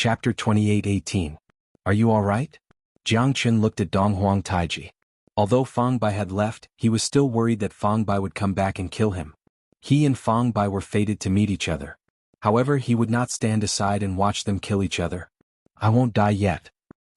Chapter 28:18. Are you alright? Jiang Chen looked at Donghuang Taiji. Although Fang Bai had left, he was still worried that Fang Bai would come back and kill him. He and Fang Bai were fated to meet each other. However, he would not stand aside and watch them kill each other. I won't die yet,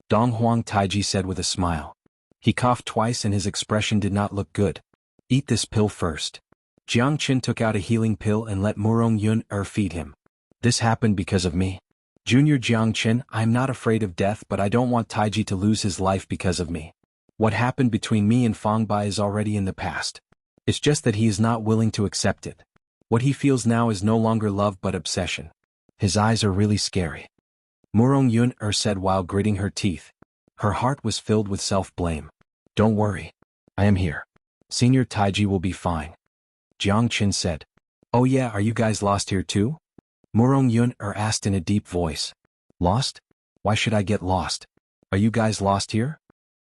Donghuang Taiji said with a smile. He coughed twice and his expression did not look good. Eat this pill first. Jiang Chen took out a healing pill and let Murong Yun feed him. This happened because of me. Junior Jiang Chen, I am not afraid of death, but I don't want Taiji to lose his life because of me. What happened between me and Fang Bai is already in the past. It's just that he is not willing to accept it. What he feels now is no longer love but obsession. His eyes are really scary. Murong Yun said while gritting her teeth. Her heart was filled with self-blame. Don't worry. I am here. Senior Taiji will be fine. Jiang Chen said. Oh yeah, are you guys lost here too? Murong Yun asked in a deep voice. Lost? Why should I get lost? Are you guys lost here?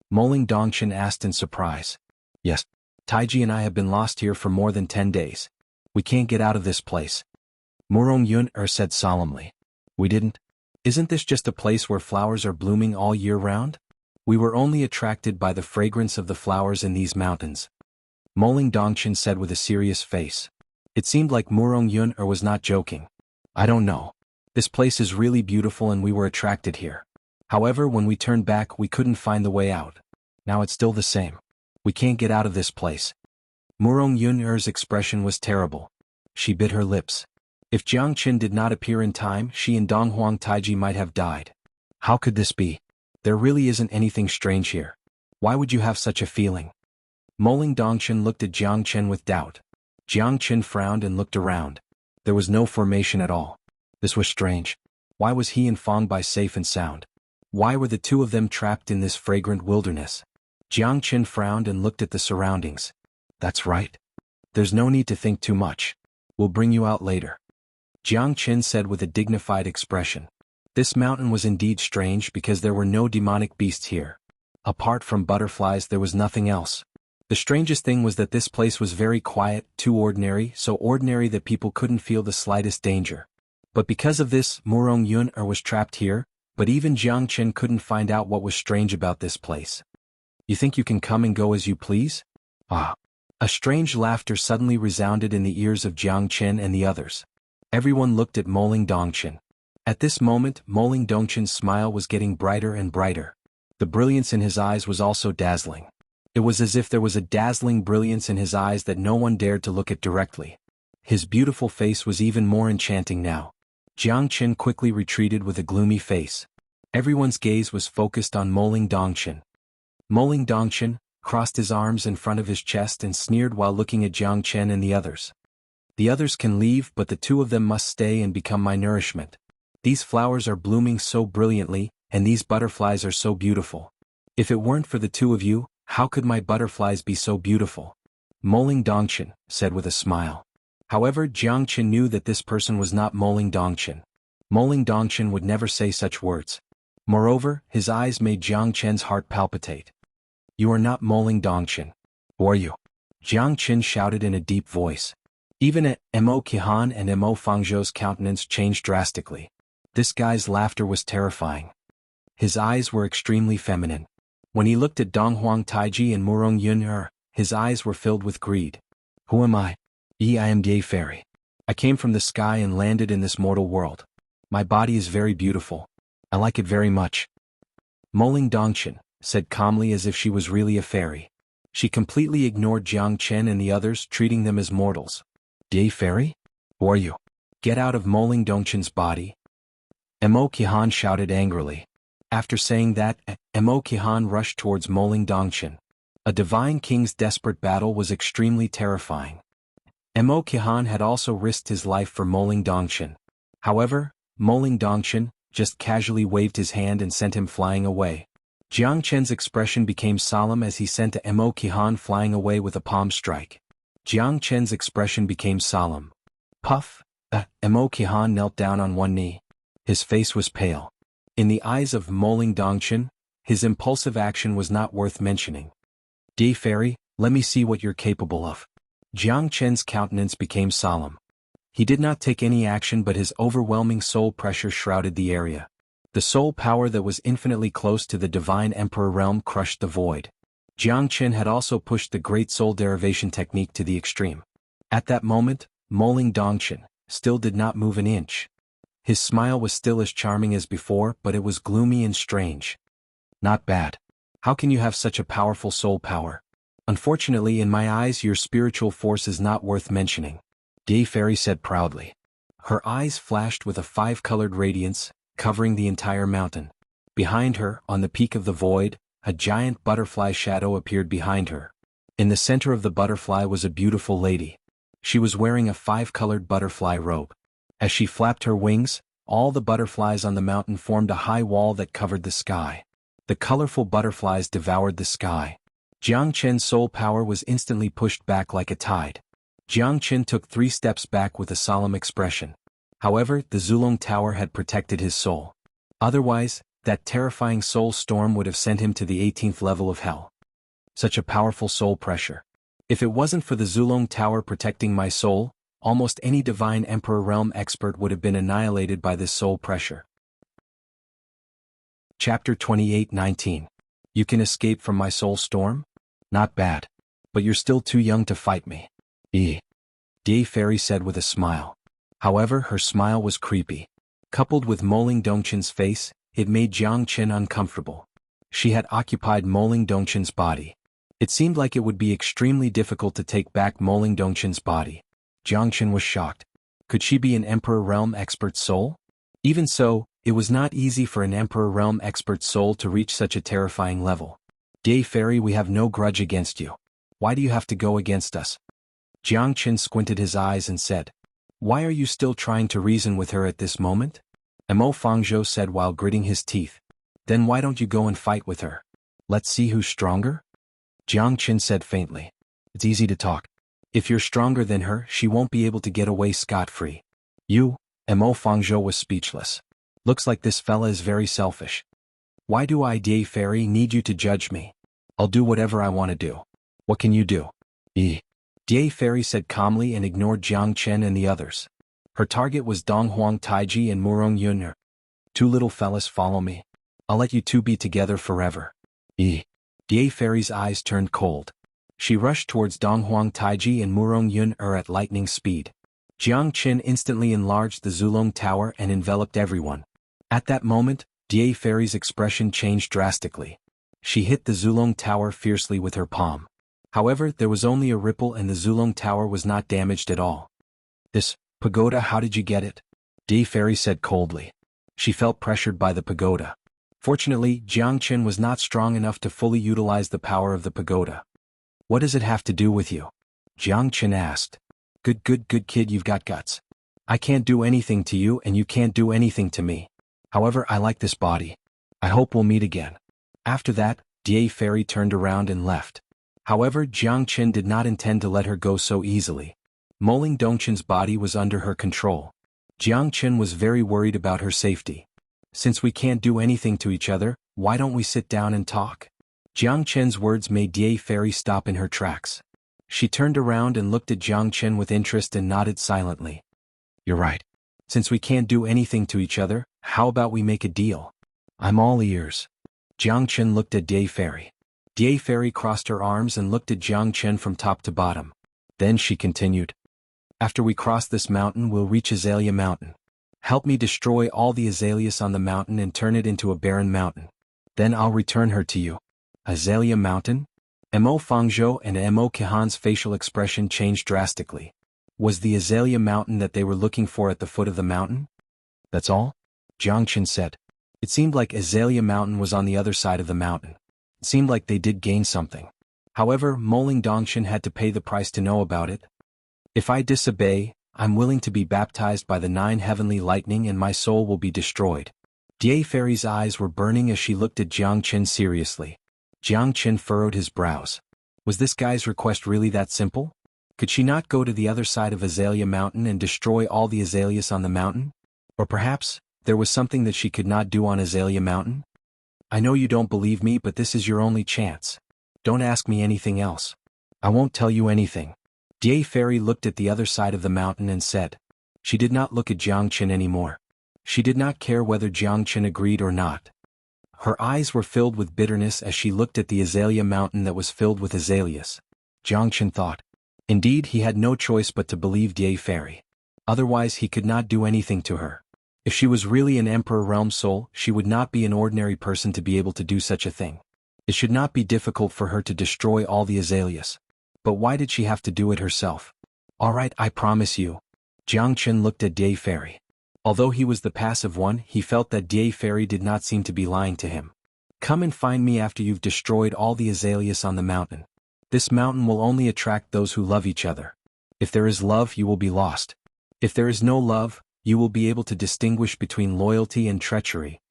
Moling Dongchen asked in surprise. Yes. Taiji and I have been lost here for more than 10 days. We can't get out of this place. Murong Yun said solemnly. We didn't? Isn't this just a place where flowers are blooming all year round? We were only attracted by the fragrance of the flowers in these mountains. Moling Dongchen said with a serious face. It seemed like Murong Yun was not joking. I don't know. This place is really beautiful and we were attracted here. However, when we turned back we couldn't find the way out. Now it's still the same. We can't get out of this place. Murong Yun's expression was terrible. She bit her lips. If Jiang Chen did not appear in time, she and Donghuang Taiji might have died. How could this be? There really isn't anything strange here. Why would you have such a feeling? Moling Dongchen looked at Jiang Chen with doubt. Jiang Chen frowned and looked around. There was no formation at all. This was strange. Why was he and Fang Bai safe and sound? Why were the two of them trapped in this fragrant wilderness? Jiang Chen frowned and looked at the surroundings. That's right. There's no need to think too much. We'll bring you out later. Jiang Chen said with a dignified expression. This mountain was indeed strange because there were no demonic beasts here. Apart from butterflies there was nothing else. The strangest thing was that this place was very quiet, too ordinary, so ordinary that people couldn't feel the slightest danger. But because of this, Murong Yun was trapped here, but even Jiang Chen couldn't find out what was strange about this place. You think you can come and go as you please? Ah. A strange laughter suddenly resounded in the ears of Jiang Chen and the others. Everyone looked at Moling Dongchen. At this moment, Moling Dongchen's smile was getting brighter and brighter. The brilliance in his eyes was also dazzling. It was as if there was a dazzling brilliance in his eyes that no one dared to look at directly. His beautiful face was even more enchanting now. Jiang Chen quickly retreated with a gloomy face. Everyone's gaze was focused on Moling Dongchen. Moling Dongchen crossed his arms in front of his chest and sneered while looking at Jiang Chen and the others. The others can leave, but the two of them must stay and become my nourishment. These flowers are blooming so brilliantly, and these butterflies are so beautiful. If it weren't for the two of you, how could my butterflies be so beautiful? Moling Dongchen said with a smile. However, Jiang Chen knew that this person was not Moling Dongchen. Moling Dongchen would never say such words. Moreover, his eyes made Jiang Chen's heart palpitate. You are not Moling Dongchen. Who are you? Jiang Chen shouted in a deep voice. Even Mo Qihan and Mo Fangzhou's countenance changed drastically. This guy's laughter was terrifying. His eyes were extremely feminine. When he looked at Donghuang Taiji and Murong Yun his eyes were filled with greed. Who am I? I am Ye Fairy. I came from the sky and landed in this mortal world. My body is very beautiful. I like it very much. Moling Dongchen said calmly as if she was really a fairy. She completely ignored Jiang Chen and the others, treating them as mortals. Ye Fairy? Who are you? Get out of Moling Dongchen's body. Mo Qihan shouted angrily. After saying that, Mo Qihan rushed towards Moling Dongchen. A divine king's desperate battle was extremely terrifying. Mo Qihan had also risked his life for Moling Dongchen. However, Moling Dongchen just casually waved his hand and sent him flying away. Jiang Chen's expression became solemn as he sent Mo Qihan flying away with a palm strike. Jiang Chen's expression became solemn. Puff! Mo Qihan knelt down on one knee. His face was pale. In the eyes of Moling Dongchen, his impulsive action was not worth mentioning. Ye Fairy, let me see what you're capable of. Jiang Chen's countenance became solemn. He did not take any action, but his overwhelming soul pressure shrouded the area. The soul power that was infinitely close to the divine emperor realm crushed the void. Jiangchen had also pushed the great soul derivation technique to the extreme. At that moment, Moling Dongchen still did not move an inch. His smile was still as charming as before, but it was gloomy and strange. Not bad. How can you have such a powerful soul power? Unfortunately, in my eyes, your spiritual force is not worth mentioning, Day Fairy said proudly. Her eyes flashed with a five-colored radiance, covering the entire mountain. Behind her, on the peak of the void, a giant butterfly shadow appeared behind her. In the center of the butterfly was a beautiful lady. She was wearing a five-colored butterfly robe. As she flapped her wings, all the butterflies on the mountain formed a high wall that covered the sky. The colorful butterflies devoured the sky. Jiangchen's soul power was instantly pushed back like a tide. Jiangchen took 3 steps back with a solemn expression. However, the Zulong Tower had protected his soul. Otherwise, that terrifying soul storm would have sent him to the 18th level of hell. Such a powerful soul pressure. If it wasn't for the Zulong Tower protecting my soul, almost any divine emperor realm expert would have been annihilated by this soul pressure. Chapter 28:19. You can escape from my soul storm? Not bad. But you're still too young to fight me. Day Fairy said with a smile. However, her smile was creepy. Coupled with Moling Dongchen's face, it made Jiangchen uncomfortable. She had occupied Moling Dongchen's body. It seemed like it would be extremely difficult to take back Moling Dongchen's body. Jiangchen was shocked. Could she be an Emperor Realm expert's soul? Even so, it was not easy for an Emperor Realm expert's soul to reach such a terrifying level. Day Fairy, we have no grudge against you. Why do you have to go against us? Jiangchen squinted his eyes and said, Why are you still trying to reason with her at this moment? Mo Fangzhou said while gritting his teeth. Then why don't you go and fight with her? Let's see who's stronger? Jiangchen said faintly. It's easy to talk. If you're stronger than her, she won't be able to get away scot-free. You? Mo Fangzhou was speechless. Looks like this fella is very selfish. Why do I, Day Fairy, need you to judge me? I'll do whatever I want to do. What can you do? Day Fairy said calmly and ignored Jiangchen and the others. Her target was Donghuang Taiji and Murong Yun'er. 2 little fellas follow me. I'll let you 2 be together forever. Day Fairy's eyes turned cold. She rushed towards Donghuang Taiji and Murong Yun'er at lightning speed. Jiangchen instantly enlarged the Zulong Tower and enveloped everyone. At that moment, Day Fairy's expression changed drastically. She hit the Zulong Tower fiercely with her palm. However, there was only a ripple and the Zulong Tower was not damaged at all. This pagoda, how did you get it? Day Fairy said coldly. She felt pressured by the pagoda. Fortunately, Jiangchen was not strong enough to fully utilize the power of the pagoda. What does it have to do with you? Jiangchen asked. Good kid, you've got guts. I can't do anything to you and you can't do anything to me. However, I like this body. I hope we'll meet again. After that, Day Fairy turned around and left. However, Jiangchen did not intend to let her go so easily. Moling Dongchen's body was under her control. Jiangchen was very worried about her safety. Since we can't do anything to each other, why don't we sit down and talk? Jiangchen's words made Day Fairy stop in her tracks. She turned around and looked at Jiangchen with interest and nodded silently. You're right. Since we can't do anything to each other, how about we make a deal? I'm all ears. Jiangchen looked at Day Fairy. Day Fairy crossed her arms and looked at Jiangchen from top to bottom. Then she continued. After we cross this mountain, we'll reach Azalea Mountain. Help me destroy all the azaleas on the mountain and turn it into a barren mountain. Then I'll return her to you. Azalea Mountain? Mo Fangzhou and Mo Qihan's facial expression changed drastically. Was the Azalea Mountain that they were looking for at the foot of the mountain? That's all? Jiangchen said. It seemed like Azalea Mountain was on the other side of the mountain. It seemed like they did gain something. However, Moling Dongchen had to pay the price to know about it. If I disobey, I'm willing to be baptized by the 9 heavenly lightning and my soul will be destroyed. Day Fairy's eyes were burning as she looked at Jiangchen seriously. Jiangchen furrowed his brows. Was this guy's request really that simple? Could she not go to the other side of Azalea Mountain and destroy all the azaleas on the mountain? Or perhaps, there was something that she could not do on Azalea Mountain? I know you don't believe me, but this is your only chance. Don't ask me anything else. I won't tell you anything. Day Fairy looked at the other side of the mountain and said. She did not look at Jiangchen anymore. She did not care whether Jiang Chen agreed or not. Her eyes were filled with bitterness as she looked at the azalea mountain that was filled with azaleas. Jiang Chen thought. Indeed, he had no choice but to believe Dai Fairy. Otherwise he could not do anything to her. If she was really an Emperor Realm soul, she would not be an ordinary person to be able to do such a thing. It should not be difficult for her to destroy all the azaleas. But why did she have to do it herself? Alright, I promise you. Jiang Chen looked at Dai Fairy. Although he was the passive one, he felt that Dai Fairy did not seem to be lying to him. Come and find me after you've destroyed all the azaleas on the mountain. This mountain will only attract those who love each other. If there is love, you will be lost. If there is no love, you will be able to distinguish between loyalty and treachery.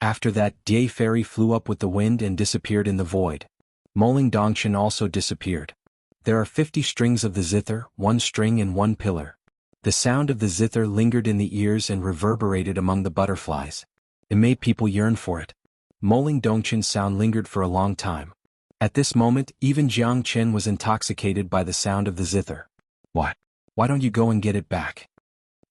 After that, Dai Fairy flew up with the wind and disappeared in the void. Moling Dongshan also disappeared. There are 50 strings of the zither, 1 string and 1 pillar. The sound of the zither lingered in the ears and reverberated among the butterflies. It made people yearn for it. Moling Dongshan's sound lingered for a long time. At this moment, even Jiang Chen was intoxicated by the sound of the zither. What? Why don't you go and get it back?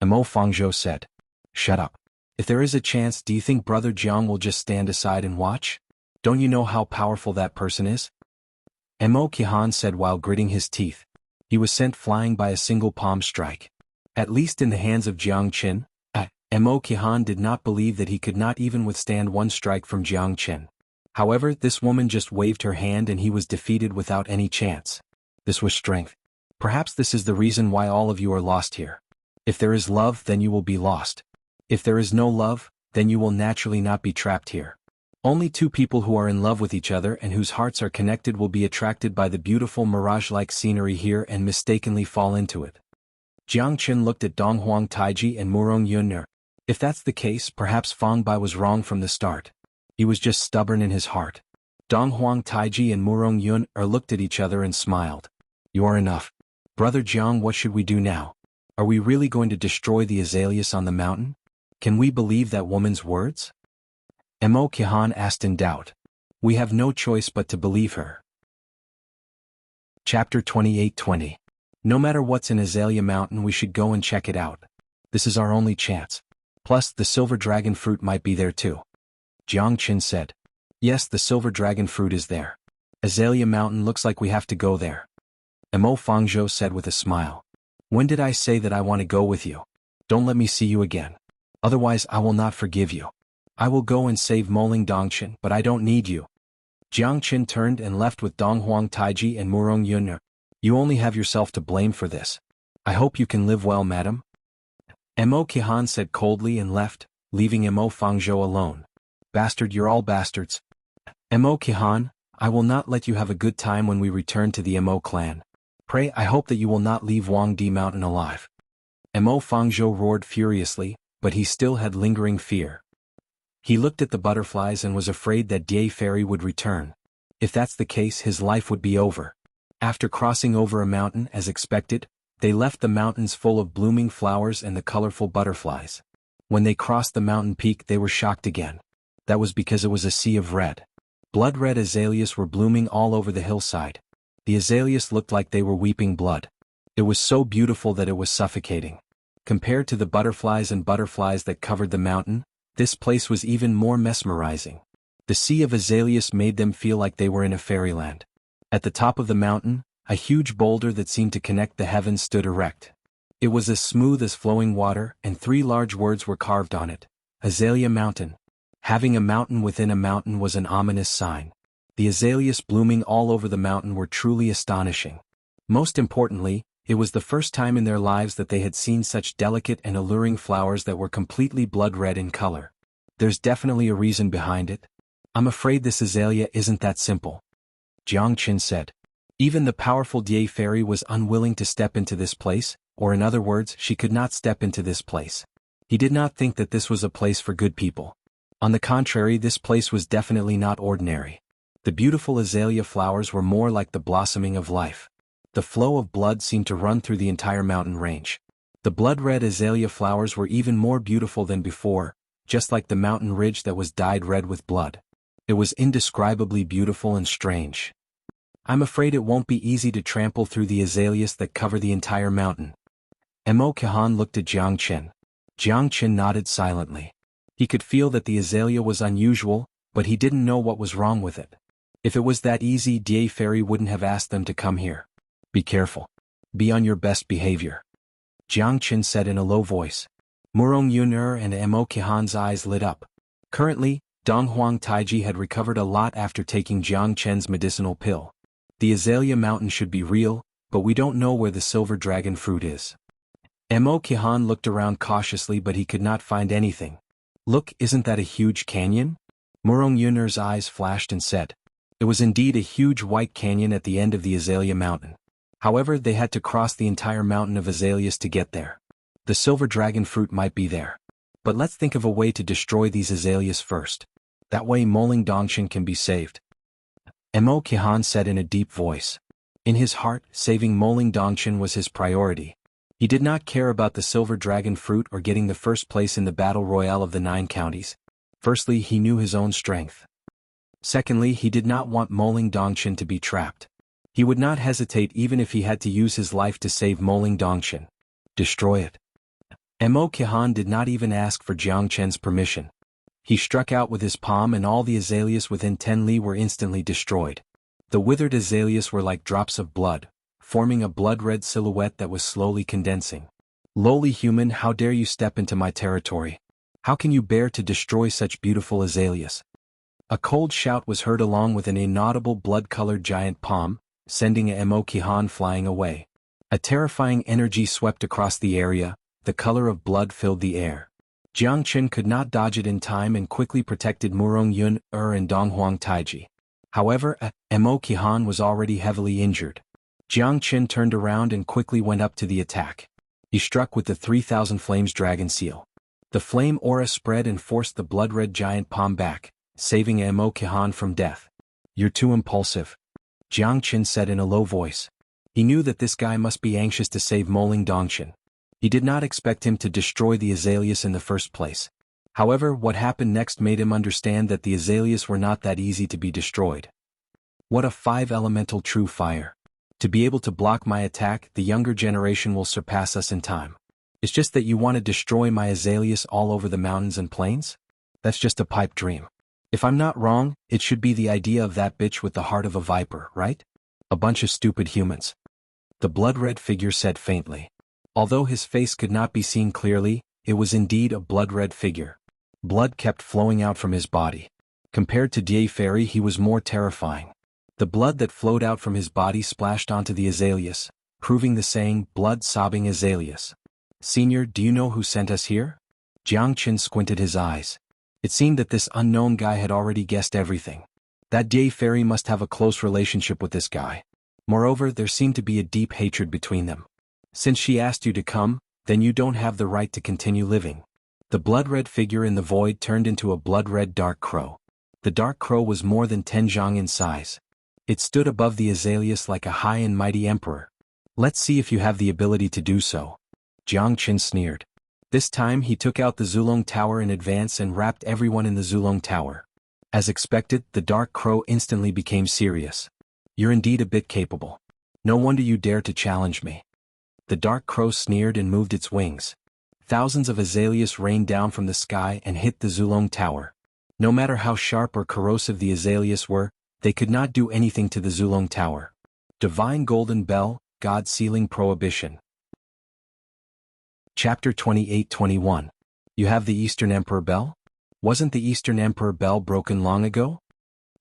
Mo Fangzhou said. Shut up. If there is a chance, do you think Brother Jiang will just stand aside and watch? Don't you know how powerful that person is? Mo Qihan said while gritting his teeth. He was sent flying by a single palm strike. At least in the hands of Jiang Chen, Mo Qihan did not believe that he could not even withstand 1 strike from Jiang Chen. However, this woman just waved her hand and he was defeated without any chance. This was strength. Perhaps this is the reason why all of you are lost here. If there is love, then you will be lost. If there is no love, then you will naturally not be trapped here. Only 2 people who are in love with each other and whose hearts are connected will be attracted by the beautiful mirage-like scenery here and mistakenly fall into it. Jiang Chen looked at Donghuang Taiji and Murong Yunner. If that's the case, perhaps Fang Bai was wrong from the start. He was just stubborn in his heart. Donghuang Taiji and Murong Yunner looked at each other and smiled. You are enough. Brother Jiang, what should we do now? Are we really going to destroy the azaleas on the mountain? Can we believe that woman's words? Mo Qihan asked in doubt. We have no choice but to believe her. Chapter 28:20. No matter what's in Azalea Mountain, we should go and check it out. This is our only chance. Plus, the silver dragon fruit might be there too. Jiang Chen said. Yes, the silver dragon fruit is there. Azalea Mountain looks like we have to go there. Mo Fangzhou said with a smile. When did I say that I want to go with you? Don't let me see you again. Otherwise I will not forgive you. I will go and save Moling Dongshan, but I don't need you. Jiang Chen turned and left with Donghuang Taiji and Murong Yunner. You only have yourself to blame for this. I hope you can live well, madam. Mo Qihan said coldly and left, leaving Mo Fangzhou alone. Bastard, you're all bastards. Mo Qihan, I will not let you have a good time when we return to the Mo clan. Pray, I hope that you will not leave Wangdi Mountain alive. Mo Fangzhou roared furiously, but he still had lingering fear. He looked at the butterflies and was afraid that Dai Fairy would return. If that's the case, his life would be over. After crossing over a mountain as expected, they left the mountains full of blooming flowers and the colorful butterflies. When they crossed the mountain peak, they were shocked again. That was because it was a sea of red. Blood-red azaleas were blooming all over the hillside. The azaleas looked like they were weeping blood. It was so beautiful that it was suffocating. Compared to the butterflies that covered the mountain, this place was even more mesmerizing. The sea of azaleas made them feel like they were in a fairyland. At the top of the mountain, a huge boulder that seemed to connect the heavens stood erect. It was as smooth as flowing water, and 3 large words were carved on it. Azalea Mountain. Having a mountain within a mountain was an ominous sign. The azaleas blooming all over the mountain were truly astonishing. Most importantly, it was the first time in their lives that they had seen such delicate and alluring flowers that were completely blood-red in color. There's definitely a reason behind it. I'm afraid this azalea isn't that simple. Jiang Chen said. Even the powerful Dai Fairy was unwilling to step into this place, or in other words, she could not step into this place. He did not think that this was a place for good people. On the contrary, this place was definitely not ordinary. The beautiful azalea flowers were more like the blossoming of life. The flow of blood seemed to run through the entire mountain range. The blood-red azalea flowers were even more beautiful than before, just like the mountain ridge that was dyed red with blood. It was indescribably beautiful and strange. I'm afraid it won't be easy to trample through the azaleas that cover the entire mountain. Mo Qihan looked at Jiang Chen. Jiang Chen nodded silently. He could feel that the azalea was unusual, but he didn't know what was wrong with it. If it was that easy, Die Fairy wouldn't have asked them to come here. Be careful. Be on your best behavior, Jiang Chen said in a low voice. Murong Yun'er and Mo Qihan's eyes lit up. Currently, Donghuang Taiji had recovered a lot after taking Jiang Chen's medicinal pill. The Azalea Mountain should be real, but we don't know where the silver dragon fruit is. Mo Qihan looked around cautiously, but he could not find anything. Look, isn't that a huge canyon? Murong Yun'er's eyes flashed and said. It was indeed a huge white canyon at the end of the Azalea Mountain. However, they had to cross the entire mountain of azaleas to get there. The silver dragon fruit might be there. But let's think of a way to destroy these azaleas first. That way Moling Dongshan can be saved. Mo Qihan said in a deep voice. In his heart, saving Moling Dongshan was his priority. He did not care about the silver dragon fruit or getting the first place in the battle royale of the 9 counties. Firstly, he knew his own strength. Secondly, he did not want Moling Dongshan to be trapped. He would not hesitate even if he had to use his life to save Moling Dongshan. Destroy it. Mo Qihan did not even ask for Jiang Chen's permission. He struck out with his palm and all the azaleas within 10 li were instantly destroyed. The withered azaleas were like drops of blood, forming a blood-red silhouette that was slowly condensing. Lowly human, how dare you step into my territory? How can you bear to destroy such beautiful azaleas? A cold shout was heard along with an inaudible blood-colored giant palm, sending Mo Qihan flying away. A terrifying energy swept across the area, the color of blood filled the air. Jiang Chen could not dodge it in time and quickly protected Murong Yun'er and Donghuang Taiji. However, Mo Qihan was already heavily injured. Jiang Chen turned around and quickly went up to the attack. He struck with the 3000 Flames Dragon Seal. The flame aura spread and forced the blood-red giant palm back, saving Mo Qihan from death. You're too impulsive, Jiang Chen said in a low voice. He knew that this guy must be anxious to save Moling Dongshan. He did not expect him to destroy the azaleas in the first place. However, what happened next made him understand that the azaleas were not that easy to be destroyed. What a 5-elemental true fire. To be able to block my attack, the younger generation will surpass us in time. It's just that you want to destroy my azaleas all over the mountains and plains? That's just a pipe dream. If I'm not wrong, it should be the idea of that bitch with the heart of a viper, right? A bunch of stupid humans. The blood-red figure said faintly. Although his face could not be seen clearly, it was indeed a blood-red figure. Blood kept flowing out from his body. Compared to Die Fairy, he was more terrifying. The blood that flowed out from his body splashed onto the azaleas, proving the saying, blood-sobbing azaleas. Senior, do you know who sent us here? Jiang Chen squinted his eyes. It seemed that this unknown guy had already guessed everything. That Die Fairy must have a close relationship with this guy. Moreover, there seemed to be a deep hatred between them. Since she asked you to come, then you don't have the right to continue living. The blood-red figure in the void turned into a blood-red dark crow. The dark crow was more than 10 zhang in size. It stood above the azaleas like a high and mighty emperor. Let's see if you have the ability to do so. Jiang Chen sneered. This time he took out the Zulong Tower in advance and wrapped everyone in the Zulong Tower. As expected, the dark crow instantly became serious. You're indeed a bit capable. No wonder you dare to challenge me. The dark crow sneered and moved its wings. Thousands of azaleas rained down from the sky and hit the Zulong Tower. No matter how sharp or corrosive the azaleas were, they could not do anything to the Zulong Tower. Divine Golden Bell, God Sealing Prohibition. Chapter 28-21. You have the Eastern Emperor Bell? Wasn't the Eastern Emperor Bell broken long ago?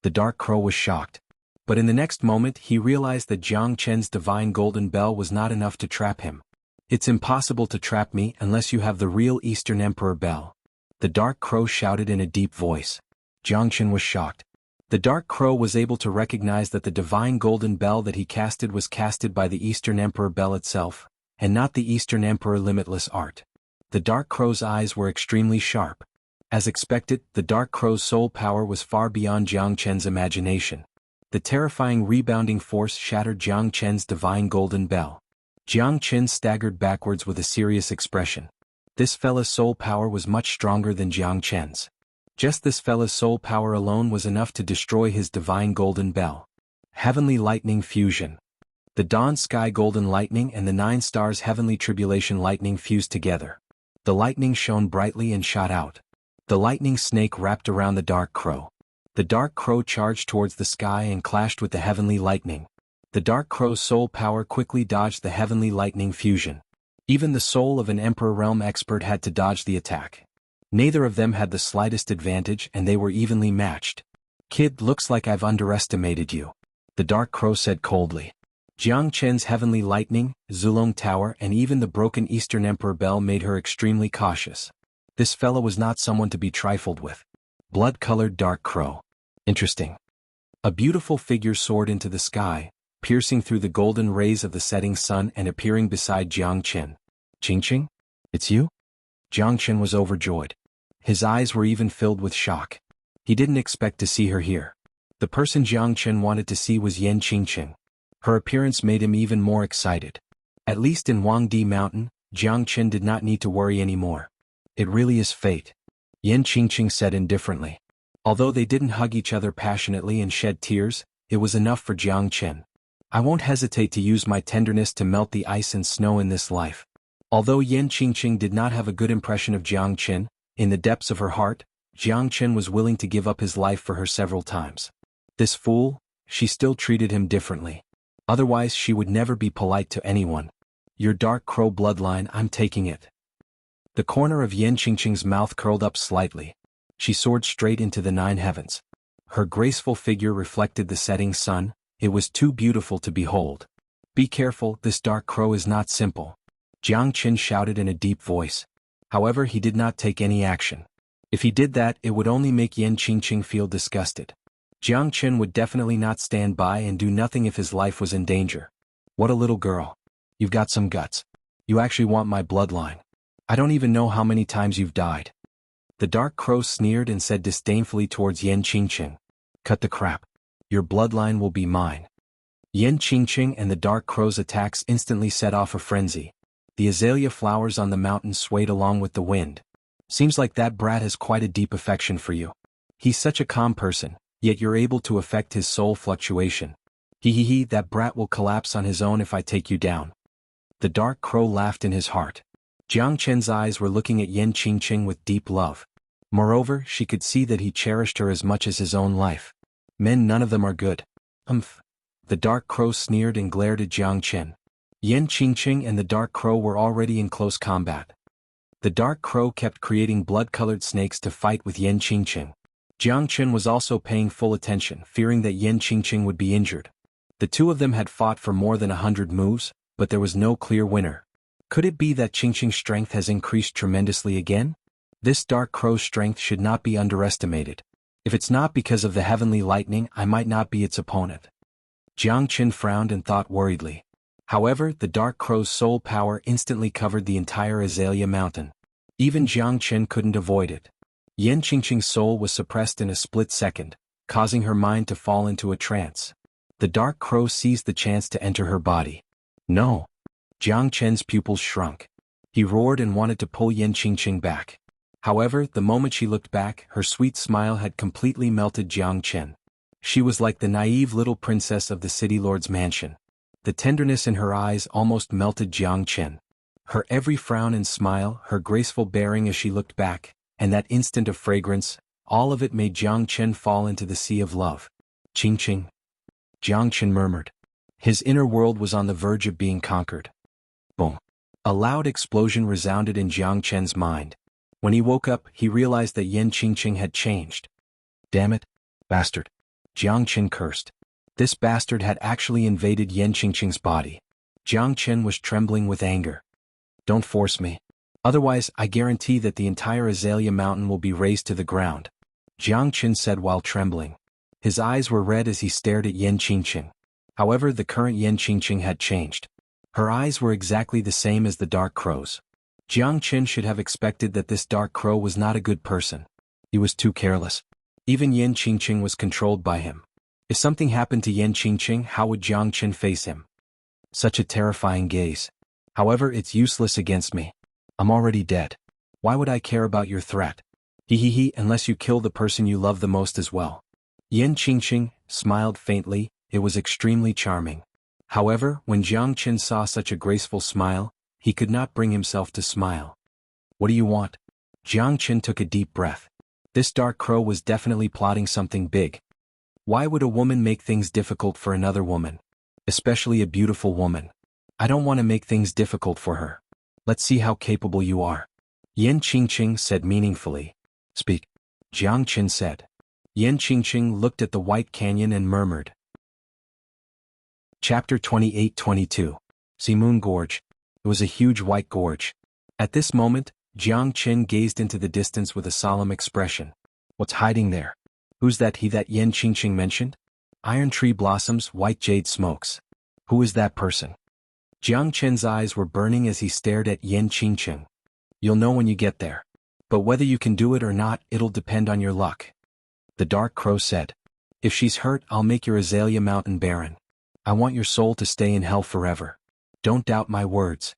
The dark crow was shocked. But in the next moment he realized that Jiang Chen's Divine Golden Bell was not enough to trap him. It's impossible to trap me unless you have the real Eastern Emperor Bell. The dark crow shouted in a deep voice. Jiang Chen was shocked. The dark crow was able to recognize that the Divine Golden Bell that he casted was casted by the Eastern Emperor Bell itself, and not the Eastern Emperor Limitless Art. The dark crow's eyes were extremely sharp. As expected, the dark crow's soul power was far beyond Jiang Chen's imagination. The terrifying rebounding force shattered Jiang Chen's Divine Golden Bell. Jiang Chen staggered backwards with a serious expression. This fella's soul power was much stronger than Jiang Chen's. Just this fella's soul power alone was enough to destroy his Divine Golden Bell. Heavenly Lightning Fusion. The Dawn Sky Golden Lightning and the 9 Stars Heavenly Tribulation Lightning fused together. The lightning shone brightly and shot out. The lightning snake wrapped around the dark crow. The dark crow charged towards the sky and clashed with the heavenly lightning. The dark crow's soul power quickly dodged the heavenly lightning fusion. Even the soul of an Emperor Realm expert had to dodge the attack. Neither of them had the slightest advantage and they were evenly matched. "Kid, looks like I've underestimated you," the dark crow said coldly. Jiang Chen's heavenly lightning, Zulong Tower and even the broken Eastern Emperor bell made her extremely cautious. This fellow was not someone to be trifled with. Blood-colored dark crow. Interesting. A beautiful figure soared into the sky, piercing through the golden rays of the setting sun and appearing beside Jiang Chen. "Qingqing? It's you?" Jiang Chen was overjoyed. His eyes were even filled with shock. He didn't expect to see her here. The person Jiang Chen wanted to see was Yan Qingqing. Her appearance made him even more excited. At least in Huangdi Mountain, Jiang Chen did not need to worry anymore. "It really is fate," Yan Qingqing said indifferently. Although they didn't hug each other passionately and shed tears, it was enough for Jiang Chen. "I won't hesitate to use my tenderness to melt the ice and snow in this life." Although Yan Qingqing did not have a good impression of Jiang Chen, in the depths of her heart, Jiang Chen was willing to give up his life for her several times. This fool, she still treated him differently. Otherwise she would never be polite to anyone. "Your dark crow bloodline, I'm taking it." The corner of Yan Qingqing's mouth curled up slightly. She soared straight into the 9 heavens. Her graceful figure reflected the setting sun. It was too beautiful to behold. "Be careful, this dark crow is not simple," Jiang Chen shouted in a deep voice. However, he did not take any action. If he did that, it would only make Yan Qingqing feel disgusted. Jiang Chen would definitely not stand by and do nothing if his life was in danger. "What a little girl. You've got some guts. You actually want my bloodline. I don't even know how many times you've died." The dark crow sneered and said disdainfully towards Yan Qingqing. "Cut the crap. Your bloodline will be mine." Yan Qingqing and the dark crow's attacks instantly set off a frenzy. The azalea flowers on the mountain swayed along with the wind. "Seems like that brat has quite a deep affection for you. He's such a calm person, yet you're able to affect his soul fluctuation. He, that brat will collapse on his own if I take you down." The dark crow laughed in his heart. Jiang Chen's eyes were looking at Yan Qingqing with deep love. Moreover, she could see that he cherished her as much as his own life. "Men, none of them are good." The dark crow sneered and glared at Jiang Chen. Yan Qingqing and the dark crow were already in close combat. The dark crow kept creating blood-colored snakes to fight with Yan Qingqing. Jiang Chen was also paying full attention, fearing that Yan Qingqing would be injured. The two of them had fought for more than 100 moves, but there was no clear winner. Could it be that Qingqing's strength has increased tremendously again? This dark crow's strength should not be underestimated. If it's not because of the heavenly lightning, I might not be its opponent. Jiang Chen frowned and thought worriedly. However, the dark crow's soul power instantly covered the entire Azalea Mountain. Even Jiang Chen couldn't avoid it. Yan Qingqing's soul was suppressed in a split second, causing her mind to fall into a trance. The dark crow seized the chance to enter her body. "No!" Jiang Chen's pupils shrunk. He roared and wanted to pull Yan Qingqing back. However, the moment she looked back, her sweet smile had completely melted Jiang Chen. She was like the naive little princess of the city lord's mansion. The tenderness in her eyes almost melted Jiang Chen. Her every frown and smile, her graceful bearing as she looked back, and that instant of fragrance, all of it made Jiang Chen fall into the sea of love. "Qingqing," Jiang Chen murmured. His inner world was on the verge of being conquered. Boom. A loud explosion resounded in Jiang Chen's mind. When he woke up, he realized that Yan Qingqing had changed. "Damn it, bastard," Jiang Chen cursed. This bastard had actually invaded Yan Qingqing's body. Jiang Chen was trembling with anger. "Don't force me. Otherwise, I guarantee that the entire Azalea Mountain will be razed to the ground," Jiang Chen said while trembling. His eyes were red as he stared at Yan Qingqing. However, the current Yan Qingqing had changed. Her eyes were exactly the same as the dark crow's. Jiang Chen should have expected that this dark crow was not a good person. He was too careless. Even Yan Qingqing was controlled by him. If something happened to Yan Qingqing, how would Jiang Chen face him? Such a terrifying gaze. However, it's useless against me. I'm already dead. Why would I care about your threat? Unless you kill the person you love the most as well. Yan Qingqing smiled faintly. It was extremely charming. However, when Jiang Chen saw such a graceful smile, he could not bring himself to smile. What do you want? Jiangchen took a deep breath. This dark crow was definitely plotting something big. Why would a woman make things difficult for another woman? Especially a beautiful woman. I don't want to make things difficult for her. Let's see how capable you are. Yan Qingqing said meaningfully. Speak. Jiangchen said. Yan Qingqing looked at the white canyon and murmured. Chapter 28-22. Moon Gorge. It was a huge white gorge. At this moment, Jiangchen gazed into the distance with a solemn expression. What's hiding there? Who's that he that Yan Qingqing mentioned? Iron tree blossoms, white jade smokes. Who is that person? Jiangchen's eyes were burning as he stared at Yan Qingqing. You'll know when you get there. But whether you can do it or not, it'll depend on your luck. The dark crow said. If she's hurt, I'll make your azalea mountain barren. I want your soul to stay in hell forever. Don't doubt my words.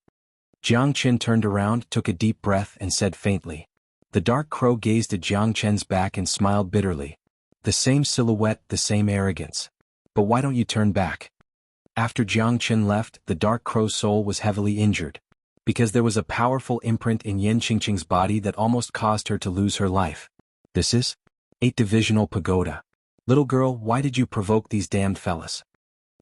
Jiangchen turned around, took a deep breath, and said faintly. The dark crow gazed at Jiangchen's back and smiled bitterly. The same silhouette, the same arrogance. But why don't you turn back? After Jiangchen left, the dark crow's soul was heavily injured. Because there was a powerful imprint in Yan Qingqing's body that almost caused her to lose her life. This is? 8-divisional pagoda. Little girl, why did you provoke these damned fellas?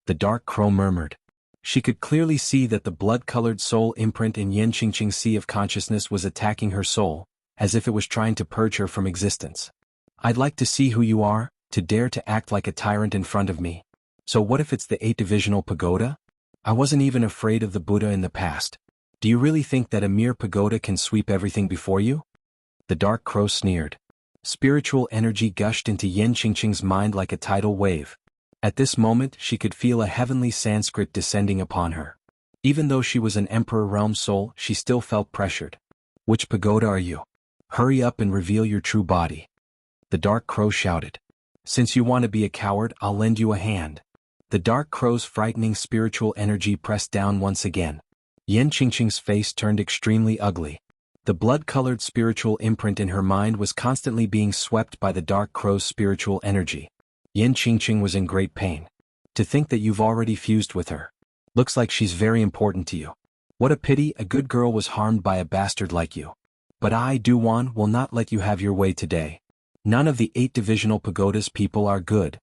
The dark crow murmured. She could clearly see that the blood-colored soul imprint in Yan Qingqing's sea of consciousness was attacking her soul, as if it was trying to purge her from existence. I'd like to see who you are, to dare to act like a tyrant in front of me. So what if it's the 8-divisional pagoda? I wasn't even afraid of the Buddha in the past. Do you really think that a mere pagoda can sweep everything before you? The dark crow sneered. Spiritual energy gushed into Yan Qingqing's mind like a tidal wave. At this moment she could feel a heavenly Sanskrit descending upon her. Even though she was an Emperor Realm soul, she still felt pressured. Which pagoda are you? Hurry up and reveal your true body. The dark crow shouted. Since you want to be a coward, I'll lend you a hand. The dark crow's frightening spiritual energy pressed down once again. Yan Qingqing's face turned extremely ugly. The blood-colored spiritual imprint in her mind was constantly being swept by the dark crow's spiritual energy. Yan Qingqing was in great pain. To think that you've already fused with her. Looks like she's very important to you. What a pity a good girl was harmed by a bastard like you. But I, Duwan, will not let you have your way today. None of the 8-divisional pagoda's people are good.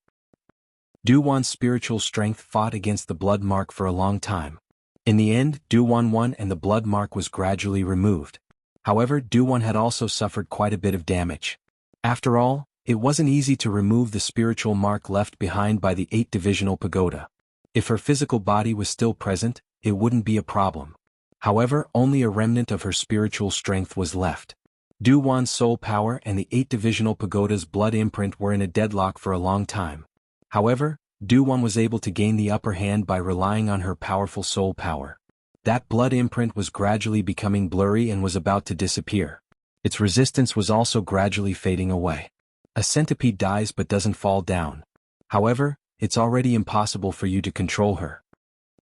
Duwan's spiritual strength fought against the blood mark for a long time. In the end, Duwan won and the blood mark was gradually removed. However, Duwan had also suffered quite a bit of damage. After all, it wasn't easy to remove the spiritual mark left behind by the 8-divisional pagoda. If her physical body was still present, it wouldn't be a problem. However, only a remnant of her spiritual strength was left. Duwan's soul power and the 8-divisional pagoda's blood imprint were in a deadlock for a long time. However, Duwan was able to gain the upper hand by relying on her powerful soul power. That blood imprint was gradually becoming blurry and was about to disappear. Its resistance was also gradually fading away. A centipede dies but doesn't fall down. However, it's already impossible for you to control her.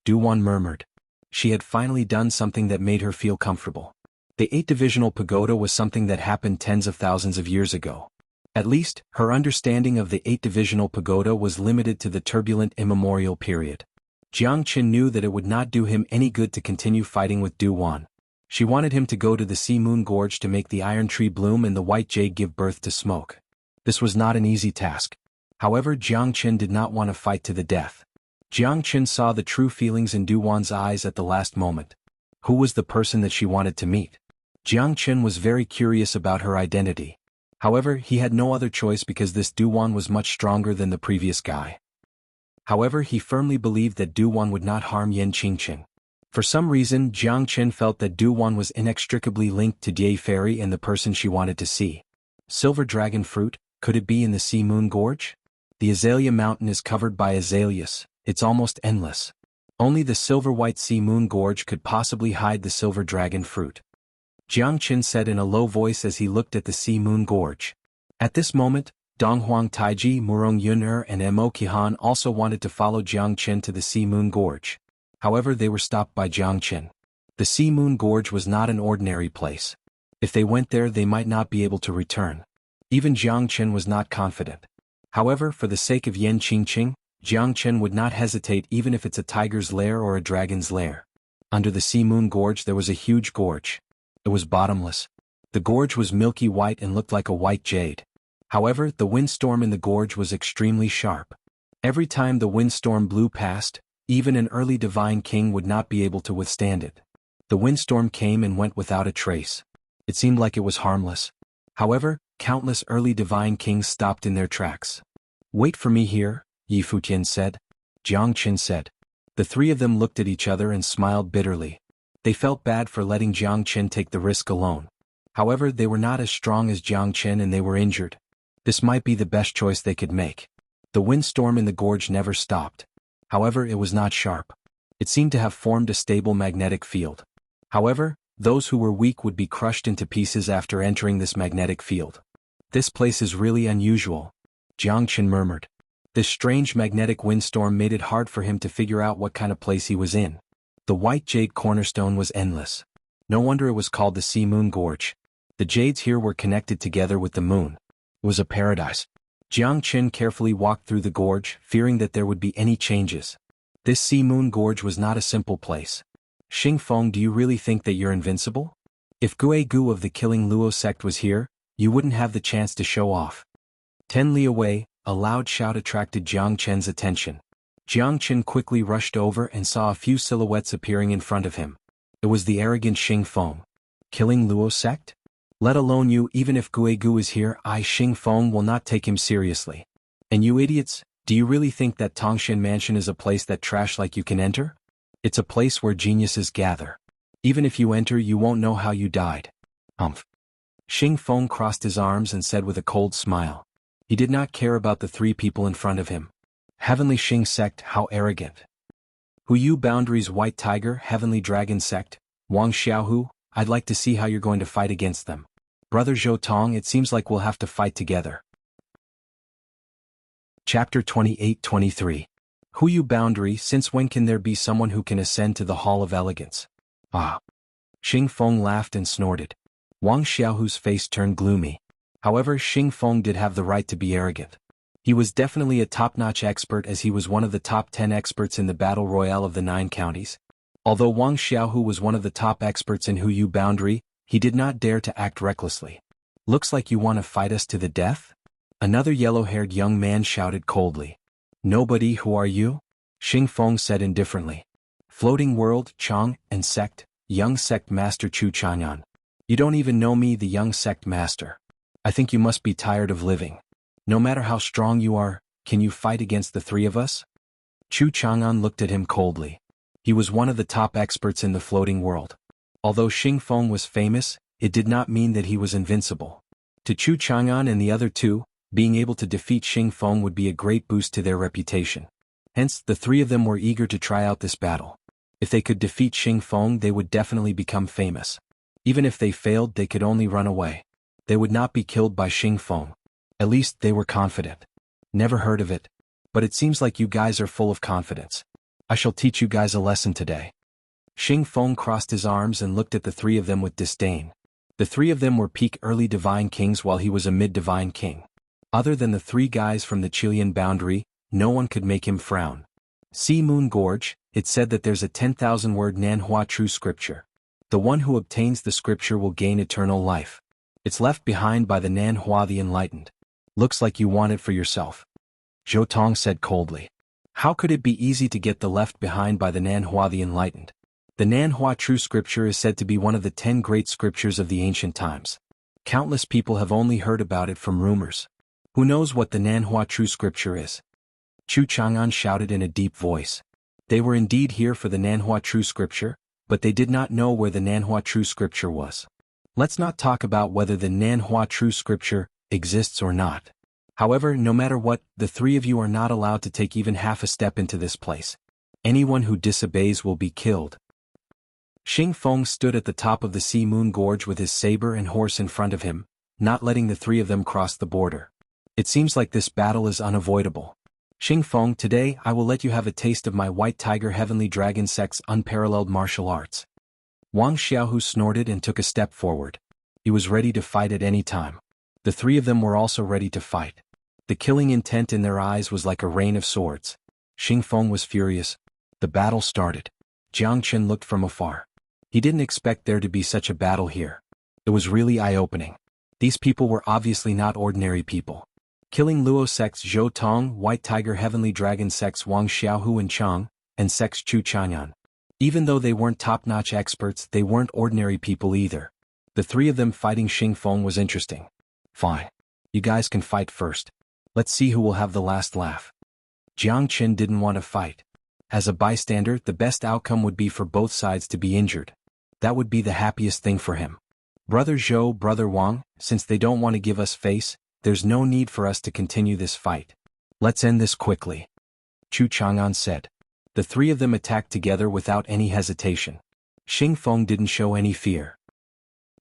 Duwan murmured. She had finally done something that made her feel comfortable. The 8-divisional pagoda was something that happened tens of thousands of years ago. At least, her understanding of the 8-divisional pagoda was limited to the turbulent immemorial period. Jiangchen knew that it would not do him any good to continue fighting with Duwan. She wanted him to go to the Moon Gorge to make the iron tree bloom and the white jade give birth to smoke. This was not an easy task. However, Jiangchen did not want to fight to the death. Jiangchen saw the true feelings in Duwan's eyes at the last moment. Who was the person that she wanted to meet? Jiangchen was very curious about her identity. However, he had no other choice because this Duwan was much stronger than the previous guy. However, he firmly believed that Duwan would not harm Yan Qingqing. For some reason, Jiangchen felt that Duwan was inextricably linked to Jie Fairy and the person she wanted to see. Silver dragon fruit, could it be in the Moon Gorge? The azalea mountain is covered by azaleas, it's almost endless. Only the silver-white Moon Gorge could possibly hide the silver dragon fruit. Jiangchen said in a low voice as he looked at the Moon Gorge. At this moment, Donghuang Taiji, Murong Yun'er and Mo Qihan also wanted to follow Jiangchen to the Moon Gorge. However, they were stopped by Jiangchen. The Moon Gorge was not an ordinary place. If they went there they might not be able to return. Even Jiangchen was not confident. However, for the sake of Yan Qingqing, Jiangchen would not hesitate even if it's a tiger's lair or a dragon's lair. Under the Moon Gorge there was a huge gorge. It was bottomless. The gorge was milky white and looked like a white jade. However, the windstorm in the gorge was extremely sharp. Every time the windstorm blew past, even an early divine king would not be able to withstand it. The windstorm came and went without a trace. It seemed like it was harmless. However, countless early divine kings stopped in their tracks. "Wait for me here," Yi Futian said. Jiang Qin said. The three of them looked at each other and smiled bitterly. They felt bad for letting Jiang Qin take the risk alone. However, they were not as strong as Jiang Qin and they were injured. This might be the best choice they could make. The windstorm in the gorge never stopped. However, it was not sharp. It seemed to have formed a stable magnetic field. However, those who were weak would be crushed into pieces after entering this magnetic field. "This place is really unusual," Jiang Qin murmured. This strange magnetic windstorm made it hard for him to figure out what kind of place he was in. The white jade cornerstone was endless. No wonder it was called the Sea Moon Gorge. The jades here were connected together with the moon. It was a paradise. Jiang Qin carefully walked through the gorge, fearing that there would be any changes. This Sea Moon Gorge was not a simple place. "Xing Feng, do you really think that you're invincible? If Gu of the Killing Luo sect was here, you wouldn't have the chance to show off." 10 li away, a loud shout attracted Jiang Qin's attention. Jiang Qin quickly rushed over and saw a few silhouettes appearing in front of him. It was the arrogant Xing Feng. "Killing Luo sect? Let alone you, even if Gu is here, Xing Feng will not take him seriously. And you idiots, do you really think that Tongshan Mansion is a place that trash like you can enter? It's a place where geniuses gather. Even if you enter, you won't know how you died." Xing Feng crossed his arms and said with a cold smile. He did not care about the three people in front of him. "Heavenly Xing sect, how arrogant. Huyu Boundaries White Tiger Heavenly Dragon sect, Wang Xiaohu, I'd like to see how you're going to fight against them. Brother Zhou Tong, it seems like we'll have to fight together." Chapter 28-23. Huyu Boundary, since when can there be someone who can ascend to the Hall of Elegance? Ah. Xing Feng laughed and snorted. Wang Xiaohu's face turned gloomy. However, Xing Feng did have the right to be arrogant. He was definitely a top-notch expert as he was one of the top 10 experts in the Battle Royale of the 9 counties. Although Wang Xiaohu was one of the top experts in Huyu Boundary, he did not dare to act recklessly. "Looks like you want to fight us to the death?" Another yellow-haired young man shouted coldly. "Nobody, who are you?" Xing Feng said indifferently. "Floating World, Chang, and Sect, Young Sect Master Chu Chang'an. You don't even know me, the Young Sect Master. I think you must be tired of living. No matter how strong you are, can you fight against the three of us?" Chu Chang'an looked at him coldly. He was one of the top experts in the Floating World. Although Xing Feng was famous, it did not mean that he was invincible. To Chu Chang'an and the other two, being able to defeat Xing Feng would be a great boost to their reputation. Hence, the three of them were eager to try out this battle. If they could defeat Xing Feng, they would definitely become famous. Even if they failed, they could only run away. They would not be killed by Xing Feng. At least they were confident. "Never heard of it. But it seems like you guys are full of confidence. I shall teach you guys a lesson today." Xing Feng crossed his arms and looked at the three of them with disdain. The three of them were peak early divine kings while he was a mid-divine king. Other than the three guys from the Chilean boundary, no one could make him frown. Sea Moon Gorge, it said that there's a 10,000-word Nanhua true scripture. The one who obtains the scripture will gain eternal life. It's left behind by the Nanhua the Enlightened. Looks like you want it for yourself. Zhou Tong said coldly. How could it be easy to get the left behind by the Nanhua the Enlightened? The Nanhua true scripture is said to be one of the 10 great scriptures of the ancient times. Countless people have only heard about it from rumors. Who knows what the Nanhua true scripture is? Chu Chang'an shouted in a deep voice. They were indeed here for the Nanhua true scripture, but they did not know where the Nanhua true scripture was. Let's not talk about whether the Nanhua true scripture exists or not. However, no matter what, the three of you are not allowed to take even half a step into this place. Anyone who disobeys will be killed. Xing Feng stood at the top of the Sea Moon Gorge with his saber and horse in front of him, not letting the three of them cross the border. It seems like this battle is unavoidable. Xing Feng, today I will let you have a taste of my White Tiger Heavenly Dragon Sect's unparalleled martial arts. Wang Xiaohu snorted and took a step forward. He was ready to fight at any time. The three of them were also ready to fight. The killing intent in their eyes was like a rain of swords. Xing Feng was furious. The battle started. Jiang Qin looked from afar. He didn't expect there to be such a battle here. It was really eye-opening. These people were obviously not ordinary people. Killing Luo sects Zhou Tong, White Tiger Heavenly Dragon sects Wang Xiaohu and Chang, and sects Chu Chanyan. Even though they weren't top-notch experts, they weren't ordinary people either. The three of them fighting Xingfeng was interesting. Fine. You guys can fight first. Let's see who will have the last laugh. Jiang Qin didn't want to fight. As a bystander, the best outcome would be for both sides to be injured. That would be the happiest thing for him. Brother Zhou, Brother Wang, since they don't want to give us face, there's no need for us to continue this fight. Let's end this quickly. Chu Chang'an said. The three of them attacked together without any hesitation. Xingfeng didn't show any fear.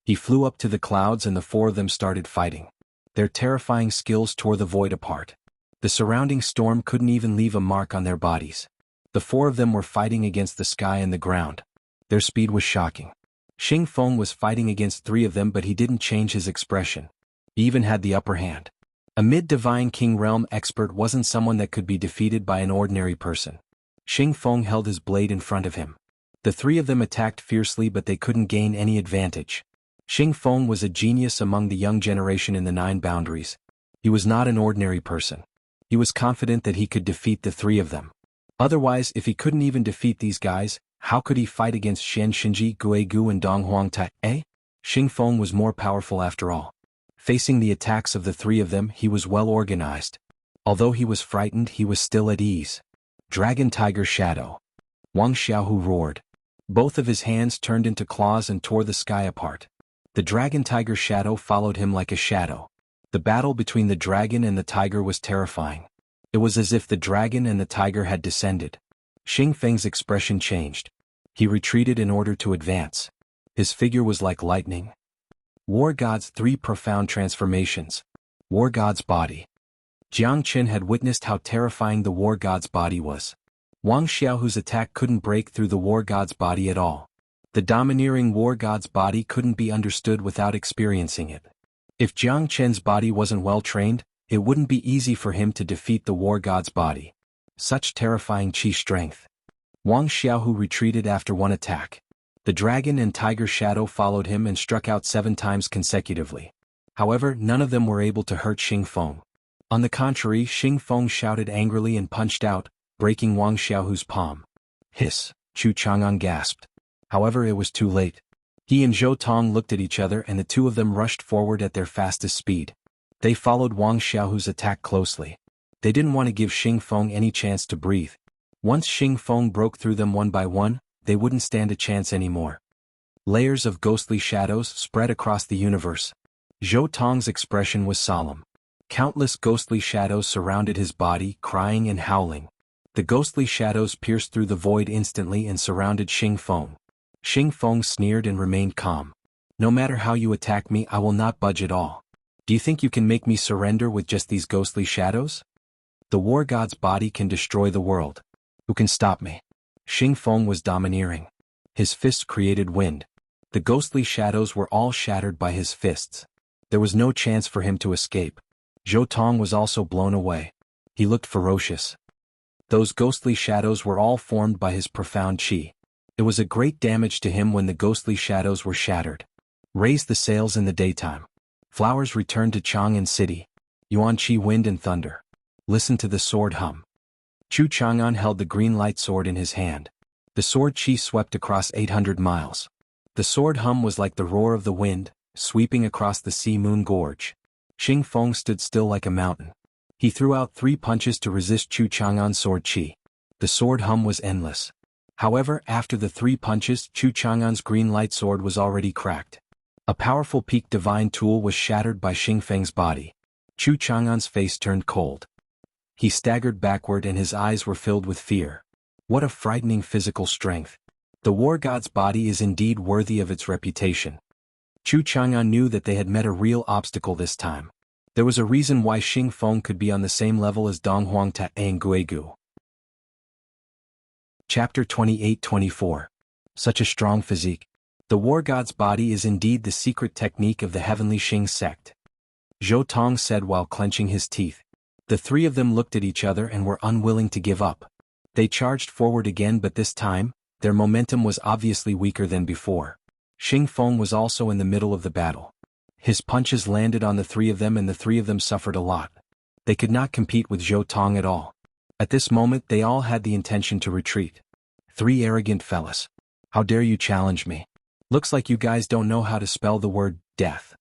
He flew up to the clouds and the four of them started fighting. Their terrifying skills tore the void apart. The surrounding storm couldn't even leave a mark on their bodies. The four of them were fighting against the sky and the ground. Their speed was shocking. Xingfeng was fighting against three of them, but he didn't change his expression. He even had the upper hand. A mid-divine king realm expert wasn't someone that could be defeated by an ordinary person. Xingfeng held his blade in front of him. The three of them attacked fiercely, but they couldn't gain any advantage. Xingfeng was a genius among the young generation in the 9 boundaries. He was not an ordinary person. He was confident that he could defeat the three of them. Otherwise, if he couldn't even defeat these guys, how could he fight against Shen Xinji, Guigu and Donghuang Tai? Xingfeng was more powerful after all. Facing the attacks of the three of them, he was well organized. Although he was frightened, he was still at ease. Dragon Tiger Shadow. Wang Xiaohu roared. Both of his hands turned into claws and tore the sky apart. The Dragon Tiger Shadow followed him like a shadow. The battle between the dragon and the tiger was terrifying. It was as if the dragon and the tiger had descended. Xingfeng's expression changed. He retreated in order to advance. His figure was like lightning. War God's 3 profound transformations. War God's body. Jiang Qin had witnessed how terrifying the War God's body was. Wang Xiaohu's attack couldn't break through the War God's body at all. The domineering War God's body couldn't be understood without experiencing it. If Jiang Qin's body wasn't well trained, it wouldn't be easy for him to defeat the War God's body. Such terrifying chi strength. Wang Xiaohu retreated after one attack. The dragon and tiger shadow followed him and struck out 7 times consecutively. However, none of them were able to hurt Xingfeng. On the contrary, Xingfeng shouted angrily and punched out, breaking Wang Xiaohu's palm. Hiss, Chu Chang'an gasped. However, it was too late. He and Zhou Tong looked at each other and the two of them rushed forward at their fastest speed. They followed Wang Xiaohu's attack closely. They didn't want to give Xingfeng any chance to breathe. Once Xingfeng broke through them one by one, they wouldn't stand a chance anymore. Layers of ghostly shadows spread across the universe. Zhou Tong's expression was solemn. Countless ghostly shadows surrounded his body, crying and howling. The ghostly shadows pierced through the void instantly and surrounded Xingfeng. Xingfeng sneered and remained calm. No matter how you attack me, I will not budge at all. Do you think you can make me surrender with just these ghostly shadows? The War God's body can destroy the world. Who can stop me? Xingfeng was domineering. His fists created wind. The ghostly shadows were all shattered by his fists. There was no chance for him to escape. Zhou Tong was also blown away. He looked ferocious. Those ghostly shadows were all formed by his profound chi. It was a great damage to him when the ghostly shadows were shattered. Raise the sails in the daytime. Flowers returned to Chang'an City. Yuan Qi wind and thunder. Listen to the sword hum. Chu Chang'an held the green light sword in his hand. The sword chi swept across 800 miles. The sword hum was like the roar of the wind, sweeping across the sea-moon gorge. Xingfeng stood still like a mountain. He threw out 3 punches to resist Chu Chang'an's sword chi. The sword hum was endless. However, after the 3 punches, Chu Chang'an's green light sword was already cracked. A powerful peak divine tool was shattered by Xingfeng's body. Chu Chang'an's face turned cold. He staggered backward and his eyes were filled with fear. What a frightening physical strength. The War God's body is indeed worthy of its reputation. Chu Chang'an knew that they had met a real obstacle this time. There was a reason why Xingfeng could be on the same level as Donghuang Ta and Guigu. Chapter 28-24. Such a strong physique. The War God's body is indeed the secret technique of the Heavenly Xing sect. Zhou Tong said while clenching his teeth. The 3 of them looked at each other and were unwilling to give up. They charged forward again, but this time, their momentum was obviously weaker than before. Xing Feng was also in the middle of the battle. His punches landed on the three of them and the three of them suffered a lot. They could not compete with Zhou Tong at all. At this moment they all had the intention to retreat. Three arrogant fellas. How dare you challenge me? Looks like you guys don't know how to spell the word death.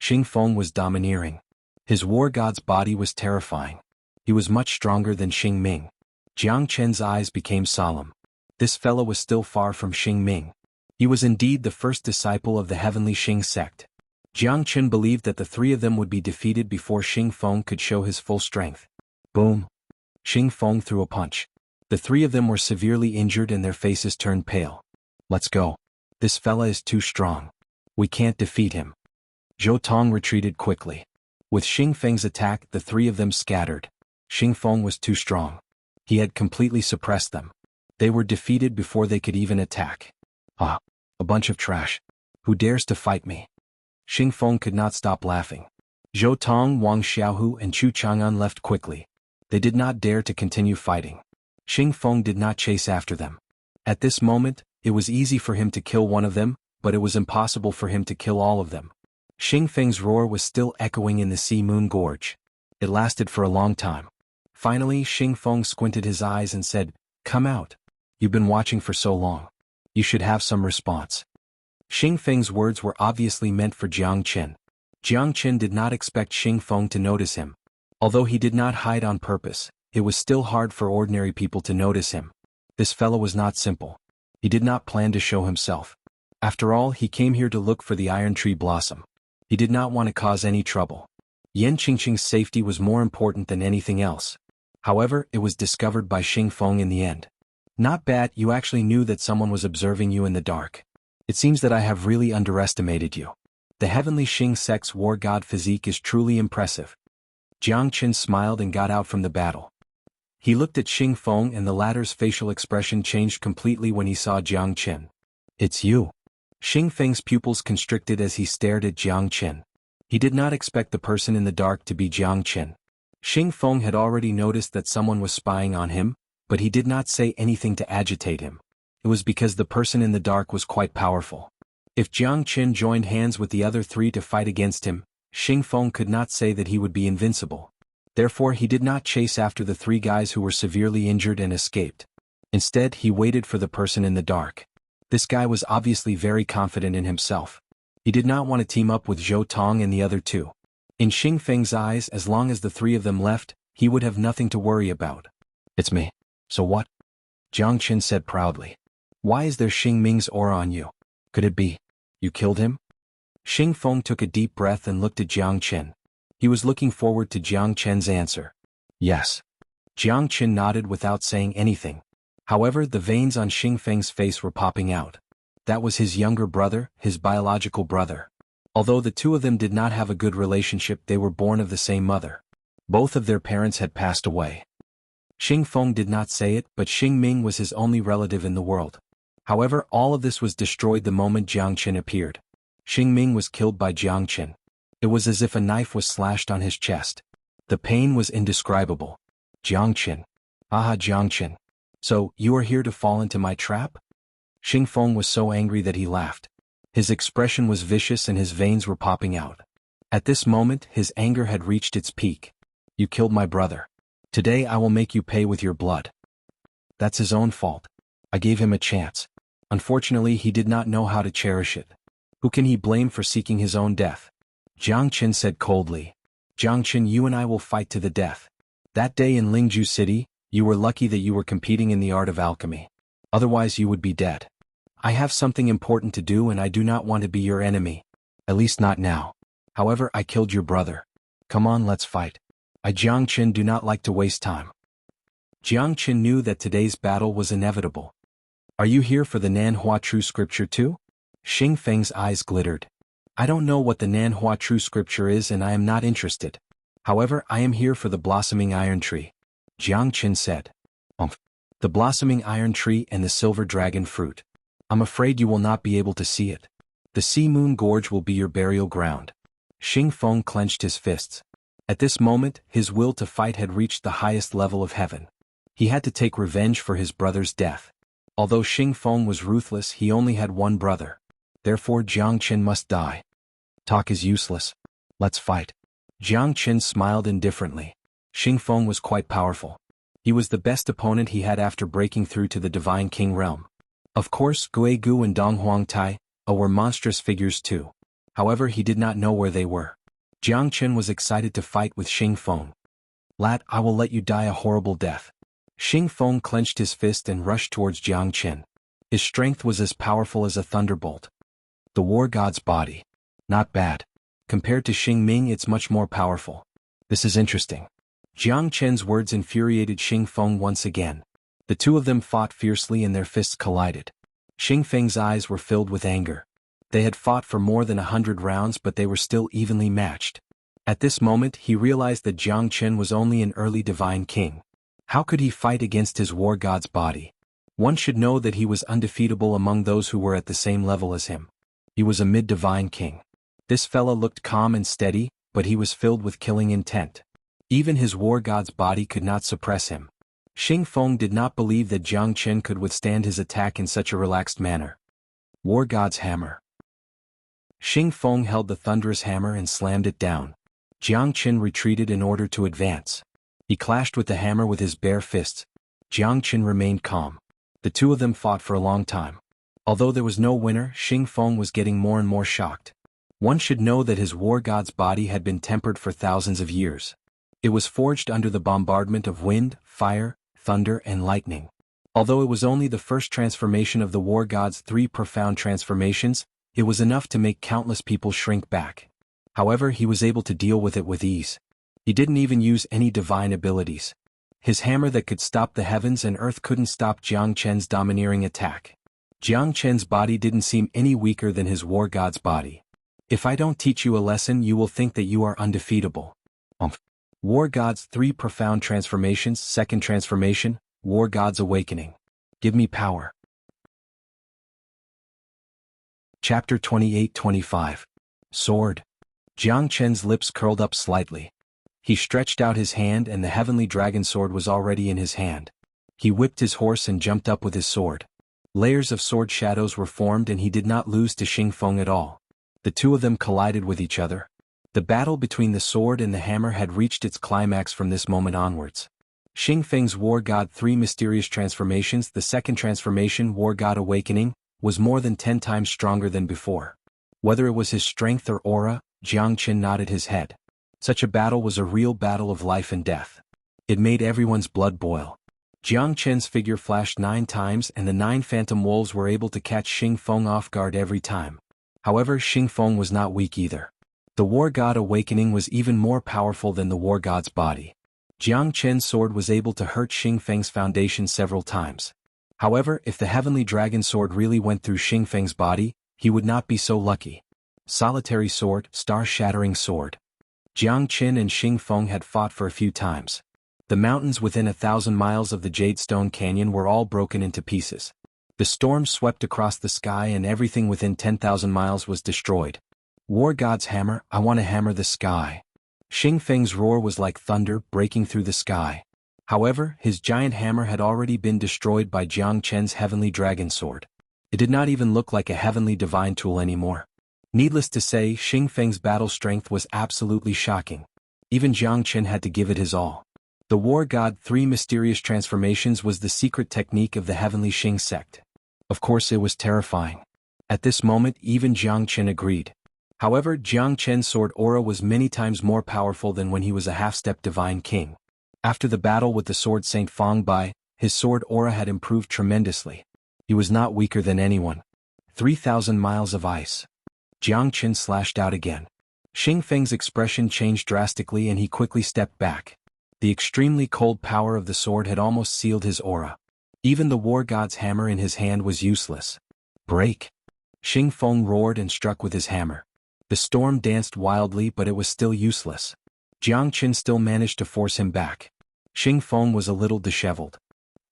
Xing Feng was domineering. His war god's body was terrifying. He was much stronger than Xing Ming. Jiang Chen's eyes became solemn. This fellow was still far from Xing Ming. He was indeed the first disciple of the heavenly Xing sect. Jiang Chen believed that the three of them would be defeated before Xing Feng could show his full strength. Boom! Xing Feng threw a punch. The three of them were severely injured and their faces turned pale. Let's go. This fella is too strong. We can't defeat him. Zhou Tong retreated quickly. With Xing Feng's attack, the three of them scattered. Xing Feng was too strong. He had completely suppressed them. They were defeated before they could even attack. Ah, a bunch of trash. Who dares to fight me? Xing Feng could not stop laughing. Zhou Tong, Wang Xiaohu and Chu Chang'an left quickly. They did not dare to continue fighting. Xing Feng did not chase after them. At this moment, it was easy for him to kill one of them, but it was impossible for him to kill all of them. Xing Feng's roar was still echoing in the Sea Moon Gorge. It lasted for a long time. Finally, Xing Feng squinted his eyes and said, "Come out. You've been watching for so long. You should have some response." Xing Feng's words were obviously meant for Jiang Chen. Jiang Chen did not expect Xing Feng to notice him. Although he did not hide on purpose, it was still hard for ordinary people to notice him. This fellow was not simple. He did not plan to show himself. After all, he came here to look for the iron tree blossom. He did not want to cause any trouble. Yan Qingqing's safety was more important than anything else. However, it was discovered by Xing Feng in the end. Not bad, you actually knew that someone was observing you in the dark. It seems that I have really underestimated you. The heavenly Xing sect's war god physique is truly impressive. Jiang Chen smiled and got out from the battle. He looked at Xing Feng and the latter's facial expression changed completely when he saw Jiang Chen. "It's you." Xing Feng's pupils constricted as he stared at Jiang Chen. He did not expect the person in the dark to be Jiang Chen. Xing Feng had already noticed that someone was spying on him, but he did not say anything to agitate him. It was because the person in the dark was quite powerful. If Jiang Chen joined hands with the other three to fight against him, Xing Feng could not say that he would be invincible. Therefore he did not chase after the three guys who were severely injured and escaped. Instead, he waited for the person in the dark. This guy was obviously very confident in himself. He did not want to team up with Zhou Tong and the other two. In Xing Feng's eyes, as long as the three of them left, he would have nothing to worry about. "It's me. So what?" Jiang Chen said proudly. "Why is there Xing Ming's aura on you? Could it be you killed him?" Xing Feng took a deep breath and looked at Jiang Chen. He was looking forward to Jiang Chen's answer. "Yes." Jiang Chen nodded without saying anything. However, the veins on Xing Feng's face were popping out. That was his younger brother, his biological brother. Although the two of them did not have a good relationship, they were born of the same mother. Both of their parents had passed away. Xing Feng did not say it, but Xing Ming was his only relative in the world. However, all of this was destroyed the moment Jiang Chen appeared. Xing Ming was killed by Jiang Chen. It was as if a knife was slashed on his chest. The pain was indescribable. "Jiang Chen. Aha, Jiang Chen. So, you are here to fall into my trap?" Xing Feng was so angry that he laughed. His expression was vicious and his veins were popping out. At this moment, his anger had reached its peak. "You killed my brother. Today I will make you pay with your blood." "That's his own fault. I gave him a chance. Unfortunately, he did not know how to cherish it. Who can he blame for seeking his own death?" Jiang Chen said coldly. "Jiang Chen, you and I will fight to the death. That day in Lingju City, you were lucky that you were competing in the art of alchemy. Otherwise you would be dead. I have something important to do and I do not want to be your enemy. At least not now. However, I killed your brother. Come on, let's fight. I, Jiang Chen, do not like to waste time." Jiang Chen knew that today's battle was inevitable. "Are you here for the Nanhua True Scripture too?" Xing Feng's eyes glittered. "I don't know what the Nanhua True Scripture is and I am not interested. However, I am here for the blossoming iron tree," Jiang Chen said. "The blossoming iron tree and the silver dragon fruit. I'm afraid you will not be able to see it. The Sea Moon Gorge will be your burial ground." Xing Feng clenched his fists. At this moment, his will to fight had reached the highest level of heaven. He had to take revenge for his brother's death. Although Xing Feng was ruthless, he only had one brother. therefore Jiang Qin must die. Talk is useless. Let's fight. Jiang Qin smiled indifferently. Xing Feng was quite powerful. He was the best opponent he had after breaking through to the Divine King realm. Of course, Gui Gu and Dong Huang Tai were monstrous figures too. However, he did not know where they were. Jiang Qin was excited to fight with Xing Feng. Lad, I will let you die a horrible death. Xing Feng clenched his fist and rushed towards Jiang Qin. His strength was as powerful as a thunderbolt. The war god's body. Not bad. Compared to Xing Ming, it's much more powerful. This is interesting. Jiang Qin's words infuriated Xing Feng once again. The two of them fought fiercely and their fists collided. Xing Feng's eyes were filled with anger. They had fought for more than 100 rounds, but they were still evenly matched. At this moment, he realized that Jiang Qin was only an early divine king. How could he fight against his war god's body? One should know that he was undefeatable among those who were at the same level as him. He was a mid-divine king. This fella looked calm and steady, but he was filled with killing intent. Even his war god's body could not suppress him. Xing Feng did not believe that Jiang Qin could withstand his attack in such a relaxed manner. War god's hammer. Xing Feng held the thunderous hammer and slammed it down. Jiang Qin retreated in order to advance. He clashed with the hammer with his bare fists. Jiang Qin remained calm. The two of them fought for a long time. Although there was no winner, Xing Feng was getting more and more shocked. One should know that his war god's body had been tempered for thousands of years. It was forged under the bombardment of wind, fire, thunder, and lightning. Although it was only the first transformation of the war god's 3 profound transformations, it was enough to make countless people shrink back. However, he was able to deal with it with ease. He didn't even use any divine abilities. His hammer that could stop the heavens and earth couldn't stop Jiang Qin's domineering attack. Jiang Qin's body didn't seem any weaker than his war god's body. If I don't teach you a lesson, you will think that you are undefeatable. War God's 3 profound transformations. Second transformation, War God's awakening. Give me power. Chapter 28-25. Sword. Jiang Qin's lips curled up slightly. He stretched out his hand and the heavenly dragon sword was already in his hand. He whipped his horse and jumped up with his sword. Layers of sword shadows were formed and he did not lose to Xing Feng at all. The two of them collided with each other. The battle between the sword and the hammer had reached its climax from this moment onwards. Xing Feng's War God 3 mysterious transformations. The second transformation, War God Awakening, was more than 10 times stronger than before. Whether it was his strength or aura, Jiang Qin nodded his head. Such a battle was a real battle of life and death. It made everyone's blood boil. Jiang Qin's figure flashed 9 times and the 9 phantom wolves were able to catch Xing Feng off guard every time. However, Xing Feng was not weak either. The War God Awakening was even more powerful than the War God's body. Jiang Qin's sword was able to hurt Xing Feng's foundation several times. However, if the heavenly dragon sword really went through Xing Feng's body, he would not be so lucky. Solitary sword, star-shattering sword. Jiang Qin and Xing Feng had fought for a few times. The mountains within 1,000 miles of the Jadestone Canyon were all broken into pieces. The storm swept across the sky and everything within 10,000 miles was destroyed. War God's hammer, I want to hammer the sky. Xing Feng's roar was like thunder breaking through the sky. However, his giant hammer had already been destroyed by Jiang Qin's heavenly dragon sword. It did not even look like a heavenly divine tool anymore. Needless to say, Xing Feng's battle strength was absolutely shocking. Even Jiang Qin had to give it his all. The War God 3 mysterious transformations was the secret technique of the heavenly Xing sect. Of course, it was terrifying. At this moment, even Jiang Qin agreed. However, Jiang Qin's sword aura was many times more powerful than when he was a half-step divine king. After the battle with the sword Saint Fang Bai, his sword aura had improved tremendously. He was not weaker than anyone. 3,000 miles of ice. Jiang Qin slashed out again. Xing Feng's expression changed drastically and he quickly stepped back. The extremely cold power of the sword had almost sealed his aura. Even the war god's hammer in his hand was useless. Break! Xing Feng roared and struck with his hammer. The storm danced wildly, but it was still useless. Jiang Qin still managed to force him back. Xing Feng was a little disheveled.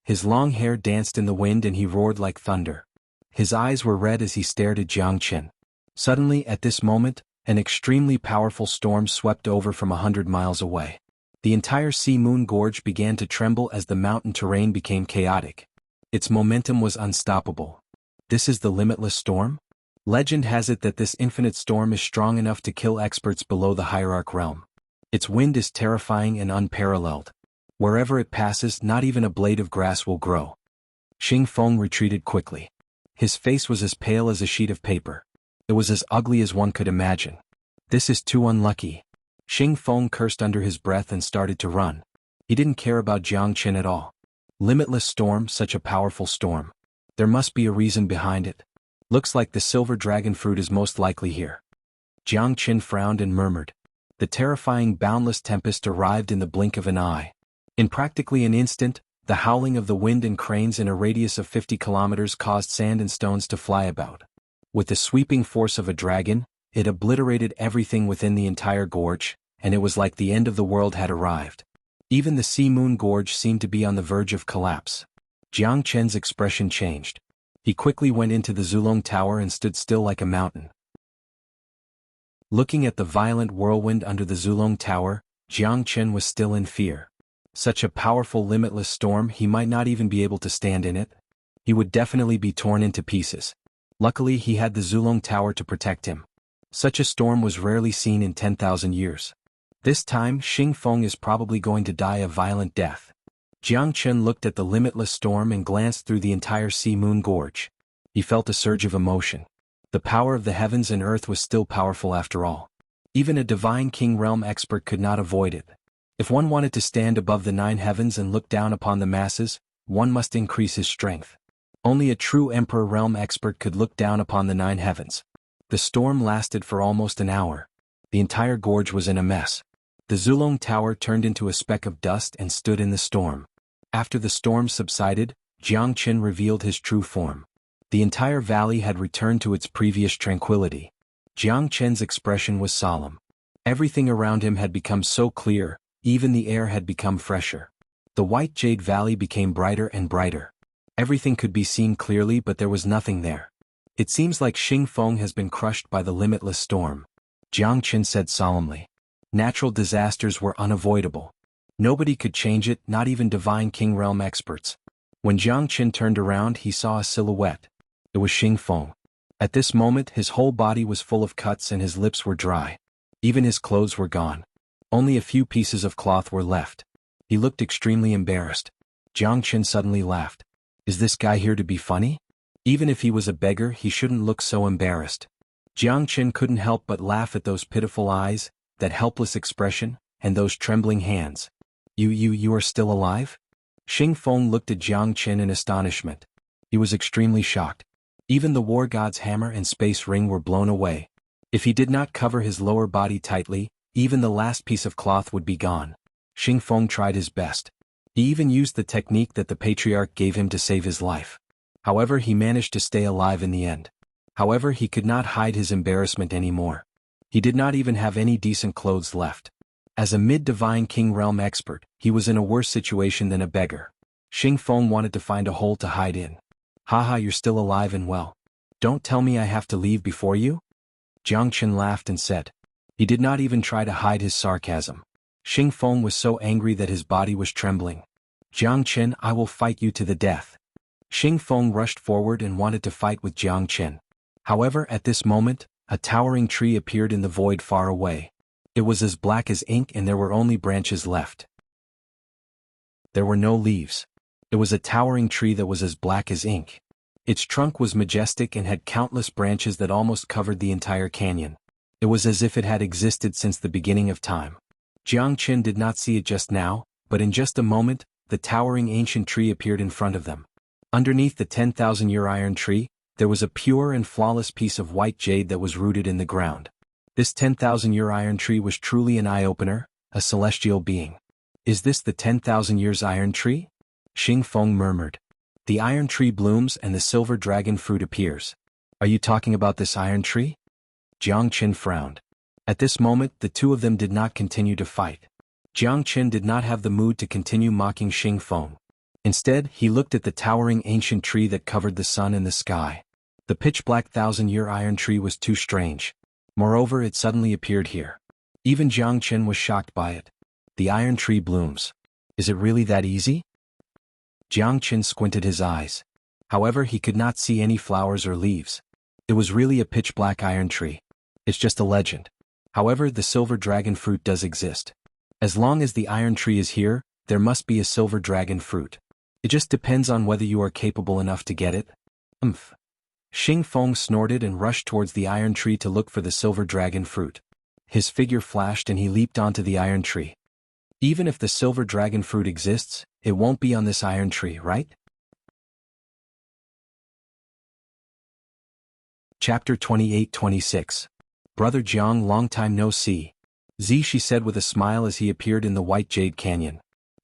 His long hair danced in the wind and he roared like thunder. His eyes were red as he stared at Jiang Qin. Suddenly, at this moment, an extremely powerful storm swept over from 100 miles away. The entire Sea Moon Gorge began to tremble as the mountain terrain became chaotic. Its momentum was unstoppable. This is the limitless storm? Legend has it that this infinite storm is strong enough to kill experts below the hierarch realm. Its wind is terrifying and unparalleled. Wherever it passes, not even a blade of grass will grow. Xingfeng retreated quickly. His face was as pale as a sheet of paper. It was as ugly as one could imagine. This is too unlucky. Xingfeng cursed under his breath and started to run. He didn't care about Jiangchen at all. Limitless storm, such a powerful storm. There must be a reason behind it. Looks like the silver dragon fruit is most likely here. Jiangchen frowned and murmured. The terrifying boundless tempest arrived in the blink of an eye. In practically an instant, the howling of the wind and cranes in a radius of 50 kilometers caused sand and stones to fly about. With the sweeping force of a dragon, it obliterated everything within the entire gorge, and it was like the end of the world had arrived. Even the Sea Moon Gorge seemed to be on the verge of collapse. Jiangchen's expression changed. He quickly went into the Zulong Tower and stood still like a mountain. Looking at the violent whirlwind under the Zulong Tower, Jiangchen was still in fear. Such a powerful limitless storm, he might not even be able to stand in it. He would definitely be torn into pieces. Luckily, he had the Zulong Tower to protect him. Such a storm was rarely seen in 10,000 years. This time, Xingfeng is probably going to die a violent death. Jiangchen looked at the limitless storm and glanced through the entire Sea Moon Gorge. He felt a surge of emotion. The power of the heavens and earth was still powerful after all. Even a divine king realm expert could not avoid it. If one wanted to stand above the 9 heavens and look down upon the masses, one must increase his strength. Only a true emperor realm expert could look down upon the 9 heavens. The storm lasted for almost an hour. The entire gorge was in a mess. The Zulong Tower turned into a speck of dust and stood in the storm. After the storm subsided, Jiangchen revealed his true form. The entire valley had returned to its previous tranquility. Jiangchen's expression was solemn. Everything around him had become so clear, even the air had become fresher. The white jade valley became brighter and brighter. Everything could be seen clearly, but there was nothing there. It seems like Xingfeng has been crushed by the limitless storm. Jiangchen said solemnly. Natural disasters were unavoidable. Nobody could change it, not even divine king realm experts. When Jiangchen turned around, he saw a silhouette. It was Xingfeng. At this moment, his whole body was full of cuts and his lips were dry. Even his clothes were gone. Only a few pieces of cloth were left. He looked extremely embarrassed. Jiangchen suddenly laughed. Is this guy here to be funny? Even if he was a beggar, he shouldn't look so embarrassed. Jiangchen couldn't help but laugh at those pitiful eyes, that helpless expression, and those trembling hands. You are still alive? Xingfeng looked at Jiangchen in astonishment. He was extremely shocked. Even the war god's hammer and space ring were blown away. If he did not cover his lower body tightly, even the last piece of cloth would be gone. Xingfeng tried his best. He even used the technique that the patriarch gave him to save his life. However, he managed to stay alive in the end. However, he could not hide his embarrassment anymore. He did not even have any decent clothes left. As a mid-divine king realm expert, he was in a worse situation than a beggar. Xingfeng wanted to find a hole to hide in. Haha, you're still alive and well. Don't tell me I have to leave before you? Jiangchen laughed and said. He did not even try to hide his sarcasm. Xingfeng was so angry that his body was trembling. Jiangchen, I will fight you to the death. Xingfeng rushed forward and wanted to fight with Jiangchen. However, at this moment, a towering tree appeared in the void far away. It was as black as ink and there were only branches left. There were no leaves. It was a towering tree that was as black as ink. Its trunk was majestic and had countless branches that almost covered the entire canyon. It was as if it had existed since the beginning of time. Jiangchen did not see it just now, but in just a moment, the towering ancient tree appeared in front of them. Underneath the 10,000-year iron tree, there was a pure and flawless piece of white jade that was rooted in the ground. This 10,000-year iron tree was truly an eye-opener, a celestial being. Is this the 10,000 years iron tree? Xingfeng murmured. The iron tree blooms and the silver dragon fruit appears. Are you talking about this iron tree? Jiangchen frowned. At this moment, the two of them did not continue to fight. Jiangchen did not have the mood to continue mocking Xingfeng. Instead, he looked at the towering ancient tree that covered the sun and the sky. The pitch-black 1,000-year iron tree was too strange. Moreover, it suddenly appeared here. Even Jiangchen was shocked by it. The iron tree blooms. Is it really that easy? Jiangchen squinted his eyes. However, he could not see any flowers or leaves. It was really a pitch-black iron tree. It's just a legend. However, the silver dragon fruit does exist. As long as the iron tree is here, there must be a silver dragon fruit. It just depends on whether you are capable enough to get it. Xing Feng snorted and rushed towards the iron tree to look for the silver dragon fruit. His figure flashed and he leaped onto the iron tree. Even if the silver dragon fruit exists, it won't be on this iron tree, right? Chapter 28-26. Brother Jiang, long time no see. Z, she said with a smile as he appeared in the white jade canyon.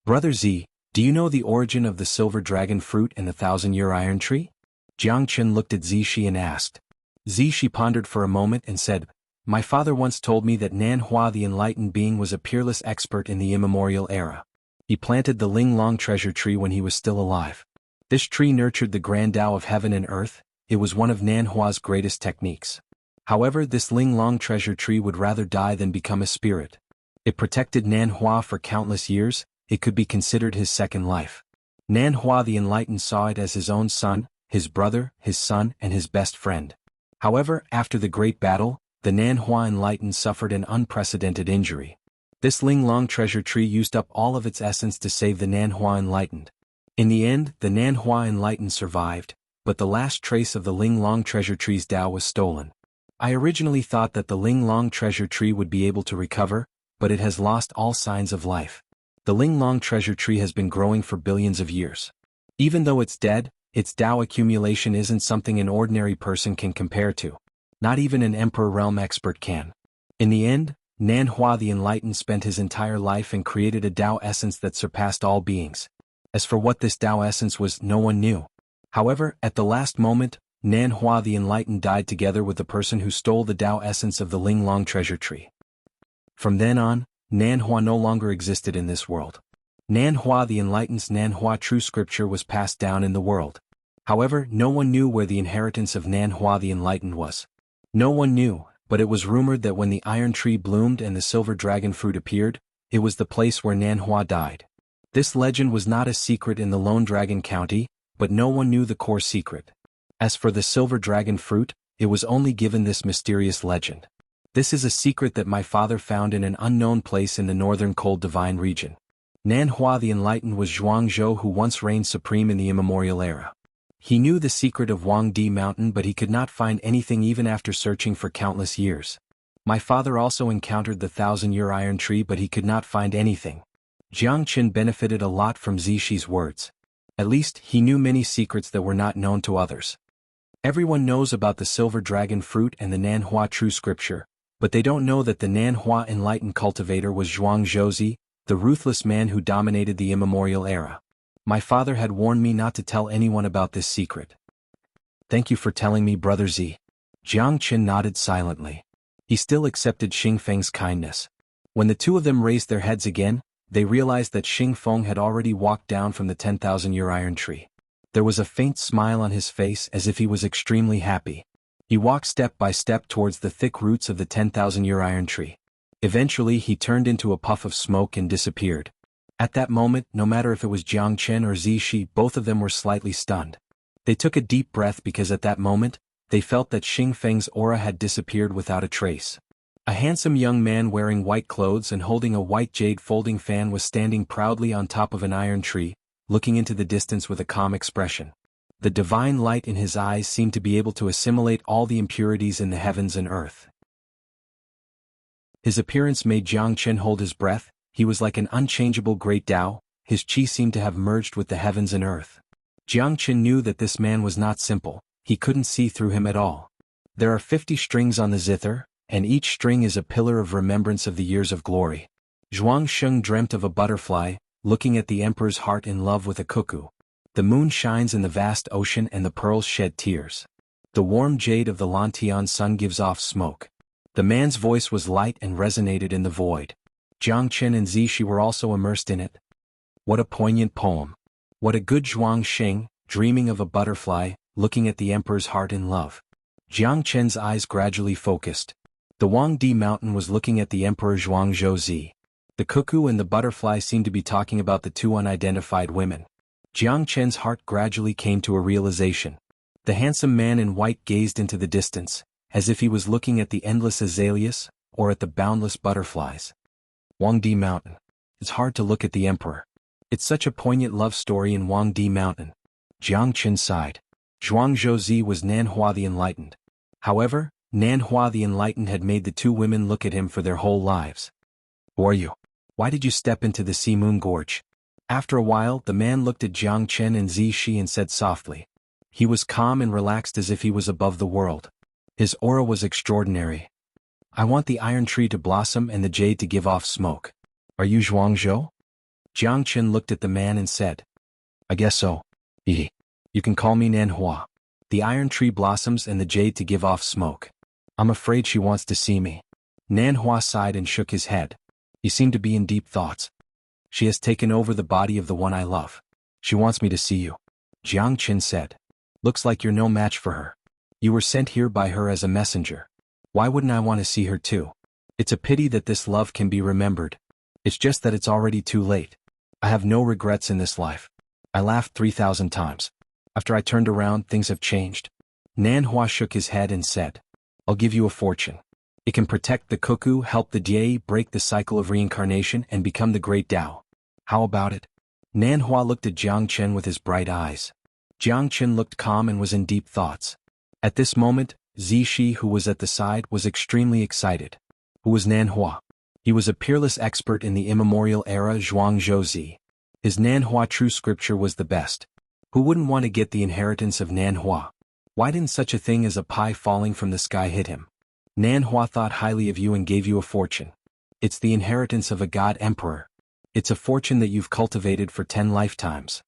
Brother Z, do you know the origin of the silver dragon fruit and the 1,000-year iron tree? Jiang Chen looked at Zishi and asked. Zishi pondered for a moment and said, My father once told me that Nan Hua the enlightened being was a peerless expert in the immemorial era. He planted the Ling Long treasure tree when he was still alive. This tree nurtured the grand Tao of heaven and earth. It was one of Nan Hua's greatest techniques. However, this Ling Long treasure tree would rather die than become a spirit. It protected Nan Hua for countless years. It could be considered his second life. Nan Hua the enlightened saw it as his own son, his brother, his son, and his best friend. However, after the Great Battle, the Nan Hua enlightened suffered an unprecedented injury. This Ling Long treasure tree used up all of its essence to save the Nan Hua enlightened. In the end, the Nan Hua enlightened survived, but the last trace of the Ling Long treasure tree's Tao was stolen. I originally thought that the Ling Long treasure tree would be able to recover, but it has lost all signs of life. The Ling Long treasure tree has been growing for billions of years. Even though it's dead, its Tao accumulation isn't something an ordinary person can compare to. Not even an Emperor realm expert can. In the end, Nan Hua the enlightened spent his entire life and created a Tao essence that surpassed all beings. As for what this Tao essence was, no one knew. However, at the last moment, Nan Hua the enlightened died together with the person who stole the Tao essence of the Ling Long treasure tree. From then on, Nan Hua no longer existed in this world. Nan Hua the enlightened's Nan Hua true scripture was passed down in the world. However, no one knew where the inheritance of Nan Hua the enlightened was. No one knew, but it was rumored that when the iron tree bloomed and the silver dragon fruit appeared, it was the place where Nan Hua died. This legend was not a secret in the Lone Dragon County, but no one knew the core secret. As for the silver dragon fruit, it was only given this mysterious legend. This is a secret that my father found in an unknown place in the northern cold divine region. Nan Hua the enlightened was Zhuangzhou who once reigned supreme in the immemorial era. He knew the secret of Wangdi Mountain but he could not find anything even after searching for countless years. My father also encountered the 1,000-year iron tree but he could not find anything. Jiang Qin benefited a lot from Zishi's words. At least, he knew many secrets that were not known to others. Everyone knows about the silver dragon fruit and the Nan Hua true scripture, but they don't know that the Nan Hua enlightened cultivator was Zhuangzhou, the ruthless man who dominated the immemorial era. My father had warned me not to tell anyone about this secret. Thank you for telling me, Brother Z. Jiang Qin nodded silently. He still accepted Xing Feng's kindness. When the two of them raised their heads again, they realized that Xing Feng had already walked down from the 10,000-year iron tree. There was a faint smile on his face as if he was extremely happy. He walked step by step towards the thick roots of the 10,000-year iron tree. Eventually he turned into a puff of smoke and disappeared. At that moment, no matter if it was Jiang Chen or Zishi, both of them were slightly stunned. They took a deep breath because at that moment, they felt that Xing Feng's aura had disappeared without a trace. A handsome young man wearing white clothes and holding a white jade folding fan was standing proudly on top of an iron tree, looking into the distance with a calm expression. The divine light in his eyes seemed to be able to assimilate all the impurities in the heavens and earth. His appearance made Jiang Chen hold his breath. He was like an unchangeable great Tao. His chi seemed to have merged with the heavens and earth. Jiang Chen knew that this man was not simple. He couldn't see through him at all. There are 50 strings on the zither, and each string is a pillar of remembrance of the years of glory. Zhuang Sheng dreamt of a butterfly, looking at the emperor's heart in love with a cuckoo. The moon shines in the vast ocean and the pearls shed tears. The warm jade of the Lantian sun gives off smoke. The man's voice was light and resonated in the void. Jiang Chen and Zishi were also immersed in it. What a poignant poem. What a good Zhuang Sheng, dreaming of a butterfly, looking at the emperor's heart in love. Jiang Chen's eyes gradually focused. The Wangdi Mountain was looking at the emperor Zhuangzhou. The cuckoo and the butterfly seemed to be talking about the two unidentified women. Jiang Chen's heart gradually came to a realization. The handsome man in white gazed into the distance, as if he was looking at the endless azaleas, or at the boundless butterflies. Huangdi Mountain. It's hard to look at the emperor. It's such a poignant love story in Huangdi Mountain. Jiang Qin sighed. Zhuangzhou was Nanhua the Enlightened. However, Nanhua the Enlightened had made the two women look at him for their whole lives. Who are you? Why did you step into the Sea Moon Gorge? After a while, the man looked at Jiang Qin and Zishi and said softly. He was calm and relaxed as if he was above the world. His aura was extraordinary. I want the iron tree to blossom and the jade to give off smoke. Are you Zhuangzhou? Jiang Qin looked at the man and said. I guess so. You can call me Nanhua. The iron tree blossoms and the jade to give off smoke. I'm afraid she wants to see me. Nanhua sighed and shook his head. He seemed to be in deep thoughts. She has taken over the body of the one I love. She wants me to see you. Jiang Qin said. Looks like you're no match for her. You were sent here by her as a messenger. Why wouldn't I want to see her too? It's a pity that this love can be remembered. It's just that it's already too late. I have no regrets in this life. I laughed 3,000 times. After I turned around, things have changed. Nanhua shook his head and said. I'll give you a fortune. It can protect the cuckoo, help the Jie, break the cycle of reincarnation, and become the great Tao. How about it? Nanhua looked at Jiang Qin with his bright eyes. Jiang Qin looked calm and was in deep thoughts. At this moment, Zishi, who was at the side, was extremely excited. Who was Nanhua? He was a peerless expert in the immemorial era Zhuangzhou. His Nanhua true scripture was the best. Who wouldn't want to get the inheritance of Nanhua? Why didn't such a thing as a pie falling from the sky hit him? Nanhua thought highly of you and gave you a fortune. It's the inheritance of a god emperor. It's a fortune that you've cultivated for 10 lifetimes.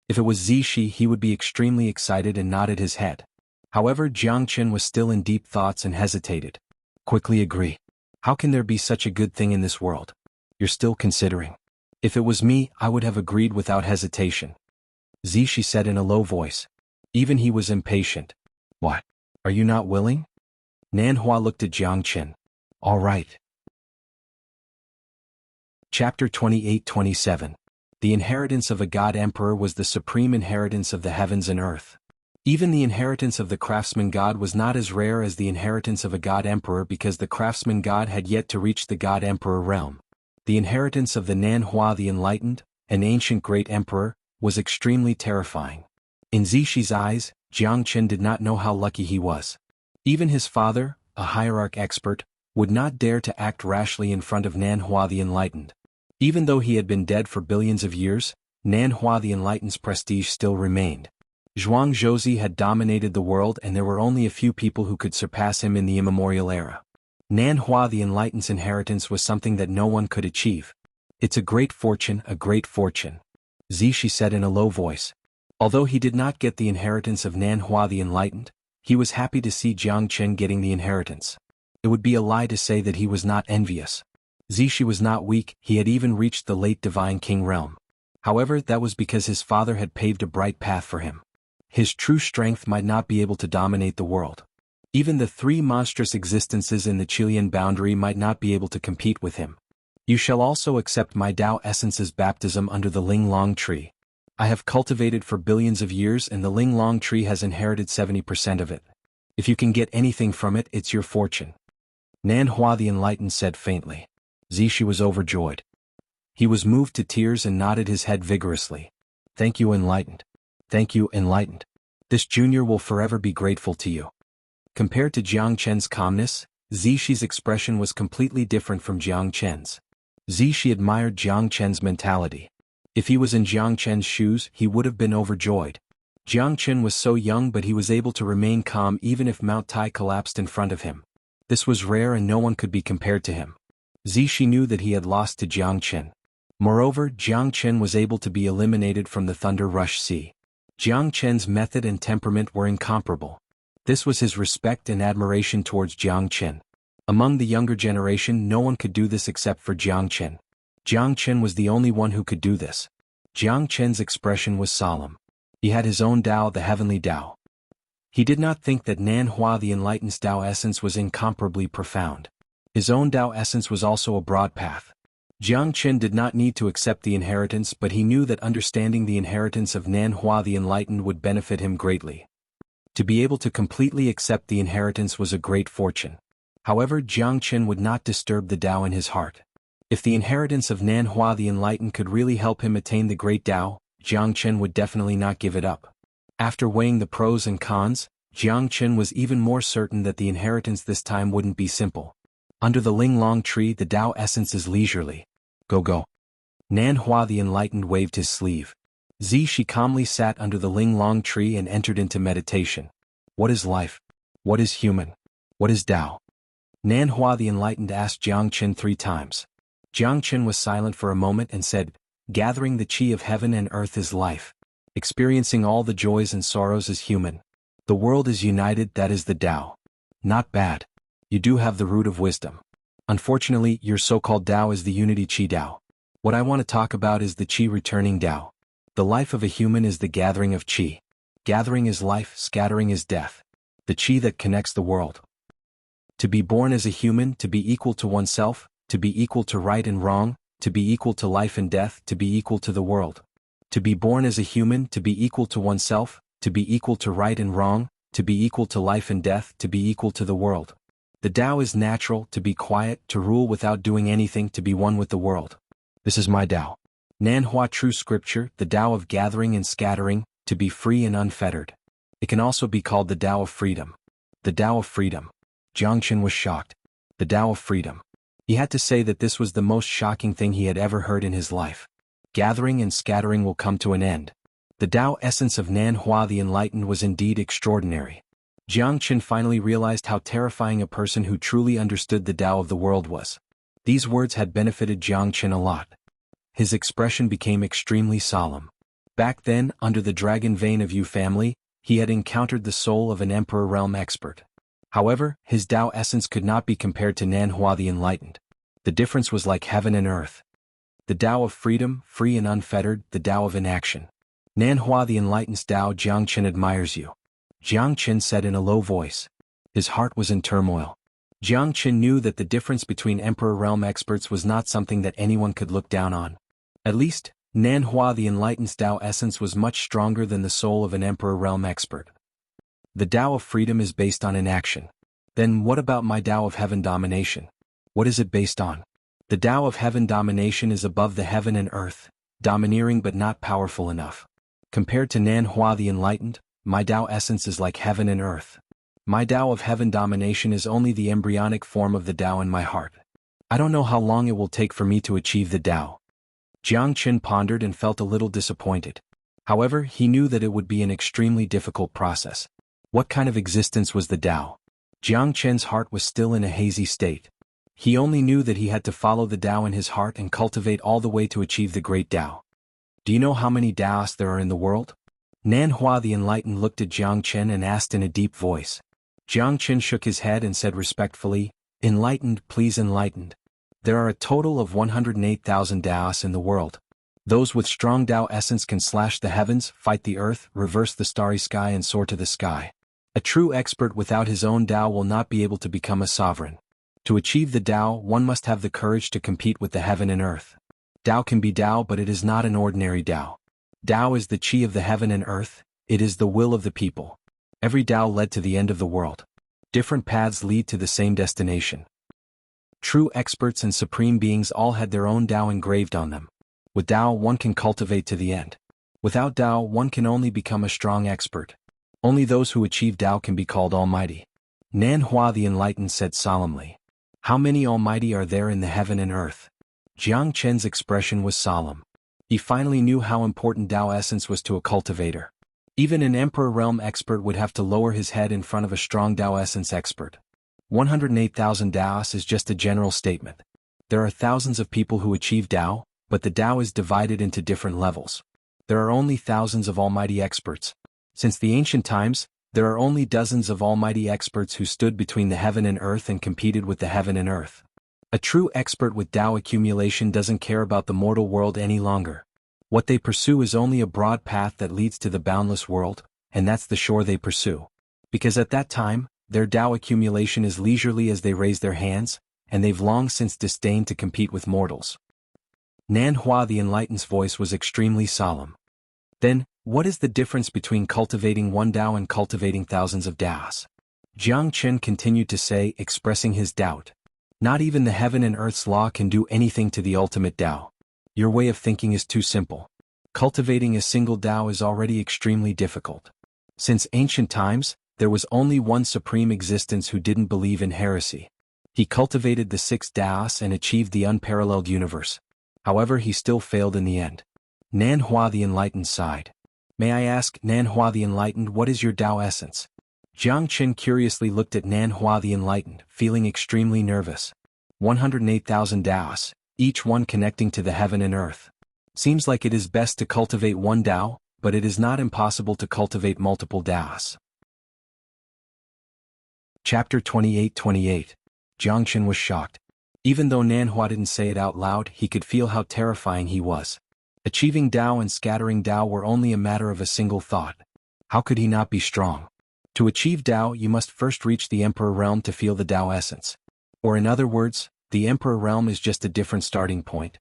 If it was Zishi, he would be extremely excited and nodded his head. However, Jiang Qin was still in deep thoughts and hesitated. Quickly agree. How can there be such a good thing in this world? You're still considering. If it was me, I would have agreed without hesitation. Zishi said in a low voice. Even he was impatient. What? Are you not willing? Nanhua looked at Jiang Qin. All right. Chapter 28-27. The inheritance of a god emperor was the supreme inheritance of the heavens and earth. Even the inheritance of the craftsman god was not as rare as the inheritance of a god emperor because the craftsman god had yet to reach the god emperor realm. The inheritance of the Nanhua the Enlightened, an ancient great emperor, was extremely terrifying. In Zishi's eyes, Jiang Qin did not know how lucky he was. Even his father, a hierarch expert, would not dare to act rashly in front of Nanhua the Enlightened. Even though he had been dead for billions of years, Nanhua the Enlightened's prestige still remained. Zhuangzhou had dominated the world and there were only a few people who could surpass him in the immemorial era. Nanhua the Enlightened's inheritance was something that no one could achieve. It's a great fortune, a great fortune. Zishi said in a low voice. Although he did not get the inheritance of Nanhua the Enlightened, he was happy to see Jiang Qin getting the inheritance. It would be a lie to say that he was not envious. Zishi was not weak, he had even reached the late divine king realm. However, that was because his father had paved a bright path for him. His true strength might not be able to dominate the world. Even the 3 monstrous existences in the Chilean boundary might not be able to compete with him. You shall also accept my Tao Essence's baptism under the Ling Long tree. I have cultivated for billions of years and the Ling Long tree has inherited 70% of it. If you can get anything from it, it's your fortune. Nanhua the Enlightened said faintly. Zishi was overjoyed. He was moved to tears and nodded his head vigorously. Thank you, Enlightened. Thank you, Enlightened. This junior will forever be grateful to you. Compared to Jiang Qin's calmness, Zishi's expression was completely different from Jiang Qin's. Zishi admired Jiang Qin's mentality. If he was in Jiang Qin's shoes, he would have been overjoyed. Jiang Qin was so young but he was able to remain calm even if Mount Tai collapsed in front of him. This was rare and no one could be compared to him. Zishi knew that he had lost to Jiang Qin. Moreover, Jiang Qin was able to be eliminated from the Thunder Rush Sea. Jiang Qin's method and temperament were incomparable. This was his respect and admiration towards Jiang Qin. Among the younger generation, no one could do this except for Jiang Qin. Jiang Qin was the only one who could do this. Jiang Qin's expression was solemn. He had his own Tao, the heavenly Tao. He did not think that Nanhua the Enlightened's Tao essence was incomparably profound. His own Tao essence was also a broad path. Jiang Chen did not need to accept the inheritance, but he knew that understanding the inheritance of Nan Hua the Enlightened would benefit him greatly. To be able to completely accept the inheritance was a great fortune. However, Jiang Chen would not disturb the Tao in his heart. If the inheritance of Nan Hua the Enlightened could really help him attain the great Tao, Jiang Chen would definitely not give it up. After weighing the pros and cons, Jiang Chen was even more certain that the inheritance this time wouldn't be simple. Under the Ling Long tree, the Tao essence is leisurely. Go. Nan Hua the Enlightened waved his sleeve. She calmly sat under the Ling Long tree and entered into meditation. What is life? What is human? What is Tao? Nan Hua the Enlightened asked Jiang Chen 3 times. Jiang Chen was silent for a moment and said, gathering the chi of heaven and earth is life. Experiencing all the joys and sorrows is human. The world is united, that is the Tao. Not bad. You do have the root of wisdom. Unfortunately, your so-called Tao is the unity Qi Tao. What I want to talk about is the Qi returning Tao. The life of a human is the gathering of Qi. Gathering is life, scattering is death. The Qi that connects the world. To be born as a human, to be equal to oneself, to be equal to right and wrong, to be equal to life and death, to be equal to the world. To be born as a human, to be equal to oneself, to be equal to right and wrong, to be equal to life and death, to be equal to the world. The Tao is natural, to be quiet, to rule without doing anything, to be one with the world. This is my Tao. Nan Hua true scripture, the Tao of gathering and scattering, to be free and unfettered. It can also be called the Tao of freedom. The Tao of freedom. Jiang Chen was shocked. The Tao of freedom. He had to say that this was the most shocking thing he had ever heard in his life. Gathering and scattering will come to an end. The Tao essence of Nan Hua the Enlightened was indeed extraordinary. Jiang Chen finally realized how terrifying a person who truly understood the Tao of the world was. These words had benefited Jiang Chen a lot. His expression became extremely solemn. Back then, under the dragon vein of Yu family, he had encountered the soul of an emperor realm expert. However, his Tao essence could not be compared to Nan Hua the Enlightened. The difference was like heaven and earth. The Tao of freedom, free and unfettered, the Tao of inaction. Nan Hua the Enlightened's Tao. Jiang Chen admires you. Jiang Chen said in a low voice. His heart was in turmoil. Jiang Chen knew that the difference between Emperor Realm experts was not something that anyone could look down on. At least, Nan Hua the Enlightened's Tao essence was much stronger than the soul of an Emperor Realm expert. The Tao of freedom is based on inaction. Then what about my Tao of heaven domination? What is it based on? The Tao of heaven domination is above the heaven and earth, domineering but not powerful enough. Compared to Nan Hua the Enlightened, my Tao essence is like heaven and earth. My Tao of heaven domination is only the embryonic form of the Tao in my heart. I don't know how long it will take for me to achieve the Tao. Jiang Chen pondered and felt a little disappointed. However, he knew that it would be an extremely difficult process. What kind of existence was the Tao? Jiang Chen's heart was still in a hazy state. He only knew that he had to follow the Tao in his heart and cultivate all the way to achieve the great Tao. Do you know how many Taoists there are in the world? Nan Hua the Enlightened looked at Jiang Chen and asked in a deep voice. Jiang Chen shook his head and said respectfully, Enlightened, please enlightened. There are a total of 108,000 Taoists in the world. Those with strong Tao essence can slash the heavens, fight the earth, reverse the starry sky and soar to the sky. A true expert without his own Tao will not be able to become a sovereign. To achieve the Tao, one must have the courage to compete with the heaven and earth. Tao can be Tao, but it is not an ordinary Tao. Tao is the Qi of the heaven and earth, it is the will of the people. Every Tao led to the end of the world. Different paths lead to the same destination. True experts and supreme beings all had their own Tao engraved on them. With Tao, one can cultivate to the end. Without Tao, one can only become a strong expert. Only those who achieve Tao can be called almighty. Nan Hua the Enlightened said solemnly. How many almighty are there in the heaven and earth? Jiang Chen's expression was solemn. He finally knew how important Tao essence was to a cultivator. Even an Emperor Realm expert would have to lower his head in front of a strong Tao essence expert. 108,000 Taoists is just a general statement. There are thousands of people who achieve Tao, but the Tao is divided into different levels. There are only thousands of almighty experts. Since the ancient times, there are only dozens of almighty experts who stood between the heaven and earth and competed with the heaven and earth. A true expert with Tao accumulation doesn't care about the mortal world any longer. What they pursue is only a broad path that leads to the boundless world, and that's the shore they pursue. Because at that time, their Tao accumulation is leisurely as they raise their hands, and they've long since disdained to compete with mortals. Nan Hua the Enlightened's voice was extremely solemn. Then, what is the difference between cultivating one Dao and cultivating thousands of Daos? Jiang Chen continued to say, expressing his doubt. Not even the heaven and earth's law can do anything to the ultimate Dao. Your way of thinking is too simple. Cultivating a single Dao is already extremely difficult. Since ancient times, there was only one supreme existence who didn't believe in heresy. He cultivated the 6 Daos and achieved the unparalleled universe. However, he still failed in the end. Nan Hua the Enlightened sighed. May I ask, Nan Hua the Enlightened, what is your Dao essence? Jiang Chen curiously looked at Nan Hua the Enlightened, feeling extremely nervous. 108,000 Daos, each one connecting to the heaven and earth. Seems like it is best to cultivate one Dao, but it is not impossible to cultivate multiple Daos. Chapter 28. Jiang Chen was shocked. Even though Nan Hua didn't say it out loud, he could feel how terrifying he was. Achieving Dao and scattering Dao were only a matter of a single thought. How could he not be strong? To achieve Dao, you must first reach the Emperor Realm to feel the Dao essence. Or in other words, the Emperor Realm is just a different starting point.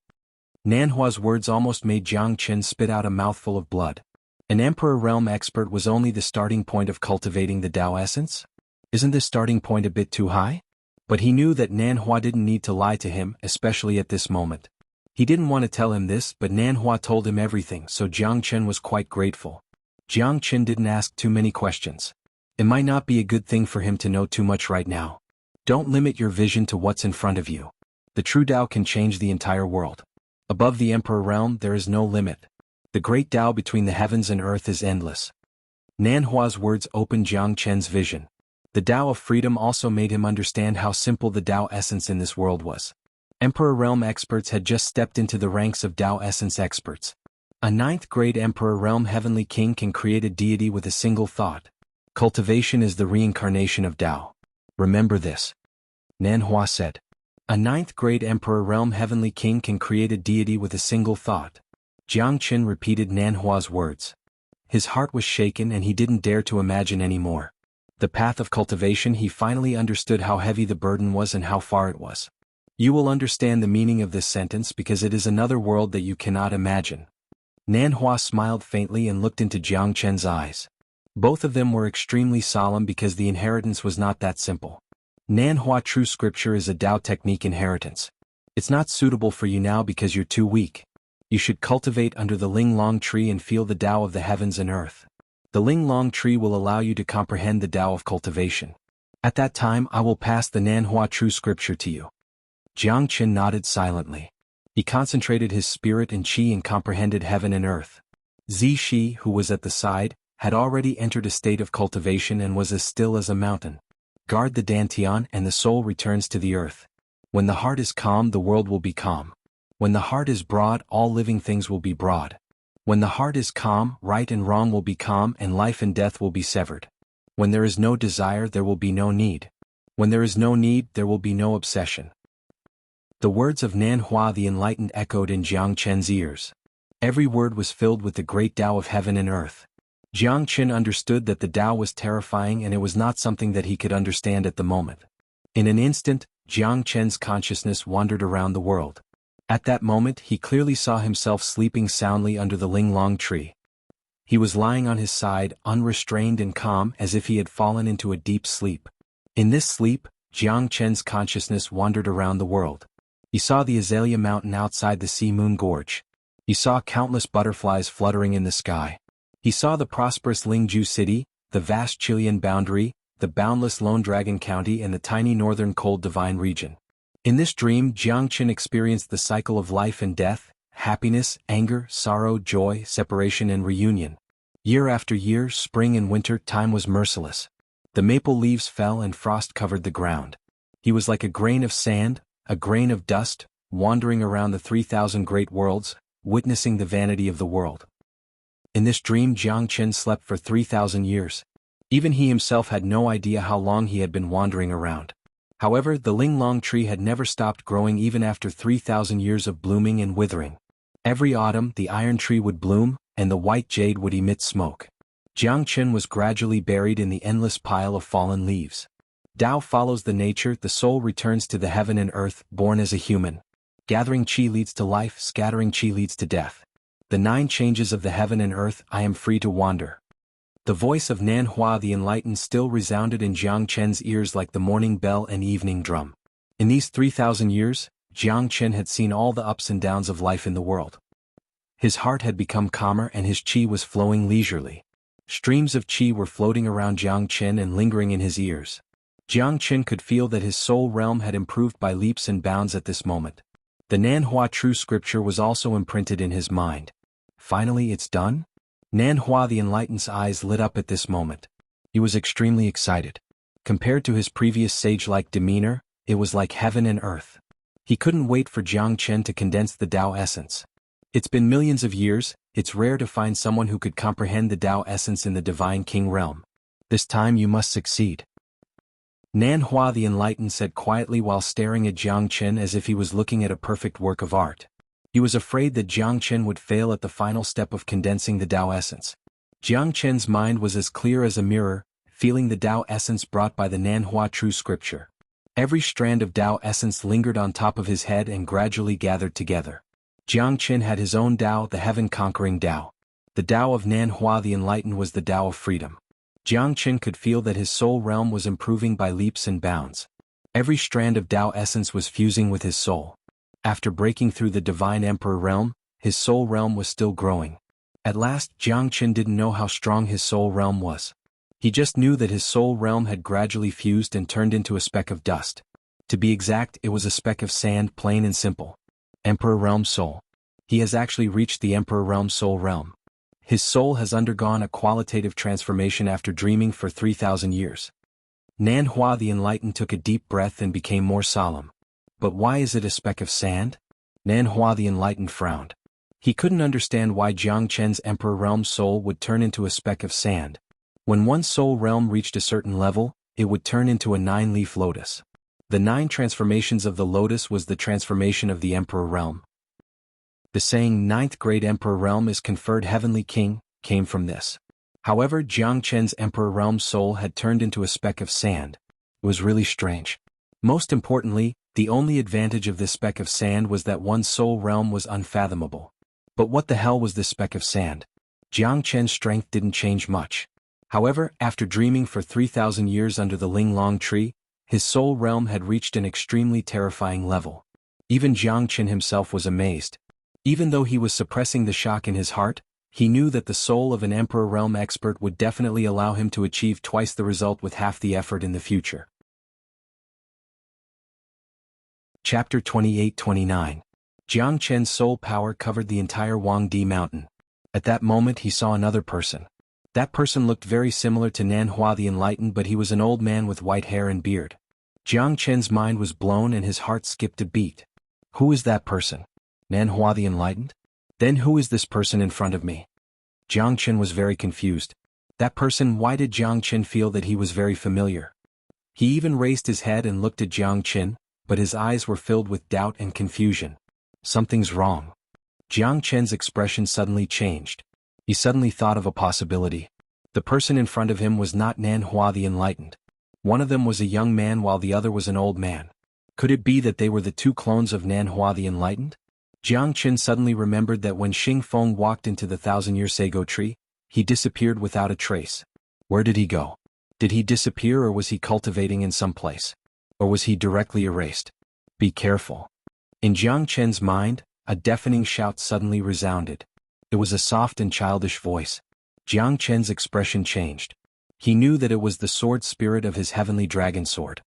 Nan Hua's words almost made Jiang Chen spit out a mouthful of blood. An Emperor Realm expert was only the starting point of cultivating the Dao essence? Isn't this starting point a bit too high? But he knew that Nan Hua didn't need to lie to him, especially at this moment. He didn't want to tell him this, but Nan Hua told him everything, so Jiang Chen was quite grateful. Jiang Chen didn't ask too many questions. It might not be a good thing for him to know too much right now. Don't limit your vision to what's in front of you. The true Dao can change the entire world. Above the Emperor Realm there is no limit. The great Dao between the heavens and earth is endless. Nan Hua's words opened Jiang Chen's vision. The Dao of freedom also made him understand how simple the Dao essence in this world was. Emperor Realm experts had just stepped into the ranks of Dao essence experts. A 9th grade Emperor Realm heavenly king can create a deity with a single thought. Cultivation is the reincarnation of Dao. Remember this. Nan Hua said. A 9th grade Emperor Realm heavenly king can create a deity with a single thought. Jiang Chen repeated Nan Hua's words. His heart was shaken and he didn't dare to imagine anymore. The path of cultivation, he finally understood how heavy the burden was and how far it was. You will understand the meaning of this sentence because it is another world that you cannot imagine. Nan Hua smiled faintly and looked into Jiang Chen's eyes. Both of them were extremely solemn because the inheritance was not that simple. Nan Hua true scripture is a Dao technique inheritance. It's not suitable for you now because you're too weak. You should cultivate under the Ling Long tree and feel the Dao of the heavens and earth. The Ling Long tree will allow you to comprehend the Dao of cultivation. At that time I will pass the Nan Hua true scripture to you. Jiang Chen nodded silently. He concentrated his spirit and qi and comprehended heaven and earth. Zishi, who was at the side, had already entered a state of cultivation and was as still as a mountain. Guard the dantian and the soul returns to the earth. When the heart is calm, the world will be calm. When the heart is broad, all living things will be broad. When the heart is calm, right and wrong will be calm and life and death will be severed. When there is no desire, there will be no need. When there is no need, there will be no obsession. The words of Nan Hua the Enlightened echoed in Jiang Chen's ears. Every word was filled with the great Dao of heaven and earth. Jiang Chen understood that the Dao was terrifying and it was not something that he could understand at the moment. In an instant, Jiang Chen's consciousness wandered around the world. At that moment he clearly saw himself sleeping soundly under the Ling Long tree. He was lying on his side, unrestrained and calm as if he had fallen into a deep sleep. In this sleep, Jiang Chen's consciousness wandered around the world. He saw the Azalea Mountain outside the Sea Moon Gorge. He saw countless butterflies fluttering in the sky. He saw the prosperous Lingju city, the vast Chilean boundary, the boundless Lone Dragon County and the tiny northern cold divine region. In this dream, Jiang Chen experienced the cycle of life and death, happiness, anger, sorrow, joy, separation and reunion. Year after year, spring and winter, time was merciless. The maple leaves fell and frost covered the ground. He was like a grain of sand, a grain of dust, wandering around the 3,000 great worlds, witnessing the vanity of the world. In this dream Jiang Chen slept for 3,000 years. Even he himself had no idea how long he had been wandering around. However, the Ling Long tree had never stopped growing even after 3,000 years of blooming and withering. Every autumn the iron tree would bloom, and the white jade would emit smoke. Jiang Chen was gradually buried in the endless pile of fallen leaves. Dao follows the nature, the soul returns to the heaven and earth, born as a human. Gathering qi leads to life, scattering qi leads to death. The 9 changes of the heaven and earth, I am free to wander. The voice of Nanhua the Enlightened still resounded in Jiang Chen's ears like the morning bell and evening drum. In these 3,000 years, Jiang Chen had seen all the ups and downs of life in the world. His heart had become calmer and his qi was flowing leisurely. Streams of qi were floating around Jiang Chen and lingering in his ears. Jiang Chen could feel that his soul realm had improved by leaps and bounds at this moment. The Nanhua true scripture was also imprinted in his mind. Finally, it's done? Nanhua the Enlightened's eyes lit up at this moment. He was extremely excited. Compared to his previous sage-like demeanor, it was like heaven and earth. He couldn't wait for Jiang Chen to condense the Tao essence. It's been millions of years, it's rare to find someone who could comprehend the Tao essence in the Divine King realm. This time you must succeed. Nanhua the Enlightened said quietly while staring at Jiang Chen as if he was looking at a perfect work of art. He was afraid that Jiang Chen would fail at the final step of condensing the Tao essence. Jiang Chen's mind was as clear as a mirror, feeling the Tao essence brought by the Nanhua true scripture. Every strand of Tao essence lingered on top of his head and gradually gathered together. Jiang Chen had his own Tao, the heaven-conquering Tao. The Tao of Nanhua the Enlightened was the Tao of freedom. Jiang Chen could feel that his soul realm was improving by leaps and bounds. Every strand of Tao essence was fusing with his soul. After breaking through the Divine Emperor realm, his soul realm was still growing. At last, Jiang Chen didn't know how strong his soul realm was. He just knew that his soul realm had gradually fused and turned into a speck of dust. To be exact, it was a speck of sand, plain and simple. Emperor Realm Soul. He has actually reached the Emperor Realm Soul realm. His soul has undergone a qualitative transformation after dreaming for 3,000 years. Nanhua the Enlightened took a deep breath and became more solemn. But why is it a speck of sand? Nanhua the Enlightened frowned. He couldn't understand why Jiang Chen's Emperor Realm Soul would turn into a speck of sand. When one soul realm reached a certain level, it would turn into a 9-leaf lotus. The 9 transformations of the lotus was the transformation of the Emperor Realm. The saying 9th Great Emperor Realm is conferred Heavenly King came from this. However, Jiang Chen's Emperor Realm Soul had turned into a speck of sand. It was really strange. Most importantly, the only advantage of this speck of sand was that one's soul realm was unfathomable. But what the hell was this speck of sand? Jiang Chen's strength didn't change much. However, after dreaming for 3,000 years under the Ling Long tree, his soul realm had reached an extremely terrifying level. Even Jiang Chen himself was amazed. Even though he was suppressing the shock in his heart, he knew that the soul of an Emperor Realm expert would definitely allow him to achieve twice the result with half the effort in the future. Chapter 28-29. Jiang Chen's soul power covered the entire Huangdi mountain. At that moment he saw another person. That person looked very similar to Nanhua the Enlightened, but he was an old man with white hair and beard. Jiang Chen's mind was blown and his heart skipped a beat. Who is that person? Nanhua the Enlightened? Then who is this person in front of me? Jiang Chen was very confused. That person, why did Jiang Chen feel that he was very familiar? He even raised his head and looked at Jiang Chen, but his eyes were filled with doubt and confusion. Something's wrong. Jiang Chen's expression suddenly changed. He suddenly thought of a possibility. The person in front of him was not Nanhua the Enlightened. One of them was a young man while the other was an old man. Could it be that they were the 2 clones of Nanhua the Enlightened? Jiang Chen suddenly remembered that when Xing Feng walked into the 1,000-year sago tree, he disappeared without a trace. Where did he go? Did he disappear, or was he cultivating in some place? Or was he directly erased? Be careful. In Jiang Chen's mind, a deafening shout suddenly resounded. It was a soft and childish voice. Jiang Chen's expression changed. He knew that it was the sword spirit of his heavenly dragon sword.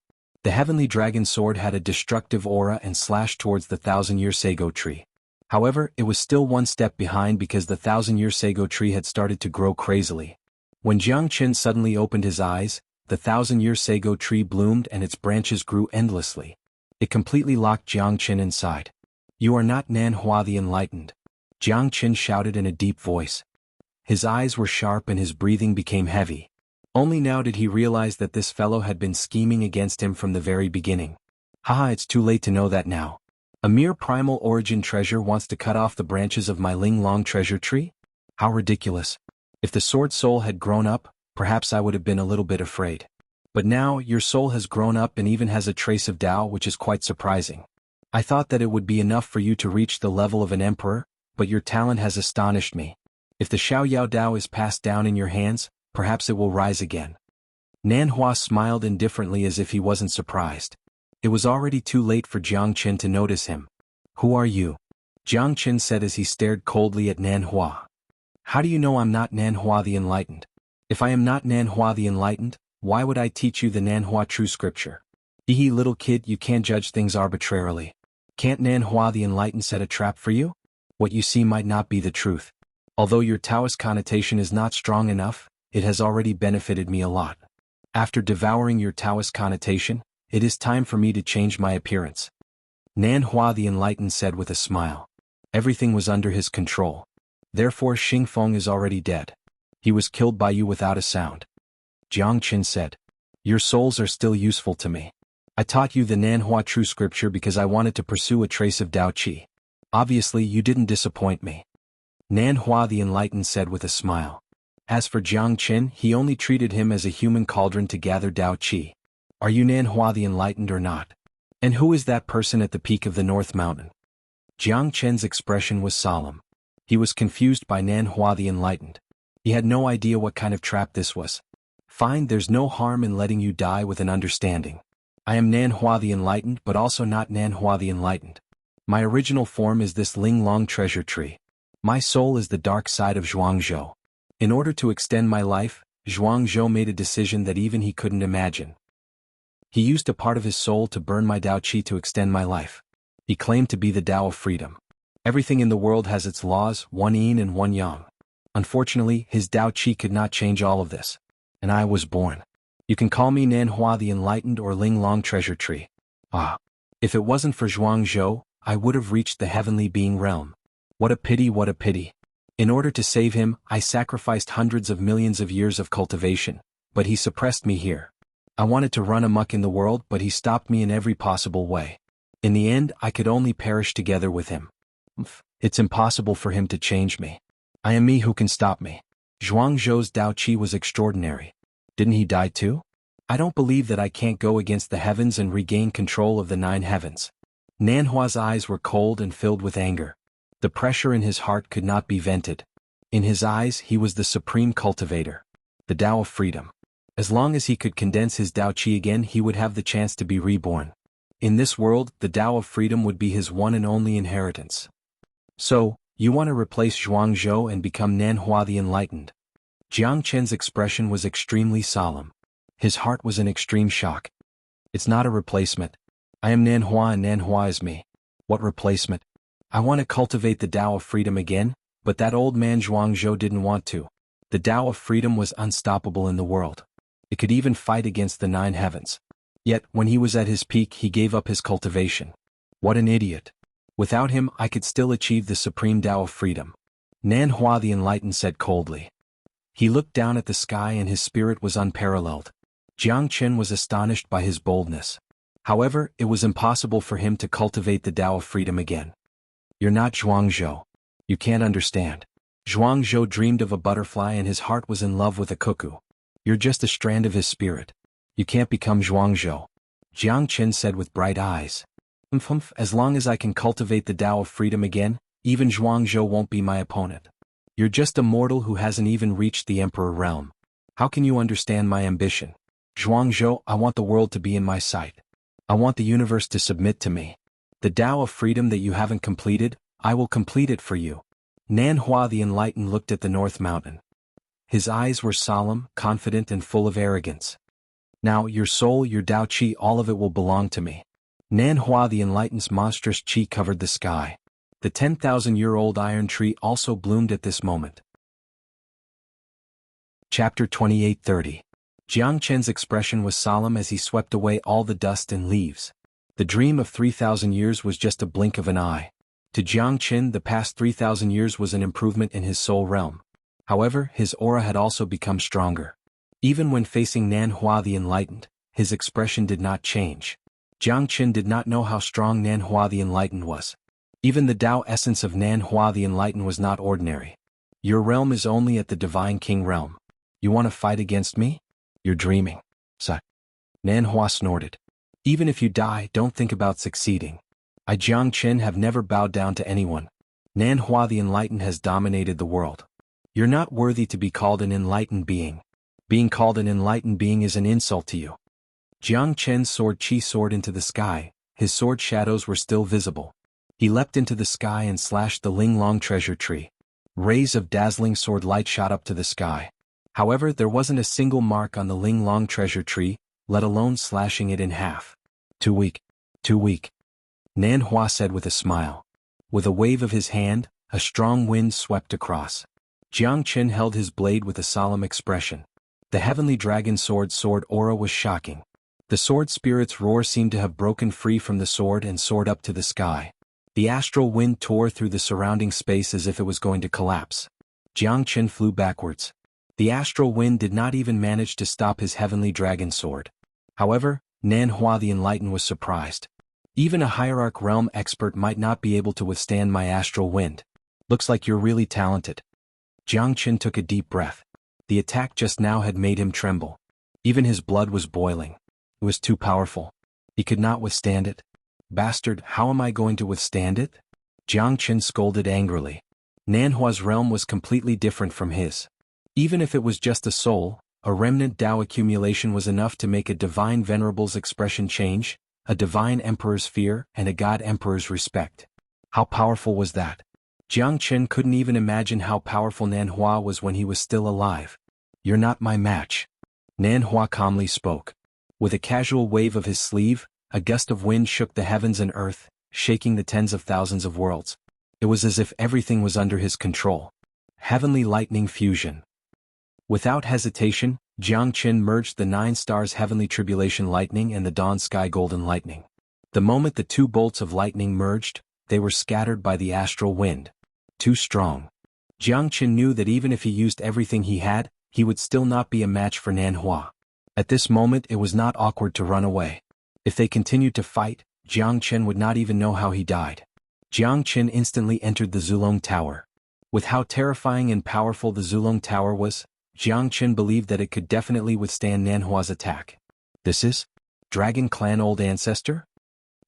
The heavenly dragon sword had a destructive aura and slashed towards the 1,000-year sago tree. However, it was still one step behind because the 1,000-year sago tree had started to grow crazily. When Jiang Chen suddenly opened his eyes, the 1,000-year sago tree bloomed and its branches grew endlessly. It completely locked Jiang Chen inside. You are not Nanhua the Enlightened. Jiang Chen shouted in a deep voice. His eyes were sharp and his breathing became heavy. Only now did he realize that this fellow had been scheming against him from the very beginning. Haha, it's too late to know that now. A mere primal origin treasure wants to cut off the branches of my Ling Long treasure tree? How ridiculous. If the sword soul had grown up, perhaps I would have been a little bit afraid. But now, your soul has grown up and even has a trace of Tao, which is quite surprising. I thought that it would be enough for you to reach the level of an emperor, but your talent has astonished me. If the Xiaoyao Dao is passed down in your hands, perhaps it will rise again. Nanhua smiled indifferently as if he wasn't surprised. It was already too late for Jiang Chen to notice him. Who are you? Jiang Chen said as he stared coldly at Nanhua. How do you know I'm not Nanhua the Enlightened? If I am not Nanhua the Enlightened, why would I teach you the Nanhua true scripture? Hee little kid, you can't judge things arbitrarily. Can't Nanhua the Enlightened set a trap for you? What you see might not be the truth. Although your Taoist connotation is not strong enough, it has already benefited me a lot. After devouring your Taoist connotation, it is time for me to change my appearance. Nanhua the Enlightened said with a smile. Everything was under his control. Therefore Xingfeng is already dead. He was killed by you without a sound. Jiang Chen said. Your souls are still useful to me. I taught you the Nanhua true scripture because I wanted to pursue a trace of Dao Qi. Obviously you didn't disappoint me. Nanhua the Enlightened said with a smile. As for Jiang Chen, he only treated him as a human cauldron to gather Dao Qi. Are you Nanhua the Enlightened or not? And who is that person at the peak of the North Mountain? Jiang Chen's expression was solemn. He was confused by Nanhua the Enlightened. He had no idea what kind of trap this was. Fine, there's no harm in letting you die with an understanding. I am Nanhua the Enlightened but also not Nanhua the Enlightened. My original form is this Ling Long treasure tree. My soul is the dark side of Zhuangzhou. In order to extend my life, Zhuangzhou made a decision that even he couldn't imagine. He used a part of his soul to burn my Dao Qi to extend my life. He claimed to be the Dao of freedom. Everything in the world has its laws, one yin and one yang. Unfortunately, his Dao Qi could not change all of this. And I was born. You can call me Nanhua the Enlightened or Ling Long treasure tree. Ah. If it wasn't for Zhuangzhou, I would have reached the heavenly being realm. What a pity, what a pity. In order to save him, I sacrificed hundreds of millions of years of cultivation, but he suppressed me here. I wanted to run amok in the world, but he stopped me in every possible way. In the end, I could only perish together with him. It's impossible for him to change me. I am me who can stop me. Zhuangzhou's Dao Qi was extraordinary. Didn't he die too? I don't believe that I can't go against the heavens and regain control of the 9 heavens. Nanhua's eyes were cold and filled with anger. The pressure in his heart could not be vented. In his eyes, he was the supreme cultivator. The Dao of freedom. As long as he could condense his Dao Qi again, he would have the chance to be reborn. In this world, the Dao of freedom would be his one and only inheritance. So, you want to replace Zhuangzhou and become Nanhua the Enlightened? Jiang Chen's expression was extremely solemn. His heart was in extreme shock. It's not a replacement. I am Nanhua and Nanhua is me. What replacement? I want to cultivate the Dao of freedom again, but that old man Zhuangzhou didn't want to. The Dao of freedom was unstoppable in the world. It could even fight against the 9 heavens. Yet, when he was at his peak, he gave up his cultivation. What an idiot. Without him, I could still achieve the supreme Dao of freedom. Nanhua the Enlightened said coldly. He looked down at the sky and his spirit was unparalleled. Jiang Chen was astonished by his boldness. However, it was impossible for him to cultivate the Dao of freedom again. You're not Zhuangzhou. You can't understand. Zhuangzhou dreamed of a butterfly and his heart was in love with a cuckoo. You're just a strand of his spirit. You can't become Zhuangzhou. Jiang Chen said with bright eyes. As long as I can cultivate the Dao of freedom again, even Zhuangzhou won't be my opponent. You're just a mortal who hasn't even reached the emperor realm. How can you understand my ambition? Zhuangzhou, I want the world to be in my sight. I want the universe to submit to me. The Dao of freedom that you haven't completed, I will complete it for you. Nanhua the Enlightened looked at the North Mountain. His eyes were solemn, confident and full of arrogance. Now, your soul, your Dao Qi, all of it will belong to me. Nanhua the Enlightened's monstrous Qi covered the sky. The 10,000-year-old iron tree also bloomed at this moment. Chapter 28:30. Jiang Chen's expression was solemn as he swept away all the dust and leaves. The dream of 3,000 years was just a blink of an eye. To Jiang Chen, the past 3,000 years was an improvement in his soul realm. However, his aura had also become stronger. Even when facing Nanhua the Enlightened, his expression did not change. Jiang Chen did not know how strong Nanhua the Enlightened was. Even the Dao essence of Nanhua the Enlightened was not ordinary. Your realm is only at the Divine King realm. You want to fight against me? You're dreaming. Nanhua snorted. Even if you die, don't think about succeeding. I Jiangchen have never bowed down to anyone. Nanhua the Enlightened has dominated the world. You're not worthy to be called an enlightened being. Being called an enlightened being is an insult to you. Jiang Chen's sword Qi soared into the sky, his sword shadows were still visible. He leapt into the sky and slashed the Linglong treasure tree. Rays of dazzling sword light shot up to the sky. However, there wasn't a single mark on the Linglong treasure tree, let alone slashing it in half. Too weak. Too weak. Nanhua said with a smile. With a wave of his hand, a strong wind swept across. Jiang Chen held his blade with a solemn expression. The heavenly dragon sword aura was shocking. The sword spirit's roar seemed to have broken free from the sword and soared up to the sky. The astral wind tore through the surrounding space as if it was going to collapse. Jiang Chen flew backwards. The astral wind did not even manage to stop his heavenly dragon sword. However, Nanhua the Enlightened was surprised. Even a hierarch realm expert might not be able to withstand my astral wind. Looks like you're really talented. Jiang Chen took a deep breath. The attack just now had made him tremble. Even his blood was boiling. It was too powerful. He could not withstand it. Bastard, how am I going to withstand it? Jiang Chen scolded angrily. Nanhua's realm was completely different from his. Even if it was just a soul, a remnant Dao accumulation was enough to make a divine venerable's expression change, a divine emperor's fear, and a god emperor's respect. How powerful was that? Jiang Chen couldn't even imagine how powerful Nanhua was when he was still alive. You're not my match. Nanhua calmly spoke. With a casual wave of his sleeve, a gust of wind shook the heavens and earth, shaking the tens of thousands of worlds. It was as if everything was under his control. Heavenly lightning fusion. Without hesitation, Jiang Chen merged the 9 stars heavenly tribulation lightning and the dawn sky golden lightning. The moment the 2 bolts of lightning merged, they were scattered by the astral wind. Too strong. Jiang Chen knew that even if he used everything he had, he would still not be a match for Nanhua. At this moment it was not awkward to run away. If they continued to fight, Jiang Chen would not even know how he died. Jiang Chen instantly entered the Zulong Tower. With how terrifying and powerful the Zulong Tower was, Jiang Chen believed that it could definitely withstand Nanhua's attack. This is? Dragon Clan Old Ancestor?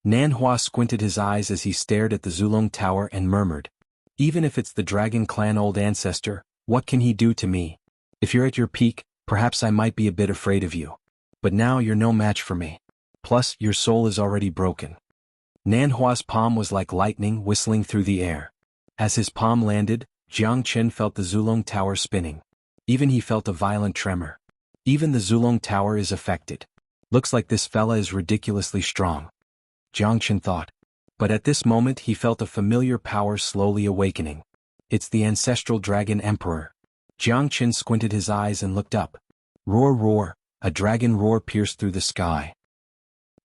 Nanhua squinted his eyes as he stared at the Zulong Tower and murmured. Even if it's the Dragon Clan Old Ancestor, what can he do to me? If you're at your peak, perhaps I might be a bit afraid of you. But now you're no match for me. Plus, your soul is already broken. Nanhua's palm was like lightning whistling through the air. As his palm landed, Jiang Chen felt the Zulong Tower spinning. Even he felt a violent tremor. Even the Zulong Tower is affected. Looks like this fella is ridiculously strong. Jiang Chen thought. But at this moment he felt a familiar power slowly awakening. It's the ancestral dragon emperor. Jiang Chen squinted his eyes and looked up. Roar roar, a dragon roar pierced through the sky.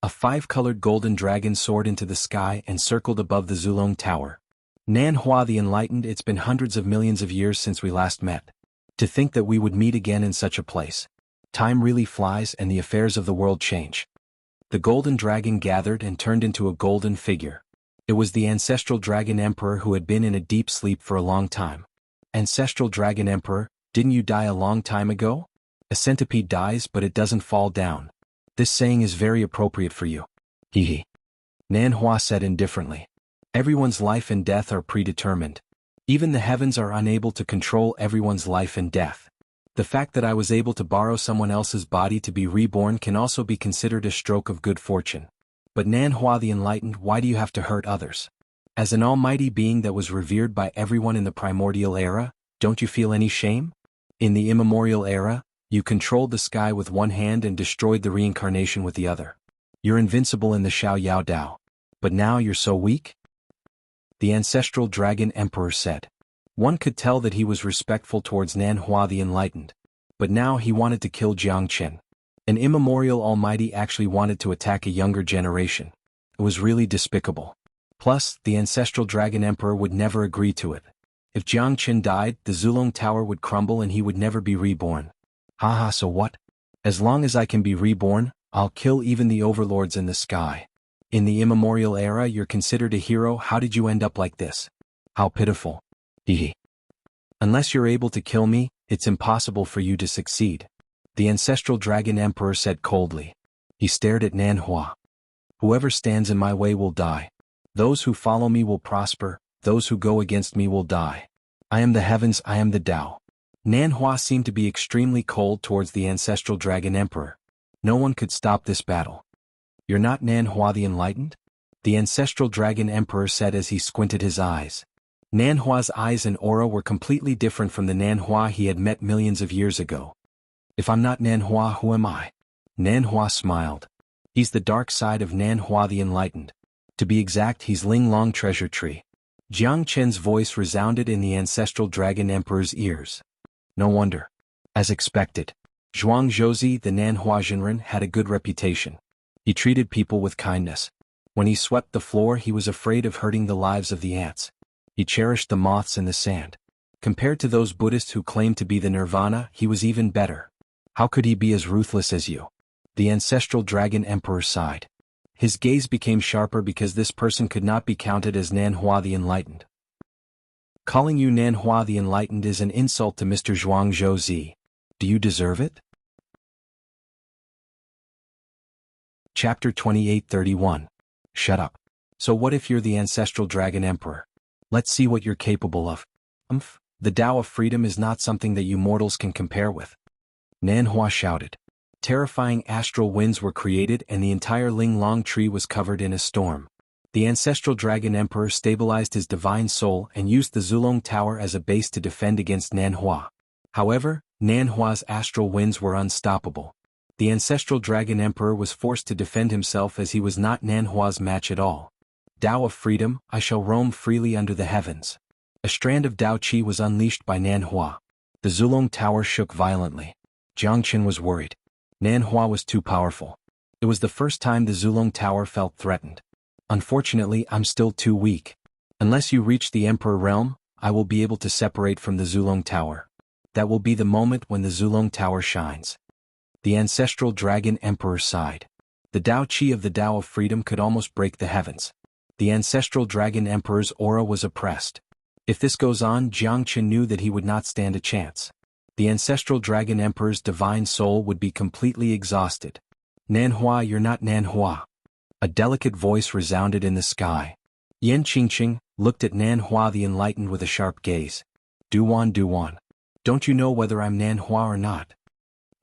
A 5-colored golden dragon soared into the sky and circled above the Zulong Tower. Nanhua the Enlightened, it's been hundreds of millions of years since we last met. To think that we would meet again in such a place. Time really flies and the affairs of the world change. The golden dragon gathered and turned into a golden figure. It was the ancestral dragon emperor who had been in a deep sleep for a long time. Ancestral dragon emperor, didn't you die a long time ago? A centipede dies but it doesn't fall down. This saying is very appropriate for you. Hee. Nanhua said indifferently. Everyone's life and death are predetermined. Even the heavens are unable to control everyone's life and death. The fact that I was able to borrow someone else's body to be reborn can also be considered a stroke of good fortune. But Nanhua the Enlightened, why do you have to hurt others? As an almighty being that was revered by everyone in the primordial era, don't you feel any shame? In the immemorial era, you controlled the sky with one hand and destroyed the reincarnation with the other. You're invincible in the Xiao Yao Dao. But now you're so weak? The ancestral dragon emperor said. One could tell that he was respectful towards Nanhua the Enlightened. But now he wanted to kill Jiang Chen. An immemorial almighty actually wanted to attack a younger generation. It was really despicable. Plus, the ancestral dragon emperor would never agree to it. If Jiang Chen died, the Zulong Tower would crumble and he would never be reborn. Haha, so what? As long as I can be reborn, I'll kill even the overlords in the sky. In the immemorial era you're considered a hero. How did you end up like this? How pitiful. Hehe. Unless you're able to kill me, it's impossible for you to succeed. The ancestral dragon emperor said coldly. He stared at Nanhua. Whoever stands in my way will die. Those who follow me will prosper, those who go against me will die. I am the heavens, I am the Tao. Xuanhuan seemed to be extremely cold towards the ancestral dragon emperor. No one could stop this battle. You're not Xuanhuan the Enlightened? The ancestral dragon emperor said as he squinted his eyes. Xuanhuan's eyes and aura were completely different from the Xuanhuan he had met millions of years ago. If I'm not Xuanhuan, who am I? Xuanhuan smiled. He's the dark side of Xuanhuan the Enlightened. To be exact, he's Ling Long Treasure Tree. Jiang Chen's voice resounded in the ancestral dragon emperor's ears. No wonder. As expected, Zhuang Zhouzi the Xuanhuan Zhenren had a good reputation. He treated people with kindness. When he swept the floor, he was afraid of hurting the lives of the ants. He cherished the moths in the sand. Compared to those Buddhists who claimed to be the nirvana, he was even better. How could he be as ruthless as you? The ancestral dragon emperor sighed. His gaze became sharper because this person could not be counted as Xuanhuan the Enlightened. Calling you Xuanhuan the Enlightened is an insult to Mr. Zhuang Zhouzi. Do you deserve it? Chapter 2831. Shut up. So what if you're the ancestral dragon emperor? Let's see what you're capable of. The Tao of freedom is not something that you mortals can compare with. Xuanhuan shouted. Terrifying astral winds were created and the entire Ling Long tree was covered in a storm. The ancestral dragon emperor stabilized his divine soul and used the Zulong Tower as a base to defend against Xuanhuan. However, Xuanhuan's astral winds were unstoppable. The ancestral dragon emperor was forced to defend himself as he was not Xuanhuan's match at all. Tao of freedom, I shall roam freely under the heavens. A strand of Tao Qi was unleashed by Xuanhuan. The Zulong Tower shook violently. Jiang Chen was worried. Xuanhuan was too powerful. It was the first time the Zulong Tower felt threatened. Unfortunately, I'm still too weak. Unless you reach the Emperor realm, I will be able to separate from the Zulong Tower. That will be the moment when the Zulong Tower shines. The ancestral dragon emperor sighed. The Tao Qi of the Tao of freedom could almost break the heavens. The ancestral dragon emperor's aura was oppressed. If this goes on, Jiang Chen knew that he would not stand a chance. The ancestral dragon emperor's divine soul would be completely exhausted. Xuanhuan, you're not Xuanhuan. A delicate voice resounded in the sky. Yan Qingqing looked at Xuanhuan the Enlightened with a sharp gaze. Duwan, don't you know whether I'm Xuanhuan or not?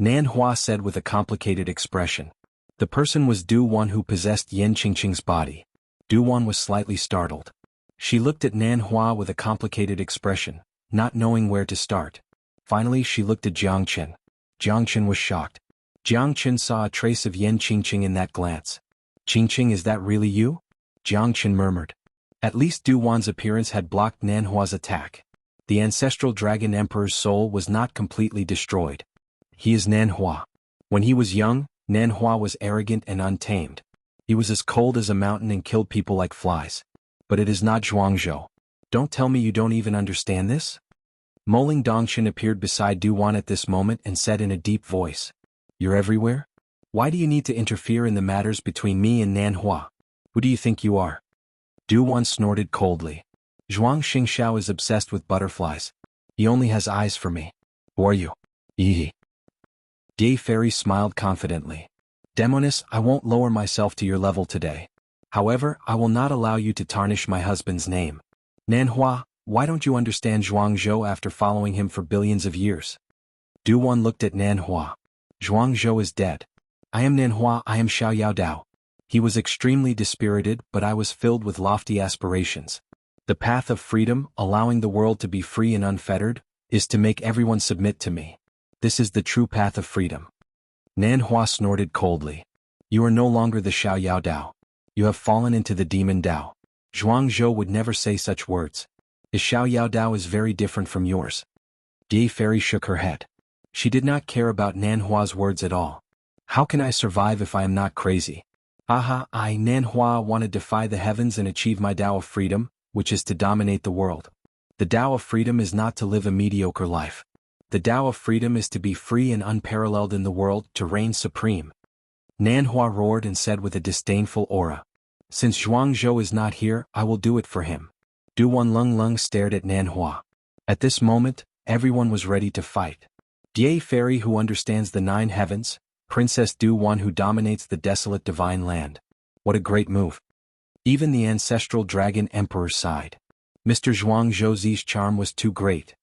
Xuanhuan said with a complicated expression. The person was Duwan who possessed Yan Qingqing's body. Duwan was slightly startled. She looked at Xuanhuan with a complicated expression, not knowing where to start. Finally she looked at Jiang Chen. Jiang Chen was shocked. Jiang Chen saw a trace of Yan Qingqing in that glance. Qingqing, is that really you? Jiang Chen murmured. At least Duwan's appearance had blocked Xuanhuan's attack. The ancestral dragon emperor's soul was not completely destroyed. He is Xuanhuan. When he was young, Xuanhuan was arrogant and untamed. He was as cold as a mountain and killed people like flies. But it is not Zhuangzhou. Don't tell me you don't even understand this? Moling Dongshan appeared beside Duwan at this moment and said in a deep voice. You're everywhere? Why do you need to interfere in the matters between me and Xuanhuan? Who do you think you are? Duwan snorted coldly. Zhuang Xingxiao is obsessed with butterflies. He only has eyes for me. Who are you? Yi. Ye Fairy smiled confidently. Demonis, I won't lower myself to your level today. However, I will not allow you to tarnish my husband's name. Xuanhuan, why don't you understand Zhuangzhou after following him for billions of years? Duwan looked at Xuanhuan. Zhuangzhou is dead. I am Xuanhuan, I am Xiao Yao Dao. He was extremely dispirited, but I was filled with lofty aspirations. The path of freedom, allowing the world to be free and unfettered, is to make everyone submit to me. This is the true path of freedom. Xuanhuan snorted coldly. You are no longer the Xiao Yao Dao. You have fallen into the demon Dao. Zhuangzhou would never say such words. His Xiao Yao Dao is very different from yours. Ye Fairy shook her head. She did not care about Xuanhuan's words at all. How can I survive if I am not crazy? I, Xuanhuan, want to defy the heavens and achieve my Tao of freedom, which is to dominate the world. The Tao of freedom is not to live a mediocre life. The Tao of freedom is to be free and unparalleled in the world, to reign supreme. Xuanhuan roared and said with a disdainful aura. Since Zhuangzhou is not here, I will do it for him. Duwan Lung stared at Xuanhuan. At this moment, everyone was ready to fight. Ye Fairy who understands the 9 heavens, Princess Duwan who dominates the desolate divine land. What a great move. Even the ancestral dragon emperor sighed. Mr. Zhuang Zhouzi's charm was too great.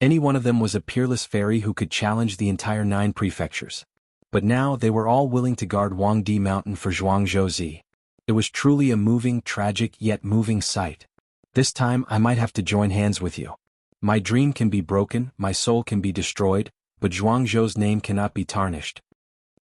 Any one of them was a peerless fairy who could challenge the entire 9 prefectures. But now they were all willing to guard Wangdi Mountain for Zhuang Zhouzi. It was truly a moving, tragic yet moving sight. This time I might have to join hands with you. My dream can be broken, my soul can be destroyed, but Zhuang Zhou's name cannot be tarnished.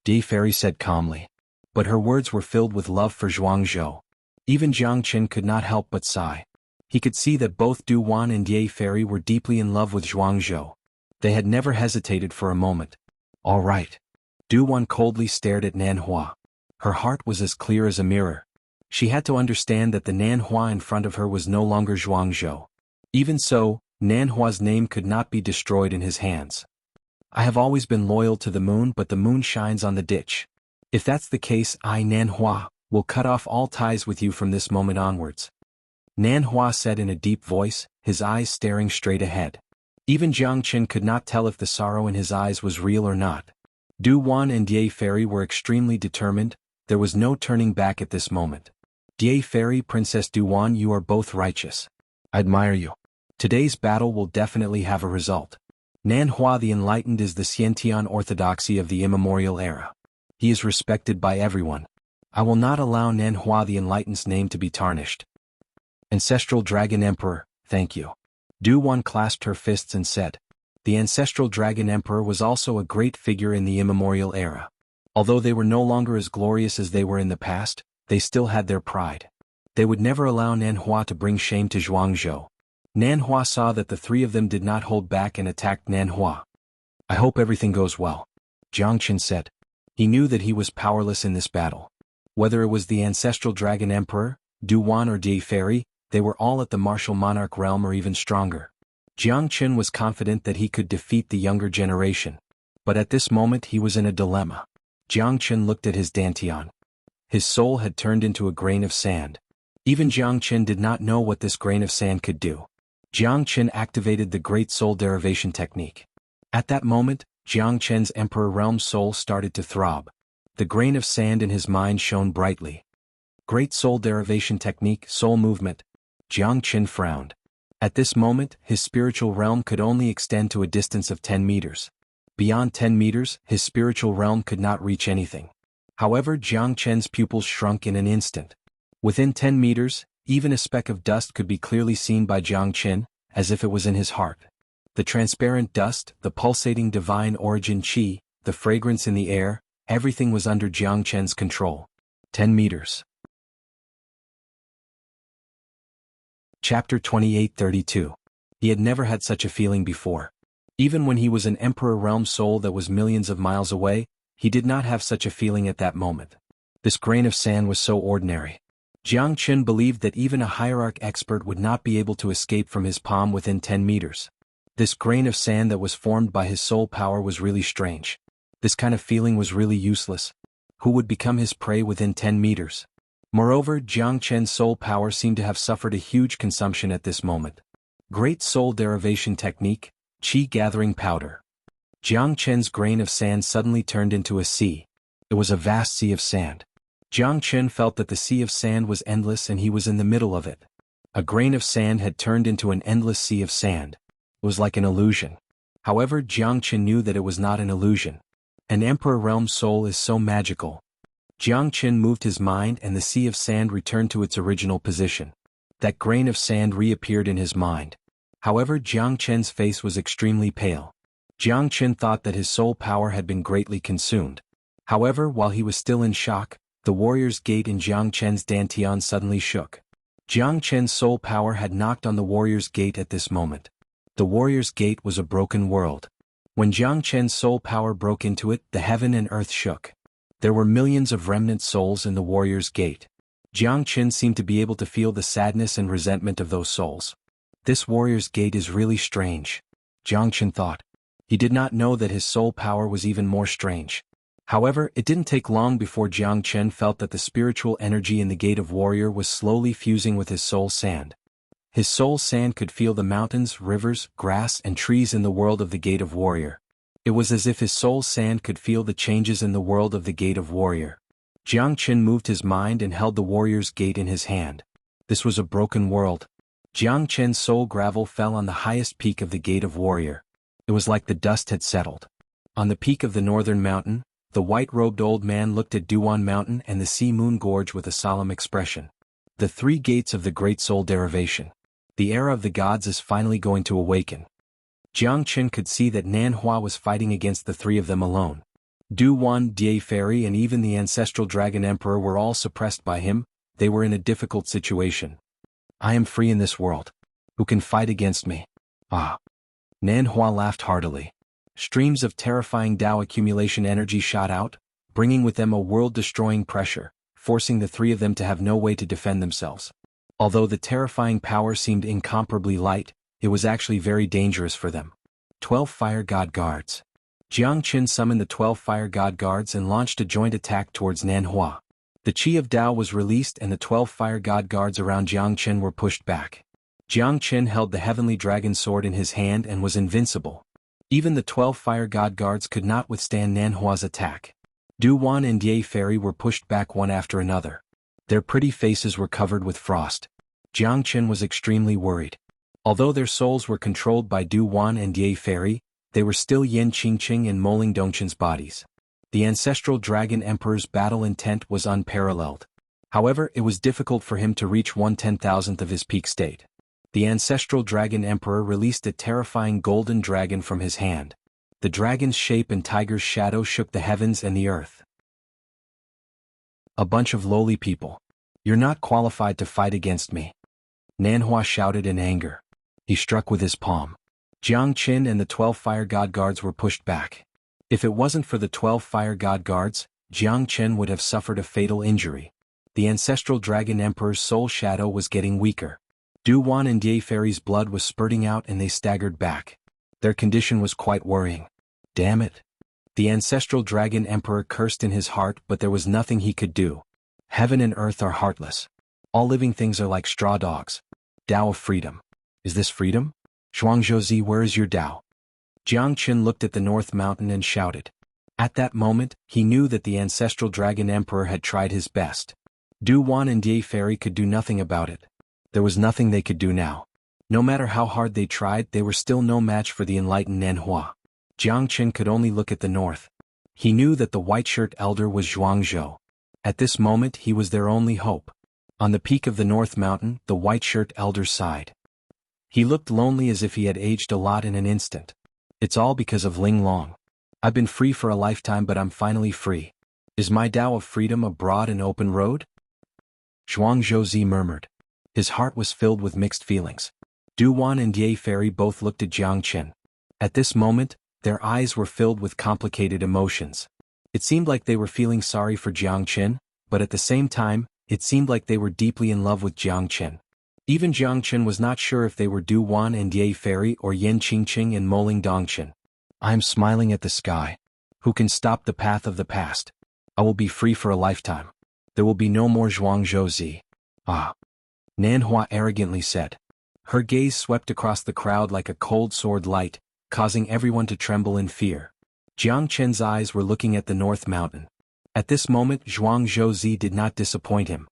Die Fairy said calmly. But her words were filled with love for Zhuang Zhou. Even Jiang Qin could not help but sigh. He could see that both Du Wan and Die Fairy were deeply in love with Zhuang Zhou. They had never hesitated for a moment. All right. Du Wan coldly stared at Nan Hua. Her heart was as clear as a mirror. She had to understand that the Nan Hua in front of her was no longer Zhuang Zhou. Even so, Nan Hua's name could not be destroyed in his hands. I have always been loyal to the moon, but the moon shines on the ditch. If that's the case, I, Nan Hua, will cut off all ties with you from this moment onwards. Nan Hua said in a deep voice, his eyes staring straight ahead. Even Jiang Qin could not tell if the sorrow in his eyes was real or not. Du Wan and Die Fairy were extremely determined. There was no turning back at this moment. Die Fairy, Princess Du Wan, you are both righteous. I admire you. Today's battle will definitely have a result. Nan Hua the Enlightened is the Xiantian orthodoxy of the immemorial era. He is respected by everyone. I will not allow Nan Hua the Enlightened's name to be tarnished. Ancestral Dragon Emperor, thank you. Du Wan clasped her fists and said. The Ancestral Dragon Emperor was also a great figure in the immemorial era. Although they were no longer as glorious as they were in the past, they still had their pride. They would never allow Nan Hua to bring shame to Zhuang Zhou. Nan Hua saw that the 3 of them did not hold back and attacked Nan Hua. I hope everything goes well, Jiang Qin said. He knew that he was powerless in this battle. Whether it was the Ancestral Dragon Emperor, Du Wan or Die Fairy, they were all at the martial monarch realm or even stronger. Jiang Qin was confident that he could defeat the younger generation. But at this moment he was in a dilemma. Jiang Qin looked at his dantian. His soul had turned into a grain of sand. Even Jiang Qin did not know what this grain of sand could do. Jiang Qin activated the Great Soul Derivation technique. At that moment, Jiang Qin's Emperor Realm soul started to throb. The grain of sand in his mind shone brightly. Great Soul Derivation technique, soul movement. Jiang Qin frowned. At this moment, his spiritual realm could only extend to a distance of 10 meters. Beyond 10 meters, his spiritual realm could not reach anything. However, Jiang Qin's pupils shrunk in an instant. Within 10 meters, even a speck of dust could be clearly seen by Jiang Qin, as if it was in his heart. The transparent dust, the pulsating divine origin qi, the fragrance in the air, everything was under Jiang Qin's control. 10 meters. Chapter 2832. He had never had such a feeling before. Even when he was an Emperor Realm soul that was millions of miles away, he did not have such a feeling at that moment. This grain of sand was so ordinary. Jiang Qin believed that even a hierarch expert would not be able to escape from his palm within 10 meters. This grain of sand that was formed by his soul power was really strange. This kind of feeling was really useless. Who would become his prey within 10 meters? Moreover, Jiang Qin's soul power seemed to have suffered a huge consumption at this moment. Great Soul Derivation Technique, Qi Gathering Powder. Jiang Qin's grain of sand suddenly turned into a sea. It was a vast sea of sand. Jiang Qin felt that the sea of sand was endless and he was in the middle of it. A grain of sand had turned into an endless sea of sand. It was like an illusion. However, Jiang Qin knew that it was not an illusion. An Emperor Realm soul is so magical. Jiang Qin moved his mind and the sea of sand returned to its original position. That grain of sand reappeared in his mind. However, Jiang Qin's face was extremely pale. Jiang Qin thought that his soul power had been greatly consumed. However, while he was still in shock, the warrior's gate in Jiang Qin's dantian suddenly shook. Jiang Qin's soul power had knocked on the warrior's gate at this moment. The warrior's gate was a broken world. When Jiang Qin's soul power broke into it, the heaven and earth shook. There were millions of remnant souls in the warrior's gate. Jiang Qin seemed to be able to feel the sadness and resentment of those souls. This warrior's gate is really strange, Jiang Qin thought. He did not know that his soul power was even more strange. However, it didn't take long before Jiang Qin felt that the spiritual energy in the gate of warrior was slowly fusing with his soul sand. His soul sand could feel the mountains, rivers, grass and trees in the world of the gate of warrior. It was as if his soul sand could feel the changes in the world of the gate of warrior. Jiang Qin moved his mind and held the warrior's gate in his hand. This was a broken world. Jiang Qin's soul gravel fell on the highest peak of the Gate of Warrior. It was like the dust had settled. On the peak of the northern mountain, the white-robed old man looked at Duan Mountain and the Sea Moon Gorge with a solemn expression. The three gates of the great soul derivation. The era of the gods is finally going to awaken. Jiang Qin could see that Nan Hua was fighting against the three of them alone. Duan, Die Fairy and even the ancestral dragon emperor were all suppressed by him. They were in a difficult situation. I am free in this world. Who can fight against me? Ah. Nan Hua laughed heartily. Streams of terrifying Dao accumulation energy shot out, bringing with them a world-destroying pressure, forcing the three of them to have no way to defend themselves. Although the terrifying power seemed incomparably light, it was actually very dangerous for them. 12 Fire God Guards. Jiang Qin summoned the 12 Fire God Guards and launched a joint attack towards Nan Hua. The Qi of Dao was released and the 12 Fire God Guards around Jiang Qin were pushed back. Jiang Qin held the Heavenly Dragon Sword in his hand and was invincible. Even the 12 Fire God Guards could not withstand Nan Hua's attack. Duan and Die Fairy were pushed back one after another. Their pretty faces were covered with frost. Jiang Qin was extremely worried. Although their souls were controlled by Duan and Die Fairy, they were still Yen Qingqing and Moling Dongqin's bodies. The ancestral dragon emperor's battle intent was unparalleled. However, it was difficult for him to reach 1/10,000th of his peak state. The ancestral dragon emperor released a terrifying golden dragon from his hand. The dragon's shape and tiger's shadow shook the heavens and the earth. A bunch of lowly people. You're not qualified to fight against me. Nan Hua shouted in anger. He struck with his palm. Jiang Qin and the 12 Fire God Guards were pushed back. If it wasn't for the 12 Fire God Guards, Jiang Qin would have suffered a fatal injury. The ancestral dragon emperor's soul shadow was getting weaker. Duan and Die Fairy's blood was spurting out and they staggered back. Their condition was quite worrying. Damn it. The ancestral dragon emperor cursed in his heart, but there was nothing he could do. Heaven and earth are heartless. All living things are like straw dogs. Tao of freedom. Is this freedom? Xuanhuan, where is your Tao? Jiang Qin looked at the North Mountain and shouted. At that moment, he knew that the ancestral dragon emperor had tried his best. Duan and Die Fairy could do nothing about it. There was nothing they could do now. No matter how hard they tried, they were still no match for the enlightened Nan Hua. Jiang Qin could only look at the north. He knew that the white-shirt elder was Xuanzhou. At this moment, he was their only hope. On the peak of the North Mountain, the white-shirt elder sighed. He looked lonely, as if he had aged a lot in an instant. It's all because of Ling Long. I've been free for a lifetime, but I'm finally free. Is my Tao of freedom a broad and open road? Xuanzhou murmured. His heart was filled with mixed feelings. Duan and Die Fairy both looked at Jiang Qin. At this moment, their eyes were filled with complicated emotions. It seemed like they were feeling sorry for Jiang Qin, but at the same time, it seemed like they were deeply in love with Jiang Qin. Even Jiang Qin was not sure if they were Duan and Die Fairy or Yen Qingqing and Moling Dongqin. I am smiling at the sky. Who can stop the path of the past? I will be free for a lifetime. There will be no more Xuanzhou. Ah. Nan Hua arrogantly said. Her gaze swept across the crowd like a cold sword light, causing everyone to tremble in fear. Jiang Qin's eyes were looking at the North Mountain. At this moment, Xuanzhou did not disappoint him.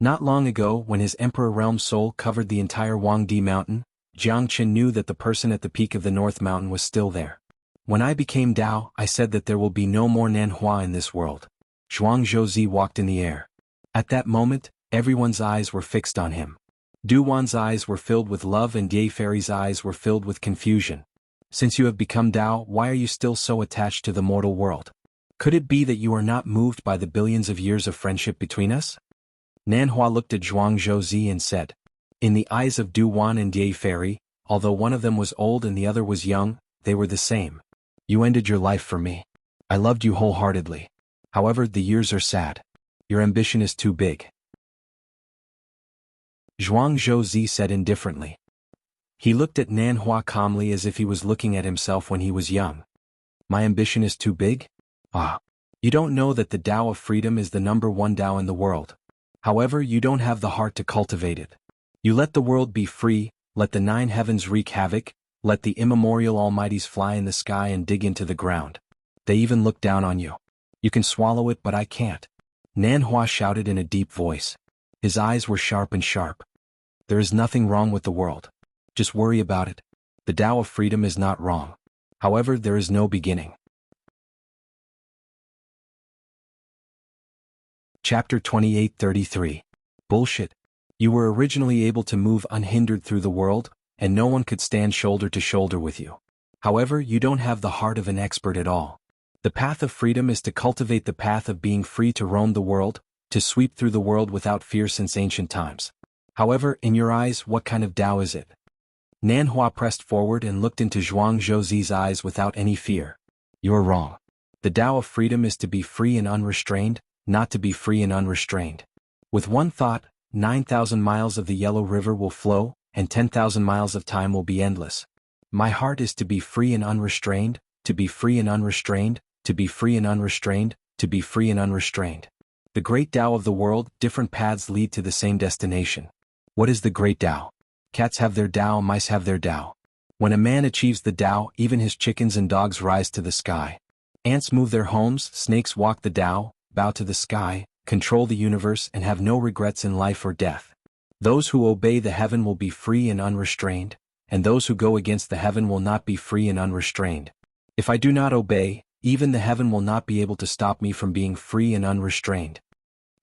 Not long ago, when his Emperor Realm soul covered the entire Huangdi Mountain, Jiang Qin knew that the person at the peak of the North Mountain was still there. When I became Dao, I said that there will be no more Nan Hua in this world. Xuanzhou walked in the air. At that moment, everyone's eyes were fixed on him. Duan's eyes were filled with love and Die Fairy's eyes were filled with confusion. Since you have become Dao, why are you still so attached to the mortal world? Could it be that you are not moved by the billions of years of friendship between us? Nan Hua looked at Xuanzhou and said. In the eyes of Duan and Die Fairy, although one of them was old and the other was young, they were the same. You ended your life for me. I loved you wholeheartedly. However, the years are sad. Your ambition is too big. Xuanzhou said indifferently. He looked at Nan Hua calmly as if he was looking at himself when he was young. My ambition is too big? Ah. You don't know that the Tao of freedom is the #1 Tao in the world. However, you don't have the heart to cultivate it. You let the world be free, let the 9 heavens wreak havoc, let the immemorial almighties fly in the sky and dig into the ground. They even look down on you. You can swallow it, but I can't. Nanhua shouted in a deep voice. His eyes were sharp and sharp. There is nothing wrong with the world. Just worry about it. The Tao of freedom is not wrong. However, there is no beginning. Chapter 28:33. Bullshit. You were originally able to move unhindered through the world, and no one could stand shoulder to shoulder with you. However, you don't have the heart of an expert at all. The path of freedom is to cultivate the path of being free to roam the world, to sweep through the world without fear since ancient times. However, in your eyes, what kind of Tao is it? Nanhua pressed forward and looked into Zhuang Zhouzi's eyes without any fear. You're wrong. The Tao of freedom is to be free and unrestrained, not to be free and unrestrained. With one thought, 9,000 miles of the Yellow River will flow, and 10,000 miles of time will be endless. My heart is to be free and unrestrained, to be free and unrestrained, to be free and unrestrained, to be free and unrestrained. The great Tao of the world, different paths lead to the same destination. What is the great Tao? Cats have their Tao, mice have their Tao. When a man achieves the Tao, even his chickens and dogs rise to the sky. Ants move their homes, snakes walk the Tao, bow to the sky, control the universe and have no regrets in life or death. Those who obey the heaven will be free and unrestrained, and those who go against the heaven will not be free and unrestrained. If I do not obey, even the heaven will not be able to stop me from being free and unrestrained.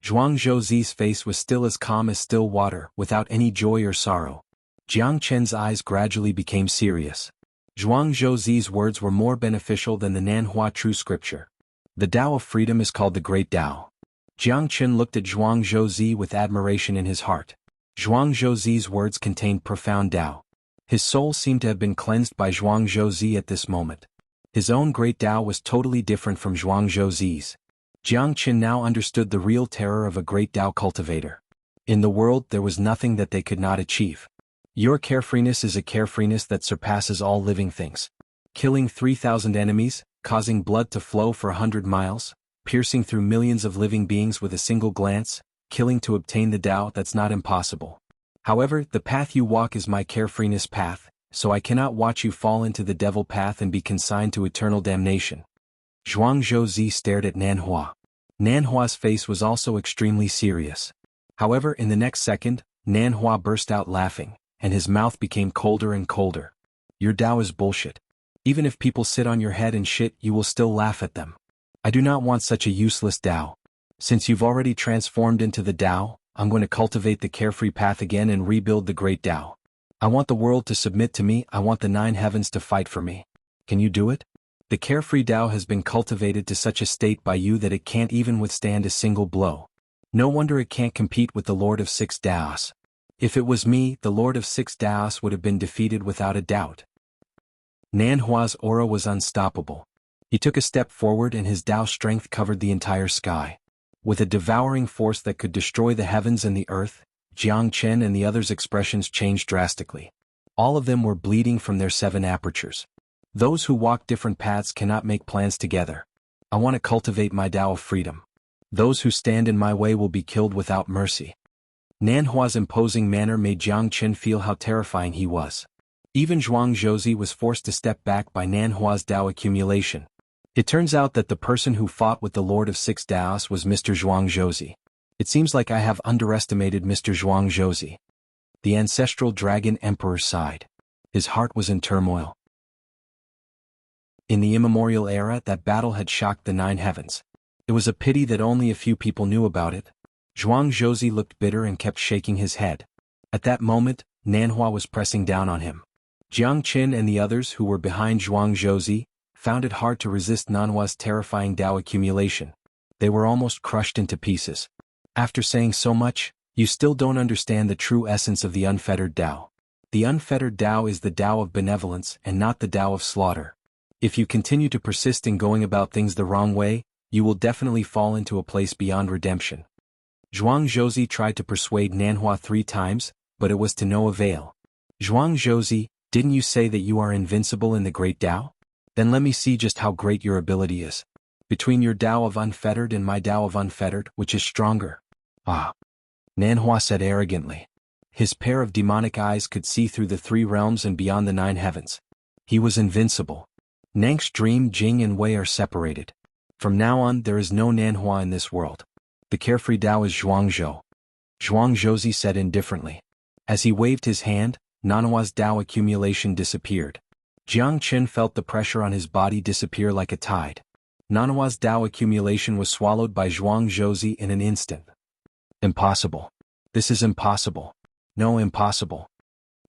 Zhuang Zhouzi's face was still as calm as still water, without any joy or sorrow. Jiang Chen's eyes gradually became serious. Zhuang Zhouzi's words were more beneficial than the Nanhua true scripture. The Tao of freedom is called the Great Tao. Jiang Chen looked at Zhuang Zhouzi with admiration in his heart. Zhuang Zhouzi's words contained profound Tao. His soul seemed to have been cleansed by Zhuang Zhouzi at this moment. His own great Tao was totally different from Zhuang Zhouzi's. Jiang Chen now understood the real terror of a great Tao cultivator. In the world there was nothing that they could not achieve. Your carefreeness is a carefreeness that surpasses all living things. Killing 3,000 enemies, causing blood to flow for 100 miles, piercing through millions of living beings with a single glance, killing to obtain the Tao, that's not impossible. However, the path you walk is my carefreeness path, so I cannot watch you fall into the devil path and be consigned to eternal damnation. Zhuang Zhouzi stared at Nanhua. Nanhua's face was also extremely serious. However, in the next second, Nanhua burst out laughing, and his mouth became colder and colder. Your Tao is bullshit. Even if people sit on your head and shit, you will still laugh at them. I do not want such a useless Tao. Since you've already transformed into the Tao, I'm going to cultivate the carefree path again and rebuild the great Tao. I want the world to submit to me, I want the 9 heavens to fight for me. Can you do it? The carefree Tao has been cultivated to such a state by you that it can't even withstand a single blow. No wonder it can't compete with the Lord of 6 Taos. If it was me, the Lord of 6 Taos would have been defeated without a doubt. Nanhua's aura was unstoppable. He took a step forward and his Tao strength covered the entire sky. With a devouring force that could destroy the heavens and the earth, Jiang Chen and the others' expressions changed drastically. All of them were bleeding from their 7 apertures. Those who walk different paths cannot make plans together. I want to cultivate my Tao of freedom. Those who stand in my way will be killed without mercy. Nanhua's imposing manner made Jiang Chen feel how terrifying he was. Even Zhuang Zhouzi was forced to step back by Nanhua's Tao accumulation. It turns out that the person who fought with the Lord of 6 Taos was Mr. Zhuang Zhouzi. It seems like I have underestimated Mr. Zhuang Zhouzi. The ancestral dragon emperor sighed. His heart was in turmoil. In the immemorial era, that battle had shocked the 9 heavens. It was a pity that only a few people knew about it. Zhuang Zhouzi looked bitter and kept shaking his head. At that moment, Nanhua was pressing down on him. Jiang Chen and the others who were behind Zhuang Zhouzi found it hard to resist Nanhua's terrifying Tao accumulation. They were almost crushed into pieces. After saying so much, you still don't understand the true essence of the unfettered Tao. The unfettered Tao is the Tao of benevolence and not the Tao of slaughter. If you continue to persist in going about things the wrong way, you will definitely fall into a place beyond redemption. Zhuang Zhouzi tried to persuade Nanhua 3 times, but it was to no avail. Zhuang Zhouzi, didn't you say that you are invincible in the great Tao? Then let me see just how great your ability is. Between your Tao of unfettered and my Tao of unfettered, which is stronger? Ah. Nanhua said arrogantly. His pair of demonic eyes could see through the 3 realms and beyond the 9 heavens. He was invincible. Nang's dream, Jing and Wei are separated. From now on there is no Nanhua in this world. The carefree Tao is Zhuangzhou. Zhuangzhouzi said indifferently. As he waved his hand, Nanawa's Tao accumulation disappeared. Jiang Chen felt the pressure on his body disappear like a tide. Nanawa's Tao accumulation was swallowed by Zhuangzhouzi in an instant. Impossible. This is impossible. No, impossible.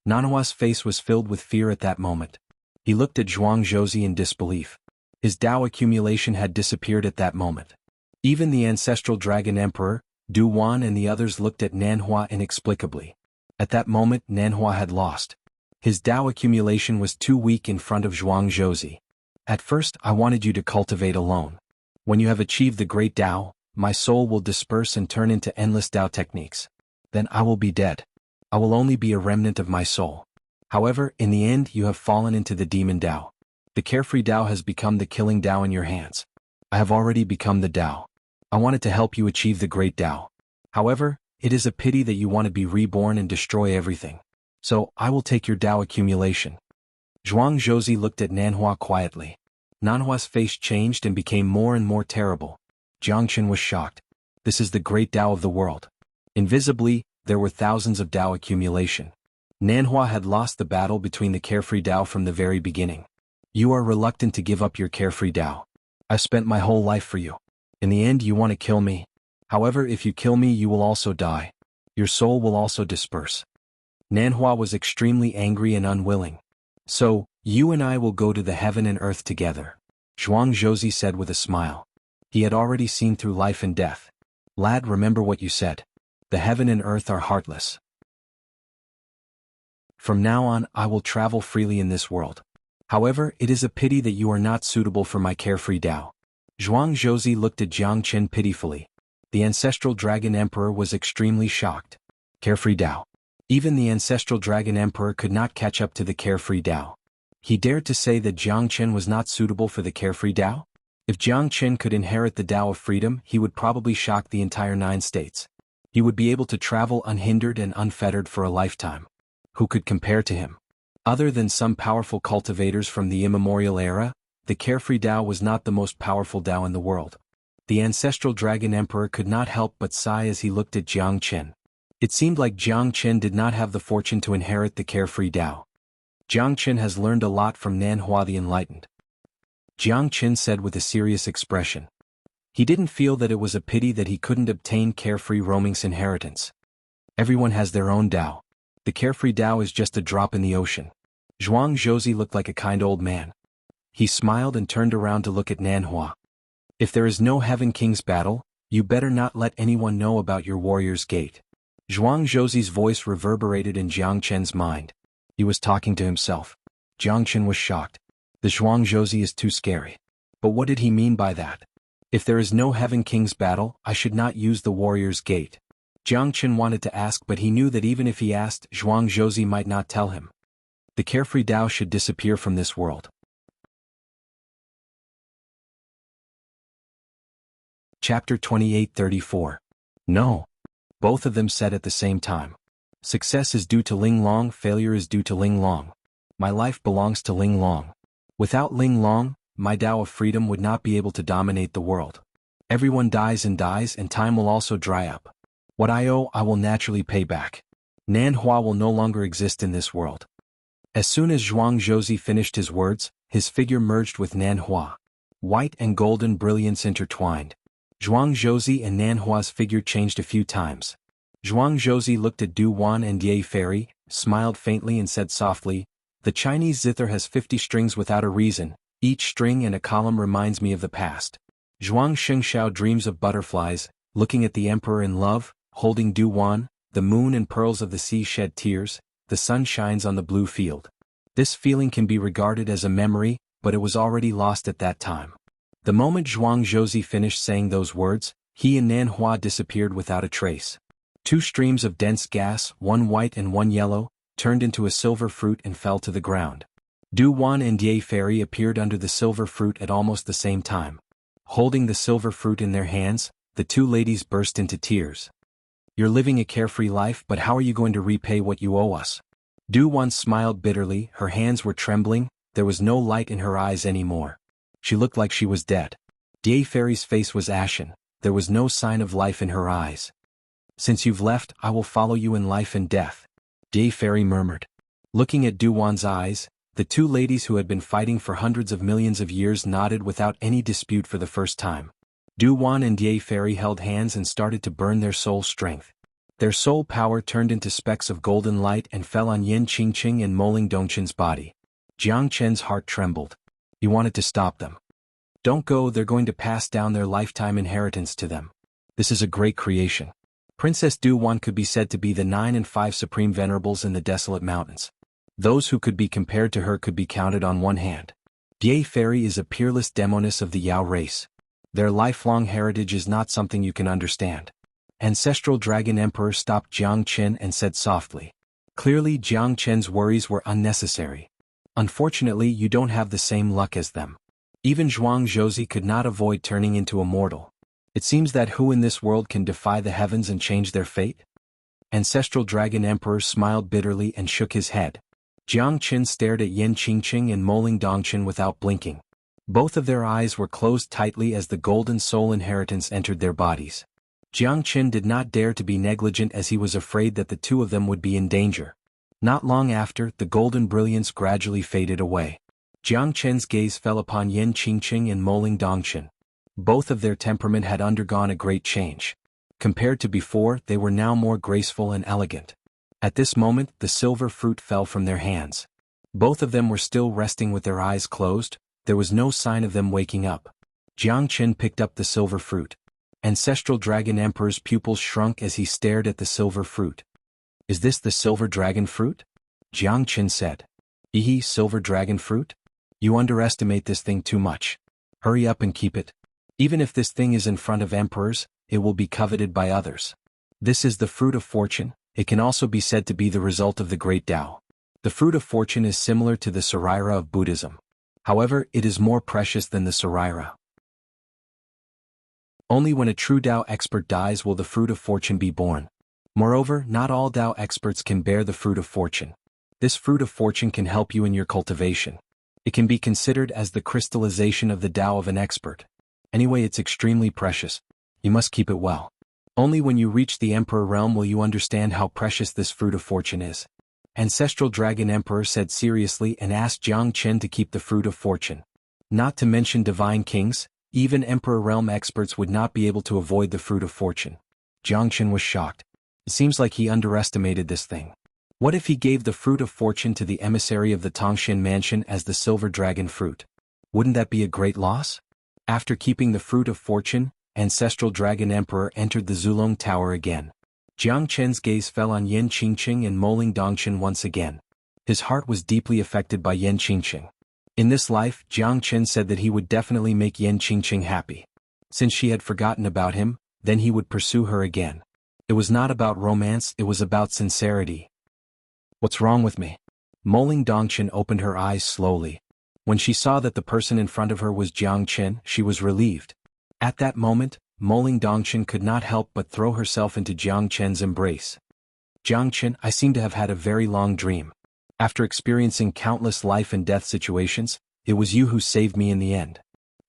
Nanawa's face was filled with fear at that moment. He looked at Zhuangzhouzi in disbelief. His Tao accumulation had disappeared at that moment. Even the ancestral dragon emperor, Du Wan, and the others looked at Nanhua inexplicably. At that moment Nanhua had lost. His Tao accumulation was too weak in front of Zhuangzhouzi. At first I wanted you to cultivate alone. When you have achieved the great Tao, my soul will disperse and turn into endless Tao techniques. Then I will be dead. I will only be a remnant of my soul. However, in the end you have fallen into the demon Tao. The carefree Tao has become the killing Tao in your hands. I have already become the Tao. I wanted to help you achieve the great Tao. However, it is a pity that you want to be reborn and destroy everything. So, I will take your Tao accumulation. Zhuangzhouzi looked at Nanhua quietly. Nanhua's face changed and became more and more terrible. Jiangchen was shocked. This is the great Tao of the world. Invisibly, there were thousands of Tao accumulation. Nanhua had lost the battle between the carefree Tao from the very beginning. You are reluctant to give up your carefree Tao. I've spent my whole life for you. In the end you want to kill me. However, if you kill me you will also die. Your soul will also disperse. Nanhua was extremely angry and unwilling. So, you and I will go to the heaven and earth together. Zhuangzhouzi said with a smile. He had already seen through life and death. Lad, remember what you said. The heaven and earth are heartless. From now on I will travel freely in this world. However, it is a pity that you are not suitable for my carefree Tao. Zhuangzhouzi looked at Jiang Chen pitifully. The ancestral dragon emperor was extremely shocked. Carefree Tao. Even the ancestral dragon emperor could not catch up to the carefree Tao. He dared to say that Jiang Chen was not suitable for the carefree Tao? If Jiang Chen could inherit the Tao of freedom, he would probably shock the entire 9 states. He would be able to travel unhindered and unfettered for a lifetime. Who could compare to him? Other than some powerful cultivators from the immemorial era, the carefree Tao was not the most powerful Tao in the world. The ancestral dragon emperor could not help but sigh as he looked at Jiang Chen. It seemed like Jiang Chen did not have the fortune to inherit the carefree Tao. Jiang Chen has learned a lot from Nanhua the Enlightened. Jiang Chen said with a serious expression. He didn't feel that it was a pity that he couldn't obtain carefree roaming's inheritance. Everyone has their own Tao. The carefree Tao is just a drop in the ocean. Zhuangzhouzi looked like a kind old man. He smiled and turned around to look at Nanhua. If there is no Heaven King's battle, you better not let anyone know about your warrior's gate. Zhuangzhouzi's voice reverberated in Jiang Chen's mind. He was talking to himself. Jiang Chen was shocked. The Zhuangzhouzi is too scary. But what did he mean by that? If there is no Heaven King's battle, I should not use the warrior's gate. Jiang Chen wanted to ask, but he knew that even if he asked, Zhuangzhouzi might not tell him. The carefree Tao should disappear from this world. Chapter 28:34. No. Both of them said at the same time. Success is due to Ling Long, failure is due to Ling Long. My life belongs to Ling Long. Without Ling Long, my Tao of freedom would not be able to dominate the world. Everyone dies and time will also dry up. What I owe I will naturally pay back. Nanhua will no longer exist in this world. As soon as Zhuangzhouzi finished his words, his figure merged with Nanhua. White and golden brilliance intertwined. Zhuangzhouzi and Nanhua's figure changed a few times. Zhuangzhouzi looked at Du Wan and Ye Fairy, smiled faintly and said softly, The Chinese zither has 50 strings without a reason, each string and a column reminds me of the past. Zhuang Shengxiao dreams of butterflies, looking at the emperor in love, holding Du Wan, the moon and pearls of the sea shed tears, the sun shines on the blue field. This feeling can be regarded as a memory, but it was already lost at that time. The moment Zhuangzhouzi finished saying those words, he and Nanhua disappeared without a trace. 2 streams of dense gas, one white and one yellow, turned into a silver fruit and fell to the ground. Du Wan and Ye Fairy appeared under the silver fruit at almost the same time. Holding the silver fruit in their hands, the 2 ladies burst into tears. You're living a carefree life, but how are you going to repay what you owe us? Du Wan smiled bitterly, her hands were trembling, there was no light in her eyes anymore. She looked like she was dead. Ye Fairy's face was ashen. there was no sign of life in her eyes. "Since you've left, I will follow you in life and death," Day Fairy murmured. Looking at Duwan's eyes, the two ladies who had been fighting for hundreds of millions of years nodded without any dispute for the first time. Duwan and Day Fairy held hands and started to burn their soul strength. Their soul power turned into specks of golden light and fell on Yin Qingqing and Moling Dongchen's body. Jiang Chen's heart trembled. He wanted to stop them. "Don't go, they're going to pass down their lifetime inheritance to them. This is a great creation." Princess Duwan could be said to be the 9 and 5 supreme venerables in the desolate mountains. Those who could be compared to her could be counted on one hand. Day Fairy is a peerless demoness of the Yao race. Their lifelong heritage is not something you can understand. Ancestral Dragon Emperor stopped Jiang Chen and said softly. Clearly Jiang Chen's worries were unnecessary. Unfortunately, you don't have the same luck as them. Even Zhuang Zhouzi could not avoid turning into a mortal. It seems that who in this world can defy the heavens and change their fate? Ancestral Dragon Emperor smiled bitterly and shook his head. Jiang Chen stared at Yin Qingqing and Moling Dongchen without blinking. Both of their eyes were closed tightly as the golden soul inheritance entered their bodies. Jiang Chen did not dare to be negligent as he was afraid that the two of them would be in danger. Not long after, the golden brilliance gradually faded away. Jiang Chen's gaze fell upon Yin Qingqing and Moling Dongchen. Both of their temperament had undergone a great change. Compared to before, they were now more graceful and elegant. At this moment, the silver fruit fell from their hands. Both of them were still resting with their eyes closed. There was no sign of them waking up. Jiang Chen picked up the silver fruit. Ancestral Dragon Emperor's pupils shrunk as he stared at the silver fruit. "Is this the silver dragon fruit?" Jiang Chen said. "Ehe, silver dragon fruit? You underestimate this thing too much. Hurry up and keep it. Even if this thing is in front of emperors, it will be coveted by others. This is the fruit of fortune. It can also be said to be the result of the great Tao. The fruit of fortune is similar to the Saraira of Buddhism. However, it is more precious than the Saraira. Only when a true Tao expert dies will the fruit of fortune be born. Moreover, not all Tao experts can bear the fruit of fortune. This fruit of fortune can help you in your cultivation. It can be considered as the crystallization of the Tao of an expert. Anyway, it's extremely precious. You must keep it well. Only when you reach the Emperor realm will you understand how precious this fruit of fortune is." Ancestral Dragon Emperor said seriously and asked Jiang Chen to keep the fruit of fortune. Not to mention divine kings, even Emperor realm experts would not be able to avoid the fruit of fortune. Jiang Chen was shocked. It seems like he underestimated this thing. What if he gave the fruit of fortune to the emissary of the Tongxin mansion as the silver dragon fruit? Wouldn't that be a great loss? After keeping the fruit of fortune, Ancestral Dragon Emperor entered the Zulong Tower again. Jiang Chen's gaze fell on Yin Qingqing and Moling Dongchen once again. His heart was deeply affected by Yin Qingqing. In this life, Jiang Chen said that he would definitely make Yin Qingqing happy. Since she had forgotten about him, then he would pursue her again. It was not about romance, it was about sincerity. "What's wrong with me?" Moling Dongchen opened her eyes slowly. When she saw that the person in front of her was Jiang Chen, she was relieved. At that moment, Moling Dongchen could not help but throw herself into Jiang Chen's embrace. "Jiang Chen, I seem to have had a very long dream. After experiencing countless life and death situations, it was you who saved me in the end."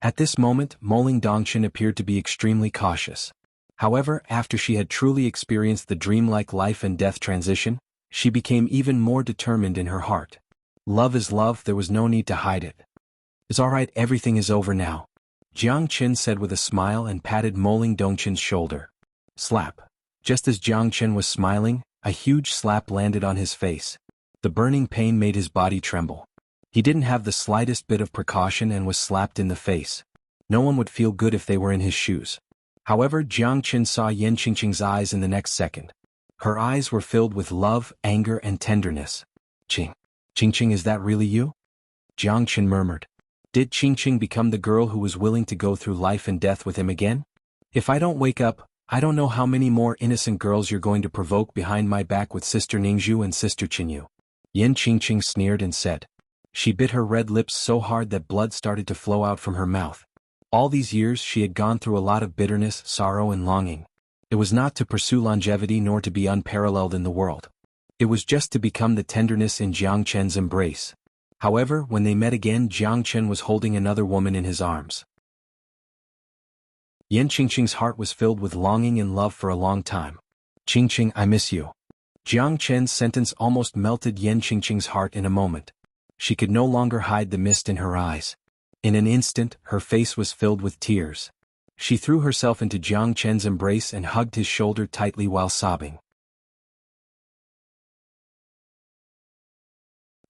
At this moment, Moling Dongchen appeared to be extremely cautious. However, after she had truly experienced the dreamlike life and death transition, she became even more determined in her heart. Love is love, there was no need to hide it. "It's alright, everything is over now," Jiang Chen said with a smile and patted Moling Dongchen's shoulder. Slap. Just as Jiang Chen was smiling, a huge slap landed on his face. The burning pain made his body tremble. He didn't have the slightest bit of precaution and was slapped in the face. No one would feel good if they were in his shoes. However, Jiang Chen saw Yin Qingqing's eyes in the next second. Her eyes were filled with love, anger, and tenderness. Qingqing, is that really you?" Jiang Chen murmured. Did Qingqing become the girl who was willing to go through life and death with him again? "If I don't wake up, I don't know how many more innocent girls you're going to provoke behind my back with Sister Ningzhu and Sister Qinyu." Yin Qingqing sneered and said. She bit her red lips so hard that blood started to flow out from her mouth. All these years she had gone through a lot of bitterness, sorrow and longing. It was not to pursue longevity nor to be unparalleled in the world. It was just to become the tenderness in Jiang Chen's embrace. However, when they met again, Jiang Chen was holding another woman in his arms. Yan Qingqing's heart was filled with longing and love for a long time. Qingqing, I miss you. Jiang Chen's sentence almost melted Yan Qingqing's heart in a moment. She could no longer hide the mist in her eyes. In an instant, her face was filled with tears. She threw herself into Jiang Chen's embrace and hugged his shoulder tightly while sobbing.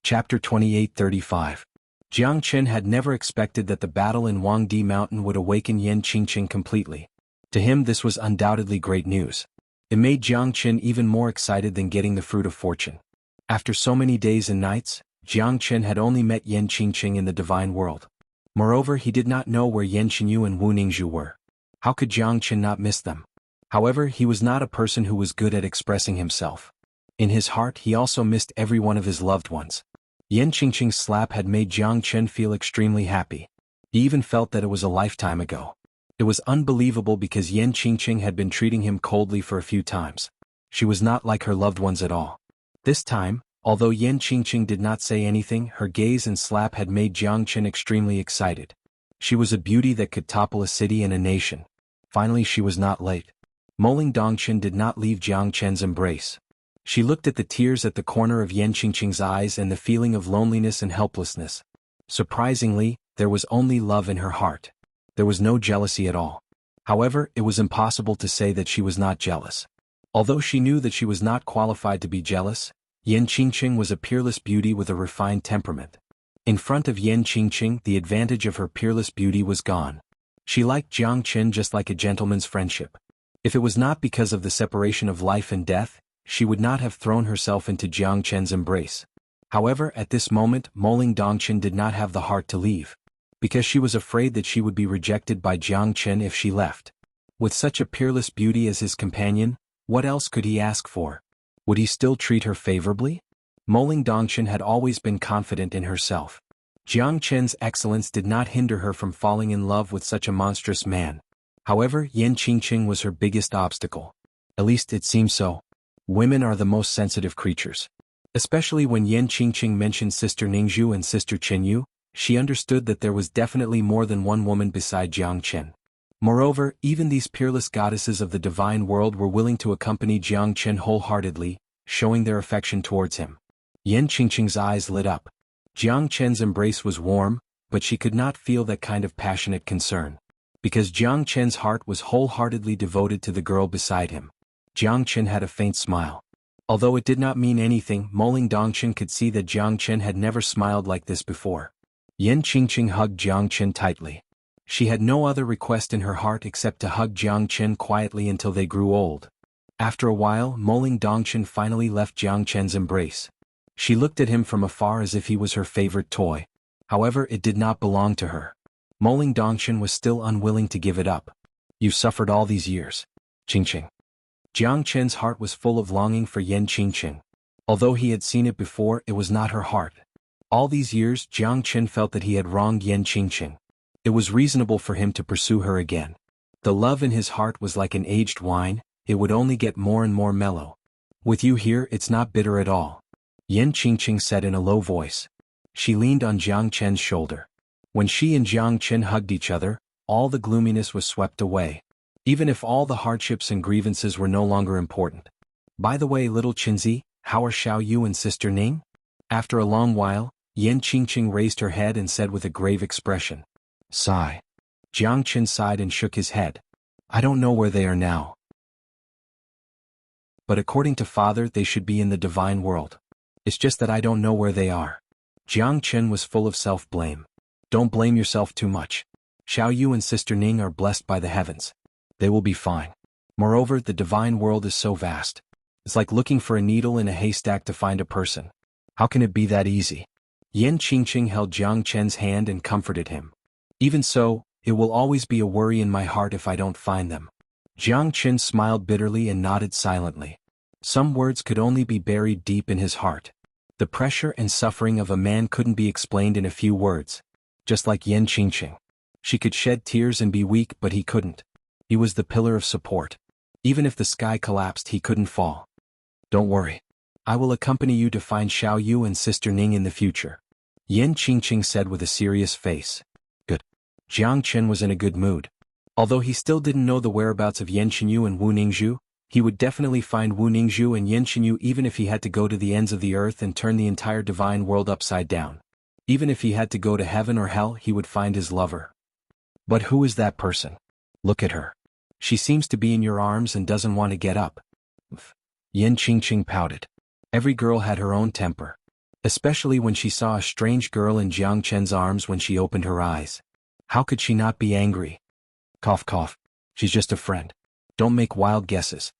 Chapter 28:35. Jiang Chen had never expected that the battle in Huangdi Mountain would awaken Yan Qingqing completely. To him this was undoubtedly great news. It made Jiang Chen even more excited than getting the fruit of fortune. After so many days and nights, Jiang Chen had only met Yan Qingqing in the divine world. Moreover, he did not know where Yan Xinyu and Wu Ningzhu were. How could Jiang Chen not miss them? However, he was not a person who was good at expressing himself. In his heart he also missed every one of his loved ones. Yan Qingqing's slap had made Jiang Chen feel extremely happy. He even felt that it was a lifetime ago. It was unbelievable because Yan Qingqing had been treating him coldly for a few times. She was not like her loved ones at all. This time, although Yan Qingqing did not say anything, her gaze and slap had made Jiang Chen extremely excited. She was a beauty that could topple a city and a nation. Finally she was not late. Moling Dongchen did not leave Jiang Chen's embrace. She looked at the tears at the corner of Yan Qingqing's eyes and the feeling of loneliness and helplessness. Surprisingly, there was only love in her heart. There was no jealousy at all. However, it was impossible to say that she was not jealous. Although she knew that she was not qualified to be jealous, Yan Qingqing was a peerless beauty with a refined temperament. In front of Yan Qingqing, the advantage of her peerless beauty was gone. She liked Jiang Chen just like a gentleman's friendship. If it was not because of the separation of life and death, she would not have thrown herself into Jiang Chen's embrace. However, at this moment, Moling Dongchen did not have the heart to leave, because she was afraid that she would be rejected by Jiang Chen if she left. With such a peerless beauty as his companion, what else could he ask for? Would he still treat her favorably? Moling Dongchen had always been confident in herself. Jiang Chen's excellence did not hinder her from falling in love with such a monstrous man. However, Yan Qingqing was her biggest obstacle. At least it seemed so. Women are the most sensitive creatures. Especially when Yan Qingqing mentioned Sister Ningzhu and Sister Chenyu, she understood that there was definitely more than one woman beside Jiang Chen. Moreover, even these peerless goddesses of the divine world were willing to accompany Jiang Chen wholeheartedly, showing their affection towards him. Yan Qingqing's eyes lit up. Jiang Chen's embrace was warm, but she could not feel that kind of passionate concern. Because Jiang Chen's heart was wholeheartedly devoted to the girl beside him. Jiang Chen had a faint smile. Although it did not mean anything, Moling Dongchen could see that Jiang Chen had never smiled like this before. Yan Qingqing hugged Jiang Chen tightly. She had no other request in her heart except to hug Jiang Chen quietly until they grew old. After a while, Moling Dongchen finally left Jiang Chen's embrace. She looked at him from afar as if he was her favorite toy. However, it did not belong to her. Moling Dongchen was still unwilling to give it up. You suffered all these years. Qingqing. Jiang Chen's heart was full of longing for Yan Qingqing. Although he had seen it before, it was not her heart. All these years, Jiang Chen felt that he had wronged Yan Qingqing. It was reasonable for him to pursue her again. The love in his heart was like an aged wine, it would only get more and more mellow. With you here, it's not bitter at all. Yan Qingqing said in a low voice. She leaned on Jiang Chen's shoulder. When she and Jiang Chen hugged each other, all the gloominess was swept away. Even if all the hardships and grievances were no longer important. By the way, little Qinzi, how are Xiao Yu and Sister Ning? After a long while, Yan Qingqing raised her head and said with a grave expression. Sigh. Jiang Chen sighed and shook his head. I don't know where they are now. But according to Father, they should be in the divine world. It's just that I don't know where they are. Jiang Chen was full of self-blame. Don't blame yourself too much. Xiao Yu and Sister Ning are blessed by the heavens. They will be fine. Moreover, the divine world is so vast. It's like looking for a needle in a haystack to find a person. How can it be that easy? Yan Qingqing held Jiang Chen's hand and comforted him. Even so, it will always be a worry in my heart if I don't find them. Jiang Chen smiled bitterly and nodded silently. Some words could only be buried deep in his heart. The pressure and suffering of a man couldn't be explained in a few words. Just like Yan Qingqing. She could shed tears and be weak, but he couldn't. He was the pillar of support. Even if the sky collapsed, he couldn't fall. Don't worry. I will accompany you to find Xiao Yu and Sister Ning in the future. Yan Qingqing said with a serious face. Good. Jiang Chen was in a good mood. Although he still didn't know the whereabouts of Yanqinyu and Wu Ningzhu, he would definitely find Wu Ningzhu and Yanqinyu even if he had to go to the ends of the earth and turn the entire divine world upside down. Even if he had to go to heaven or hell, he would find his lover. But who is that person? Look at her. She seems to be in your arms and doesn't want to get up. Yan Qingqing pouted. Every girl had her own temper. Especially when she saw a strange girl in Jiang Chen's arms when she opened her eyes. How could she not be angry? Cough cough. She's just a friend. Don't make wild guesses.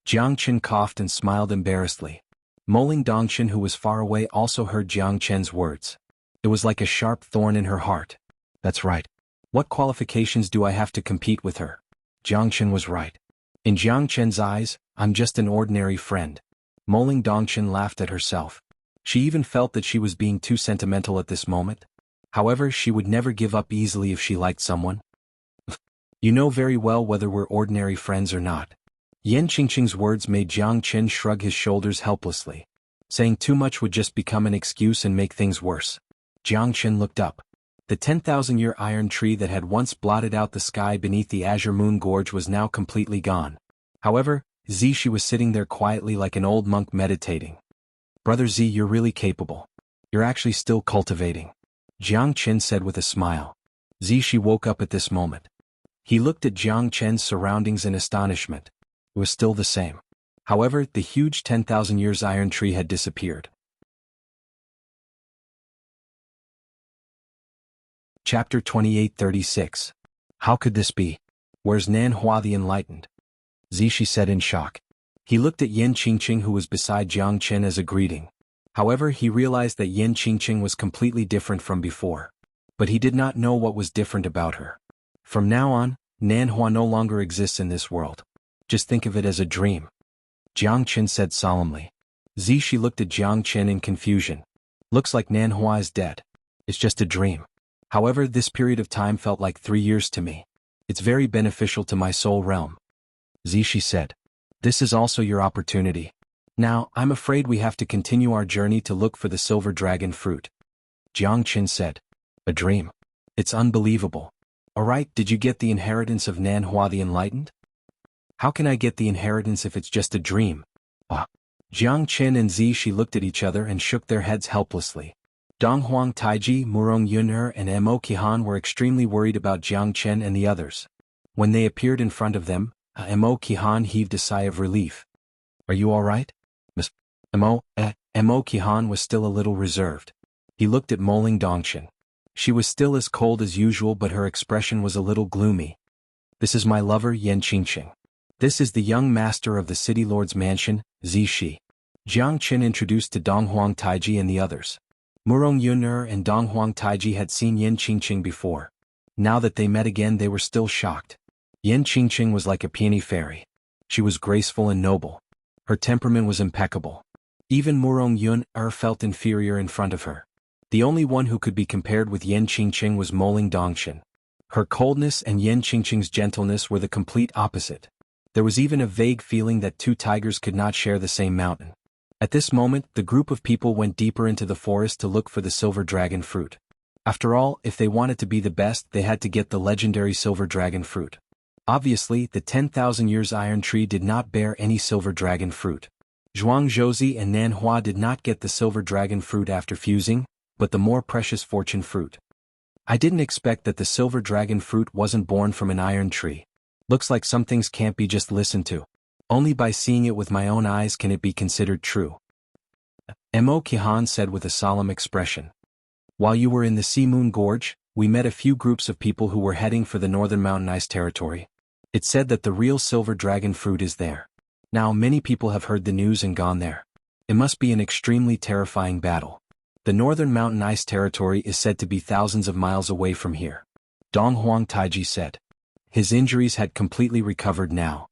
Jiang Chen coughed and smiled embarrassedly. Moling Dongchen, who was far away, also heard Jiang Chen's words. It was like a sharp thorn in her heart. That's right. What qualifications do I have to compete with her? Jiang Chen was right. In Jiang Chen's eyes, I'm just an ordinary friend. Moling Dongchen laughed at herself. She even felt that she was being too sentimental at this moment. However, she would never give up easily if she liked someone. You know very well whether we're ordinary friends or not. Yan Qingqing's words made Jiang Chen shrug his shoulders helplessly. Saying too much would just become an excuse and make things worse. Jiang Chen looked up. The 10,000-year iron tree that had once blotted out the sky beneath the azure moon gorge was now completely gone. However, Zishi was sitting there quietly like an old monk meditating. Brother Z, you're really capable. You're actually still cultivating. Jiang Chen said with a smile. Zishi woke up at this moment. He looked at Jiang Chen's surroundings in astonishment. It was still the same. However, the huge 10,000 years iron tree had disappeared. Chapter 2836. How could this be? Where's Nan Hua the Enlightened? Zishi said in shock. He looked at Yan Qingqing, who was beside Jiang Chen, as a greeting. However, he realized that Yan Qingqing was completely different from before. But he did not know what was different about her. From now on, Nan Hua no longer exists in this world. Just think of it as a dream. Jiang Chen said solemnly. Zishi looked at Jiang Chen in confusion. Looks like Nan Hua is dead. It's just a dream. However, this period of time felt like 3 years to me. It's very beneficial to my soul realm. Zishi said. This is also your opportunity. Now, I'm afraid we have to continue our journey to look for the silver dragon fruit. Jiang Chen said. A dream. It's unbelievable. Alright, did you get the inheritance of Nan Hua the Enlightened? How can I get the inheritance if it's just a dream? Jiang Chen and Zishi looked at each other and shook their heads helplessly. Donghuang Taiji, Murong Yun'er and Mo Qihan were extremely worried about Jiang Chen and the others. When they appeared in front of them, Mo Qihan heaved a sigh of relief. Are you all right? Miss Mo Qihan was still a little reserved. He looked at Moling Dongchen. She was still as cold as usual, but her expression was a little gloomy. This is my lover, Yan Qingqing. This is the young master of the city lord's mansion, Zishi. Jiang Chen introduced to Donghuang Taiji and the others. Murong Yun'er and Donghuang Taiji had seen Yan Qingqing before. Now that they met again, they were still shocked. Yan Qingqing was like a peony fairy. She was graceful and noble. Her temperament was impeccable. Even Murong Yun'er felt inferior in front of her. The only one who could be compared with Yan Qingqing was Moling Dongchen. Her coldness and Yan Qingqing's gentleness were the complete opposite. There was even a vague feeling that two tigers could not share the same mountain. At this moment, the group of people went deeper into the forest to look for the silver dragon fruit. After all, if they wanted to be the best, they had to get the legendary silver dragon fruit. Obviously, the 10,000 years iron tree did not bear any silver dragon fruit. Zhuangzhouzi and Nan Hua did not get the silver dragon fruit after fusing, but the more precious fortune fruit. I didn't expect that the silver dragon fruit wasn't born from an iron tree. Looks like some things can't be just listened to. Only by seeing it with my own eyes can it be considered true. Mo Qihan said with a solemn expression. While you were in the Sea Moon Gorge, we met a few groups of people who were heading for the northern mountain ice territory. It said that the real silver dragon fruit is there. Now many people have heard the news and gone there. It must be an extremely terrifying battle. The northern mountain ice territory is said to be thousands of miles away from here. Donghuang Taiji said. His injuries had completely recovered now.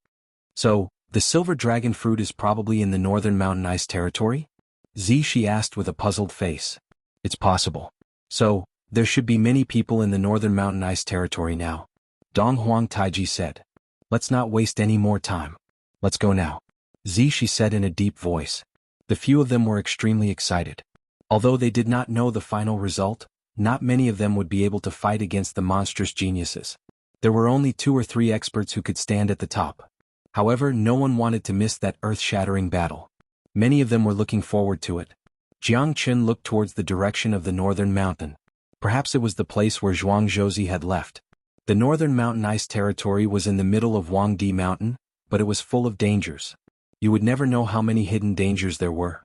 So, the silver dragon fruit is probably in the northern mountain ice territory? Zishi asked with a puzzled face. It's possible. So, there should be many people in the northern mountain ice territory now. Donghuang Taiji said. Let's not waste any more time. Let's go now. Zishi said in a deep voice. The few of them were extremely excited. Although they did not know the final result, not many of them would be able to fight against the monstrous geniuses. There were only 2 or 3 experts who could stand at the top. However, no one wanted to miss that earth-shattering battle. Many of them were looking forward to it. Jiang Chen looked towards the direction of the northern mountain. Perhaps it was the place where Zhuang Zhouzi had left. The northern mountain ice territory was in the middle of Huangdi Mountain, but it was full of dangers. You would never know how many hidden dangers there were.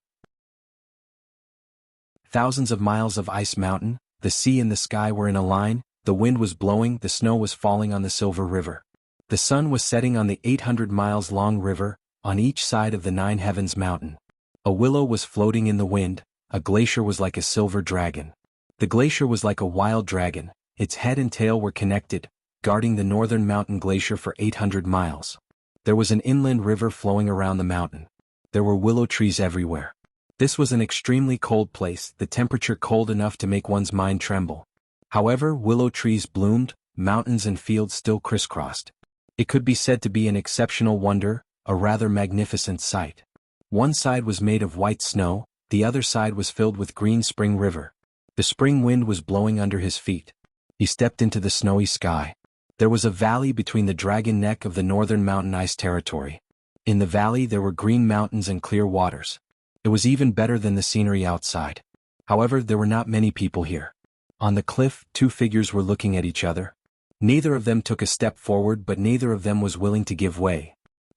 Thousands of miles of ice mountain, the sea and the sky were in a line, the wind was blowing, the snow was falling on the Silver River. The sun was setting on the 800 miles long river, on each side of the Nine Heavens mountain. A willow was floating in the wind, a glacier was like a silver dragon. The glacier was like a wild dragon, its head and tail were connected, guarding the northern mountain glacier for 800 miles. There was an inland river flowing around the mountain. There were willow trees everywhere. This was an extremely cold place, the temperature cold enough to make one's mind tremble. However, willow trees bloomed, mountains and fields still crisscrossed. It could be said to be an exceptional wonder, a rather magnificent sight. One side was made of white snow, the other side was filled with green spring river. The spring wind was blowing under his feet. He stepped into the snowy sky. There was a valley between the dragon neck of the northern mountain ice territory. In the valley there were green mountains and clear waters. It was even better than the scenery outside. However, there were not many people here. On the cliff, 2 figures were looking at each other. Neither of them took a step forward, but neither of them was willing to give way.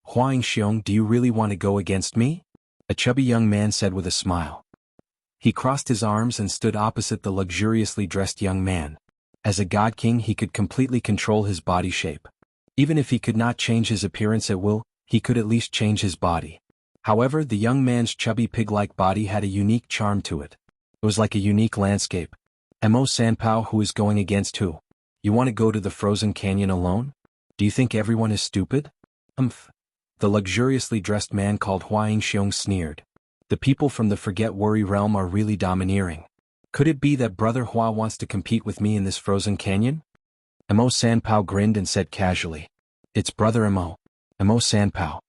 "Huang, do you really want to go against me?" a chubby young man said with a smile. He crossed his arms and stood opposite the luxuriously dressed young man. As a god king, he could completely control his body shape. Even if he could not change his appearance at will, he could at least change his body. However, the young man's chubby pig-like body had a unique charm to it. It was like a unique landscape. "Mo Sanpao, who is going against who? You want to go to the frozen canyon alone? Do you think everyone is stupid?" The luxuriously dressed man called Xianxia sneered. "The people from the Forget Worry realm are really domineering. Could it be that Brother Hua wants to compete with me in this frozen canyon?" Mo Sanpao grinned and said casually, "It's Brother Mo Sanpao."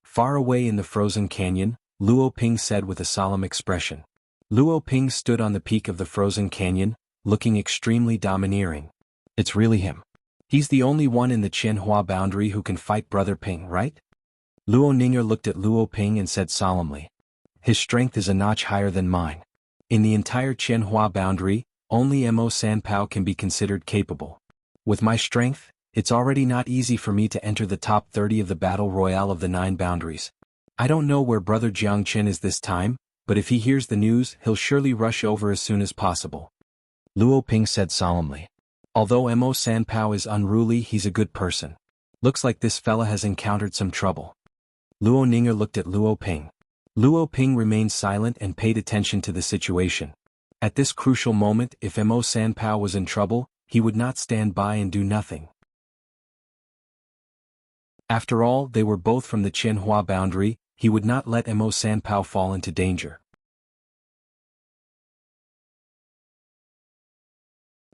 Far away in the frozen canyon, Luo Ping said with a solemn expression. Luo Ping stood on the peak of the frozen canyon, looking extremely domineering. "It's really him. He's the only one in the Xianhua boundary who can fight Brother Ping, right?" Luo Ninger looked at Luo Ping and said solemnly, "His strength is a notch higher than mine. In the entire Xianhua boundary, only Mo Sanpao can be considered capable. With my strength, it's already not easy for me to enter the top 30 of the battle royale of the 9 boundaries. I don't know where Brother Jiang Chen is this time, but if he hears the news, he'll surely rush over as soon as possible." Luo Ping said solemnly. "Although Mo Sanpao is unruly, he's a good person. Looks like this fella has encountered some trouble." Luo Ninger looked at Luo Ping. Luo Ping remained silent and paid attention to the situation. At this crucial moment, if Mo Sanpao was in trouble, he would not stand by and do nothing. After all, they were both from the Xianhua boundary, he would not let Mo Sanpao fall into danger.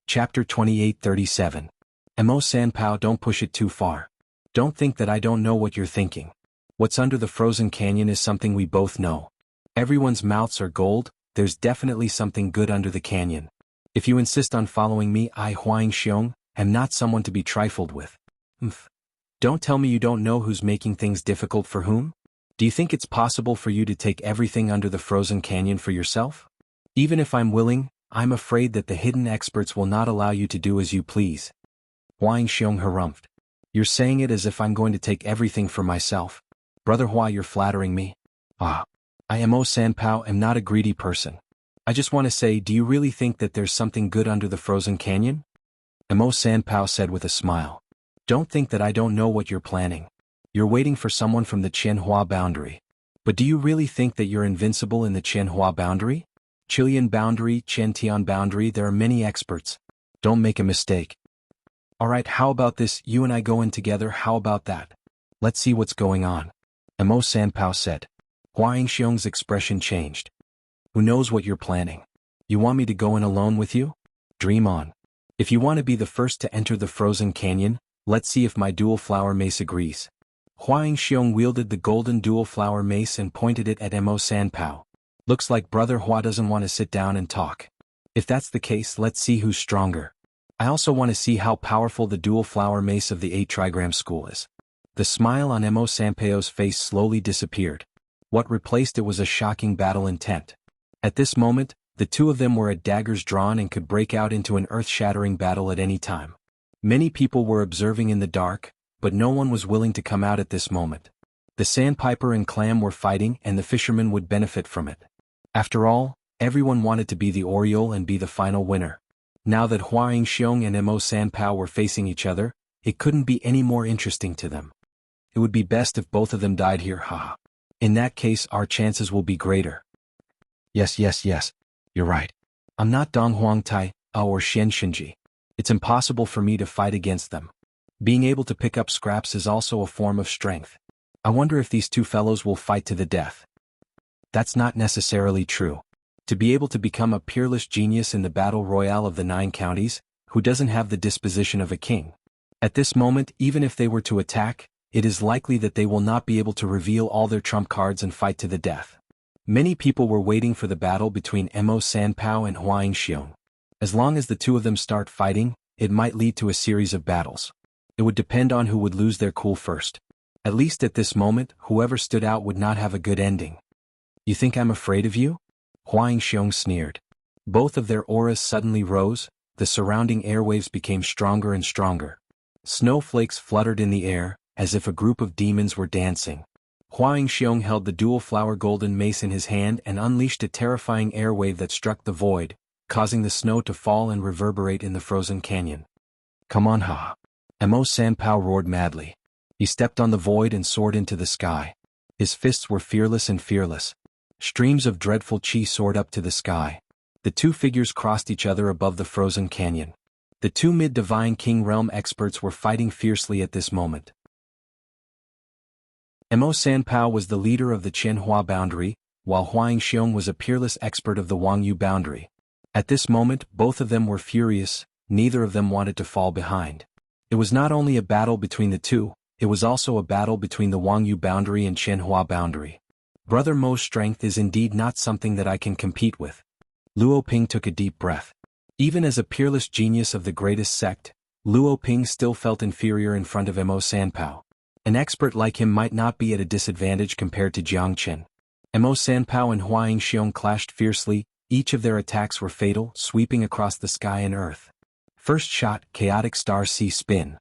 Chapter 28:37. Mo Sanpao, don't push it too far. Don't think that I don't know what you're thinking. What's under the frozen canyon is something we both know. Everyone's mouths are gold, there's definitely something good under the canyon. If you insist on following me, I Xiong, am not someone to be trifled with. Don't tell me you don't know who's making things difficult for whom? Do you think it's possible for you to take everything under the frozen canyon for yourself? Even if I'm willing, I'm afraid that the hidden experts will not allow you to do as you please. Xiong harumphed. You're saying it as if I'm going to take everything for myself. Brother Hua, you're flattering me. I Mo Sanpao am not a greedy person. I just want to say, do you really think that there's something good under the frozen canyon? Mo Sanpao said with a smile. Don't think that I don't know what you're planning. You're waiting for someone from the Xianhua boundary. But do you really think that you're invincible in the Xianhua boundary? Chilean boundary, Qiantian boundary, there are many experts. Don't make a mistake. Alright, how about this, you and I go in together, how about that? Let's see what's going on. Mo Sanpao said. Xiangxi's expression changed. Who knows what you're planning? You want me to go in alone with you? Dream on. If you want to be the first to enter the frozen canyon, let's see if my dual flower mace agrees. Xiang wielded the golden dual flower mace and pointed it at Mo Sanpao. Looks like Brother Hua doesn't want to sit down and talk. If that's the case, let's see who's stronger. I also want to see how powerful the dual flower mace of the 8 trigram school is. The smile on Mo Sanpao's face slowly disappeared. What replaced it was a shocking battle intent. At this moment, the two of them were at daggers drawn and could break out into an earth-shattering battle at any time. Many people were observing in the dark, but no one was willing to come out at this moment. The sandpiper and clam were fighting and the fisherman would benefit from it. After all, everyone wanted to be the Oriole and be the final winner. Now that Xianxia and Mo Sanpao were facing each other, it couldn't be any more interesting to them. It would be best if both of them died here, haha. In that case our chances will be greater. Yes, you're right. I'm not Dong Huang Tai, or Xianxia. It's impossible for me to fight against them. Being able to pick up scraps is also a form of strength. I wonder if these two fellows will fight to the death. That's not necessarily true. To be able to become a peerless genius in the battle royale of the 9 counties, who doesn't have the disposition of a king? At this moment, even if they were to attack, it is likely that they will not be able to reveal all their trump cards and fight to the death. Many people were waiting for the battle between Mo Sanpao and Xianxia. As long as the two of them start fighting, it might lead to a series of battles. It would depend on who would lose their cool first. At least at this moment, whoever stood out would not have a good ending. You think I'm afraid of you? Xianxia sneered. Both of their auras suddenly rose, the surrounding airwaves became stronger and stronger. Snowflakes fluttered in the air, as if a group of demons were dancing. Xianxia held the dual flower golden mace in his hand and unleashed a terrifying airwave that struck the void, causing the snow to fall and reverberate in the frozen canyon. Come on, ha! Mo Sanpao roared madly. He stepped on the void and soared into the sky. His fists were fearless and fearless. Streams of dreadful chi soared up to the sky. The two figures crossed each other above the frozen canyon. The two mid-divine king realm experts were fighting fiercely at this moment. Mo Sanpao was the leader of the Xianhua boundary, while Xianxia was a peerless expert of the Wangyu boundary. At this moment, both of them were furious, neither of them wanted to fall behind. It was not only a battle between the two, it was also a battle between the Wangyu boundary and Xianhua boundary. Brother Mo's strength is indeed not something that I can compete with. Luo Ping took a deep breath. Even as a peerless genius of the greatest sect, Luo Ping still felt inferior in front of Mo Sanpao. An expert like him might not be at a disadvantage compared to Jiang Chen. Mo Sanpao and Xianxia clashed fiercely, each of their attacks were fatal, sweeping across the sky and earth. First shot, chaotic star C spin.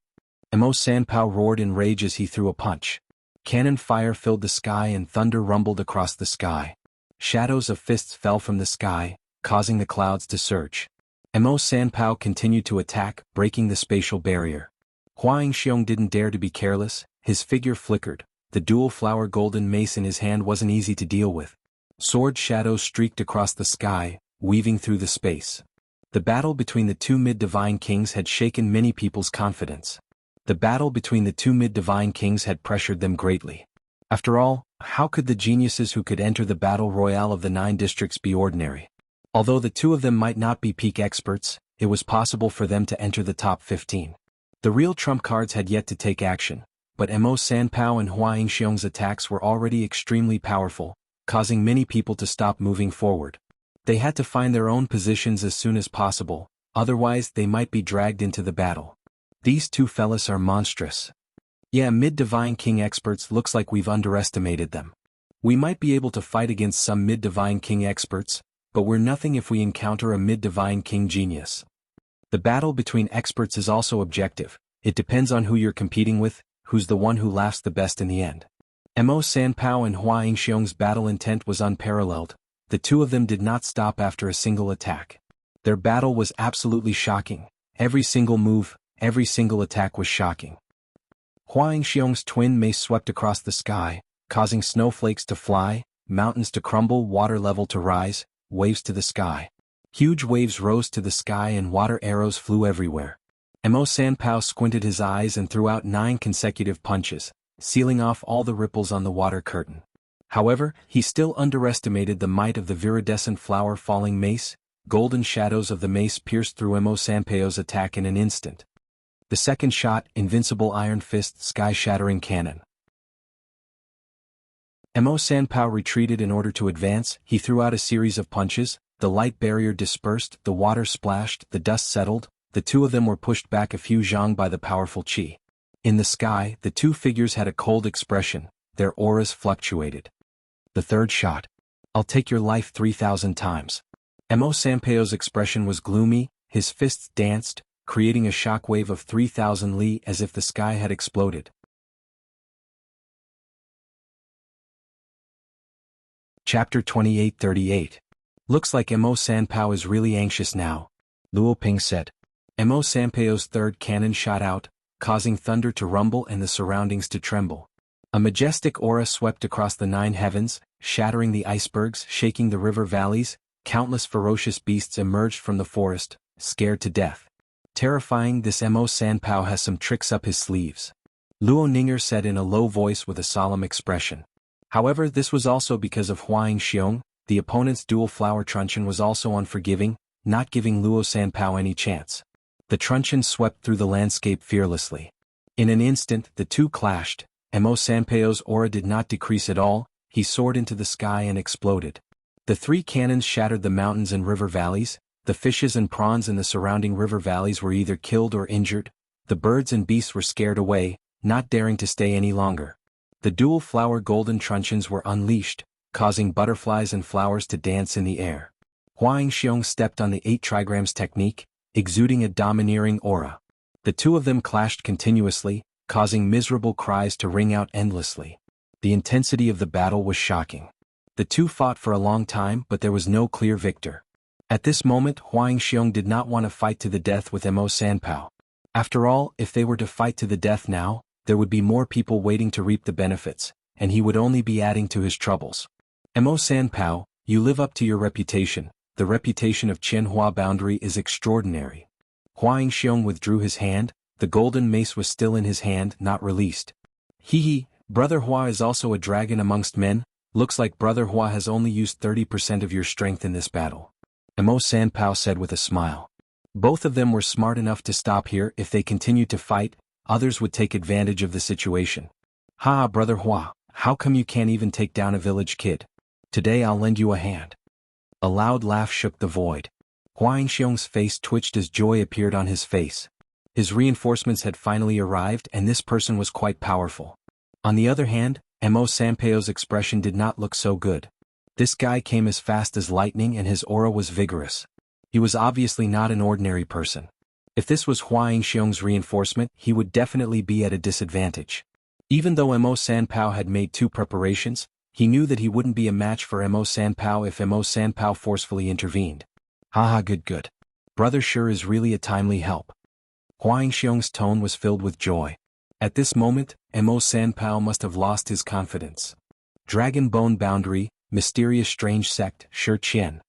Mo Sanpao roared in rage as he threw a punch. Cannon fire filled the sky and thunder rumbled across the sky. Shadows of fists fell from the sky, causing the clouds to surge. Mo Sanpao continued to attack, breaking the spatial barrier. Xianxia didn't dare to be careless, his figure flickered. The dual flower golden mace in his hand wasn't easy to deal with. Sword shadows streaked across the sky, weaving through the space. The battle between the two mid-divine kings had shaken many people's confidence. The battle between the two mid-divine kings had pressured them greatly. After all, how could the geniuses who could enter the battle royale of the 9 districts be ordinary? Although the two of them might not be peak experts, it was possible for them to enter the top 15. The real trump cards had yet to take action, but Mo Sanpao and Xianxia's attacks were already extremely powerful, causing many people to stop moving forward. They had to find their own positions as soon as possible, otherwise they might be dragged into the battle. These two fellas are monstrous. Yeah, mid-divine king experts looks like we've underestimated them. We might be able to fight against some mid-divine king experts, but we're nothing if we encounter a mid-divine king genius. The battle between experts is also objective. It depends on who you're competing with, who's the one who laughs the best in the end. Mo Sanpao and Xianxia's battle intent was unparalleled. The two of them did not stop after a single attack. Their battle was absolutely shocking. Every single move, every single attack was shocking. Xianxia's twin mace swept across the sky, causing snowflakes to fly, mountains to crumble, water level to rise, waves to the sky. Huge waves rose to the sky and water arrows flew everywhere. Mo Sanpao squinted his eyes and threw out 9 consecutive punches, sealing off all the ripples on the water curtain. However, he still underestimated the might of the viridescent flower falling mace. Golden shadows of the mace pierced through Mo Sanpao's attack in an instant. The second shot, invincible iron fist, sky-shattering cannon. Mo Sanpao retreated in order to advance. He threw out a series of punches. The light barrier dispersed, the water splashed, the dust settled, the two of them were pushed back a few zhang by the powerful qi. In the sky, the two figures had a cold expression, their auras fluctuated. The third shot. I'll take your life 3,000 times. Mo Sanpao's expression was gloomy, his fists danced, creating a shockwave of 3,000 li as if the sky had exploded. Chapter 2838. Looks like Mo Sanpao is really anxious now, Luo Ping said. Mo Sanpao's third cannon shot out, causing thunder to rumble and the surroundings to tremble. A majestic aura swept across the 9 heavens, shattering the icebergs, shaking the river valleys. Countless ferocious beasts emerged from the forest, scared to death. Terrifying, this Mo Sanpao has some tricks up his sleeves, Luo Ninger said in a low voice with a solemn expression. However, this was also because of Huang Xiong. The opponent's dual flower truncheon was also unforgiving, not giving Luo Sanpao any chance. The truncheon swept through the landscape fearlessly. In an instant, the two clashed. Mo Sanpao's aura did not decrease at all, he soared into the sky and exploded. The 3 cannons shattered the mountains and river valleys. The fishes and prawns in the surrounding river valleys were either killed or injured. The birds and beasts were scared away, not daring to stay any longer. The dual flower golden truncheons were unleashed, causing butterflies and flowers to dance in the air. Huang Xiong stepped on the 8 trigrams technique, exuding a domineering aura. The two of them clashed continuously, causing miserable cries to ring out endlessly. The intensity of the battle was shocking. The two fought for a long time, but there was no clear victor. At this moment, Huang Xiong did not want to fight to the death with Mo Sanpao. After all, if they were to fight to the death now, there would be more people waiting to reap the benefits, and he would only be adding to his troubles. Mo Sanpao, you live up to your reputation. The reputation of Xianhua boundary is extraordinary. Huang Xiong withdrew his hand. The golden mace was still in his hand, not released. Hee, Brother Hua is also a dragon amongst men. Looks like Brother Hua has only used 30% of your strength in this battle, Mo Sanpao said with a smile. Both of them were smart enough to stop here. If they continued to fight, others would take advantage of the situation. Ha, Brother Hua, how come you can't even take down a village kid? Today I'll lend you a hand. A loud laugh shook the void. Huang Xiong's face twitched as joy appeared on his face. His reinforcements had finally arrived and this person was quite powerful. On the other hand, Mo Sanpao's expression did not look so good. This guy came as fast as lightning and his aura was vigorous. He was obviously not an ordinary person. If this was Huang Xiong's reinforcement, he would definitely be at a disadvantage. Even though Mo Sanpao had made 2 preparations, he knew that he wouldn't be a match for Mo Sanpao if Mo Sanpao forcefully intervened. Haha, good. Brother sure is really a timely help. Huang Xiong's tone was filled with joy. At this moment, Mo Sanpao must have lost his confidence. Dragon Bone Boundary, Mysterious Strange Sect, Shi Qian.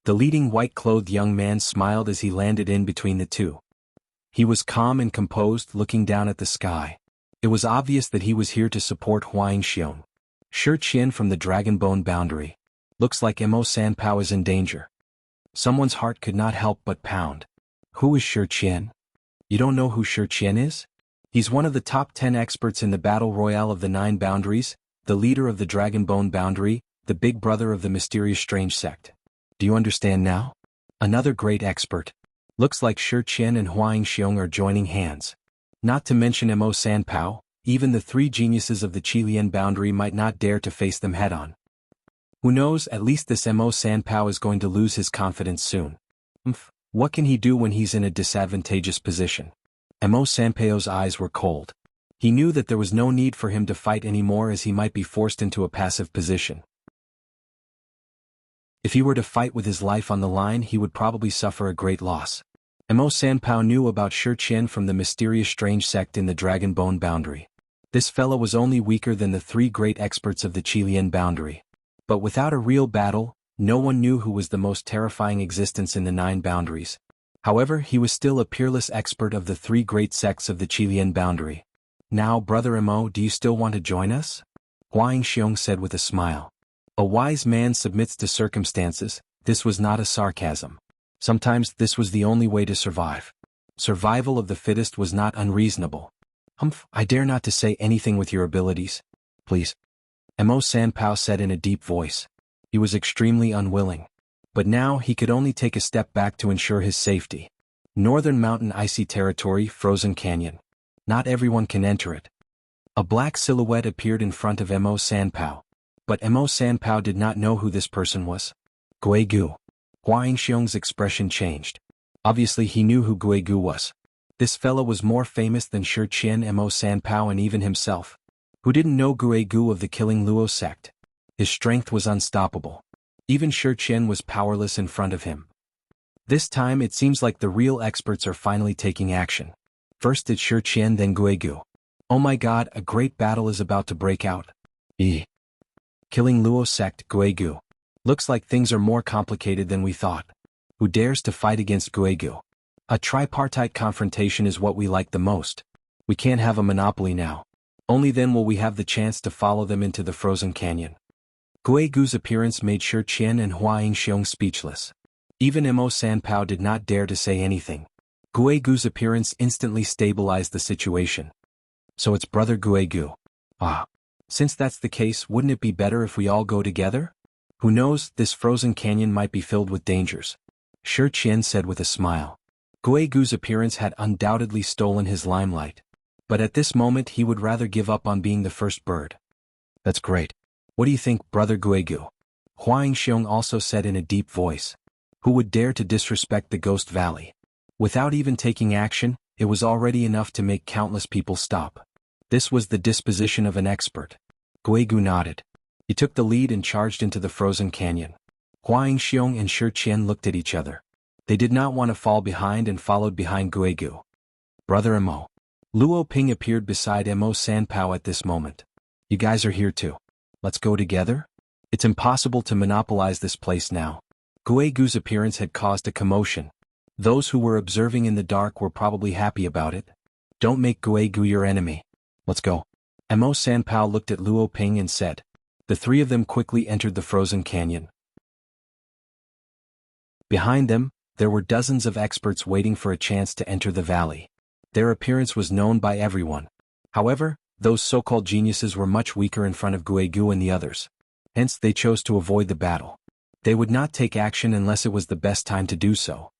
The leading white-clothed young man smiled as he landed in between the two. He was calm and composed, looking down at the sky. It was obvious that he was here to support Huang Xiong. Shi Qian from the Dragon Bone Boundary. Looks like Mo Sanpao is in danger. Someone's heart could not help but pound. Who is Shi Qian? You don't know who Shi Qian is? He's one of the top 10 experts in the Battle Royale of the 9 Boundaries, the leader of the Dragon Bone Boundary, the big brother of the Mysterious Strange Sect. Do you understand now? Another great expert. Looks like Shi Qian and Huang Xiong are joining hands. Not to mention Mo Sanpao, even the 3 geniuses of the Qilian Boundary might not dare to face them head-on. Who knows, at least this Mo Sanpao is going to lose his confidence soon. What can he do when he's in a disadvantageous position? Mo Sanpao's eyes were cold. He knew that there was no need for him to fight anymore as he might be forced into a passive position. If he were to fight with his life on the line, he would probably suffer a great loss. Mo Sanpao knew about Shi Qian from the Mysterious Strange Sect in the Dragon Bone Boundary. This fellow was only weaker than the 3 great experts of the Qilian Boundary. But without a real battle, no one knew who was the most terrifying existence in the 9 boundaries. However, he was still a peerless expert of the 3 great sects of the Qilian Boundary. Now, Brother Mo, do you still want to join us? Huang Xiong said with a smile. A wise man submits to circumstances. This was not a sarcasm. Sometimes this was the only way to survive. Survival of the fittest was not unreasonable. I dare not to say anything with your abilities. Please. Mo Sanpao said in a deep voice. He was extremely unwilling. But now he could only take a step back to ensure his safety. Northern mountain icy territory, frozen canyon. Not everyone can enter it. A black silhouette appeared in front of Mo Sanpao. But Mo Sanpao did not know who this person was. Guigu. Huang Xiong's expression changed. Obviously he knew who Guigu was. This fellow was more famous than Shi Qian, Mo Sanpao, and even himself. Who didn't know Guigu of the Killing Luo sect? His strength was unstoppable. Even Shi Qian was powerless in front of him. This time it seems like the real experts are finally taking action. First it's Shi Qian, then Guigu. Oh my god, a great battle is about to break out. Killing Luo sect, Guigu. Looks like things are more complicated than we thought. Who dares to fight against Guigu? A tripartite confrontation is what we like the most. We can't have a monopoly now. Only then will we have the chance to follow them into the frozen canyon. Guigu's appearance made Shi Qian and Huang Xiong speechless. Even Mo Sanpao did not dare to say anything. Guigu's appearance instantly stabilized the situation. So it's Brother Guigu. Since that's the case, wouldn't it be better if we all go together? Who knows, this frozen canyon might be filled with dangers. Shi Qian said with a smile. Guigu's appearance had undoubtedly stolen his limelight. But at this moment he would rather give up on being the first bird. That's great. What do you think, Brother Guigu? Huang Xiong also said in a deep voice. Who would dare to disrespect the Ghost Valley? Without even taking action, it was already enough to make countless people stop. This was the disposition of an expert. Guigu nodded. He took the lead and charged into the frozen canyon. Huang Xiong and Shi Qian looked at each other. They did not want to fall behind and followed behind Guigu. Brother Mo. Luo Ping appeared beside Mo Sanpao at this moment. You guys are here too. Let's go together? It's impossible to monopolize this place now. Guigu's appearance had caused a commotion. Those who were observing in the dark were probably happy about it. Don't make Guigu your enemy. Let's go. Mo Sanpao looked at Luo Ping and said. The three of them quickly entered the frozen canyon. Behind them, there were dozens of experts waiting for a chance to enter the valley. Their appearance was known by everyone. However, those so-called geniuses were much weaker in front of Guigu and the others. Hence they chose to avoid the battle. They would not take action unless it was the best time to do so.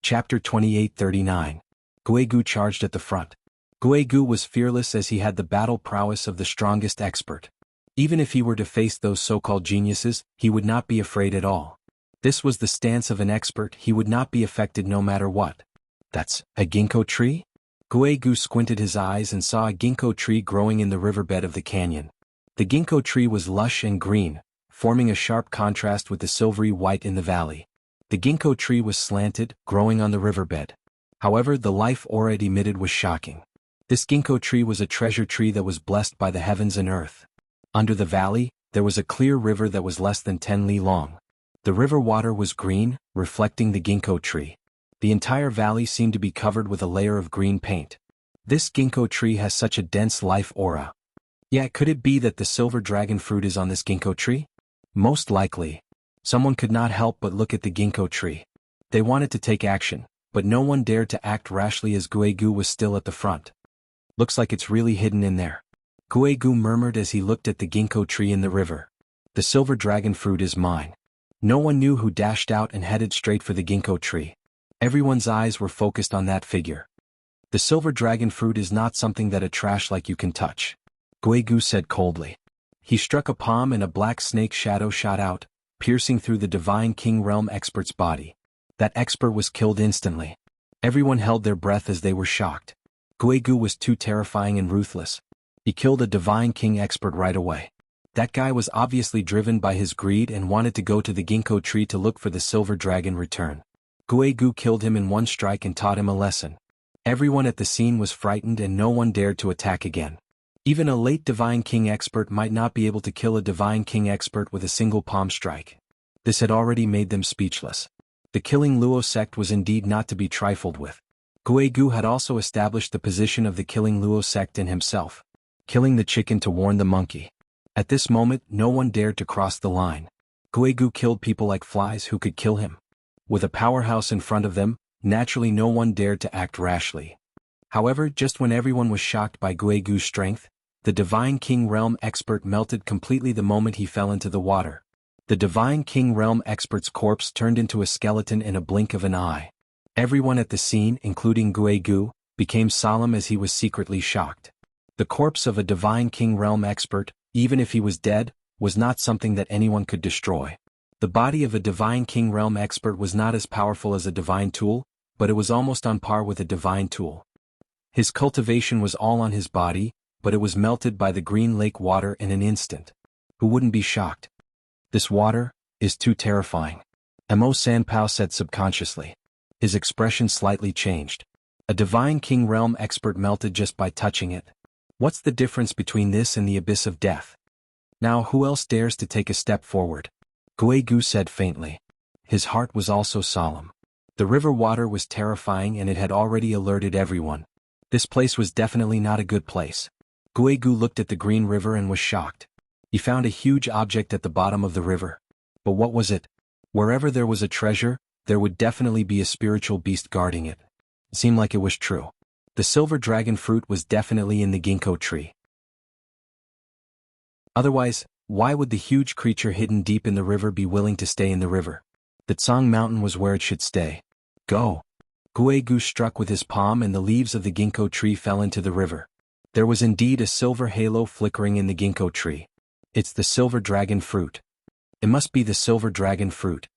Chapter 28-39. Guigu charged at the front. Guigu was fearless as he had the battle prowess of the strongest expert. Even if he were to face those so-called geniuses, he would not be afraid at all. This was the stance of an expert, he would not be affected no matter what. That's a ginkgo tree? Guigu squinted his eyes and saw a ginkgo tree growing in the riverbed of the canyon. The ginkgo tree was lush and green, forming a sharp contrast with the silvery white in the valley. The ginkgo tree was slanted, growing on the riverbed. However, the life aura it emitted was shocking. This ginkgo tree was a treasure tree that was blessed by the heavens and earth. Under the valley, there was a clear river that was less than 10 li long. The river water was green, reflecting the ginkgo tree. The entire valley seemed to be covered with a layer of green paint. This ginkgo tree has such a dense life aura. Yeah, could it be that the silver dragon fruit is on this ginkgo tree? Most likely. Someone could not help but look at the ginkgo tree. They wanted to take action, but no one dared to act rashly as Guigu was still at the front. Looks like it's really hidden in there. Guigu murmured as he looked at the ginkgo tree in the river. The silver dragon fruit is mine. No one knew who dashed out and headed straight for the ginkgo tree. Everyone's eyes were focused on that figure. The silver dragon fruit is not something that a trash like you can touch. Guigu said coldly. He struck a palm and a black snake shadow shot out, piercing through the Divine King Realm expert's body. That expert was killed instantly. Everyone held their breath as they were shocked. Guigu was too terrifying and ruthless. He killed a Divine King expert right away. That guy was obviously driven by his greed and wanted to go to the ginkgo tree to look for the silver dragon return. Guigu killed him in one strike and taught him a lesson. Everyone at the scene was frightened and no one dared to attack again. Even a late Divine King expert might not be able to kill a Divine King expert with a single palm strike. This had already made them speechless. The Killing Luo sect was indeed not to be trifled with. Guigu had also established the position of the Killing Luo sect in himself. Killing the chicken to warn the monkey. At this moment, no one dared to cross the line. Guigu killed people like flies who could kill him. With a powerhouse in front of them, naturally no one dared to act rashly. However, just when everyone was shocked by Guigu's strength, the Divine King Realm expert melted completely the moment he fell into the water. The Divine King Realm expert's corpse turned into a skeleton in a blink of an eye. Everyone at the scene, including Guegu, became solemn as he was secretly shocked. The corpse of a Divine King Realm expert, even if he was dead, was not something that anyone could destroy. The body of a Divine King Realm expert was not as powerful as a divine tool, but it was almost on par with a divine tool. His cultivation was all on his body, but it was melted by the green lake water in an instant. Who wouldn't be shocked? This water is too terrifying. Mo Sanpao said subconsciously. His expression slightly changed. A Divine King Realm expert melted just by touching it. What's the difference between this and the abyss of death? Now who else dares to take a step forward? Guegu said faintly. His heart was also solemn. The river water was terrifying and it had already alerted everyone. This place was definitely not a good place. Guegu looked at the green river and was shocked. He found a huge object at the bottom of the river. But what was it? Wherever there was a treasure, there would definitely be a spiritual beast guarding it. It seemed like it was true. The silver dragon fruit was definitely in the ginkgo tree. Otherwise, why would the huge creature hidden deep in the river be willing to stay in the river? The Tsang Mountain was where it should stay. Go! Guegu struck with his palm and the leaves of the ginkgo tree fell into the river. There was indeed a silver halo flickering in the ginkgo tree. It's the silver dragon fruit. It must be the silver dragon fruit.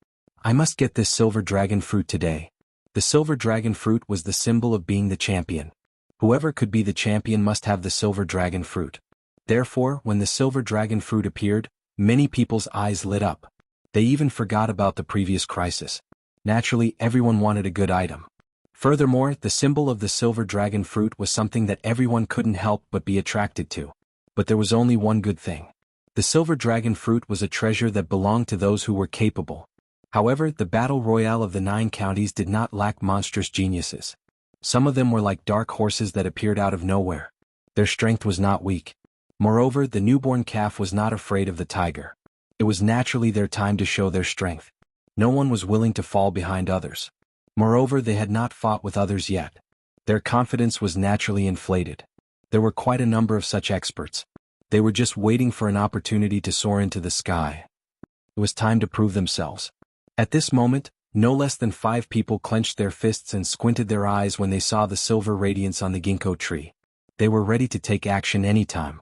I must get this silver dragon fruit today. The silver dragon fruit was the symbol of being the champion. Whoever could be the champion must have the silver dragon fruit. Therefore, when the silver dragon fruit appeared, many people's eyes lit up. They even forgot about the previous crisis. Naturally, everyone wanted a good item. Furthermore, the symbol of the silver dragon fruit was something that everyone couldn't help but be attracted to. But there was only one good thing. The silver dragon fruit was a treasure that belonged to those who were capable. However, the battle royale of the 9 counties did not lack monstrous geniuses. Some of them were like dark horses that appeared out of nowhere. Their strength was not weak. Moreover, the newborn calf was not afraid of the tiger. It was naturally their time to show their strength. No one was willing to fall behind others. Moreover, they had not fought with others yet. Their confidence was naturally inflated. There were quite a number of such experts. They were just waiting for an opportunity to soar into the sky. It was time to prove themselves. At this moment, no less than 5 people clenched their fists and squinted their eyes when they saw the silver radiance on the ginkgo tree. They were ready to take action anytime.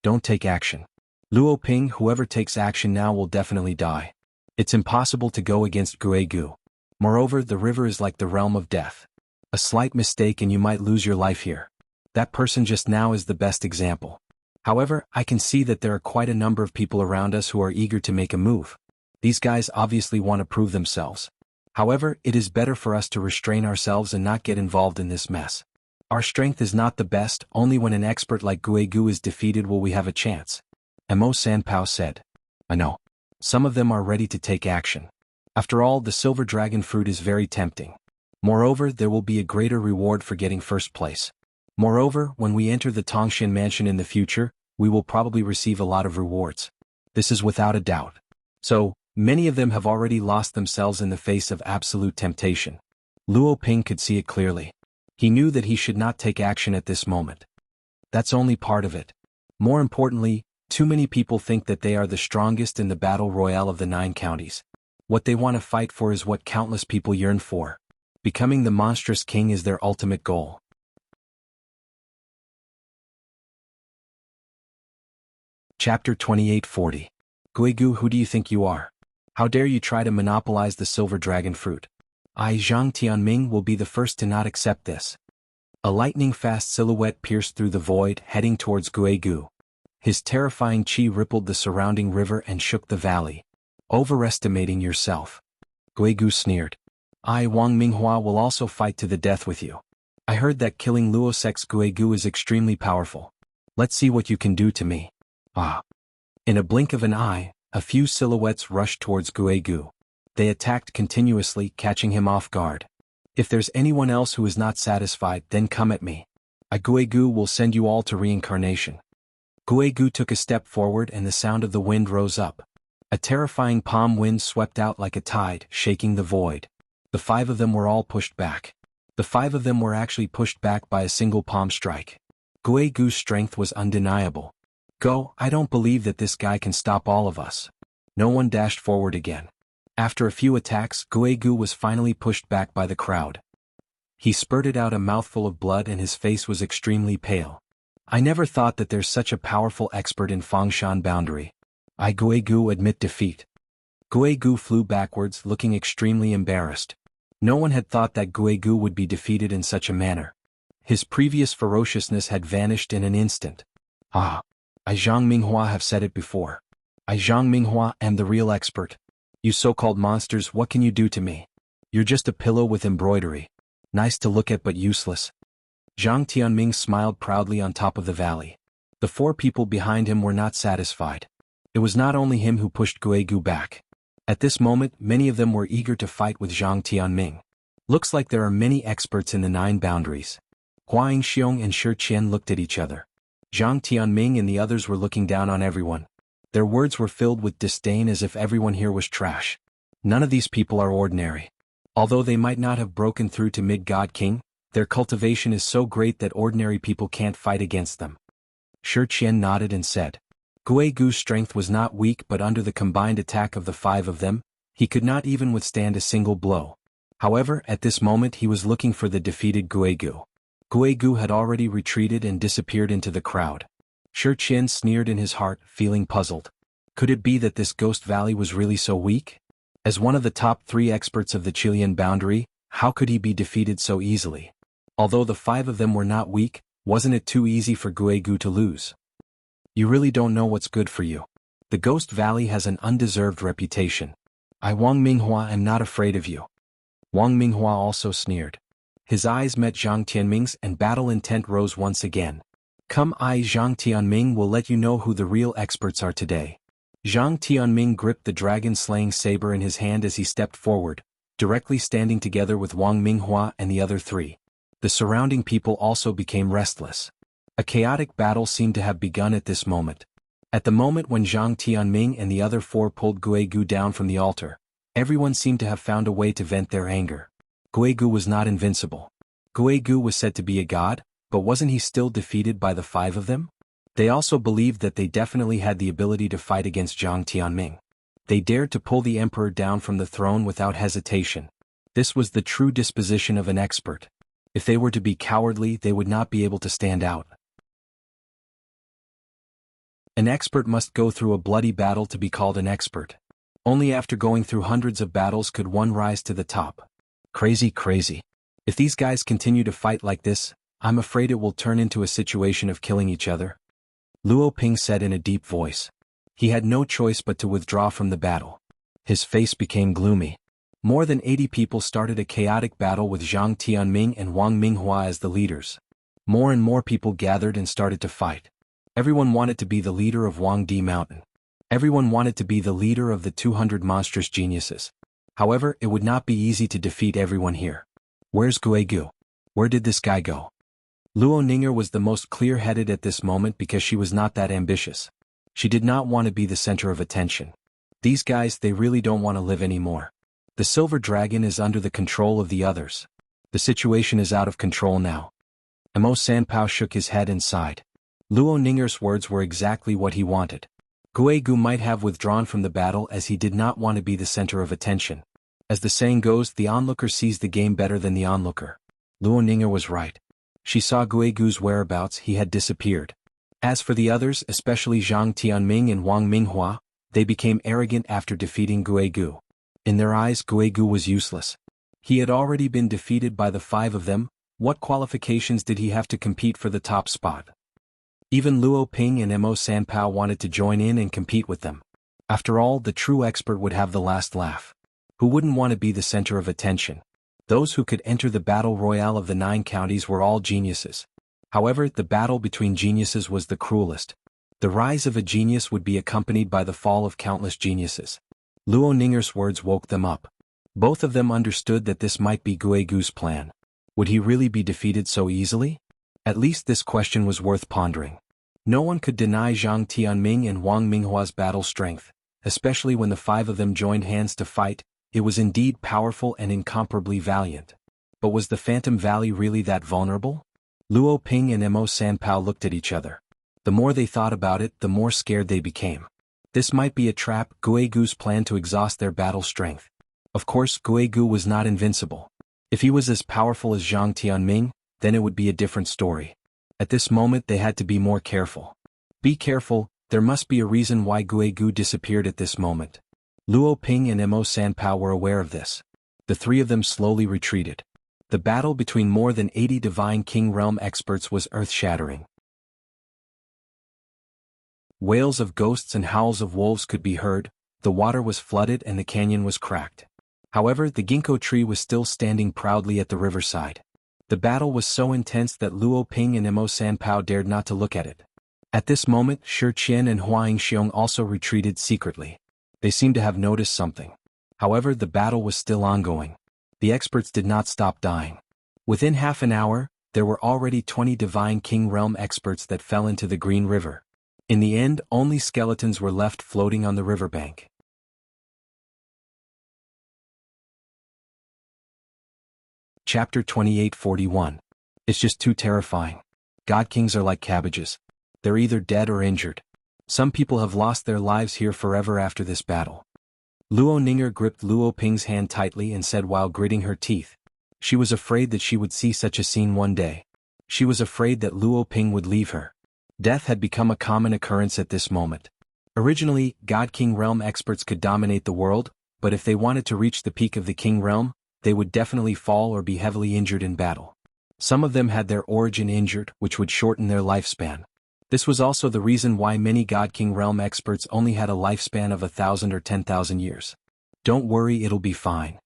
Don't take action. Luo Ping, whoever takes action now will definitely die. It's impossible to go against Guegu. Moreover, the river is like the realm of death. A slight mistake and you might lose your life here. That person just now is the best example. However, I can see that there are quite a number of people around us who are eager to make a move. These guys obviously want to prove themselves. However, it is better for us to restrain ourselves and not get involved in this mess. Our strength is not the best, only when an expert like Guegu is defeated will we have a chance. Mo Sanpao said. I know. Some of them are ready to take action. After all, the silver dragon fruit is very tempting. Moreover, there will be a greater reward for getting first place. Moreover, when we enter the Tongshan mansion in the future, we will probably receive a lot of rewards. This is without a doubt. So, many of them have already lost themselves in the face of absolute temptation. Luo Ping could see it clearly. He knew that he should not take action at this moment. That's only part of it. More importantly, too many people think that they are the strongest in the battle royale of the 9 counties. What they want to fight for is what countless people yearn for. Becoming the monstrous king is their ultimate goal. Chapter 2840. Guegu, who do you think you are? How dare you try to monopolize the silver dragon fruit? I, Zhang Tianming, will be the first to not accept this. A lightning-fast silhouette pierced through the void, heading towards Guegu. His terrifying chi rippled the surrounding river and shook the valley. Overestimating yourself. Guegu sneered. I, Wang Minghua, will also fight to the death with you. I heard that killing Luosek's Guegu is extremely powerful. Let's see what you can do to me. Ah. In a blink of an eye, a few silhouettes rushed towards Guegu. They attacked continuously, catching him off guard. If there's anyone else who is not satisfied, then come at me. Guegu will send you all to reincarnation. Guegu took a step forward and the sound of the wind rose up. A terrifying palm wind swept out like a tide, shaking the void. The 5 of them were all pushed back. The 5 of them were actually pushed back by a single palm strike. Guegu's strength was undeniable. Go, I don't believe that this guy can stop all of us. No one dashed forward again. After a few attacks, Guegu was finally pushed back by the crowd. He spurted out a mouthful of blood and his face was extremely pale. I never thought that there's such a powerful expert in Fengshan boundary. Guegu admit defeat. Guegu flew backwards, looking extremely embarrassed. No one had thought that Guegu would be defeated in such a manner. His previous ferociousness had vanished in an instant. I Zhang Minghua have said it before. I Zhang Minghua am the real expert. You so-called monsters, what can you do to me? You're just a pillow with embroidery. Nice to look at but useless. Zhang Tianming smiled proudly on top of the valley. The four people behind him were not satisfied. It was not only him who pushed Guegu back. At this moment, many of them were eager to fight with Zhang Tianming. Looks like there are many experts in the 9 boundaries. Huang Xiong and Shi Qian looked at each other. Zhang Tianming and the others were looking down on everyone. Their words were filled with disdain as if everyone here was trash. None of these people are ordinary. Although they might not have broken through to Mid-God King, their cultivation is so great that ordinary people can't fight against them. Shi Qian nodded and said, Guegu's strength was not weak, but under the combined attack of the 5 of them, he could not even withstand a single blow. However, at this moment he was looking for the defeated Guegu. Guegu had already retreated and disappeared into the crowd. Shi Qian sneered in his heart, feeling puzzled. Could it be that this Ghost Valley was really so weak? As one of the top 3 experts of the Chilean boundary, how could he be defeated so easily? Although the 5 of them were not weak, wasn't it too easy for Guegu to lose? You really don't know what's good for you. The Ghost Valley has an undeserved reputation. I Wang Minghua am not afraid of you. Wang Minghua also sneered. His eyes met Zhang Tianming's and battle intent rose once again. Come, I Zhang Tianming will let you know who the real experts are today. Zhang Tianming gripped the dragon-slaying saber in his hand as he stepped forward, directly standing together with Wang Minghua and the other 3. The surrounding people also became restless. A chaotic battle seemed to have begun at this moment. At the moment when Zhang Tianming and the other 4 pulled Guegu down from the altar, everyone seemed to have found a way to vent their anger. Guegu was not invincible. Guegu was said to be a god, but wasn't he still defeated by the 5 of them? They also believed that they definitely had the ability to fight against Zhang Tianming. They dared to pull the emperor down from the throne without hesitation. This was the true disposition of an expert. If they were to be cowardly, they would not be able to stand out. An expert must go through a bloody battle to be called an expert. Only after going through hundreds of battles could one rise to the top. Crazy. If these guys continue to fight like this, I'm afraid it will turn into a situation of killing each other. Luo Ping said in a deep voice. He had no choice but to withdraw from the battle. His face became gloomy. More than 80 people started a chaotic battle with Zhang Tianming and Wang Minghua as the leaders. More and more people gathered and started to fight. Everyone wanted to be the leader of Wang Di Mountain. Everyone wanted to be the leader of the 200 monstrous geniuses. However, it would not be easy to defeat everyone here. Where's Guegu? Where did this guy go? Luo Ninger was the most clear-headed at this moment because she was not that ambitious. She did not want to be the center of attention. These guys, they really don't want to live anymore. The silver dragon is under the control of the others. The situation is out of control now. Mo Sanpao shook his head and sighed. Luo Ninger's words were exactly what he wanted. Guegu might have withdrawn from the battle as he did not want to be the center of attention. As the saying goes, the onlooker sees the game better than the onlooker. Luo Ninger was right. She saw Guegu's whereabouts, he had disappeared. As for the others, especially Zhang Tianming and Wang Minghua, they became arrogant after defeating Guegu. In their eyes, Guegu was useless. He had already been defeated by the 5 of them. What qualifications did he have to compete for the top spot? Even Luo Ping and Mo Sanpao wanted to join in and compete with them. After all, the true expert would have the last laugh. Who wouldn't want to be the center of attention? Those who could enter the battle royale of the 9 counties were all geniuses. However, the battle between geniuses was the cruelest. The rise of a genius would be accompanied by the fall of countless geniuses. Luo Ninger's words woke them up. Both of them understood that this might be Guegu's plan. Would he really be defeated so easily? At least this question was worth pondering. No one could deny Zhang Tianming and Wang Minghua's battle strength, especially when the 5 of them joined hands to fight. It was indeed powerful and incomparably valiant. But was the Phantom Valley really that vulnerable? Luo Ping and Mo Sanpao looked at each other. The more they thought about it, the more scared they became. This might be a trap. Guigu's plan to exhaust their battle strength. Of course, Guigu was not invincible. If he was as powerful as Zhang Tianming, then it would be a different story. At this moment they had to be more careful. Be careful, there must be a reason why Guigu disappeared at this moment. Luo Ping and Mo Sanpao were aware of this. The three of them slowly retreated. The battle between more than 80 Divine King Realm experts was earth-shattering. Wails of ghosts and howls of wolves could be heard, the water was flooded and the canyon was cracked. However, the ginkgo tree was still standing proudly at the riverside. The battle was so intense that Luo Ping and Mo Sanpao dared not to look at it. At this moment, Shi Qian and Huang Xiong also retreated secretly. They seemed to have noticed something. However, the battle was still ongoing. The experts did not stop dying. Within half an hour, there were already 20 Divine King Realm experts that fell into the Green River. In the end, only skeletons were left floating on the riverbank. Chapter 2841. It's just too terrifying. God Kings are like cabbages. They're either dead or injured. Some people have lost their lives here forever after this battle. Luo Ninger gripped Luo Ping's hand tightly and said while gritting her teeth. She was afraid that she would see such a scene one day. She was afraid that Luo Ping would leave her. Death had become a common occurrence at this moment. Originally, God King Realm experts could dominate the world, but if they wanted to reach the peak of the King Realm, they would definitely fall or be heavily injured in battle. Some of them had their origin injured, which would shorten their lifespan. This was also the reason why many God King Realm experts only had a lifespan of 1,000 or 10,000 years. Don't worry, it'll be fine.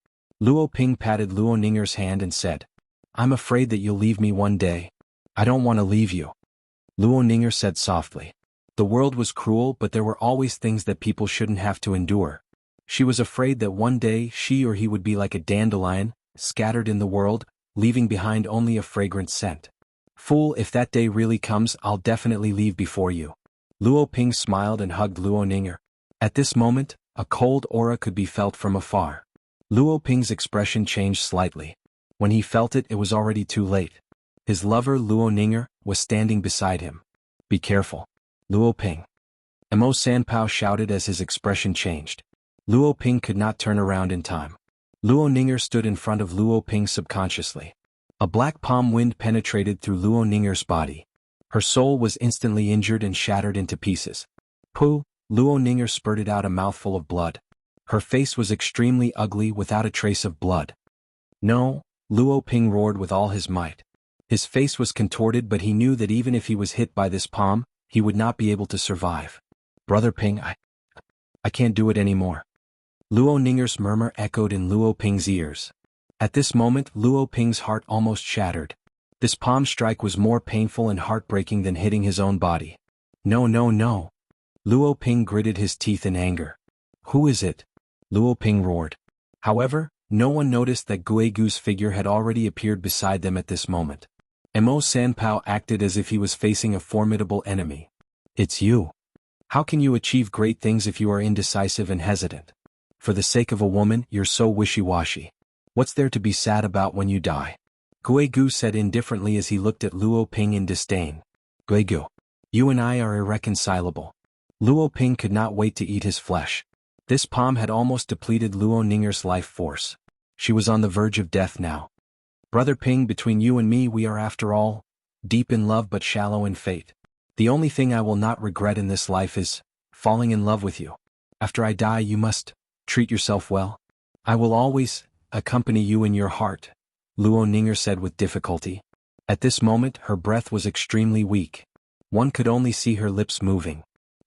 Luo Ping patted Luo Ninger's hand and said, I'm afraid that you'll leave me one day. I don't want to leave you. Luo Ninger said softly. The world was cruel, but there were always things that people shouldn't have to endure. She was afraid that one day she or he would be like a dandelion, scattered in the world, leaving behind only a fragrant scent. Fool, if that day really comes, I'll definitely leave before you. Luo Ping smiled and hugged Luo Ninger. At this moment, a cold aura could be felt from afar. Luo Ping's expression changed slightly. When he felt it, it was already too late. His lover, Luo Ninger, was standing beside him. Be careful. Luo Ping. Mo Sanpao shouted as his expression changed. Luo Ping could not turn around in time. Luo Ninger stood in front of Luo Ping subconsciously. A black palm wind penetrated through Luo Ninger's body. Her soul was instantly injured and shattered into pieces. Pooh! Luo Ninger spurted out a mouthful of blood. Her face was extremely ugly without a trace of blood. No! Luo Ping roared with all his might. His face was contorted, but he knew that even if he was hit by this palm, he would not be able to survive. Brother Ping, I can't do it anymore. Luo Ninger's murmur echoed in Luo Ping's ears. At this moment, Luo Ping's heart almost shattered. This palm strike was more painful and heartbreaking than hitting his own body. No, no, no. Luo Ping gritted his teeth in anger. Who is it? Luo Ping roared. However, no one noticed that Guigu's figure had already appeared beside them at this moment. Mo Sanpao acted as if he was facing a formidable enemy. It's you. How can you achieve great things if you are indecisive and hesitant? For the sake of a woman, you're so wishy-washy. What's there to be sad about when you die? Guigu said indifferently as he looked at Luo Ping in disdain. Guigu, you and I are irreconcilable. Luo Ping could not wait to eat his flesh. This palm had almost depleted Luo Ninger's life force. She was on the verge of death now. Brother Ping, between you and me we are after all deep in love but shallow in fate. The only thing I will not regret in this life is falling in love with you. After I die you must treat yourself well. I will always accompany you in your heart, Luo Ninger said with difficulty. At this moment her breath was extremely weak. One could only see her lips moving.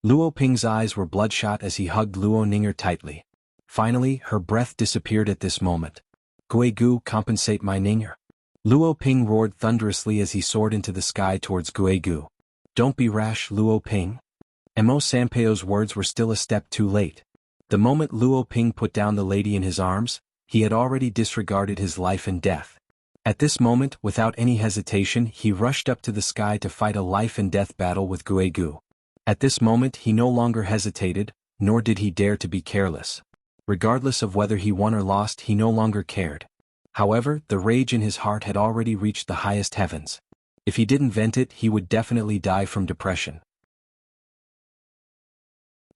Luo Ping's eyes were bloodshot as he hugged Luo Ninger tightly. Finally, her breath disappeared at this moment. Guigu, compensate my Ninger. Luo Ping roared thunderously as he soared into the sky towards Guigu. Don't be rash, Luo Ping. Mo Sanpao's words were still a step too late. The moment Luo Ping put down the lady in his arms, he had already disregarded his life and death. At this moment, without any hesitation, he rushed up to the sky to fight a life and death battle with Guigu. At this moment he no longer hesitated, nor did he dare to be careless. Regardless of whether he won or lost, he no longer cared. However, the rage in his heart had already reached the highest heavens. If he didn't vent it, he would definitely die from depression.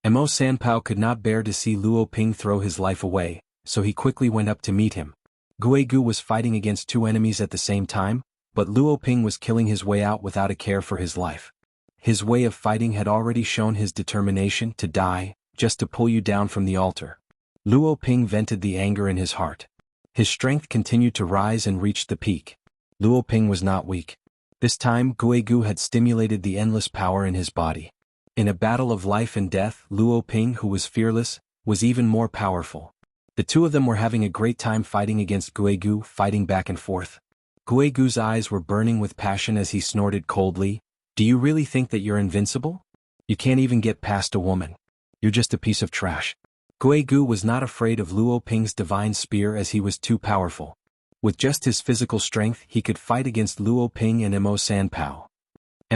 Mo Sanpao could not bear to see Luo Ping throw his life away, so he quickly went up to meet him. Guigu was fighting against two enemies at the same time, but Luo Ping was killing his way out without a care for his life. His way of fighting had already shown his determination to die, just to pull you down from the altar. Luo Ping vented the anger in his heart. His strength continued to rise and reached the peak. Luo Ping was not weak. This time Guigu had stimulated the endless power in his body. In a battle of life and death, Luo Ping, who was fearless, was even more powerful. The two of them were having a great time fighting against Guigu, fighting back and forth. Guigu's eyes were burning with passion as he snorted coldly, "Do you really think that you're invincible? You can't even get past a woman. You're just a piece of trash." Guigu was not afraid of Luo Ping's divine spear as he was too powerful. With just his physical strength he could fight against Luo Ping and Mo Sanpao.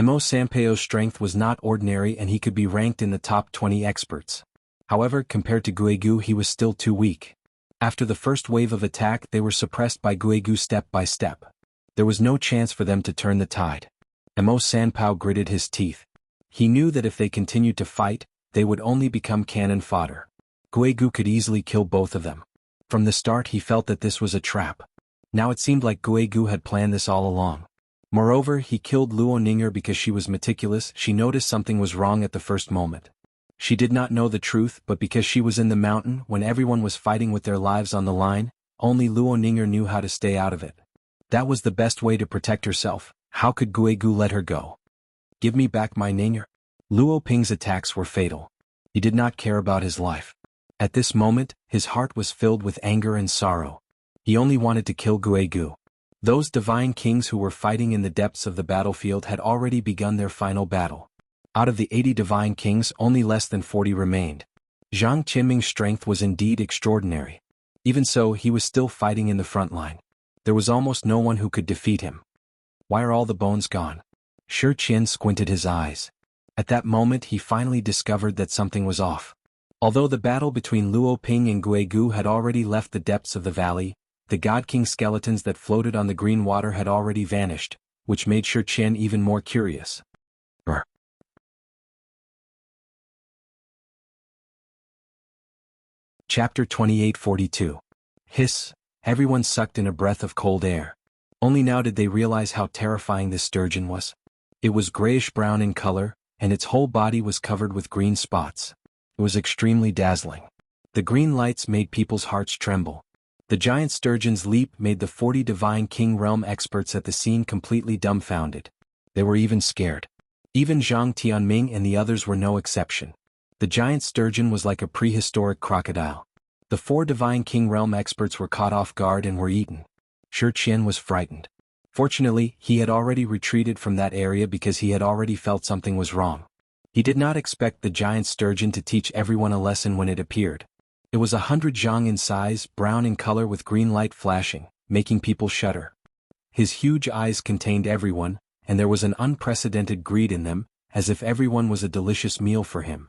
Mo Sanpao's strength was not ordinary and he could be ranked in the top 20 experts. However, compared to Guigu he was still too weak. After the first wave of attack they were suppressed by Guigu step by step. There was no chance for them to turn the tide. Mo Sanpao gritted his teeth. He knew that if they continued to fight, they would only become cannon fodder. Guigu could easily kill both of them. From the start he felt that this was a trap. Now it seemed like Guigu had planned this all along. Moreover, he killed Luo Ninger because she was meticulous. She noticed something was wrong at the first moment. She did not know the truth, but because she was in the mountain when everyone was fighting with their lives on the line, only Luo Ninger knew how to stay out of it. That was the best way to protect herself. How could Guigu let her go? "Give me back my Ninger." Luo Ping's attacks were fatal. He did not care about his life. At this moment, his heart was filled with anger and sorrow. He only wanted to kill Guigu. Those divine kings who were fighting in the depths of the battlefield had already begun their final battle. Out of the 80 divine kings only less than 40 remained. Zhang Qinming's strength was indeed extraordinary. Even so, he was still fighting in the front line. There was almost no one who could defeat him. Why are all the bones gone? Shi Qian squinted his eyes. At that moment he finally discovered that something was off. Although the battle between Luo Ping and Guigu had already left the depths of the valley, the God King skeletons that floated on the green water had already vanished, which made Shi Qian even more curious. Chapter 2842. Hiss. Everyone sucked in a breath of cold air. Only now did they realize how terrifying this sturgeon was. It was grayish-brown in color, and its whole body was covered with green spots. It was extremely dazzling. The green lights made people's hearts tremble. The giant sturgeon's leap made the 40 divine king realm experts at the scene completely dumbfounded. They were even scared. Even Zhang Tianming and the others were no exception. The giant sturgeon was like a prehistoric crocodile. The 4 divine king realm experts were caught off guard and were eaten. Shi Qian was frightened. Fortunately, he had already retreated from that area because he had already felt something was wrong. He did not expect the giant sturgeon to teach everyone a lesson when it appeared. It was 100 zhang in size, brown in color with green light flashing, making people shudder. His huge eyes contained everyone, and there was an unprecedented greed in them, as if everyone was a delicious meal for him.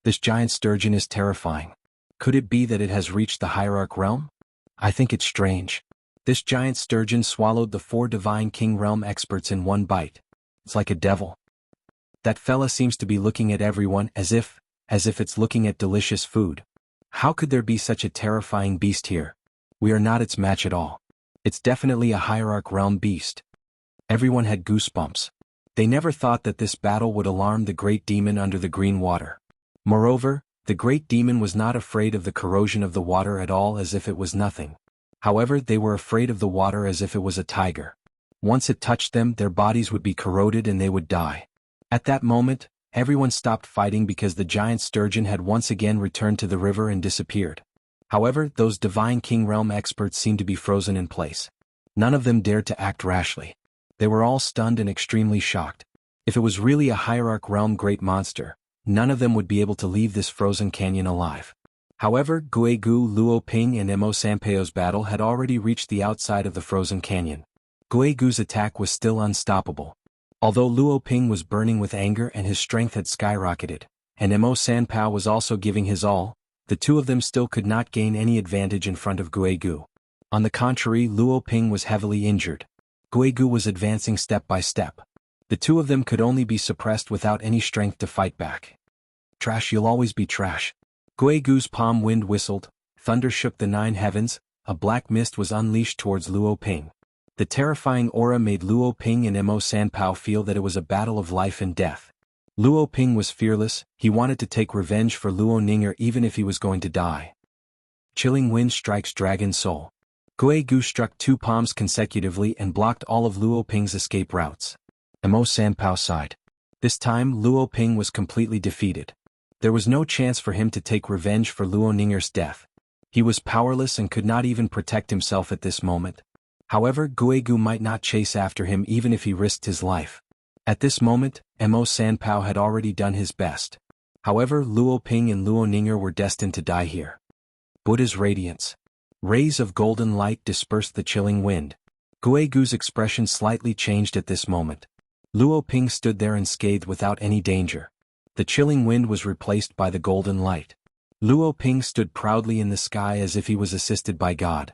This giant sturgeon is terrifying. Could it be that it has reached the hierarch realm? I think it's strange. This giant sturgeon swallowed the 4 divine king realm experts in one bite. It's like a devil. That fella seems to be looking at everyone as if it's looking at delicious food. How could there be such a terrifying beast here? We are not its match at all. It's definitely a hierarch realm beast. Everyone had goosebumps. They never thought that this battle would alarm the great demon under the green water. Moreover, the great demon was not afraid of the corrosion of the water at all, as if it was nothing. However, they were afraid of the water as if it was a tiger. Once it touched them, their bodies would be corroded and they would die. At that moment, everyone stopped fighting because the giant sturgeon had once again returned to the river and disappeared. However, those divine king realm experts seemed to be frozen in place. None of them dared to act rashly. They were all stunned and extremely shocked. If it was really a hierarch realm great monster, none of them would be able to leave this frozen canyon alive. However, Guigu, Luo Ping and Mo Sanpao's battle had already reached the outside of the frozen canyon. Guigu's attack was still unstoppable. Although Luo Ping was burning with anger and his strength had skyrocketed, and Mo Sanpao was also giving his all, the two of them still could not gain any advantage in front of Guigu. On the contrary, Luo Ping was heavily injured. Guigu was advancing step by step. The two of them could only be suppressed without any strength to fight back. Trash, you'll always be trash. Guigu's palm wind whistled, thunder shook the 9 heavens, a black mist was unleashed towards Luo Ping. The terrifying aura made Luo Ping and Mo Sanpao feel that it was a battle of life and death. Luo Ping was fearless, he wanted to take revenge for Luo Ninger even if he was going to die. Chilling wind strikes dragon soul. Guigu struck 2 palms consecutively and blocked all of Luo Ping's escape routes. Mo Sanpao sighed. This time Luo Ping was completely defeated. There was no chance for him to take revenge for Luo Ninger's death. He was powerless and could not even protect himself at this moment. However, Guigu might not chase after him even if he risked his life. At this moment, Mo Sanpao had already done his best. However, Luo Ping and Luo Ninger were destined to die here. Buddha's radiance. Rays of golden light dispersed the chilling wind. Guigu's expression slightly changed at this moment. Luo Ping stood there unscathed without any danger. The chilling wind was replaced by the golden light. Luo Ping stood proudly in the sky as if he was assisted by God.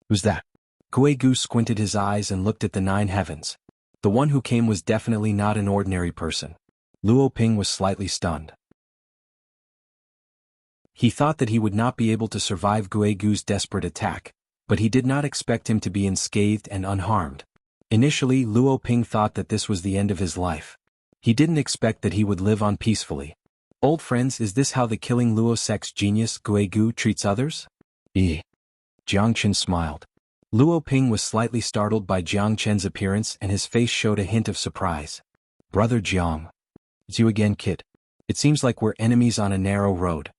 Who's that? Guigu squinted his eyes and looked at the 9 heavens. The one who came was definitely not an ordinary person. Luo Ping was slightly stunned. He thought that he would not be able to survive Guigu's desperate attack, but he did not expect him to be unscathed and unharmed. Initially, Luo Ping thought that this was the end of his life. He didn't expect that he would live on peacefully. Old friends, is this how the killing Luo sect's genius Guigu treats others? Jiang Chen smiled. Luo Ping was slightly startled by Jiang Chen's appearance and his face showed a hint of surprise. Brother Jiang. It's you again, kid. It seems like we're enemies on a narrow road.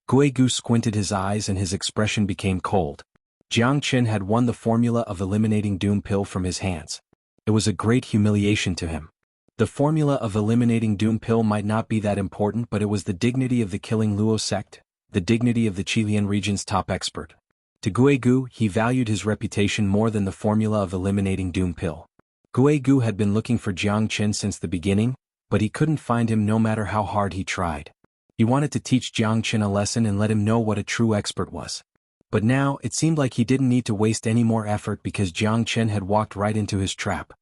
Guigu squinted his eyes and his expression became cold. Jiang Chen had won the formula of eliminating Doom Pill from his hands. It was a great humiliation to him. The formula of eliminating Doom Pill might not be that important, but it was the dignity of the killing Luo sect, the dignity of the Qilian region's top expert. To Guigu, he valued his reputation more than the formula of eliminating Doom Pill. Guigu had been looking for Jiang Chen since the beginning, but he couldn't find him no matter how hard he tried. He wanted to teach Jiang Chen a lesson and let him know what a true expert was. But now, it seemed like he didn't need to waste any more effort because Jiang Chen had walked right into his trap.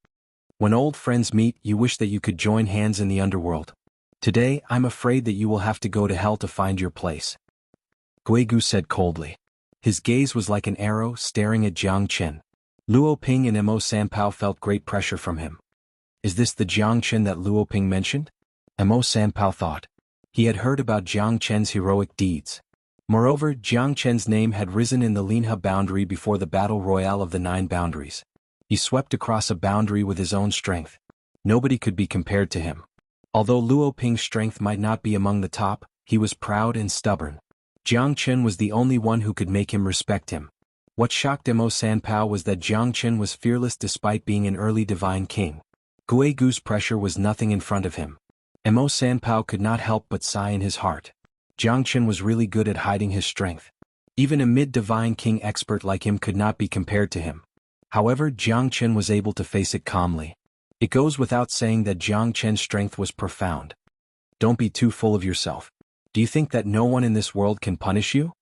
When old friends meet, you wish that you could join hands in the underworld. Today, I'm afraid that you will have to go to hell to find your place. Guigu said coldly. His gaze was like an arrow staring at Jiang Chen. Luo Ping and Mo Sanpao felt great pressure from him. Is this the Jiang Chen that Luo Ping mentioned? Mo Sanpao thought. He had heard about Jiang Chen's heroic deeds. Moreover, Jiang Chen's name had risen in the Linhe boundary before the battle royale of the 9 boundaries. He swept across a boundary with his own strength. Nobody could be compared to him. Although Luo Ping's strength might not be among the top, he was proud and stubborn. Jiang Chen was the only one who could make him respect him. What shocked Mo Sanpao was that Jiang Chen was fearless despite being an early divine king. Guigu's pressure was nothing in front of him. Mo Sanpao could not help but sigh in his heart. Jiang Chen was really good at hiding his strength. Even a mid-divine king expert like him could not be compared to him. However, Jiang Chen was able to face it calmly. It goes without saying that Jiang Chen's strength was profound. Don't be too full of yourself. Do you think that no one in this world can punish you?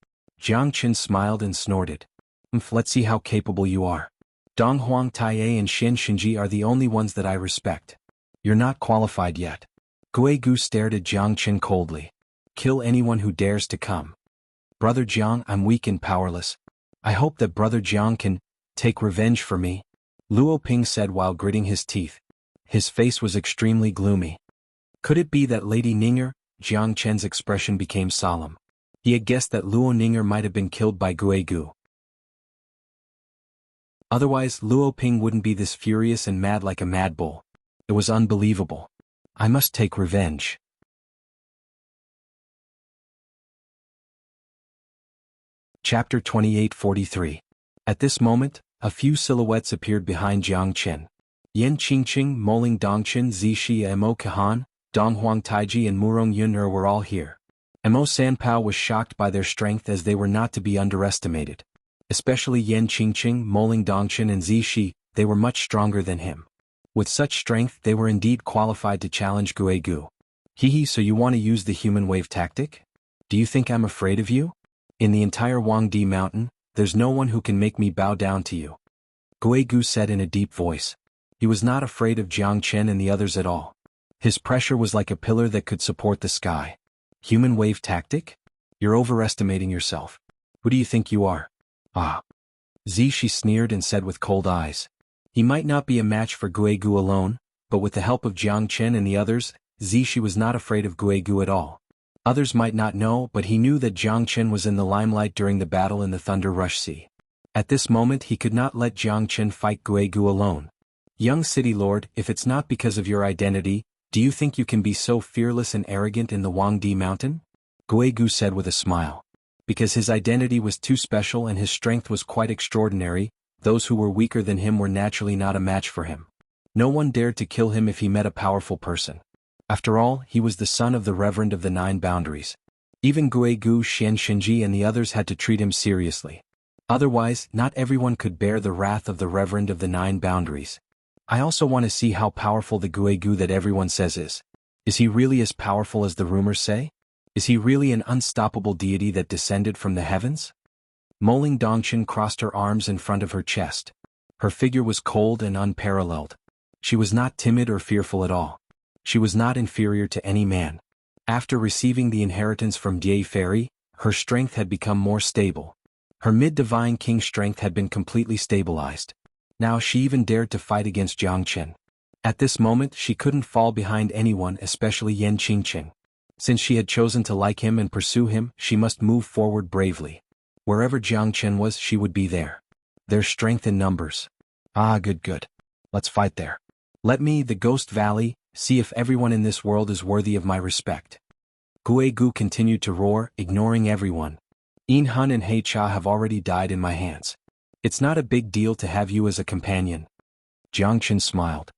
Jiang Chen smiled and snorted. Let's see how capable you are. Dong Huang Taiye and Xin Xinji are the only ones that I respect. You're not qualified yet. Guigu stared at Jiang Chen coldly. Kill anyone who dares to come. Brother Jiang, I'm weak and powerless. I hope that Brother Jiang can take revenge for me, Luo Ping said while gritting his teeth. His face was extremely gloomy. Could it be that Lady Ninger? Jiang Chen's expression became solemn. He had guessed that Luo Ninger might have been killed by Guigu. Otherwise, Luo Ping wouldn't be this furious and mad like a mad bull. It was unbelievable. I must take revenge. Chapter 2843. At this moment, a few silhouettes appeared behind Jiang Chen. Yan Qingqing, Moling Dongchen, Zixi Mo Kahan, Donghuang Taiji and Murong Yun'er were all here. Mo Sanpao was shocked by their strength as they were not to be underestimated. Especially Yan Qingqing, Moling Dongchen and Zixi, they were much stronger than him. With such strength they were indeed qualified to challenge Guigu. Hehe, so you want to use the human wave tactic? Do you think I'm afraid of you? In the entire Huangdi mountain, there's no one who can make me bow down to you. Guigu said in a deep voice. He was not afraid of Jiang Chen and the others at all. His pressure was like a pillar that could support the sky. Human wave tactic? You're overestimating yourself. Who do you think you are? Ah. She sneered and said with cold eyes. He might not be a match for Guigu alone, but with the help of Jiang Chen and the others, she was not afraid of Guigu at all. Others might not know, but he knew that Jiang Chen was in the limelight during the battle in the Thunder Rush Sea. At this moment he could not let Jiang Chen fight Guigu alone. Young city lord, if it's not because of your identity, do you think you can be so fearless and arrogant in the Huangdi mountain? Guigu said with a smile. Because his identity was too special and his strength was quite extraordinary, those who were weaker than him were naturally not a match for him. No one dared to kill him if he met a powerful person. After all, he was the son of the Reverend of the Nine Boundaries. Even Guigu, Xianxia and the others had to treat him seriously. Otherwise, not everyone could bear the wrath of the Reverend of the Nine Boundaries. I also want to see how powerful the Guigu that everyone says is. Is he really as powerful as the rumors say? Is he really an unstoppable deity that descended from the heavens? Moling Dongchen crossed her arms in front of her chest. Her figure was cold and unparalleled. She was not timid or fearful at all. She was not inferior to any man. After receiving the inheritance from Die Fairy, her strength had become more stable. Her mid-divine king strength had been completely stabilized. Now she even dared to fight against Jiang Chen. At this moment she couldn't fall behind anyone, especially Yan Qingqing. Since she had chosen to like him and pursue him, she must move forward bravely. Wherever Jiang Chen was, she would be there. There's strength in numbers. Ah, good. Let's fight there. Let me, the Ghost Valley, see if everyone in this world is worthy of my respect. Guigu continued to roar, ignoring everyone. Xuanhuan and Hecha have already died in my hands. It's not a big deal to have you as a companion. Jiang Chen smiled.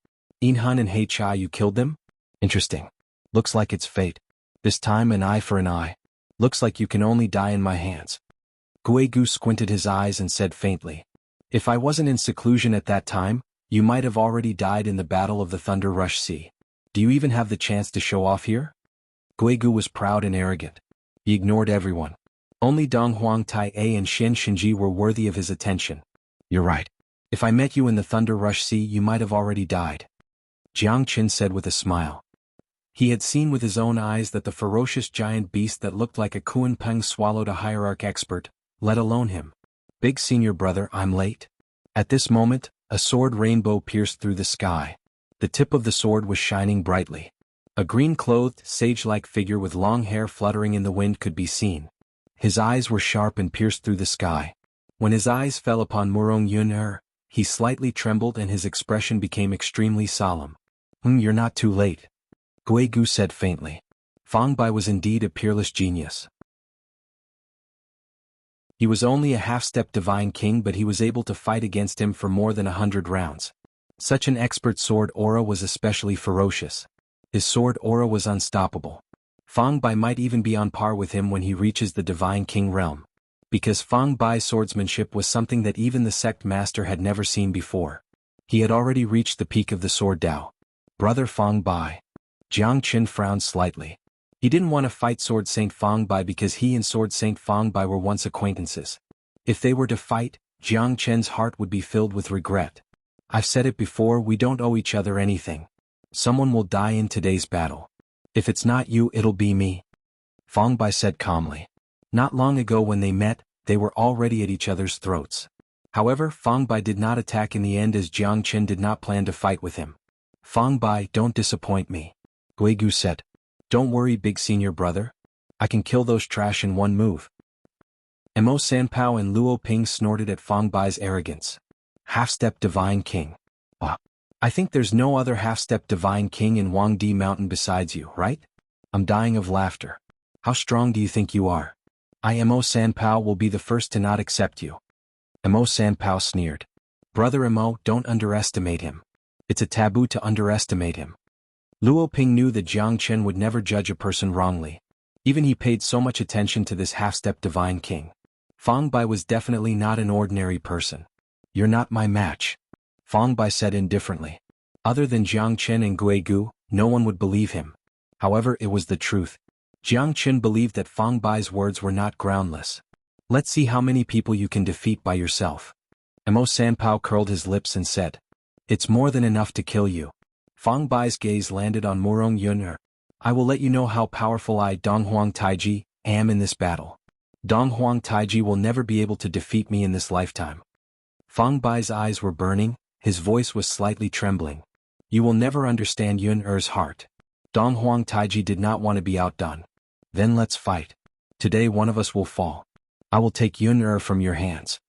Xuanhuan and Hecha, you killed them? Interesting. Looks like it's fate. This time an eye for an eye. Looks like you can only die in my hands. Guigu squinted his eyes and said faintly. If I wasn't in seclusion at that time, you might have already died in the Battle of the Thunder Rush Sea. Do you even have the chance to show off here? Guigu was proud and arrogant. He ignored everyone. Only Donghuang Tai and Xianxia were worthy of his attention. You're right. If I met you in the Thunder Rush Sea, you might have already died. Jiang Chen said with a smile. He had seen with his own eyes that the ferocious giant beast that looked like a Kuanpeng swallowed a hierarch expert, let alone him. Big senior brother, I'm late. At this moment, a sword rainbow pierced through the sky. The tip of the sword was shining brightly. A green-clothed, sage-like figure with long hair fluttering in the wind could be seen. His eyes were sharp and pierced through the sky. When his eyes fell upon Murong Yun'er, he slightly trembled and his expression became extremely solemn. You're not too late. Guigu said faintly. Fang Bai was indeed a peerless genius. He was only a half-step divine king, but he was able to fight against him for more than 100 rounds. Such an expert sword aura was especially ferocious. His sword aura was unstoppable. Fang Bai might even be on par with him when he reaches the divine king realm. Because Fang Bai's swordsmanship was something that even the sect master had never seen before. He had already reached the peak of the sword Dao. Brother Fang Bai. Jiang Chen frowned slightly. He didn't want to fight Sword Saint Fang Bai because he and Sword Saint Fang Bai were once acquaintances. If they were to fight, Jiang Chen's heart would be filled with regret. I've said it before, we don't owe each other anything. Someone will die in today's battle. If it's not you, it'll be me. Fang Bai said calmly. Not long ago when they met, they were already at each other's throats. However, Fang Bai did not attack in the end as Jiang Chen did not plan to fight with him. Fang Bai, don't disappoint me. Guigu said. Don't worry, big senior brother. I can kill those trash in one move. Mo Sanpao and Luo Ping snorted at Fang Bai's arrogance. Half-step divine king. I think there's no other half-step divine king in Huangdi Mountain besides you, right? I'm dying of laughter. How strong do you think you are? Mo Sanpao will be the first to not accept you. Mo Sanpao sneered. Brother Mo, don't underestimate him. It's a taboo to underestimate him. Luo Ping knew that Jiang Chen would never judge a person wrongly. Even he paid so much attention to this half-step divine king. Fang Bai was definitely not an ordinary person. You're not my match. Fang Bai said indifferently. Other than Jiang Chen and Guigu, no one would believe him. However, it was the truth. Jiang Chen believed that Fang Bai's words were not groundless. Let's see how many people you can defeat by yourself. Mo Sanpao curled his lips and said. It's more than enough to kill you. Fang Bai's gaze landed on Murong Yun'er. I will let you know how powerful I, Donghuang Taiji, am in this battle. Donghuang Taiji will never be able to defeat me in this lifetime. Fang Bai's eyes were burning, his voice was slightly trembling. You will never understand Yun Er's heart. Donghuang Taiji did not want to be outdone. Then let's fight. Today one of us will fall. I will take Yun Er from your hands.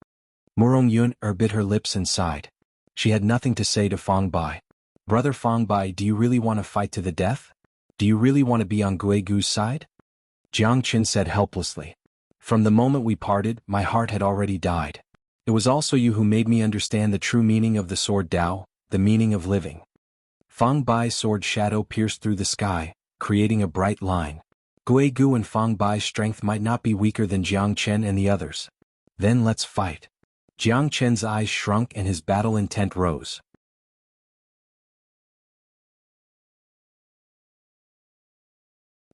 Murong Yun Er bit her lips and sighed. She had nothing to say to Fang Bai. Brother Fang Bai, do you really want to fight to the death? Do you really want to be on Guigu's side? Jiang Qin said helplessly. From the moment we parted, my heart had already died. It was also you who made me understand the true meaning of the sword Dao, the meaning of living. Fang Bai's sword shadow pierced through the sky, creating a bright line. Guigu and Fang Bai's strength might not be weaker than Jiang Chen and the others. Then let's fight. Jiang Chen's eyes shrunk and his battle intent rose.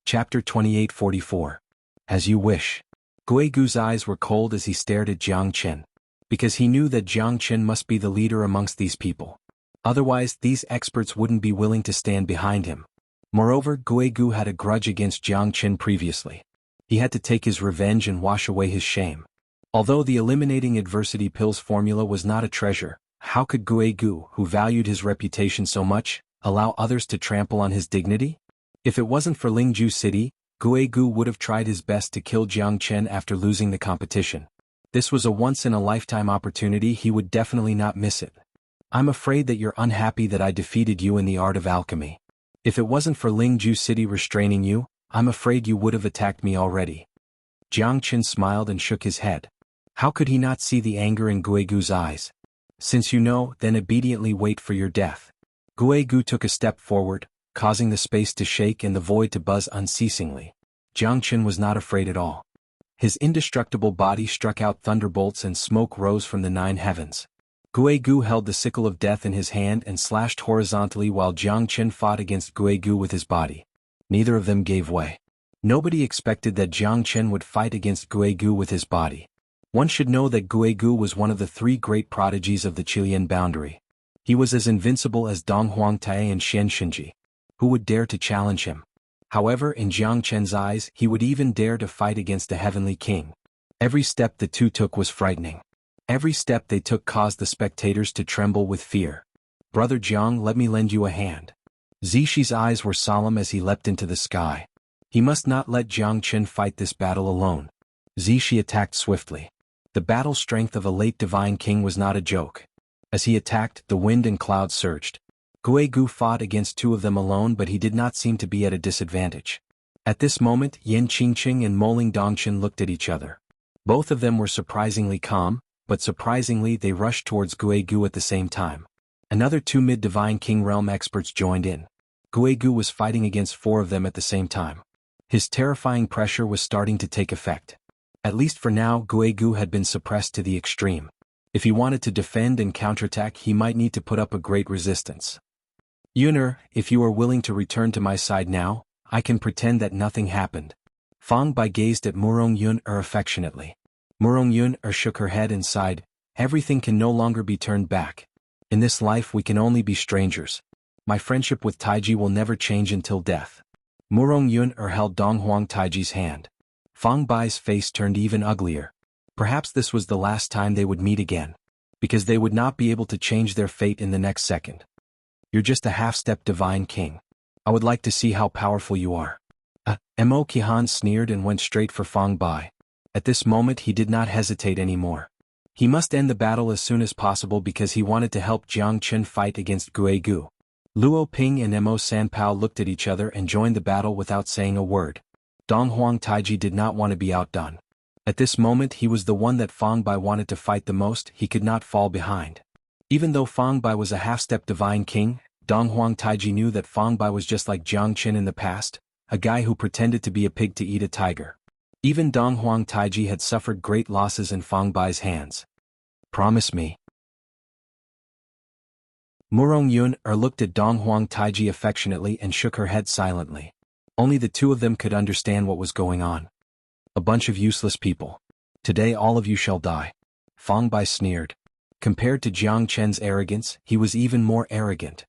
Chapter 2844. As you wish. Guigu's eyes were cold as he stared at Jiang Chen. Because he knew that Jiang Chen must be the leader amongst these people. Otherwise, these experts wouldn't be willing to stand behind him. Moreover, Guigu had a grudge against Jiang Chen previously. He had to take his revenge and wash away his shame. Although the eliminating adversity pills formula was not a treasure, how could Guigu, who valued his reputation so much, allow others to trample on his dignity? If it wasn't for Lingju City, Guigu would have tried his best to kill Jiang Chen after losing the competition. This was a once-in-a-lifetime opportunity, he would definitely not miss it. I'm afraid that you're unhappy that I defeated you in the art of alchemy. If it wasn't for Lingju City restraining you, I'm afraid you would have attacked me already. Jiang Chen smiled and shook his head. How could he not see the anger in Guigu's eyes? Since you know, then obediently wait for your death. Guigu took a step forward, causing the space to shake and the void to buzz unceasingly. Jiang Chen was not afraid at all. His indestructible body struck out thunderbolts and smoke rose from the 9 heavens. Guigu held the sickle of death in his hand and slashed horizontally while Jiang Chen fought against Guigu with his body. Neither of them gave way. Nobody expected that Jiang Chen would fight against Guigu with his body. One should know that Guigu was one of the 3 great prodigies of the Qilian boundary. He was as invincible as Donghuang Tai and xianxia. Who would dare to challenge him? However, in Jiang Chen's eyes, he would even dare to fight against a heavenly king. Every step the two took was frightening. Every step they took caused the spectators to tremble with fear. Brother Jiang, let me lend you a hand. Zishi's eyes were solemn as he leapt into the sky. He must not let Jiang Chen fight this battle alone. Zishi attacked swiftly. The battle strength of a late divine king was not a joke. As he attacked, the wind and clouds surged. Guigu fought against 2 of them alone, but he did not seem to be at a disadvantage. At this moment, Yin Qingqing and Moling Dongchen looked at each other. Both of them were surprisingly calm, but surprisingly they rushed towards Guigu at the same time. Another 2 mid-divine king realm experts joined in. Guigu was fighting against 4 of them at the same time. His terrifying pressure was starting to take effect. At least for now, Guigu had been suppressed to the extreme. If he wanted to defend and counterattack, he might need to put up a great resistance. Yuner, if you are willing to return to my side now, I can pretend that nothing happened. Fang Bai gazed at Murong Yun affectionately. Murong Yun shook her head and sighed. Everything can no longer be turned back. In this life we can only be strangers. My friendship with Taiji will never change until death. Murong Yun held Donghuang Taiji's hand. Fang Bai's face turned even uglier. Perhaps this was the last time they would meet again. Because they would not be able to change their fate in the next second. You're just a half-step divine king. I would like to see how powerful you are. Mo Qihan sneered and went straight for Fang Bai. At this moment he did not hesitate anymore. He must end the battle as soon as possible because he wanted to help Jiang Chen fight against Guigu. Luo Ping and Mo Sanpao looked at each other and joined the battle without saying a word. Donghuang Taiji did not want to be outdone. At this moment he was the one that Fang Bai wanted to fight the most, he could not fall behind. Even though Fang Bai was a half-step divine king, Donghuang Taiji knew that Fang Bai was just like Jiang Chen in the past, a guy who pretended to be a pig to eat a tiger. Even Donghuang Taiji had suffered great losses in Fang Bai's hands. Promise me. Murong Yun looked at Donghuang Taiji affectionately and shook her head silently. Only the 2 of them could understand what was going on. A bunch of useless people. Today all of you shall die. Fang Bai sneered. Compared to Jiang Chen's arrogance, he was even more arrogant.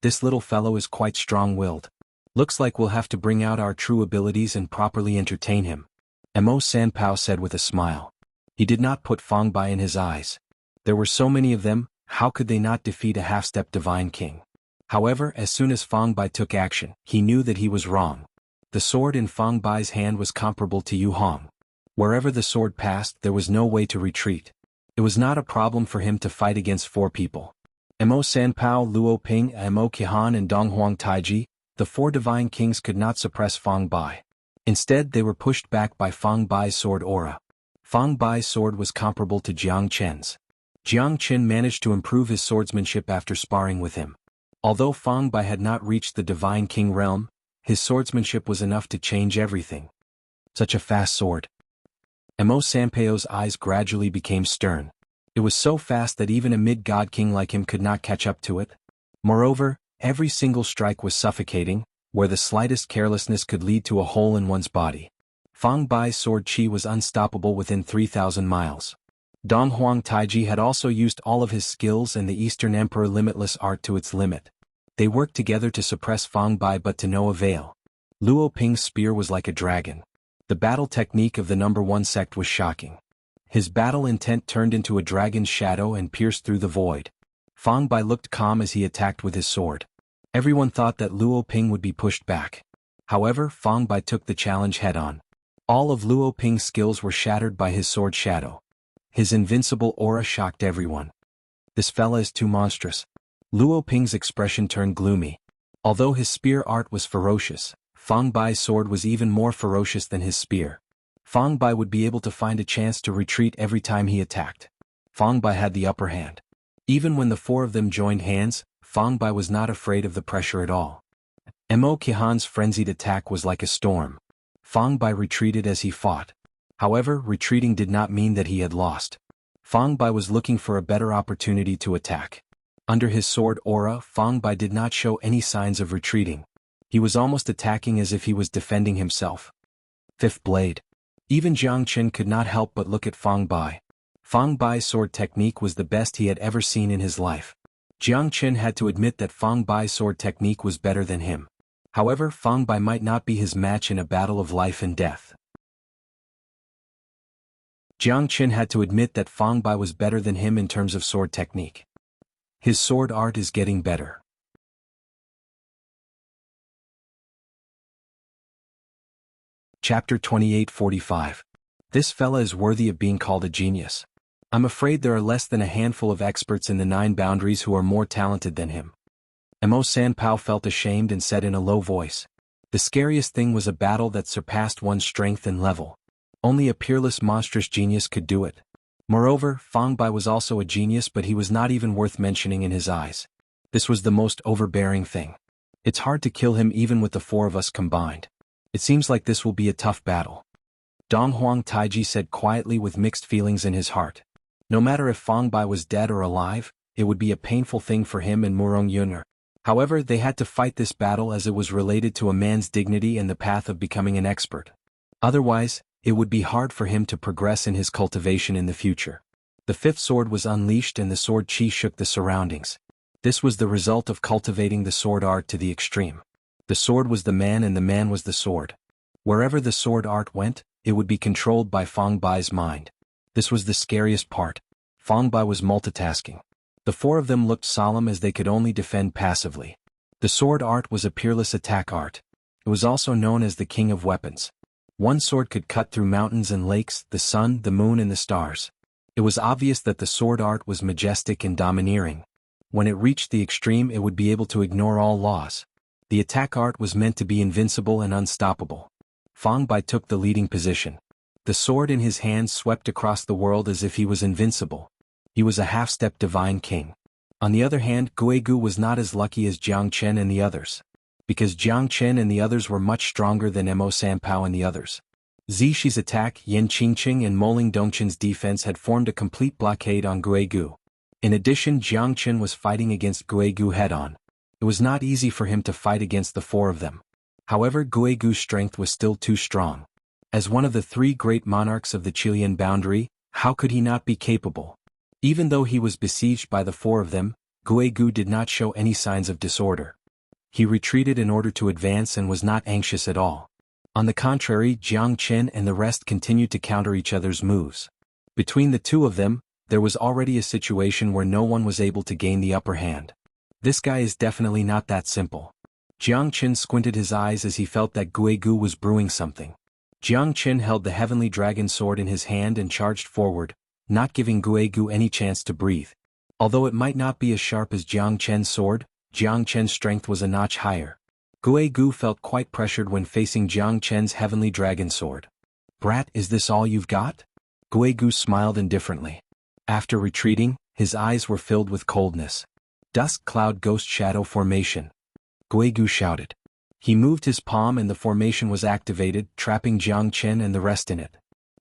This little fellow is quite strong-willed. Looks like we'll have to bring out our true abilities and properly entertain him, Mo Sanpao said with a smile. He did not put Fong Bai in his eyes. There were so many of them, how could they not defeat a half-step divine king? However, as soon as Fong Bai took action, he knew that he was wrong. The sword in Fong Bai's hand was comparable to Yu Hong. Wherever the sword passed, there was no way to retreat. It was not a problem for him to fight against 4 people. Mo Sanpao, Luo Ping, Mo Qihan and Donghuang Taiji, the 4 divine kings could not suppress Fong Bai. Instead, they were pushed back by Fong Bai's sword aura. Fong Bai's sword was comparable to Jiang Chen's. Jiang Chen managed to improve his swordsmanship after sparring with him. Although Fong Bai had not reached the divine king realm, his swordsmanship was enough to change everything. Such a fast sword. Mo Sanpao's eyes gradually became stern. It was so fast that even a mid-god king like him could not catch up to it. Moreover, every single strike was suffocating, where the slightest carelessness could lead to a hole in one's body. Fong Bai's sword chi was unstoppable within 3,000 miles. Donghuang Taiji had also used all of his skills and the Eastern Emperor limitless art to its limit. They worked together to suppress Fong Bai but to no avail. Luo Ping's spear was like a dragon. The battle technique of the number 1 sect was shocking. His battle intent turned into a dragon's shadow and pierced through the void. Fong Bai looked calm as he attacked with his sword. Everyone thought that Luo Ping would be pushed back. However, Fong Bai took the challenge head-on. All of Luo Ping's skills were shattered by his sword shadow. His invincible aura shocked everyone. This fella is too monstrous. Luo Ping's expression turned gloomy. Although his spear art was ferocious, Fong Bai's sword was even more ferocious than his spear. Fong Bai would be able to find a chance to retreat every time he attacked. Fong Bai had the upper hand. Even when the 4 of them joined hands, Fong Bai was not afraid of the pressure at all. Mo Qihan's frenzied attack was like a storm. Fong Bai retreated as he fought. However, retreating did not mean that he had lost. Fong Bai was looking for a better opportunity to attack. Under his sword aura, Fong Bai did not show any signs of retreating. He was almost attacking as if he was defending himself. 5th blade. Even Jiang Chen could not help but look at Fong Bai. Fong Bai's sword technique was the best he had ever seen in his life. Jiang Chen had to admit that Fong Bai's sword technique was better than him. However, Fong Bai might not be his match in a battle of life and death. Jiang Chen had to admit that Fong Bai was better than him in terms of sword technique. His sword art is getting better. Chapter 2845. This fella is worthy of being called a genius. I'm afraid there are less than a handful of experts in the 9 boundaries who are more talented than him. Mo Sanpao felt ashamed and said in a low voice. The scariest thing was a battle that surpassed one's strength and level. Only a peerless monstrous genius could do it. Moreover, Fong Bai was also a genius, but he was not even worth mentioning in his eyes. This was the most overbearing thing. It's hard to kill him even with the 4 of us combined. It seems like this will be a tough battle. Donghuang Taiji said quietly with mixed feelings in his heart. No matter if Fong Bai was dead or alive, it would be a painful thing for him and Murong Yuner. However, they had to fight this battle as it was related to a man's dignity and the path of becoming an expert. Otherwise, it would be hard for him to progress in his cultivation in the future. The 5th sword was unleashed and the sword chi shook the surroundings. This was the result of cultivating the sword art to the extreme. The sword was the man and the man was the sword. Wherever the sword art went, it would be controlled by Fong Bai's mind. This was the scariest part. Fong Bai was multitasking. The 4 of them looked solemn as they could only defend passively. The sword art was a peerless attack art. It was also known as the king of weapons. One sword could cut through mountains and lakes, the sun, the moon and the stars. It was obvious that the sword art was majestic and domineering. When it reached the extreme, it would be able to ignore all laws. The attack art was meant to be invincible and unstoppable. Fong Bai took the leading position. The sword in his hands swept across the world as if he was invincible. He was a half-step divine king. On the other hand, Guigu was not as lucky as Jiang Chen and the others. Because Jiang Chen and the others were much stronger than Mo Sanpao and the others. Zishi's attack, Yen Qingqing and Moling Dongchen's defense had formed a complete blockade on Guigu. In addition, Jiang Chen was fighting against Guigu head-on. It was not easy for him to fight against the 4 of them. However, Guigu's strength was still too strong. As one of the 3 great monarchs of the Chilean boundary, how could he not be capable? Even though he was besieged by the 4 of them, Guigu did not show any signs of disorder. He retreated in order to advance and was not anxious at all. On the contrary, Jiang Chen and the rest continued to counter each other's moves. Between the two of them, there was already a situation where no one was able to gain the upper hand. This guy is definitely not that simple. Jiang Chen squinted his eyes as he felt that Guigu was brewing something. Jiang Chen held the heavenly dragon sword in his hand and charged forward, not giving Guigu any chance to breathe. Although it might not be as sharp as Jiang Chen's sword, Jiang Chen's strength was a notch higher. Guigu felt quite pressured when facing Jiang Chen's heavenly dragon sword. "Brat, is this all you've got?" Guigu smiled indifferently. After retreating, his eyes were filled with coldness. "Dusk Cloud Ghost Shadow Formation," Guigu shouted. He moved his palm and the formation was activated, trapping Jiang Chen and the rest in it.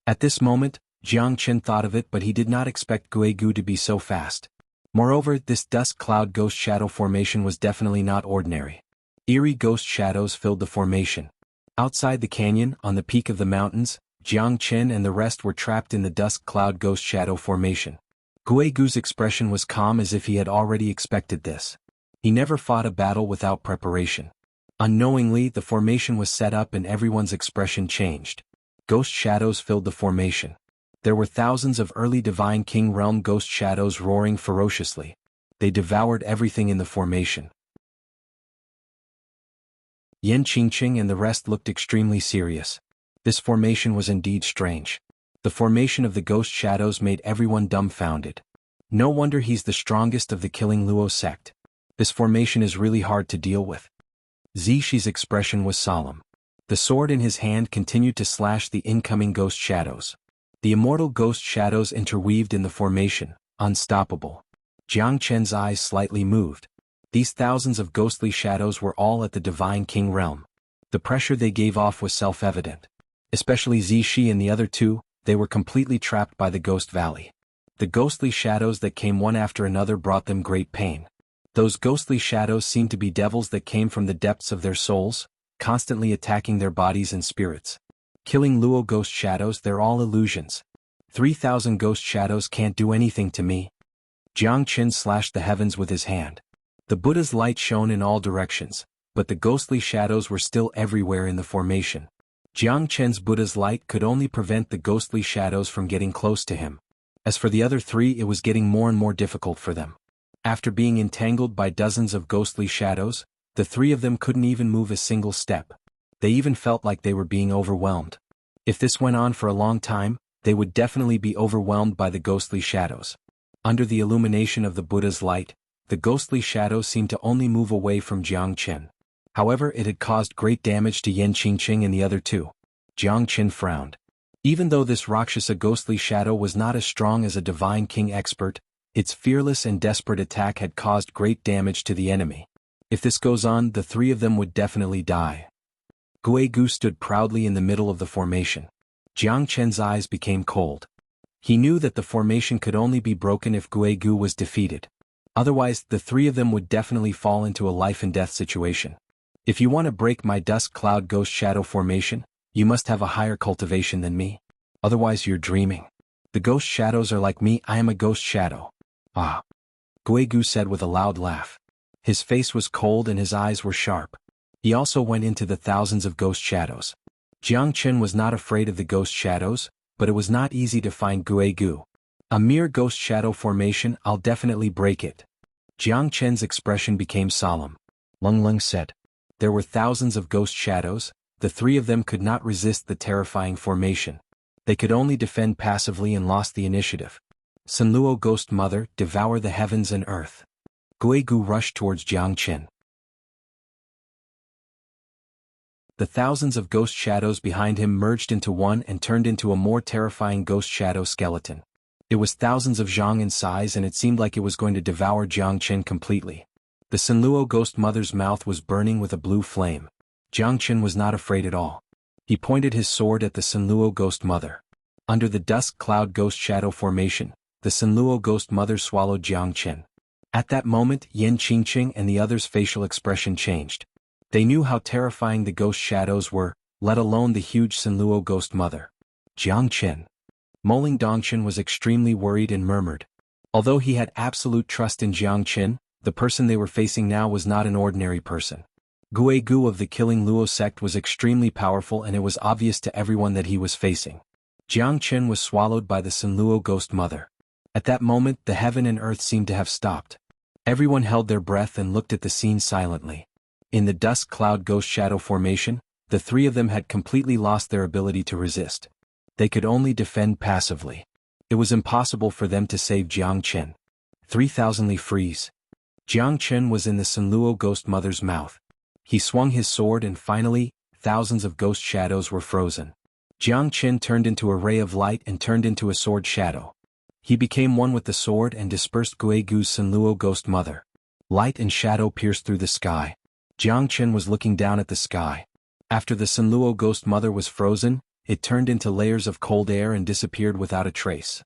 At this moment, Jiang Chen thought of it, but he did not expect Guigu to be so fast. Moreover, this Dusk Cloud Ghost Shadow Formation was definitely not ordinary. Eerie ghost shadows filled the formation. Outside the canyon, on the peak of the mountains, Jiang Chen and the rest were trapped in the Dusk Cloud Ghost Shadow Formation. Guigu's expression was calm as if he had already expected this. He never fought a battle without preparation. Unknowingly, the formation was set up and everyone's expression changed. Ghost shadows filled the formation. There were thousands of early Divine King Realm ghost shadows roaring ferociously. They devoured everything in the formation. Yan Qingqing and the rest looked extremely serious. This formation was indeed strange. The formation of the ghost shadows made everyone dumbfounded. No wonder he's the strongest of the Killing Luo sect. This formation is really hard to deal with. Zixie's expression was solemn. The sword in his hand continued to slash the incoming ghost shadows. The immortal ghost shadows interweaved in the formation, unstoppable. Jiang Chen's eyes slightly moved. These thousands of ghostly shadows were all at the Divine King realm. The pressure they gave off was self-evident. Especially Zixie and the other two, they were completely trapped by the Ghost Valley. The ghostly shadows that came one after another brought them great pain. Those ghostly shadows seemed to be devils that came from the depths of their souls, constantly attacking their bodies and spirits. Killing Luo ghost shadows, they're all illusions. 3,000 ghost shadows can't do anything to me. Jiang Chen slashed the heavens with his hand. The Buddha's light shone in all directions, but the ghostly shadows were still everywhere in the formation. Jiang Chen's Buddha's light could only prevent the ghostly shadows from getting close to him. As for the other three, it was getting more and more difficult for them. After being entangled by dozens of ghostly shadows, the three of them couldn't even move a single step. They even felt like they were being overwhelmed. If this went on for a long time, they would definitely be overwhelmed by the ghostly shadows. Under the illumination of the Buddha's light, the ghostly shadows seemed to only move away from Jiang Chen. However, it had caused great damage to Yan Qingqing and the other two. Jiang Chen frowned. Even though this Rakshasa ghostly shadow was not as strong as a Divine King expert, its fearless and desperate attack had caused great damage to the enemy. If this goes on, the three of them would definitely die. Guigu stood proudly in the middle of the formation. Jiang Chen's eyes became cold. He knew that the formation could only be broken if Guigu was defeated. Otherwise, the three of them would definitely fall into a life-and-death situation. If you want to break my Dusk Cloud Ghost Shadow formation, you must have a higher cultivation than me. Otherwise you're dreaming. The ghost shadows are like me, I am a ghost shadow. Ah. Guigu said with a loud laugh. His face was cold and his eyes were sharp. He also went into the thousands of ghost shadows. Jiang Chen was not afraid of the ghost shadows, but it was not easy to find Guigu. A mere ghost shadow formation, I'll definitely break it. Jiang Chen's expression became solemn. Lung Lung said. There were thousands of ghost shadows, the three of them could not resist the terrifying formation. They could only defend passively and lost the initiative. Sunluo Ghost Mother, devour the heavens and earth. Guigu rushed towards Jiang Chen. The thousands of ghost shadows behind him merged into one and turned into a more terrifying ghost shadow skeleton. It was thousands of zhang in size and it seemed like it was going to devour Jiang Chen completely. The Sunluo Ghost Mother's mouth was burning with a blue flame. Jiang Chen was not afraid at all. He pointed his sword at the Sunluo Ghost Mother. Under the Dusk Cloud Ghost Shadow formation, the Sunluo Ghost Mother swallowed Jiang Chen. At that moment, Yan Qingqing and the others' facial expression changed. They knew how terrifying the ghost shadows were, let alone the huge Sunluo Ghost Mother. Jiang Chen. Moling Dongchen was extremely worried and murmured. Although he had absolute trust in Jiang Chen, the person they were facing now was not an ordinary person. Guegu of the Killing Luo sect was extremely powerful, and it was obvious to everyone that he was facing. Jiangchen was swallowed by the Sanluo ghost mother. At that moment, the heaven and earth seemed to have stopped. Everyone held their breath and looked at the scene silently. In the dusk cloud ghost shadow formation, the three of them had completely lost their ability to resist. They could only defend passively. It was impossible for them to save Jiangchen. 3,000 Li freeze. Jiangchen was in the Sanluo ghost mother's mouth. He swung his sword and finally, thousands of ghost shadows were frozen. Jiangchen turned into a ray of light and turned into a sword shadow. He became one with the sword and dispersed Guegu's Sanluo ghost mother. Light and shadow pierced through the sky. Jiangchen was looking down at the sky. After the Sanluo ghost mother was frozen, it turned into layers of cold air and disappeared without a trace.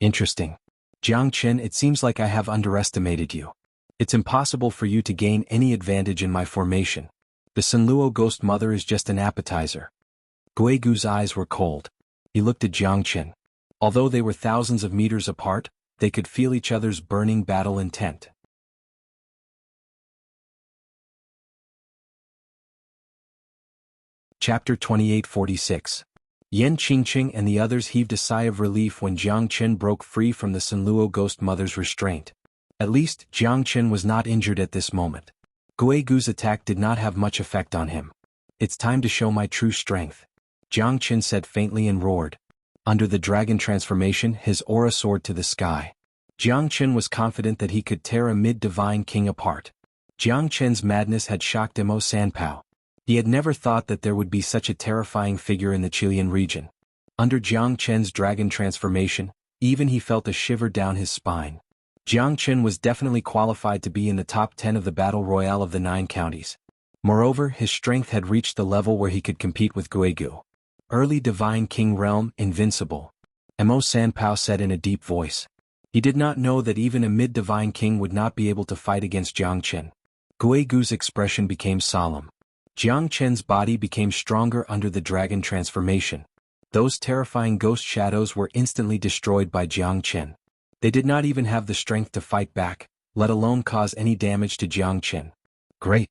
Interesting. Jiangchen, it seems like I have underestimated you. It's impossible for you to gain any advantage in my formation. The Sanluo ghost mother is just an appetizer. Guegu's eyes were cold. He looked at Jiangchen. Although they were thousands of meters apart, they could feel each other's burning battle intent. Chapter 2846. Yan Qingqing and the others heaved a sigh of relief when Jiangchen broke free from the Sanluo ghost mother's restraint. At least, Jiangchen was not injured at this moment. Guegu's attack did not have much effect on him. It's time to show my true strength, Jiangchen said faintly and roared. Under the dragon transformation, his aura soared to the sky. Jiangchen was confident that he could tear a mid-divine king apart. Jiangchen's madness had shocked Mo Sanpao. He had never thought that there would be such a terrifying figure in the Qilian region. Under Jiangchen's dragon transformation, even he felt a shiver down his spine. Jiangchen was definitely qualified to be in the top 10 of the battle royale of the 9 counties. Moreover, his strength had reached the level where he could compete with Guegu. Early Divine King Realm, invincible, Mo Sanpao said in a deep voice. He did not know that even a mid-divine king would not be able to fight against Jiangchen. Guegu's expression became solemn. Jiangchen's body became stronger under the dragon transformation. Those terrifying ghost shadows were instantly destroyed by Jiangchen. They did not even have the strength to fight back, let alone cause any damage to Jiangchen. Great.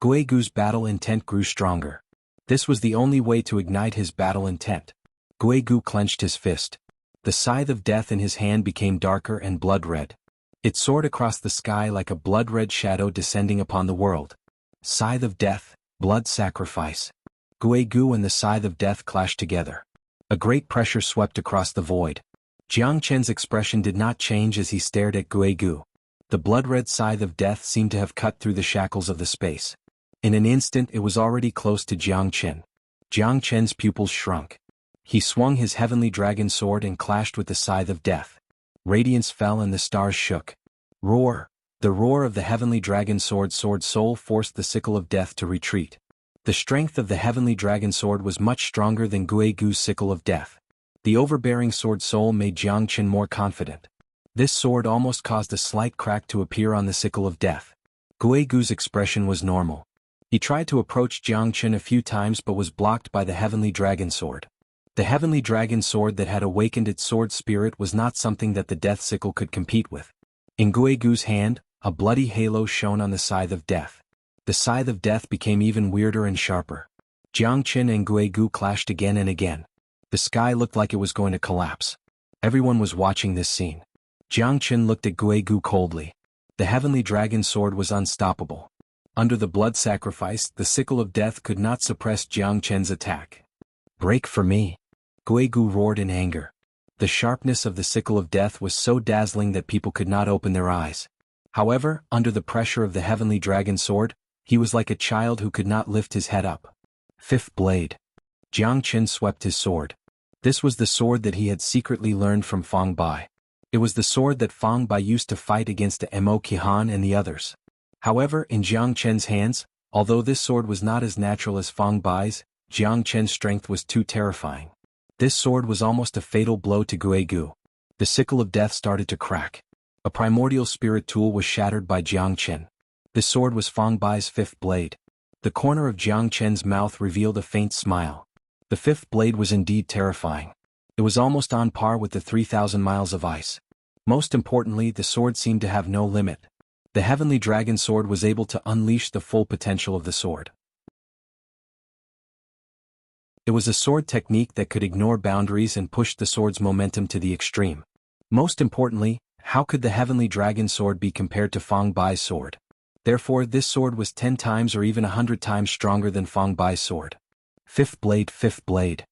Guegu's battle intent grew stronger. This was the only way to ignite his battle intent. Guegu clenched his fist. The scythe of death in his hand became darker and blood-red. It soared across the sky like a blood-red shadow descending upon the world. Scythe of death, blood sacrifice. Guegu and the scythe of death clashed together. A great pressure swept across the void. Jiangchen's expression did not change as he stared at Guegu. The blood-red scythe of death seemed to have cut through the shackles of the space. In an instant it was already close to Jiangchen. Jiangchen's pupils shrunk. He swung his heavenly dragon sword and clashed with the scythe of death. Radiance fell and the stars shook. Roar! The roar of the heavenly dragon sword soul forced the sickle of death to retreat. The strength of the heavenly dragon sword was much stronger than Guegu's sickle of death. The overbearing sword soul made Jiangchen more confident. This sword almost caused a slight crack to appear on the sickle of death. Guegu's expression was normal. He tried to approach Jiangchen a few times but was blocked by the heavenly dragon sword. The heavenly dragon sword that had awakened its sword spirit was not something that the death sickle could compete with. In Guegu's hand, a bloody halo shone on the scythe of death. The scythe of death became even weirder and sharper. Jiangchen and Guegu clashed again and again. The sky looked like it was going to collapse. Everyone was watching this scene. Jiangchen looked at Guegu coldly. The heavenly dragon sword was unstoppable. Under the blood sacrifice, the sickle of death could not suppress Jiangchen's attack. Break for me! Guegu roared in anger. The sharpness of the sickle of death was so dazzling that people could not open their eyes. However, under the pressure of the heavenly dragon sword, he was like a child who could not lift his head up. Fifth blade. Jiangchen swept his sword. This was the sword that he had secretly learned from Fang Bai. It was the sword that Fang Bai used to fight against the Mo Qihan and the others. However, in Jiangchen's hands, although this sword was not as natural as Fang Bai's, Jiangchen's strength was too terrifying. This sword was almost a fatal blow to Guegu. The sickle of death started to crack. A primordial spirit tool was shattered by Jiangchen. This sword was Fang Bai's fifth blade. The corner of Jiangchen's mouth revealed a faint smile. The fifth blade was indeed terrifying. It was almost on par with the 3,000 miles of ice. Most importantly, the sword seemed to have no limit. The heavenly dragon sword was able to unleash the full potential of the sword. It was a sword technique that could ignore boundaries and push the sword's momentum to the extreme. Most importantly, how could the heavenly dragon sword be compared to Fang Bai's sword? Therefore, this sword was 10 times or even 100 times stronger than Fang Bai's sword. Fifth blade, fifth blade,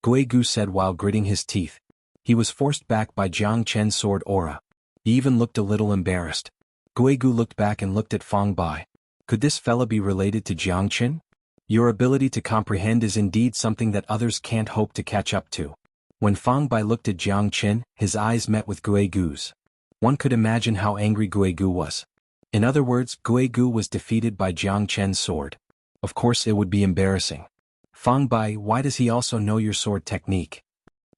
Guigu said while gritting his teeth. He was forced back by Jiang Chen's sword aura. He even looked a little embarrassed. Guigu looked back and looked at Fang Bai. Could this fella be related to Jiang Chen? Your ability to comprehend is indeed something that others can't hope to catch up to. When Fang Bai looked at Jiang Chen, his eyes met with Guigu's. One could imagine how angry Guigu was. In other words, Guigu was defeated by Jiang Chen's sword. Of course it would be embarrassing. Fang Bai, why does he also know your sword technique?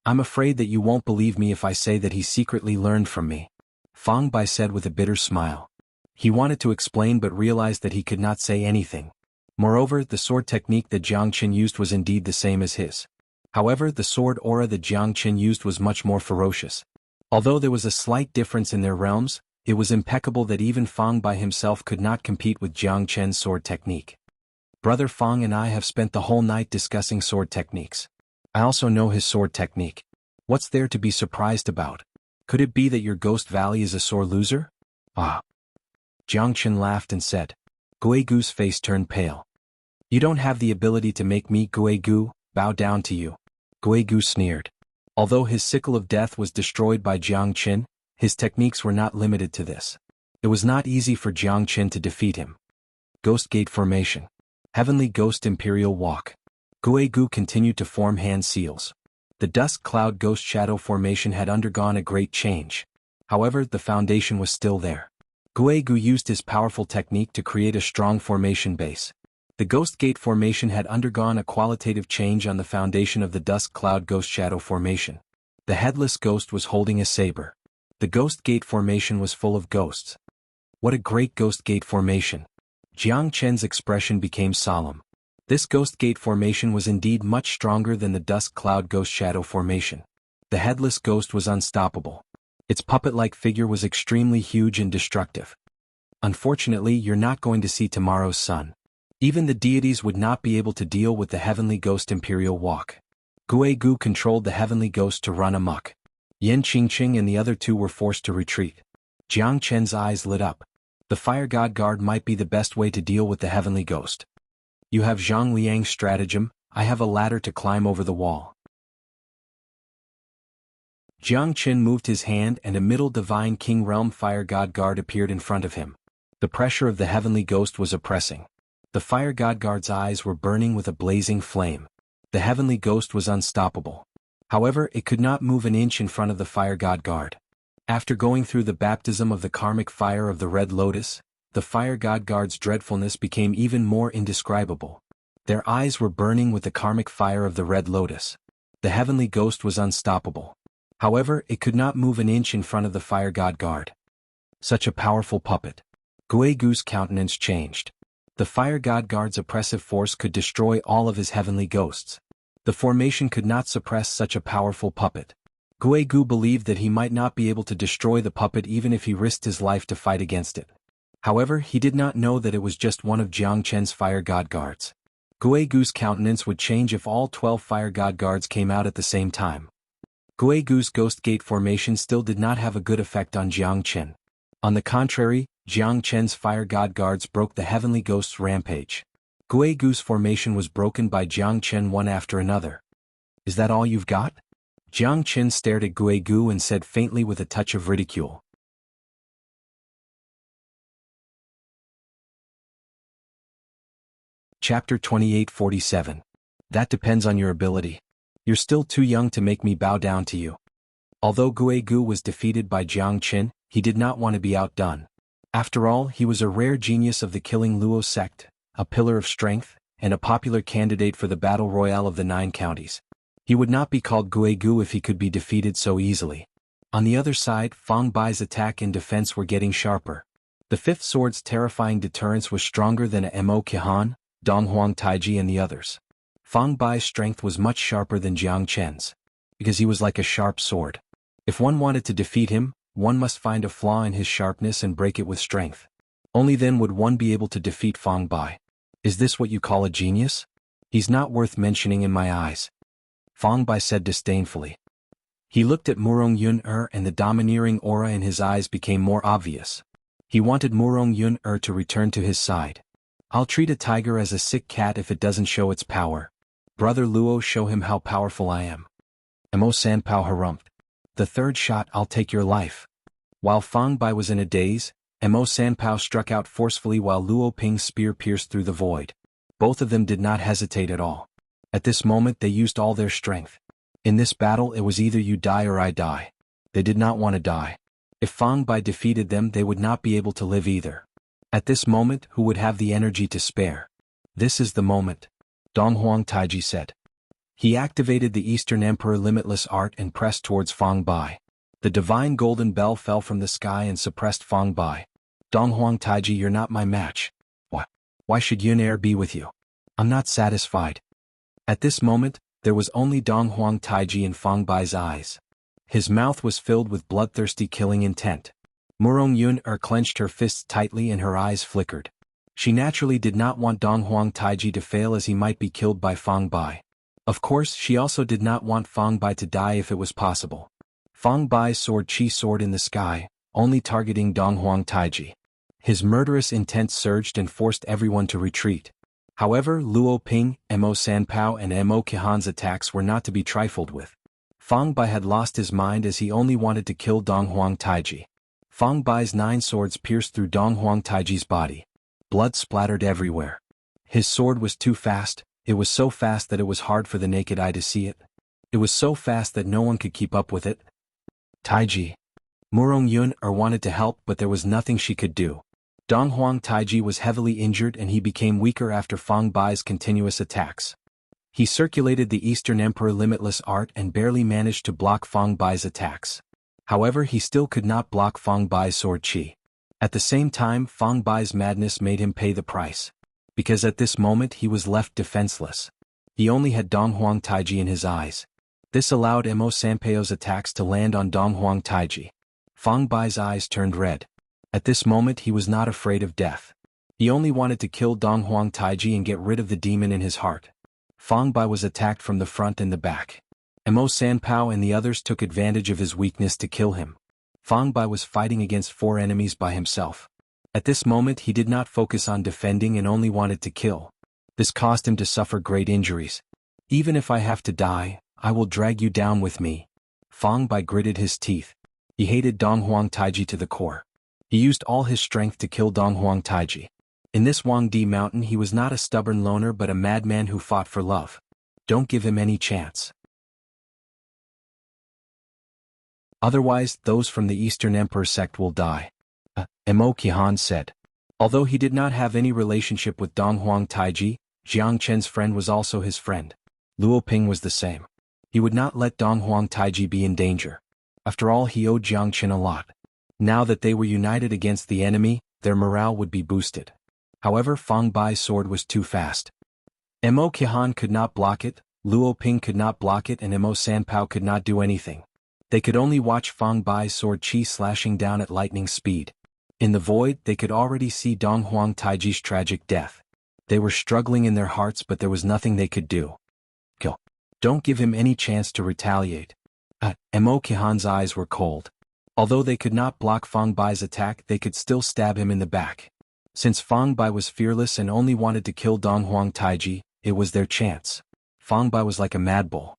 I'm afraid that you won't believe me if I say that he secretly learned from me. Fang Bai said with a bitter smile. He wanted to explain but realized that he could not say anything. Moreover, the sword technique that Jiang Chen used was indeed the same as his. However, the sword aura that Jiang Chen used was much more ferocious. Although there was a slight difference in their realms, it was impeccable that even Fang Bai himself could not compete with Jiang Chen's sword technique. Brother Fang and I have spent the whole night discussing sword techniques. I also know his sword technique. What's there to be surprised about? Could it be that your Ghost Valley is a sore loser? Ah. Jiang Chen laughed and said. Guigu's face turned pale. You don't have the ability to make me, Guigu, bow down to you. Guigu sneered. Although his sickle of death was destroyed by Jiang Chen, his techniques were not limited to this. It was not easy for Jiang Chen to defeat him. Ghost Gate Formation. Heavenly Ghost Imperial Walk. Guigu continued to form hand seals. The Dusk Cloud Ghost Shadow Formation had undergone a great change. However, the foundation was still there. Guigu used his powerful technique to create a strong formation base. The Ghost Gate Formation had undergone a qualitative change on the foundation of the Dusk Cloud Ghost Shadow Formation. The Headless Ghost was holding a saber. The Ghost Gate Formation was full of ghosts. What a great Ghost Gate Formation! Jiang Chen's expression became solemn. This Ghost Gate Formation was indeed much stronger than the Dusk Cloud Ghost Shadow Formation. The Headless Ghost was unstoppable. Its puppet-like figure was extremely huge and destructive. Unfortunately, you're not going to see tomorrow's sun. Even the deities would not be able to deal with the Heavenly Ghost Imperial Walk. Guigu controlled the Heavenly Ghost to run amok. Yan Qingqing and the other two were forced to retreat. Jiang Chen's eyes lit up. The Fire God Guard might be the best way to deal with the Heavenly Ghost. You have Zhang Liang's stratagem, I have a ladder to climb over the wall. Jiang Chen moved his hand and a Middle Divine King Realm Fire God Guard appeared in front of him. The pressure of the Heavenly Ghost was oppressing. The Fire God Guard's eyes were burning with a blazing flame. The Heavenly Ghost was unstoppable. However, it could not move an inch in front of the Fire God Guard. After going through the baptism of the karmic fire of the Red Lotus, the Fire God Guard's dreadfulness became even more indescribable. Their eyes were burning with the karmic fire of the Red Lotus. The Heavenly Ghost was unstoppable. However, it could not move an inch in front of the Fire God Guard. Such a powerful puppet. Guigu's countenance changed. The Fire God Guard's oppressive force could destroy all of his heavenly ghosts. The formation could not suppress such a powerful puppet. Guigu believed that he might not be able to destroy the puppet even if he risked his life to fight against it. However, he did not know that it was just one of Jiang Chen's Fire God Guards. Guigu's countenance would change if all 12 Fire God Guards came out at the same time. Guigu's Ghost Gate Formation still did not have a good effect on Jiang Chen. On the contrary, Jiang Chen's Fire God Guards broke the Heavenly Ghost's rampage. Guigu's formation was broken by Jiang Chen one after another. Is that all you've got? Jiang Chen stared at Guigu and said faintly with a touch of ridicule. Chapter 2847. That depends on your ability. You're still too young to make me bow down to you. Although Guigu was defeated by Jiang Chen, he did not want to be outdone. After all, he was a rare genius of the Killing Luo sect, a pillar of strength, and a popular candidate for the battle royale of the 9 counties. He would not be called Guigu if he could be defeated so easily. On the other side, Fang Bai's attack and defense were getting sharper. The Fifth Sword's terrifying deterrence was stronger than a Mo Qihan, Donghuang Taiji and the others. Fang Bai's strength was much sharper than Jiang Chen's, because he was like a sharp sword. If one wanted to defeat him, one must find a flaw in his sharpness and break it with strength. Only then would one be able to defeat Fang Bai. Is this what you call a genius? He's not worth mentioning in my eyes. Fang Bai said disdainfully. He looked at Murong Yun and the domineering aura in his eyes became more obvious. He wanted Murong Yun to return to his side. I'll treat a tiger as a sick cat if it doesn't show its power. Brother Luo, show him how powerful I am. Mo Sanpao harumphed. The third shot, I'll take your life. While Fang Bai was in a daze, Mo Sanpao struck out forcefully while Luo Ping's spear pierced through the void. Both of them did not hesitate at all. At this moment they used all their strength. In this battle it was either you die or I die. They did not want to die. If Fang Bai defeated them they would not be able to live either. At this moment who would have the energy to spare? This is the moment, Donghuang Taiji said. He activated the Eastern Emperor Limitless Art and pressed towards Fang Bai. The divine golden bell fell from the sky and suppressed Fang Bai. Donghuang Taiji, you're not my match. Why should Yun be with you? I'm not satisfied. At this moment, there was only Donghuang Taiji in Fang Bai's eyes. His mouth was filled with bloodthirsty killing intent. Murong Yun clenched her fists tightly and her eyes flickered. She naturally did not want Donghuang Taiji to fail as he might be killed by Fang Bai. Of course, she also did not want Fang Bai to die if it was possible. Fang Bai's sword Qi soared in the sky, only targeting Donghuang Taiji. His murderous intent surged and forced everyone to retreat. However, Luo Ping, Mo Sanpao and Mo Qihan's attacks were not to be trifled with. Fang Bai had lost his mind as he only wanted to kill Donghuang Taiji. Fang Bai's 9 swords pierced through Donghuang Taiji's body. Blood splattered everywhere. His sword was too fast. It was so fast that it was hard for the naked eye to see it. It was so fast that no one could keep up with it. Taiji. Murong Yun wanted to help but there was nothing she could do. Donghuang Taiji was heavily injured and he became weaker after Fang Bai's continuous attacks. He circulated the Eastern Emperor Limitless Art and barely managed to block Fang Bai's attacks. However, he still could not block Fang Bai's sword Qi. At the same time, Fang Bai's madness made him pay the price. Because at this moment he was left defenseless. He only had Donghuang Taiji in his eyes. This allowed Mo Sanpao's attacks to land on Donghuang Taiji. Fang Bai's eyes turned red. At this moment he was not afraid of death. He only wanted to kill Donghuang Taiji and get rid of the demon in his heart. Fang Bai was attacked from the front and the back. Mo Sanpao and the others took advantage of his weakness to kill him. Fang Bai was fighting against 4 enemies by himself. At this moment he did not focus on defending and only wanted to kill. This caused him to suffer great injuries. Even if I have to die, I will drag you down with me. Fang Bai gritted his teeth. He hated Donghuang Taiji to the core. He used all his strength to kill Donghuang Taiji. In this Huangdi mountain he was not a stubborn loner but a madman who fought for love. Don't give him any chance. Otherwise, those from the Eastern Emperor sect will die. Mo Qihan said. Although he did not have any relationship with Donghuang Taiji, Jiang Chen's friend was also his friend. Luo Ping was the same. He would not let Donghuang Taiji be in danger. After all, he owed Jiang Chen a lot. Now that they were united against the enemy, their morale would be boosted. However, Fang Bai's sword was too fast. Mo Qihan could not block it, Luo Ping could not block it and Mo Sanpao could not do anything. They could only watch Fang Bai's sword Qi slashing down at lightning speed. In the void, they could already see Donghuang Taiji's tragic death. They were struggling in their hearts but there was nothing they could do. Kill. Don't give him any chance to retaliate. Mo Qihan's eyes were cold. Although they could not block Fang Bai's attack, they could still stab him in the back. Since Fang Bai was fearless and only wanted to kill Donghuang Taiji, it was their chance. Fang Bai was like a mad bull.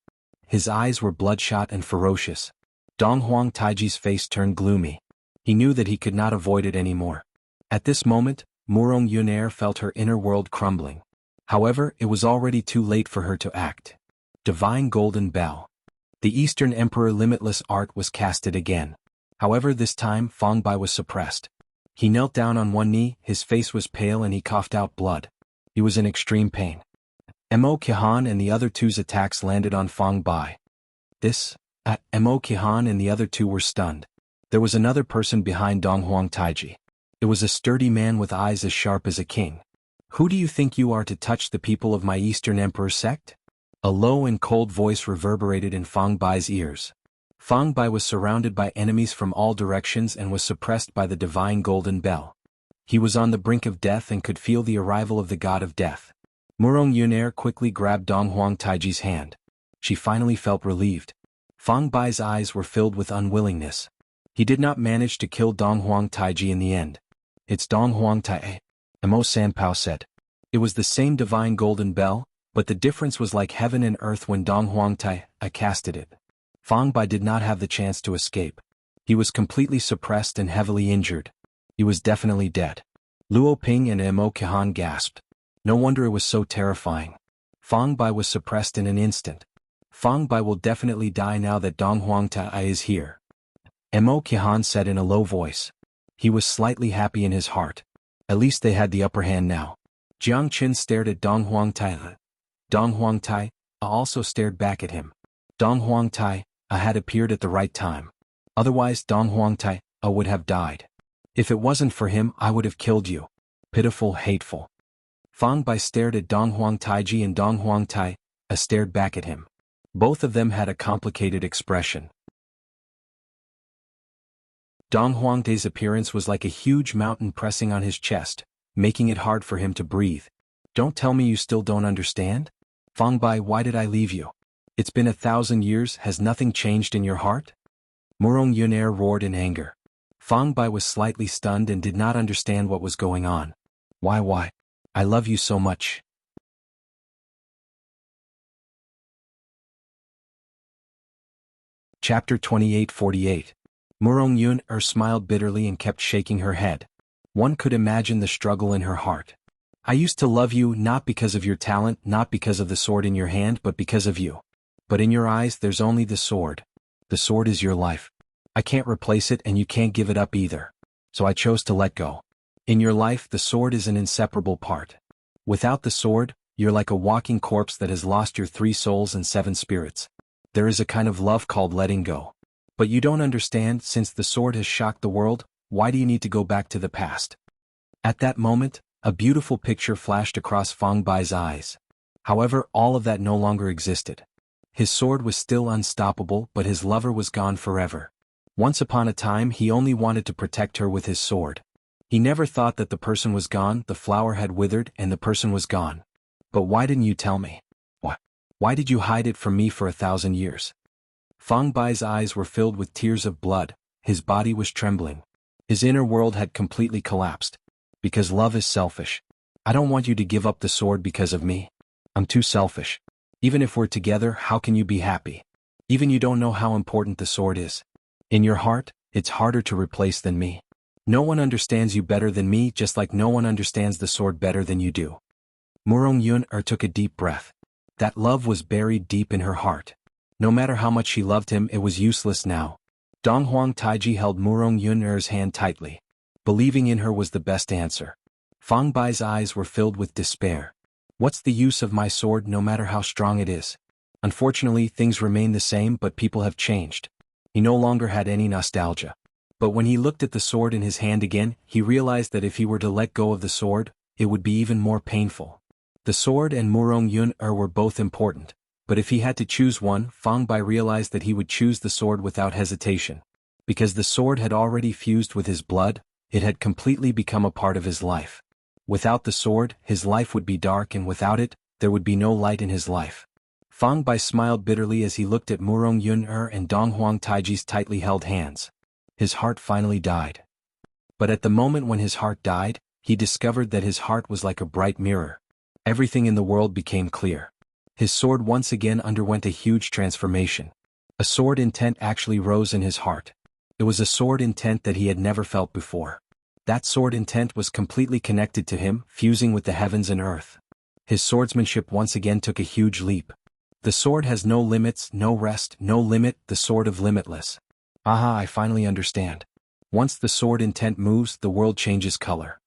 His eyes were bloodshot and ferocious. Donghuang Taiji's face turned gloomy. He knew that he could not avoid it anymore. At this moment, Murong Yun felt her inner world crumbling. However, it was already too late for her to act. Divine Golden Bell. The Eastern Emperor Limitless Art was casted again. However, this time Fang Bai was suppressed. He knelt down on one knee, his face was pale and he coughed out blood. He was in extreme pain. Mo Qihan and the other two's attacks landed on Fang Bai. Mo Qihan and the other 2 were stunned. There was another person behind Donghuang Taiji. It was a sturdy man with eyes as sharp as a king. Who do you think you are to touch the people of my Eastern Emperor sect? A low and cold voice reverberated in Fang Bai's ears. Fang Bai was surrounded by enemies from all directions and was suppressed by the divine golden bell. He was on the brink of death and could feel the arrival of the god of death. Murong Yunair quickly grabbed Donghuang Taiji's hand. She finally felt relieved. Fang Bai's eyes were filled with unwillingness. He did not manage to kill Donghuang Taiji in the end. It's Donghuang Tai, Mo Sanpao said. It was the same divine golden bell, but the difference was like heaven and earth when Donghuang Tai casted it. Fang Bai did not have the chance to escape. He was completely suppressed and heavily injured. He was definitely dead. Luo Ping and Mo Qihan gasped. No wonder it was so terrifying. Fang Bai was suppressed in an instant. Fang Bai will definitely die now that Donghuang Tai is here. Mo Qihan said in a low voice. He was slightly happy in his heart. At least they had the upper hand now. Jiang Qin stared at Donghuang Tai. Donghuang Tai also stared back at him. Donghuang Tai had appeared at the right time. Otherwise Donghuang Tai would have died. If it wasn't for him, I would have killed you. Pitiful, hateful. Fang Bai stared at Donghuang Taiji and Donghuang Tai stared back at him. Both of them had a complicated expression. Donghuang Tai's appearance was like a huge mountain pressing on his chest, making it hard for him to breathe. Don't tell me you still don't understand? Fang Bai, why did I leave you? It's been 1,000 years, has nothing changed in your heart? Murong Yunair roared in anger. Fang Bai was slightly stunned and did not understand what was going on. Why? I love you so much. Chapter 28:48. Murong Yunair smiled bitterly and kept shaking her head. One could imagine the struggle in her heart. I used to love you not because of your talent, not because of the sword in your hand, but because of you. But in your eyes there's only the sword. The sword is your life. I can't replace it and you can't give it up either. So I chose to let go. In your life the sword is an inseparable part. Without the sword, you're like a walking corpse that has lost your 3 souls and 7 spirits. There is a kind of love called letting go. But you don't understand, since the sword has shocked the world, why do you need to go back to the past? At that moment, a beautiful picture flashed across Fang Bai's eyes. However, all of that no longer existed. His sword was still unstoppable, but his lover was gone forever. Once upon a time he only wanted to protect her with his sword. He never thought that the person was gone, the flower had withered and the person was gone. But why didn't you tell me? Why did you hide it from me for 1,000 years? Fang Bai's eyes were filled with tears of blood, his body was trembling. His inner world had completely collapsed. Because love is selfish. I don't want you to give up the sword because of me. I'm too selfish. Even if we're together, how can you be happy? Even you don't know how important the sword is. In your heart, it's harder to replace than me. No one understands you better than me, just like no one understands the sword better than you do. Murong Yunair took a deep breath. That love was buried deep in her heart. No matter how much she loved him, it was useless now. Donghuang Taiji held Murong Yunair's hand tightly. Believing in her was the best answer. Fang Bai's eyes were filled with despair. What's the use of my sword no matter how strong it is? Unfortunately, things remain the same, but people have changed. He no longer had any nostalgia. But when he looked at the sword in his hand again, he realized that if he were to let go of the sword, it would be even more painful. The sword and Murong Yunair were both important. But if he had to choose one, Fang Bai realized that he would choose the sword without hesitation. Because the sword had already fused with his blood, it had completely become a part of his life. Without the sword, his life would be dark, and without it, there would be no light in his life. Fang Bai smiled bitterly as he looked at Murong Yunair and Donghuang Taiji's tightly held hands. His heart finally died. But at the moment when his heart died, he discovered that his heart was like a bright mirror. Everything in the world became clear. His sword once again underwent a huge transformation. A sword intent actually rose in his heart. It was a sword intent that he had never felt before. That sword intent was completely connected to him, fusing with the heavens and earth. His swordsmanship once again took a huge leap. The sword has no limits, no rest, no limit, the sword of limitless. Aha, I finally understand. Once the sword intent moves, the world changes color.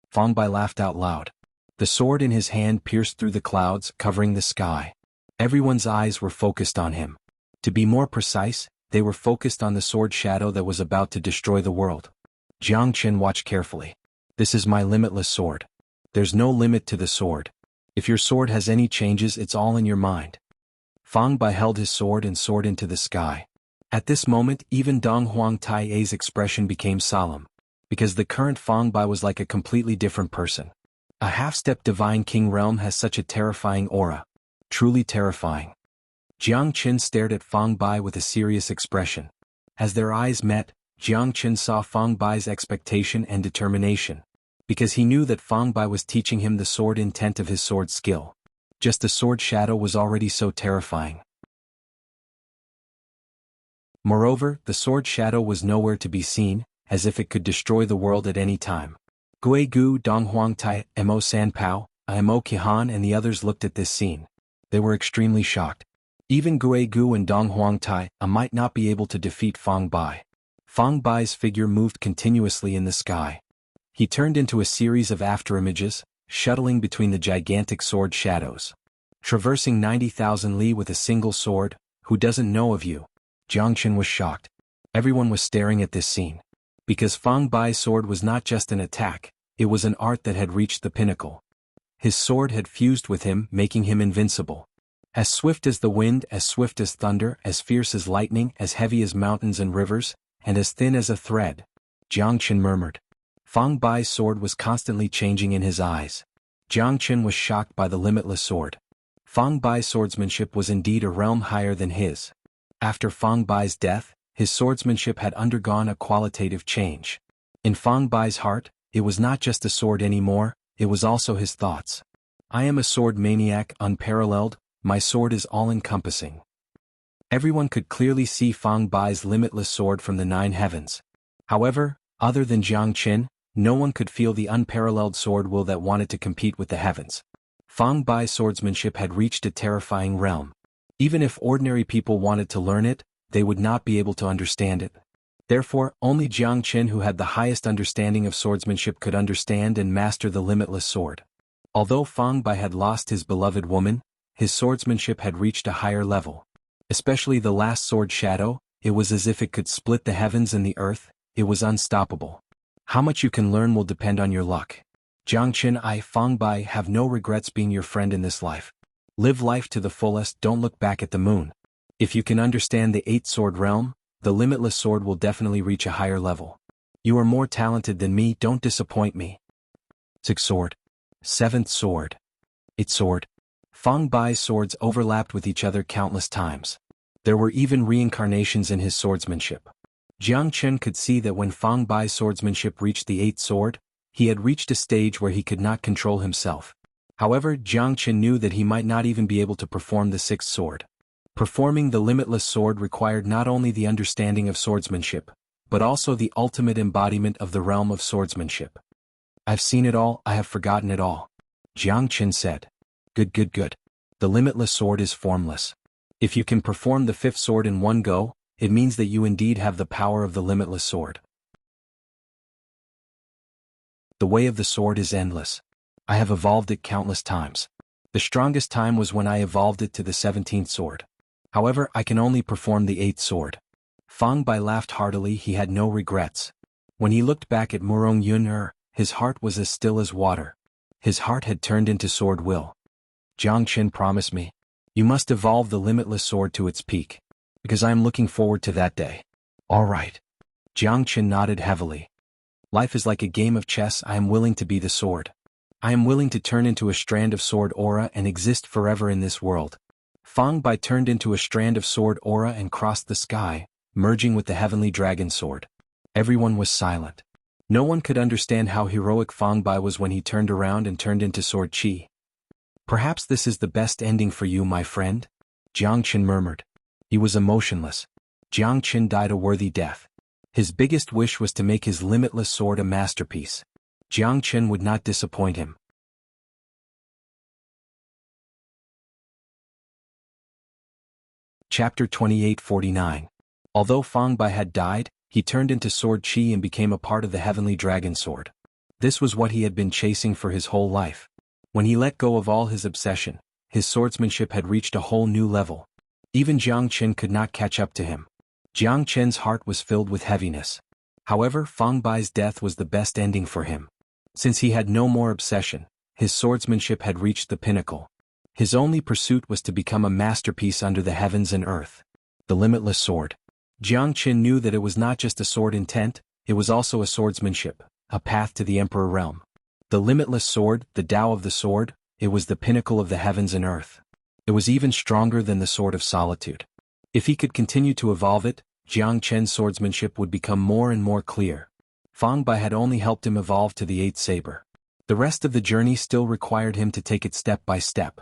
Fang Bai laughed out loud. The sword in his hand pierced through the clouds, covering the sky. Everyone's eyes were focused on him. To be more precise, they were focused on the sword shadow that was about to destroy the world. Jiang Qin watched carefully. This is my limitless sword. There's no limit to the sword. If your sword has any changes, it's all in your mind. Fang Bai held his sword and soared into the sky. At this moment, even Donghuang Tai's expression became solemn. because the current Fang Bai was like a completely different person. A half-step divine king realm has such a terrifying aura. Truly terrifying. Jiang Qin stared at Fang Bai with a serious expression. As their eyes met, Jiang Qin saw Fang Bai's expectation and determination. Because he knew that Fang Bai was teaching him the sword intent of his sword skill. Just the sword shadow was already so terrifying. Moreover, the sword shadow was nowhere to be seen, as if it could destroy the world at any time. Gui Gu, Dong Huang Tai, Mo San Pao, Mo Qihan and the others looked at this scene. They were extremely shocked. Even Gui Gu and Dong Huang Tai might not be able to defeat Fang Bai. Fang Bai's figure moved continuously in the sky. He turned into a series of afterimages, shuttling between the gigantic sword shadows. Traversing 90,000 li with a single sword, who doesn't know of you? Jiang Qin was shocked. Everyone was staring at this scene. Because Fang Bai's sword was not just an attack, it was an art that had reached the pinnacle. His sword had fused with him, making him invincible. As swift as the wind, as swift as thunder, as fierce as lightning, as heavy as mountains and rivers, and as thin as a thread. Jiang Qin murmured. Fang Bai's sword was constantly changing in his eyes. Jiang Qin was shocked by the limitless sword. Fang Bai's swordsmanship was indeed a realm higher than his. After Fang Bai's death, his swordsmanship had undergone a qualitative change. In Fang Bai's heart, it was not just a sword anymore, it was also his thoughts. I am a sword maniac, unparalleled, my sword is all-encompassing. Everyone could clearly see Fang Bai's limitless sword from the 9 heavens. However, other than Jiang Qin, no one could feel the unparalleled sword will that wanted to compete with the heavens. Fang Bai's swordsmanship had reached a terrifying realm. Even if ordinary people wanted to learn it, they would not be able to understand it. Therefore, only Jiang Qin who had the highest understanding of swordsmanship could understand and master the limitless sword. Although Fang Bai had lost his beloved woman, his swordsmanship had reached a higher level. Especially the last sword shadow, it was as if it could split the heavens and the earth, it was unstoppable. How much you can learn will depend on your luck. Jiang Qin, Fang Bai, have no regrets being your friend in this life. Live life to the fullest, don't look back at the moon. If you can understand the 8th sword realm, the limitless sword will definitely reach a higher level. You are more talented than me, don't disappoint me. 6th sword. 7th sword. 8th sword. Fang Bai's swords overlapped with each other countless times. There were even reincarnations in his swordsmanship. Jiang Qin could see that when Fang Bai's swordsmanship reached the 8th sword, he had reached a stage where he could not control himself. However, Jiang Qin knew that he might not even be able to perform the 6th sword. Performing the limitless sword required not only the understanding of swordsmanship, but also the ultimate embodiment of the realm of swordsmanship. I've seen it all, I have forgotten it all. Jiang Qin said. Good. The limitless sword is formless. If you can perform the 5th sword in one go, it means that you indeed have the power of the limitless sword. The way of the sword is endless. I have evolved it countless times. The strongest time was when I evolved it to the 17th sword. However, I can only perform the 8th sword. Fang Bai laughed heartily, he had no regrets. When he looked back at Murong Yun, his heart was as still as water. His heart had turned into sword will. Jiang Qin, promise me. You must evolve the limitless sword to its peak. Because I am looking forward to that day. All right. Jiang Qin nodded heavily. Life is like a game of chess, I am willing to be the sword. I am willing to turn into a strand of sword aura and exist forever in this world. Fang Bai turned into a strand of sword aura and crossed the sky, merging with the heavenly dragon sword. Everyone was silent. No one could understand how heroic Fang Bai was when he turned around and turned into sword chi. Perhaps this is the best ending for you, my friend? Jiang Qin murmured. He was emotionless. Jiang Qin died a worthy death. His biggest wish was to make his limitless sword a masterpiece. Jiang Qin would not disappoint him. Chapter 2849. Although Fang Bai had died, he turned into sword chi and became a part of the heavenly dragon sword. This was what he had been chasing for his whole life. When he let go of all his obsession, his swordsmanship had reached a whole new level. Even Jiang Qin could not catch up to him. Jiang Qin's heart was filled with heaviness. However, Fang Bai's death was the best ending for him. Since he had no more obsession, his swordsmanship had reached the pinnacle. His only pursuit was to become a masterpiece under the heavens and earth. The limitless sword. Jiang Qin knew that it was not just a sword intent, it was also a swordsmanship, a path to the Emperor realm. The limitless sword, the Tao of the sword, it was the pinnacle of the heavens and earth. It was even stronger than the sword of solitude. If he could continue to evolve it, Jiang Chen's swordsmanship would become more and more clear. Fang Bai had only helped him evolve to the eighth saber. The rest of the journey still required him to take it step by step.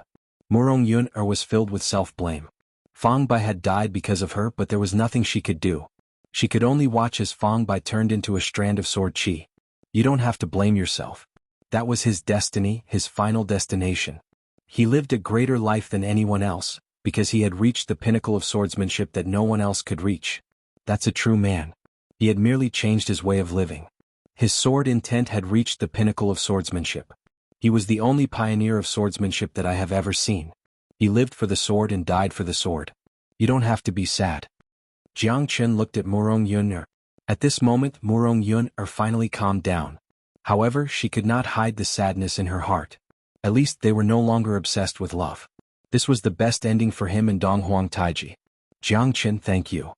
Murong Yun was filled with self-blame. Fang Bai had died because of her, but there was nothing she could do. She could only watch as Fang Bai turned into a strand of sword qi. You don't have to blame yourself. That was his destiny, his final destination. He lived a greater life than anyone else, because he had reached the pinnacle of swordsmanship that no one else could reach. That's a true man. He had merely changed his way of living. His sword intent had reached the pinnacle of swordsmanship. He was the only pioneer of swordsmanship that I have ever seen. He lived for the sword and died for the sword. You don't have to be sad. Jiang Chen looked at Murong Yun. At this moment Murong Yun finally calmed down. However, she could not hide the sadness in her heart. At least they were no longer obsessed with love. This was the best ending for him and Donghuang Taiji. Jiang Chen, thank you.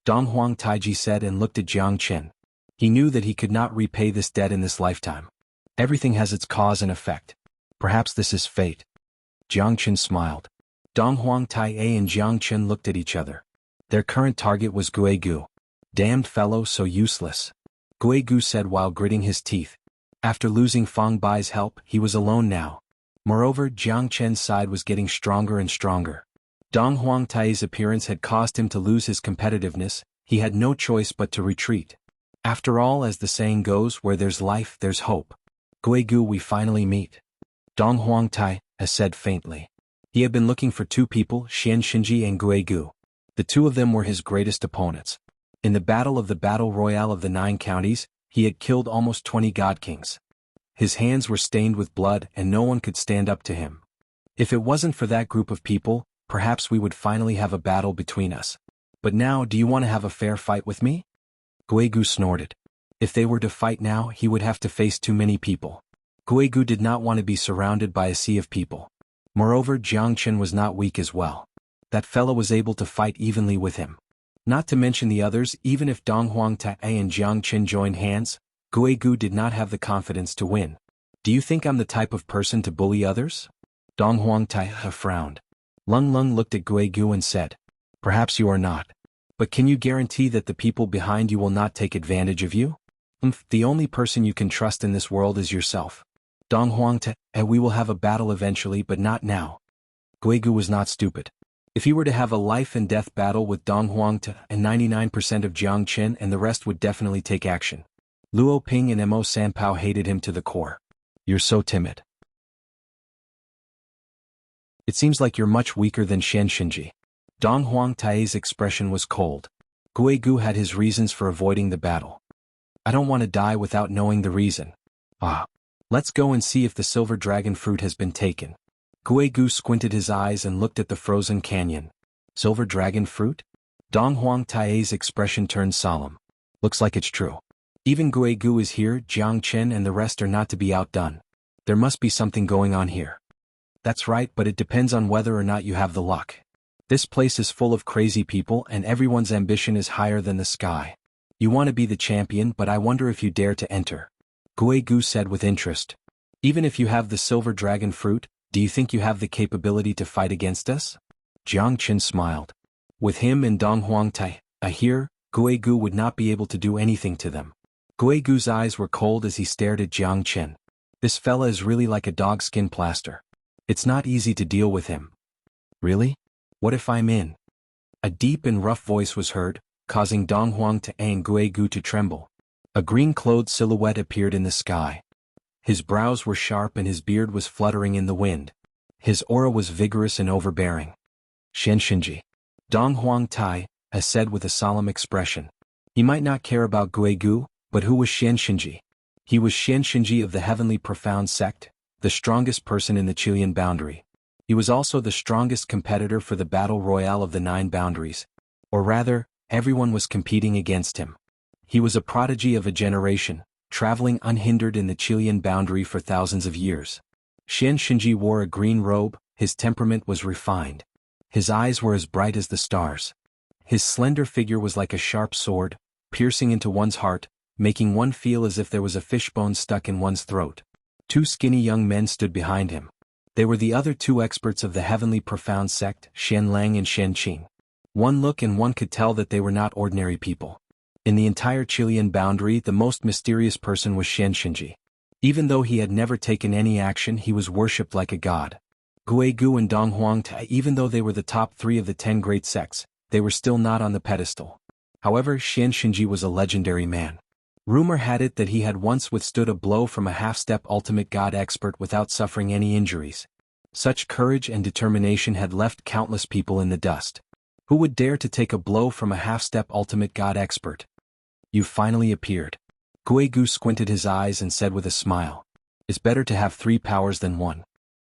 Donghuang Taiji said and looked at Jiang Chen. He knew that he could not repay this debt in this lifetime. Everything has its cause and effect. Perhaps this is fate. Jiang Chen smiled. Donghuang Taie and Jiang Chen looked at each other. Their current target was Guigu. Damned fellow, so useless. Guigu said while gritting his teeth. After losing Fang Bai's help, he was alone now. Moreover, Jiang Chen's side was getting stronger and stronger. Donghuang Taie's appearance had caused him to lose his competitiveness. He had no choice but to retreat. After all, as the saying goes, where there's life, there's hope. Guigu, we finally meet. Donghuang Tai said faintly. He had been looking for two people, Xianxia and Guigu. The two of them were his greatest opponents. In the battle of the Battle Royale of the 9 counties, he had killed almost 20 god kings. His hands were stained with blood and no one could stand up to him. If it wasn't for that group of people, perhaps we would finally have a battle between us. But now, do you want to have a fair fight with me? Guigu snorted. If they were to fight now, he would have to face too many people. Guigu did not want to be surrounded by a sea of people. Moreover, Jiang Chen was not weak as well. That fellow was able to fight evenly with him. Not to mention the others, even if Donghuang Taie and Jiang Chen joined hands, Guigu did not have the confidence to win. Do you think I'm the type of person to bully others? Donghuang Taie frowned. Lung Lung looked at Guigu and said, perhaps you are not. But can you guarantee that the people behind you will not take advantage of you? The only person you can trust in this world is yourself. Donghuang Taie, we will have a battle eventually, but not now. Guigu was not stupid. If he were to have a life and death battle with Donghuang Taie and 99% of Jiang Chen, and the rest would definitely take action. Luo Ping and Mo Sanpao hated him to the core. You're so timid. It seems like you're much weaker than Xianxia. Donghuang Taie's expression was cold. Guigu had his reasons for avoiding the battle. I don't want to die without knowing the reason. Let's go and see if the silver dragon fruit has been taken. Guigu squinted his eyes and looked at the frozen canyon. Silver dragon fruit? Donghuang Taie's expression turned solemn. Looks like it's true. Even Guigu is here, Jiang Chen and the rest are not to be outdone. There must be something going on here. That's right, but it depends on whether or not you have the luck. This place is full of crazy people and everyone's ambition is higher than the sky. You want to be the champion, but I wonder if you dare to enter. Guigu said with interest. Even if you have the silver dragon fruit, do you think you have the capability to fight against us? Jiang Chen smiled. With him and Donghuang Taie here, Guigu would not be able to do anything to them. Guigu's eyes were cold as he stared at Jiang Chen. This fella is really like a dogskin plaster. It's not easy to deal with him. Really? What if I'm in? A deep and rough voice was heard, causing Donghuang Taie and Guigu to tremble. A green-clothed silhouette appeared in the sky. His brows were sharp and his beard was fluttering in the wind. His aura was vigorous and overbearing. Xianxia. Donghuang Taie said with a solemn expression. He might not care about Guigu, but who was Xianxia? He was Xianxia of the Heavenly Profound Sect, the strongest person in the Chilean boundary. He was also the strongest competitor for the Battle Royale of the 9 boundaries. Or rather, everyone was competing against him. He was a prodigy of a generation, traveling unhindered in the Chilean boundary for thousands of years. Xianxia wore a green robe, his temperament was refined. His eyes were as bright as the stars. His slender figure was like a sharp sword, piercing into one's heart, making one feel as if there was a fishbone stuck in one's throat. Two skinny young men stood behind him. They were the other two experts of the heavenly profound sect, Xianlang and Xianqing. One look and one could tell that they were not ordinary people. In the entire Chilean boundary, the most mysterious person was Xianxia. Even though he had never taken any action, he was worshipped like a god. Guigu and Donghuang, even though they were the top 3 of the 10 great sects, they were still not on the pedestal. However, Xianxia was a legendary man. Rumor had it that he had once withstood a blow from a half-step ultimate god expert without suffering any injuries. Such courage and determination had left countless people in the dust. Who would dare to take a blow from a half-step ultimate god expert? You finally appeared. Guigu squinted his eyes and said with a smile. It's better to have 3 powers than 1.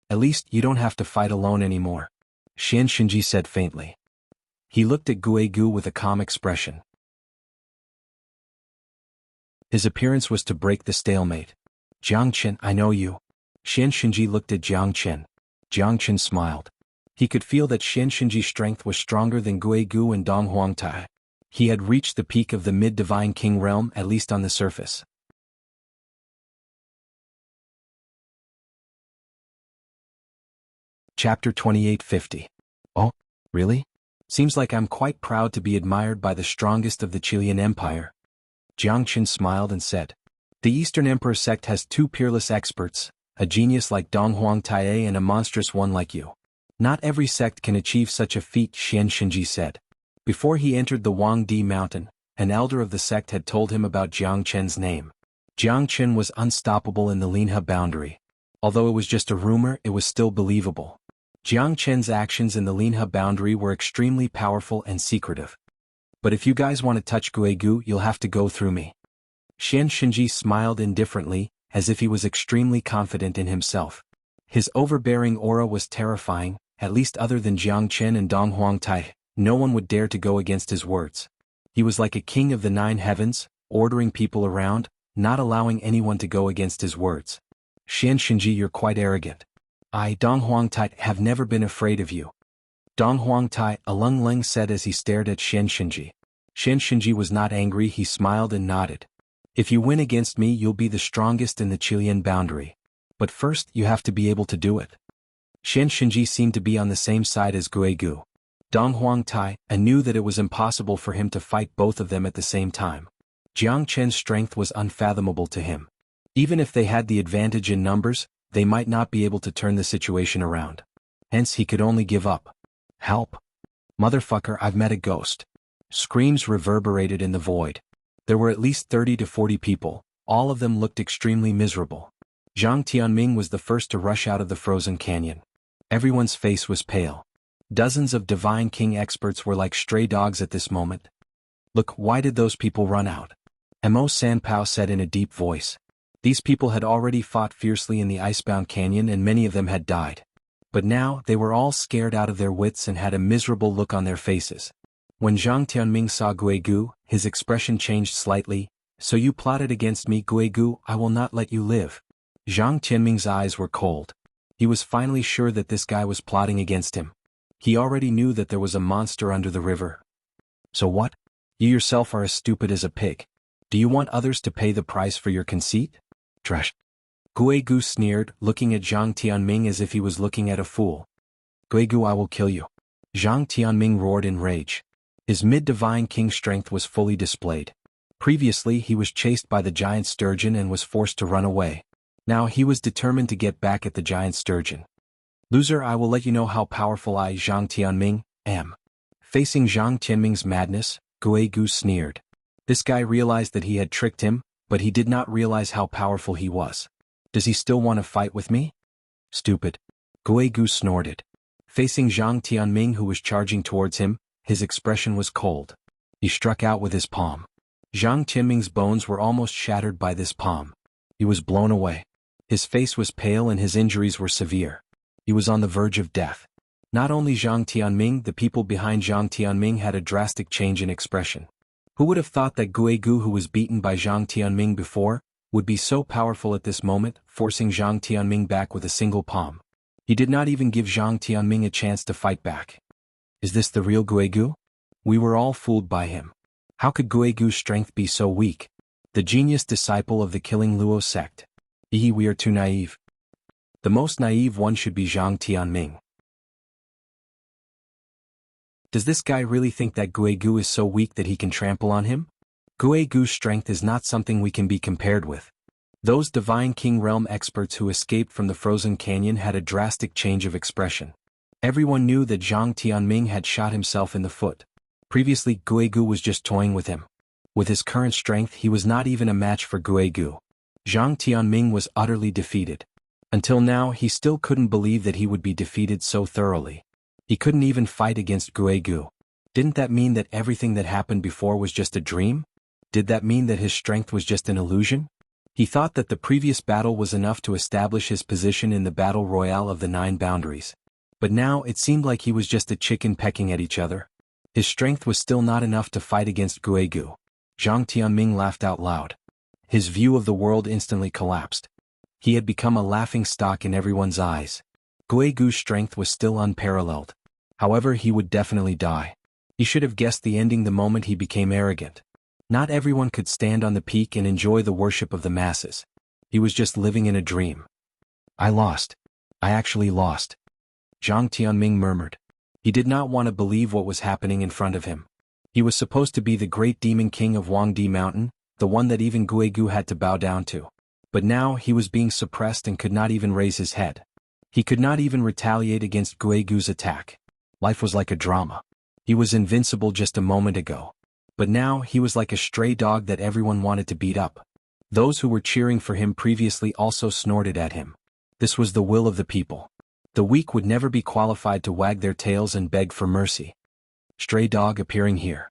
At least you don't have to fight alone anymore. Xianxia said faintly. He looked at Guigu with a calm expression. His appearance was to break the stalemate. Jiangchen, I know you. Xianxia looked at Jiangchen. Jiangchen smiled. He could feel that Xianxia's strength was stronger than Guigu and Donghuang. He had reached the peak of the mid-divine king realm, at least on the surface. Chapter 2850. Oh, really? Seems like I'm quite proud to be admired by the strongest of the Chilean Empire. Jiangchen smiled and said. The Eastern Emperor sect has 2 peerless experts, a genius like Donghuang Tae and a monstrous one like you. Not every sect can achieve such a feat, Xianxia said. Before he entered the Wangdi mountain, an elder of the sect had told him about Jiangchen's name. Jiangchen was unstoppable in the Linhe boundary. Although it was just a rumor, it was still believable. Jiangchen's actions in the Linhe boundary were extremely powerful and secretive. But if you guys want to touch Guigu, you'll have to go through me. Xianxia smiled indifferently, as if he was extremely confident in himself. His overbearing aura was terrifying, at least other than Jiangchen and Donghuang Tai. No one would dare to go against his words. He was like a king of the 9 heavens, ordering people around, not allowing anyone to go against his words. Xianxia, you're quite arrogant. I, Donghuang Tai, have never been afraid of you. Donghuang Tai, Alung Leng said as he stared at Xianxia. Xianxia was not angry, he smiled and nodded. If you win against me, you'll be the strongest in the Chilean boundary. But first, you have to be able to do it. Xianxia seemed to be on the same side as Guigu. Donghuang Tai knew that it was impossible for him to fight both of them at the same time. Jiangchen's strength was unfathomable to him. Even if they had the advantage in numbers, they might not be able to turn the situation around. Hence he could only give up. Help! Motherfucker, I've met a ghost. Screams reverberated in the void. There were at least 30 to 40 people, all of them looked extremely miserable. Zhang Tianming was the first to rush out of the frozen canyon. Everyone's face was pale. Dozens of Divine King experts were like stray dogs at this moment. Look, why did those people run out? Mo Sanpao said in a deep voice. These people had already fought fiercely in the icebound canyon and many of them had died. But now, they were all scared out of their wits and had a miserable look on their faces. When Zhang Tianming saw Guigu, his expression changed slightly. So you plotted against me, Guigu, I will not let you live. Zhang Tianming's eyes were cold. He was finally sure that this guy was plotting against him. He already knew that there was a monster under the river. So what? You yourself are as stupid as a pig. Do you want others to pay the price for your conceit? Trash. Guigu sneered, looking at Zhang Tianming as if he was looking at a fool. Guigu, I will kill you. Zhang Tianming roared in rage. His mid-divine king strength was fully displayed. Previously he was chased by the giant sturgeon and was forced to run away. Now he was determined to get back at the giant sturgeon. Loser, I will let you know how powerful I, Zhang Tianming, am. Facing Zhang Tianming's madness, Guigu sneered. This guy realized that he had tricked him, but he did not realize how powerful he was. Does he still want to fight with me? Stupid. Guigu snorted. Facing Zhang Tianming, who was charging towards him, his expression was cold. He struck out with his palm. Zhang Tianming's bones were almost shattered by this palm. He was blown away. His face was pale and his injuries were severe. He was on the verge of death. Not only Zhang Tianming, the people behind Zhang Tianming had a drastic change in expression. Who would have thought that Guigu, who was beaten by Zhang Tianming before, would be so powerful at this moment, forcing Zhang Tianming back with a single palm? He did not even give Zhang Tianming a chance to fight back. Is this the real Guigu? We were all fooled by him. How could Guigu's strength be so weak? The genius disciple of the Killing Luo sect. We are too naive. The most naive one should be Zhang Tianming. Does this guy really think that Guigu is so weak that he can trample on him? Guigu's strength is not something we can be compared with. Those Divine King Realm experts who escaped from the frozen canyon had a drastic change of expression. Everyone knew that Zhang Tianming had shot himself in the foot. Previously, Guigu was just toying with him. With his current strength, he was not even a match for Guigu. Zhang Tianming was utterly defeated. Until now, he still couldn't believe that he would be defeated so thoroughly. He couldn't even fight against Guigu. Didn't that mean that everything that happened before was just a dream? Did that mean that his strength was just an illusion? He thought that the previous battle was enough to establish his position in the battle royale of the 9 boundaries. But now it seemed like he was just a chicken pecking at each other. His strength was still not enough to fight against Guigu. Zhang Tianming laughed out loud. His view of the world instantly collapsed. He had become a laughing stock in everyone's eyes. Guigu's strength was still unparalleled. However, he would definitely die. He should have guessed the ending the moment he became arrogant. Not everyone could stand on the peak and enjoy the worship of the masses. He was just living in a dream. I lost. I actually lost. Zhang Tianming murmured. He did not want to believe what was happening in front of him. He was supposed to be the great demon king of Huangdi Mountain, the one that even Guigu had to bow down to. But now he was being suppressed and could not even raise his head. He could not even retaliate against Guigu's attack. Life was like a drama. He was invincible just a moment ago. But now he was like a stray dog that everyone wanted to beat up. Those who were cheering for him previously also snorted at him. This was the will of the people. The weak would never be qualified to wag their tails and beg for mercy. Stray dog appearing here.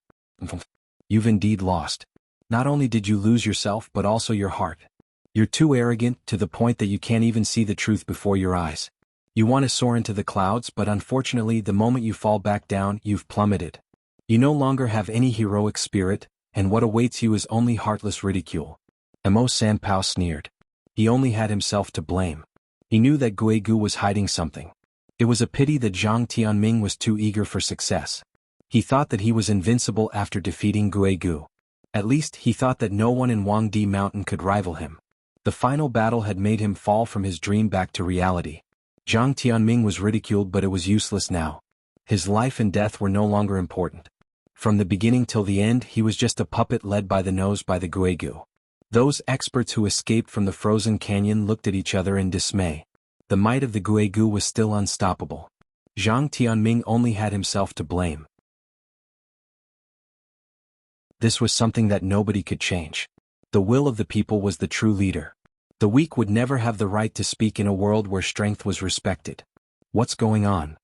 You've indeed lost. Not only did you lose yourself but also your heart. You're too arrogant to the point that you can't even see the truth before your eyes. You want to soar into the clouds, but unfortunately the moment you fall back down, you've plummeted. You no longer have any heroic spirit, and what awaits you is only heartless ridicule. Mo Sanpao sneered. He only had himself to blame. He knew that Guigu was hiding something. It was a pity that Zhang Tianming was too eager for success. He thought that he was invincible after defeating Guigu. At least he thought that no one in Huangdi Mountain could rival him. The final battle had made him fall from his dream back to reality. Zhang Tianming was ridiculed, but it was useless now. His life and death were no longer important. From the beginning till the end, he was just a puppet led by the nose by the Guigu. Those experts who escaped from the frozen canyon looked at each other in dismay. The might of the Guigu was still unstoppable. Zhang Tianming only had himself to blame. This was something that nobody could change. The will of the people was the true leader. The weak would never have the right to speak in a world where strength was respected. What's going on?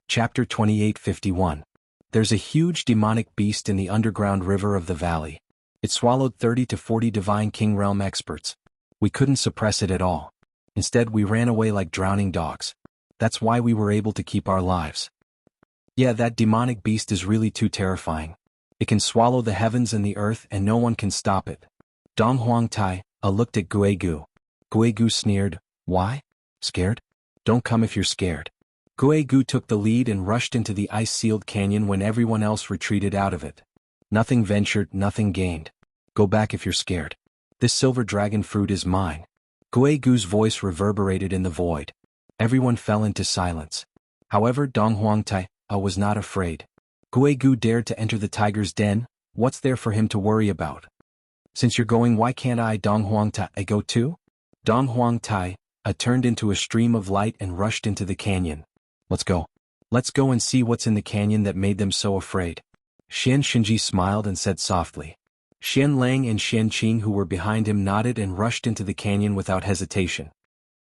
Chapter 2851. There's a huge demonic beast in the underground river of the valley. It swallowed 30 to 40 Divine King Realm experts. We couldn't suppress it at all. Instead, we ran away like drowning dogs. That's why we were able to keep our lives. Yeah, that demonic beast is really too terrifying. It can swallow the heavens and the earth and no one can stop it. Dong Huangtai looked at Guigu. Guigu sneered. Why? Scared? Don't come if you're scared. Guigu took the lead and rushed into the ice-sealed canyon when everyone else retreated out of it. Nothing ventured, nothing gained. Go back if you're scared. This silver dragon fruit is mine. Guigu's voice reverberated in the void. Everyone fell into silence. However, Dong Huangtai was not afraid. Guigu dared to enter the tiger's den. What's there for him to worry about? Since you're going, why can't I, Dong Huangtai, go too? Dong Huangtai turned into a stream of light and rushed into the canyon. Let's go. Let's go and see what's in the canyon that made them so afraid. Xian Xinji smiled and said softly. Xian Lang and Xian Qing, who were behind him, nodded and rushed into the canyon without hesitation.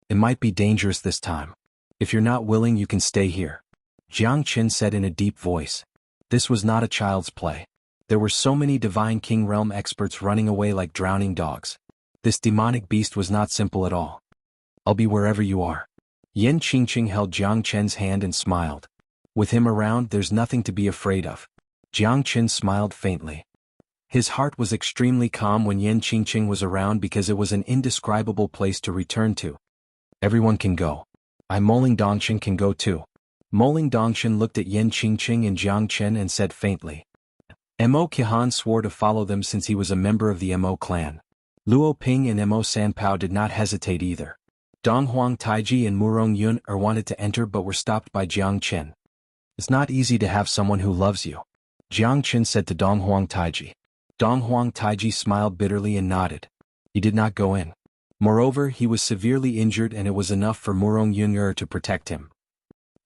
It might be dangerous this time. If you're not willing, you can stay here. Jiang Qin said in a deep voice. This was not a child's play. There were so many Divine King Realm experts running away like drowning dogs. This demonic beast was not simple at all. I'll be wherever you are. Yan Qingqing held Jiang Chen's hand and smiled. With him around, there's nothing to be afraid of. Jiang Chen smiled faintly. His heart was extremely calm when Yan Qingqing was around because it was an indescribable place to return to. Everyone can go. Moling Dongqing can go too. Moling Dongshan looked at Yen Qingqing and Jiang Chen and said faintly. Mo Qihan swore to follow them since he was a member of the Mo clan. Luo Ping and Mo Sanpao did not hesitate either. Donghuang Taiji and Murong Yun wanted to enter but were stopped by Jiang Chen. It's not easy to have someone who loves you, Jiang Chen said to Donghuang Taiji. Donghuang Taiji smiled bitterly and nodded. He did not go in. Moreover, he was severely injured and it was enough for Murong Yun to protect him.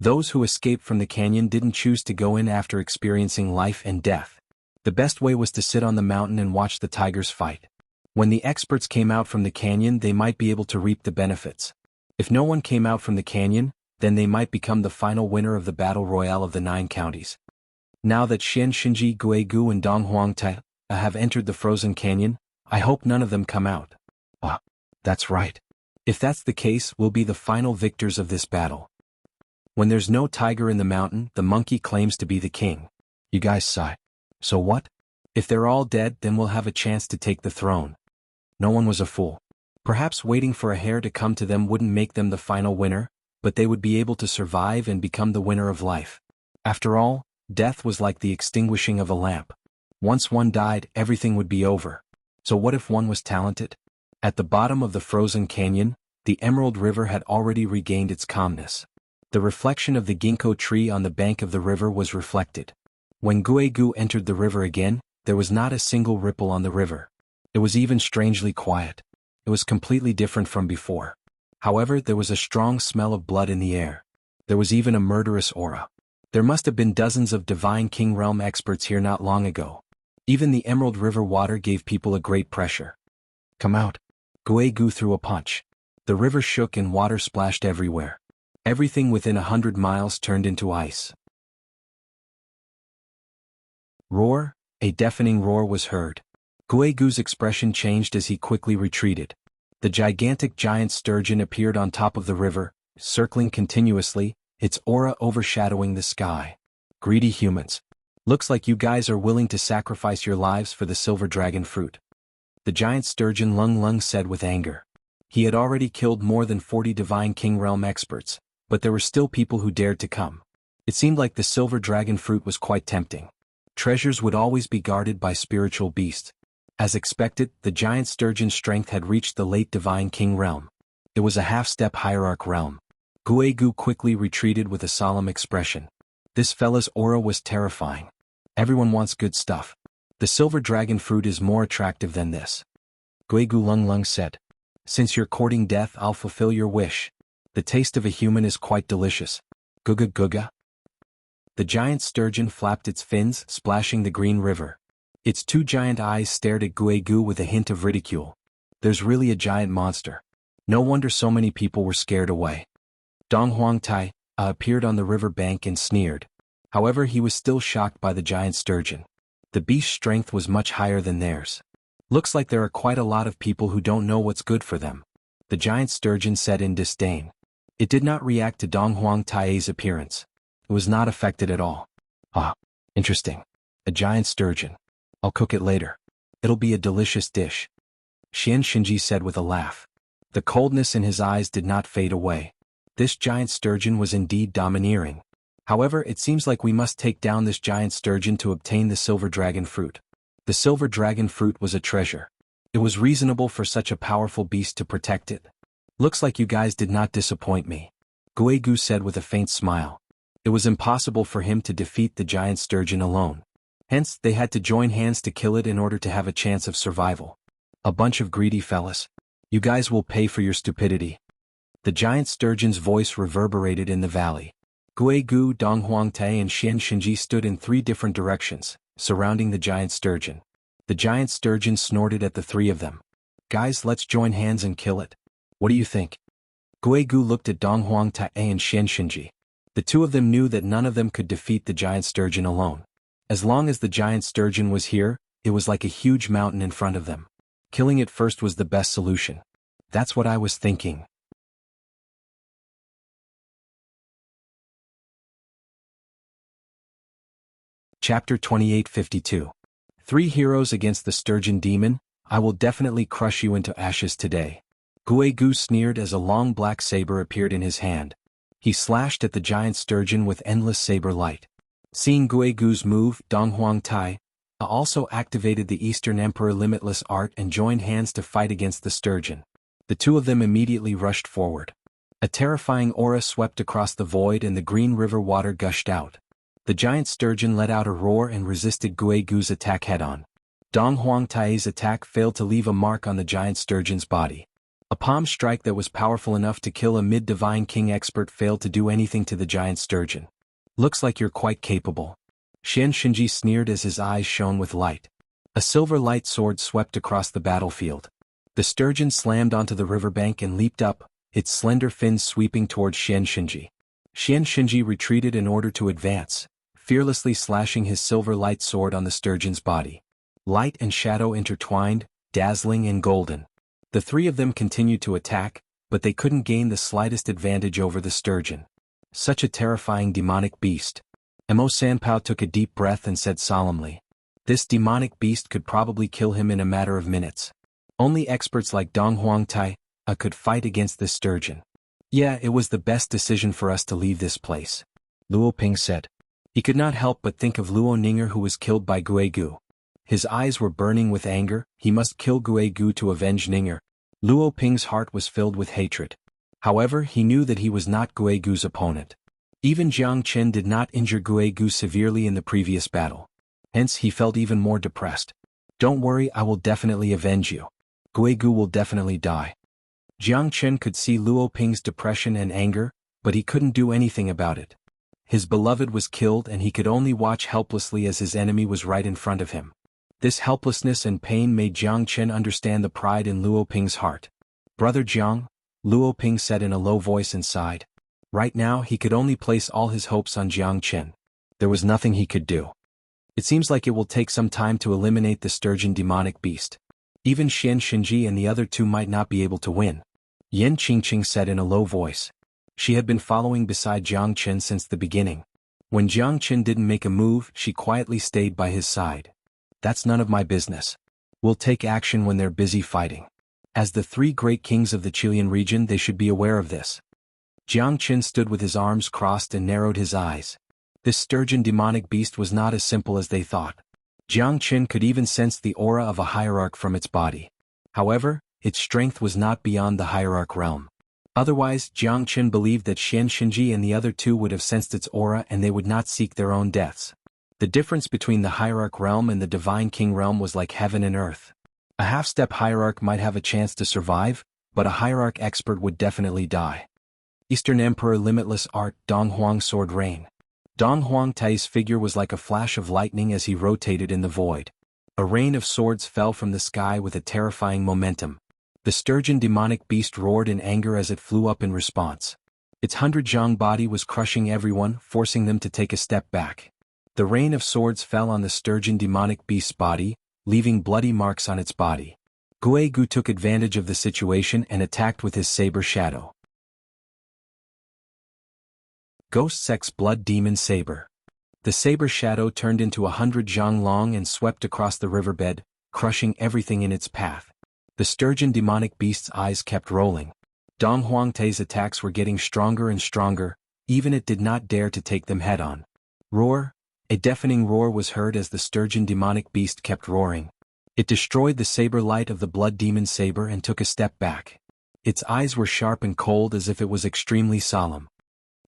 Those who escaped from the canyon didn't choose to go in after experiencing life and death. The best way was to sit on the mountain and watch the tigers fight. When the experts came out from the canyon, they might be able to reap the benefits. If no one came out from the canyon, then they might become the final winner of the battle royale of the 9 counties. Now that Xianxia, Guigu and Donghuang Tai have entered the frozen canyon, I hope none of them come out. Ah, that's right. If that's the case, we'll be the final victors of this battle. When there's no tiger in the mountain, the monkey claims to be the king. You guys sigh. So what? If they're all dead, then we'll have a chance to take the throne. No one was a fool. Perhaps waiting for a hare to come to them wouldn't make them the final winner, but they would be able to survive and become the winner of life. After all, death was like the extinguishing of a lamp. Once one died, everything would be over. So what if one was talented? At the bottom of the frozen canyon, the Emerald River had already regained its calmness. The reflection of the ginkgo tree on the bank of the river was reflected. When Guigu entered the river again, there was not a single ripple on the river. It was even strangely quiet. It was completely different from before. However, there was a strong smell of blood in the air. There was even a murderous aura. There must have been dozens of Divine King Realm experts here not long ago. Even the Emerald River water gave people a great pressure. Come out. Guigu threw a punch. The river shook and water splashed everywhere. Everything within 100 miles turned into ice. Roar! A deafening roar was heard. Guigu's expression changed as he quickly retreated. The gigantic giant sturgeon appeared on top of the river, circling continuously, its aura overshadowing the sky. Greedy humans. Looks like you guys are willing to sacrifice your lives for the silver dragon fruit. The giant sturgeon Lung said with anger. He had already killed more than 40 Divine King Realm experts, but there were still people who dared to come. It seemed like the silver dragon fruit was quite tempting. Treasures would always be guarded by spiritual beasts. As expected, the giant sturgeon's strength had reached the late Divine King Realm. It was a half-step hierarch realm. Guigu quickly retreated with a solemn expression. This fella's aura was terrifying. Everyone wants good stuff. The silver dragon fruit is more attractive than this. Guigu Lung said. Since you're courting death, I'll fulfill your wish. The taste of a human is quite delicious. Guga guga. The giant sturgeon flapped its fins, splashing the green river. Its 2 giant eyes stared at Guigu with a hint of ridicule. There's really a giant monster. No wonder so many people were scared away. Donghuang Tai appeared on the river bank and sneered. However, he was still shocked by the giant sturgeon. The beast's strength was much higher than theirs. Looks like there are quite a lot of people who don't know what's good for them. The giant sturgeon said in disdain. It did not react to Donghuang Tai's appearance. It was not affected at all. Ah, interesting. A giant sturgeon. I'll cook it later. It'll be a delicious dish. Xianxia said with a laugh. The coldness in his eyes did not fade away. This giant sturgeon was indeed domineering. However, it seems like we must take down this giant sturgeon to obtain the silver dragon fruit. The silver dragon fruit was a treasure. It was reasonable for such a powerful beast to protect it. Looks like you guys did not disappoint me, Guigu said with a faint smile. It was impossible for him to defeat the giant sturgeon alone. Hence, they had to join hands to kill it in order to have a chance of survival. A bunch of greedy fellas. You guys will pay for your stupidity. The giant sturgeon's voice reverberated in the valley. Guigu, Donghuang Tai and Xianxia stood in 3 different directions, surrounding the giant sturgeon. The giant sturgeon snorted at the 3 of them. Guys, let's join hands and kill it. What do you think? Guigu looked at Donghuang Tai and Xianxia. The 2 of them knew that none of them could defeat the giant sturgeon alone. As long as the giant sturgeon was here, it was like a huge mountain in front of them. Killing it first was the best solution. That's what I was thinking. Chapter 2852. 3 heroes against the sturgeon demon. I will definitely crush you into ashes today. Guigu sneered as a long black saber appeared in his hand. He slashed at the giant sturgeon with endless saber light. Seeing Guigu's move, Dong Huang Tai also activated the Eastern Emperor Limitless Art and joined hands to fight against the sturgeon. The two of them immediately rushed forward. A terrifying aura swept across the void and the green river water gushed out. The giant sturgeon let out a roar and resisted Guigu's attack head-on. Dong Huang Tai's attack failed to leave a mark on the giant sturgeon's body. A palm strike that was powerful enough to kill a mid-divine king expert failed to do anything to the giant sturgeon. Looks like you're quite capable. Xianxia sneered as his eyes shone with light. A silver light sword swept across the battlefield. The sturgeon slammed onto the riverbank and leaped up, its slender fins sweeping towards Xianxia. Xianxia retreated in order to advance, fearlessly slashing his silver light sword on the sturgeon's body. Light and shadow intertwined, dazzling and golden. The three of them continued to attack, but they couldn't gain the slightest advantage over the sturgeon. Such a terrifying demonic beast. Mo Sanpao took a deep breath and said solemnly, "This demonic beast could probably kill him in a matter of minutes. Only experts like Dong Huang Tai could fight against this sturgeon." "Yeah, it was the best decision for us to leave this place," Luo Ping said. He could not help but think of Luo Ninger, who was killed by Guigu. His eyes were burning with anger. He must kill Guigu to avenge Ninger. Luo Ping's heart was filled with hatred. However, he knew that he was not Guigu's opponent. Even Jiang Chen did not injure Guigu severely in the previous battle. Hence he felt even more depressed. "Don't worry, I will definitely avenge you. Guigu will definitely die." Jiang Chen could see Luo Ping's depression and anger, but he couldn't do anything about it. His beloved was killed and he could only watch helplessly as his enemy was right in front of him. This helplessness and pain made Jiang Chen understand the pride in Luo Ping's heart. "Brother Jiang," Luo Ping said in a low voice and sighed. Right now he could only place all his hopes on Jiang Chen. There was nothing he could do. "It seems like it will take some time to eliminate the sturgeon demonic beast. Even Xianxia and the other two might not be able to win," Yan Qingqing said in a low voice. She had been following beside Jiang Chen since the beginning. When Jiang Chen didn't make a move, she quietly stayed by his side. "That's none of my business. We'll take action when they're busy fighting. As the three great kings of the Chilean region, they should be aware of this." Jiang Chen stood with his arms crossed and narrowed his eyes. This sturgeon demonic beast was not as simple as they thought. Jiang Chen could even sense the aura of a hierarch from its body. However, its strength was not beyond the hierarch realm. Otherwise, Jiang Chen believed that Xianxia and the other two would have sensed its aura and they would not seek their own deaths. The difference between the hierarch realm and the divine king realm was like heaven and earth. A half-step hierarch might have a chance to survive, but a hierarch expert would definitely die. Eastern Emperor Limitless Art, Dong Huang Sword Rain. Dong Huang Tai's figure was like a flash of lightning as he rotated in the void. A rain of swords fell from the sky with a terrifying momentum. The sturgeon demonic beast roared in anger as it flew up in response. Its 100 zhang body was crushing everyone, forcing them to take a step back. The rain of swords fell on the sturgeon demonic beast's body, leaving bloody marks on its body. Guigu took advantage of the situation and attacked with his saber shadow. Ghost Sex Blood Demon Saber. The saber shadow turned into 100 zhang long and swept across the riverbed, crushing everything in its path. The sturgeon demonic beast's eyes kept rolling. Dong Huang Tai's attacks were getting stronger and stronger, even it did not dare to take them head-on. Roar! A deafening roar was heard as the sturgeon demonic beast kept roaring. It destroyed the saber light of the blood demon saber and took a step back. Its eyes were sharp and cold as if it was extremely solemn.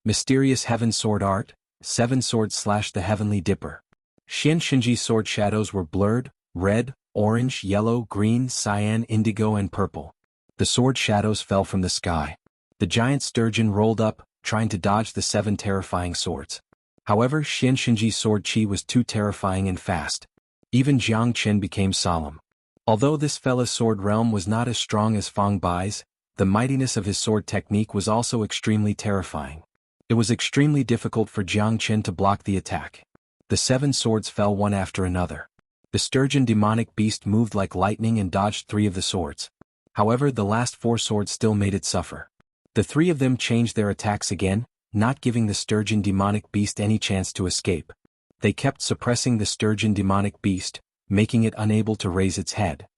Mysterious Heaven Sword Art, 7 swords slash the Heavenly Dipper. Xianxinji's sword shadows were blurred, red, orange, yellow, green, cyan, indigo and purple. The sword shadows fell from the sky. The giant sturgeon rolled up, trying to dodge the 7 terrifying swords. However, Xianxinji's sword chi was too terrifying and fast. Even Jiang Chen became solemn. Although this fella's sword realm was not as strong as Fang Bai's, the mightiness of his sword technique was also extremely terrifying. It was extremely difficult for Jiang Chen to block the attack. The 7 swords fell one after another. The sturgeon demonic beast moved like lightning and dodged 3 of the swords. However, the last 4 swords still made it suffer. The 3 of them changed their attacks again, not giving the sturgeon demonic beast any chance to escape. They kept suppressing the sturgeon demonic beast, making it unable to raise its head.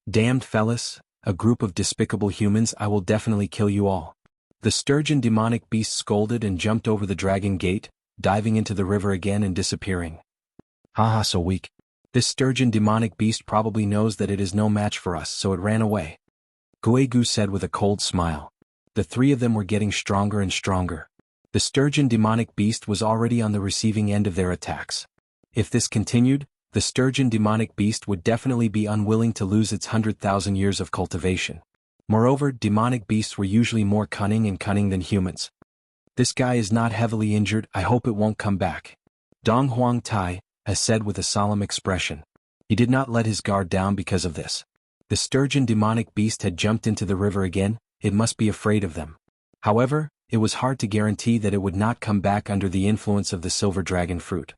"Damned fellas, a group of despicable humans, I will definitely kill you all." The sturgeon demonic beast scolded and jumped over the dragon gate, diving into the river again and disappearing. Haha, so weak. This sturgeon demonic beast probably knows that it is no match for us, so it ran away. Guegu said with a cold smile. The three of them were getting stronger and stronger. The sturgeon demonic beast was already on the receiving end of their attacks. If this continued, the sturgeon demonic beast would definitely be unwilling to lose its 100,000 years of cultivation. Moreover, demonic beasts were usually more cunning than humans. This guy is not heavily injured, I hope it won't come back. Dong Huang Tai has said with a solemn expression. He did not let his guard down because of this. The sturgeon demonic beast had jumped into the river again, it must be afraid of them. However, it was hard to guarantee that it would not come back under the influence of the silver dragon fruit.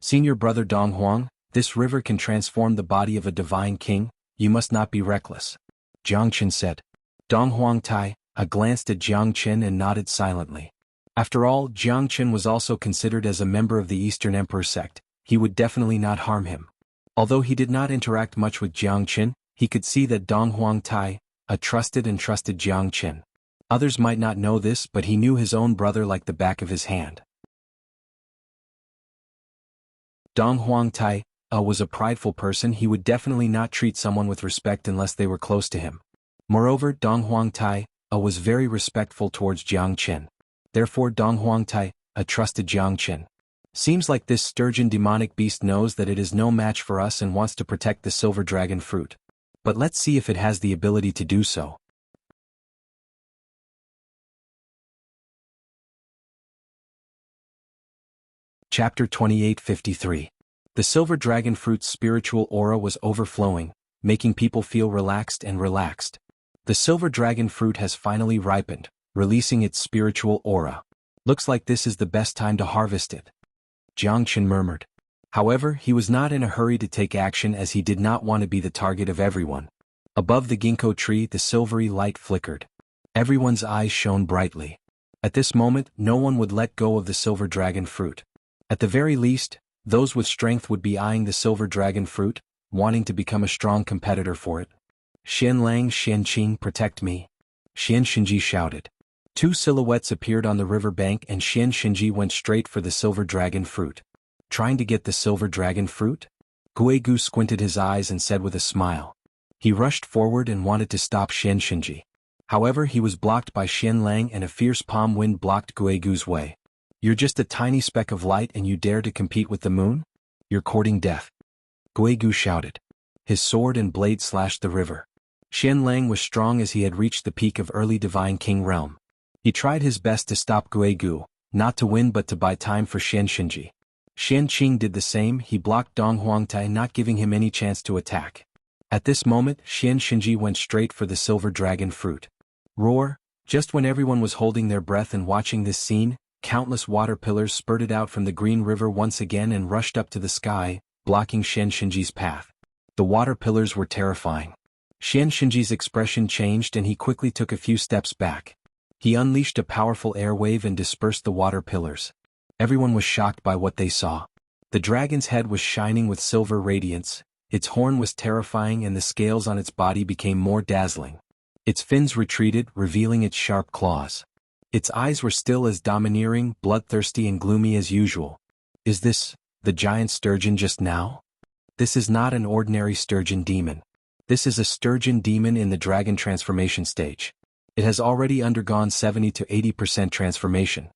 Senior brother Dong Huang, this river can transform the body of a divine king, you must not be reckless. Jiang Chen said. Dong Huang Tai glanced at Jiang Chen and nodded silently. After all, Jiang Chen was also considered as a member of the Eastern Emperor sect, he would definitely not harm him. Although he did not interact much with Jiang Chen, he could see that Dong Huang Tai trusted Jiang Chen. Others might not know this, but he knew his own brother like the back of his hand. Dong Huang Tai was a prideful person, he would definitely not treat someone with respect unless they were close to him. Moreover, Dong Huang Tai was very respectful towards Jiang Chen. Therefore Dong Huang Tai trusted Jiang Chen. Seems like this sturgeon demonic beast knows that it is no match for us and wants to protect the silver dragon fruit. But let's see if it has the ability to do so. Chapter 2853. The silver dragon fruit's spiritual aura was overflowing, making people feel relaxed. The silver dragon fruit has finally ripened, releasing its spiritual aura. Looks like this is the best time to harvest it. Jiang Chen murmured. However, he was not in a hurry to take action as he did not want to be the target of everyone. Above the ginkgo tree, the silvery light flickered. Everyone's eyes shone brightly. At this moment, no one would let go of the silver dragon fruit. At the very least, those with strength would be eyeing the silver dragon fruit, wanting to become a strong competitor for it. Xianlang, Xianqing, protect me. Xianxinji shouted. Two silhouettes appeared on the river bank and Xianxinji went straight for the silver dragon fruit. Trying to get the silver dragon fruit? Guegu squinted his eyes and said with a smile. He rushed forward and wanted to stop Xianxinji. However, he was blocked by Xianlang and a fierce palm wind blocked Guegu's way. You're just a tiny speck of light and you dare to compete with the moon? You're courting death. Guegu shouted. His sword and blade slashed the river. Xianlang was strong as he had reached the peak of early divine king realm. He tried his best to stop Guegu, not to win but to buy time for Xianxinji. Xianqing did the same, he blocked Dong Huang Tai, not giving him any chance to attack. At this moment, Xianxinji went straight for the silver dragon fruit. Roar! Just when everyone was holding their breath and watching this scene, countless water pillars spurted out from the green river once again and rushed up to the sky, blocking Xianxinji's path. The water pillars were terrifying. Xianxinji's expression changed and he quickly took a few steps back. He unleashed a powerful air wave and dispersed the water pillars. Everyone was shocked by what they saw. The dragon's head was shining with silver radiance, its horn was terrifying and the scales on its body became more dazzling. Its fins retreated, revealing its sharp claws. Its eyes were still as domineering, bloodthirsty and gloomy as usual. Is this the giant sturgeon just now? This is not an ordinary sturgeon demon. This is a sturgeon demon in the dragon transformation stage. It has already undergone 70 to 80% transformation.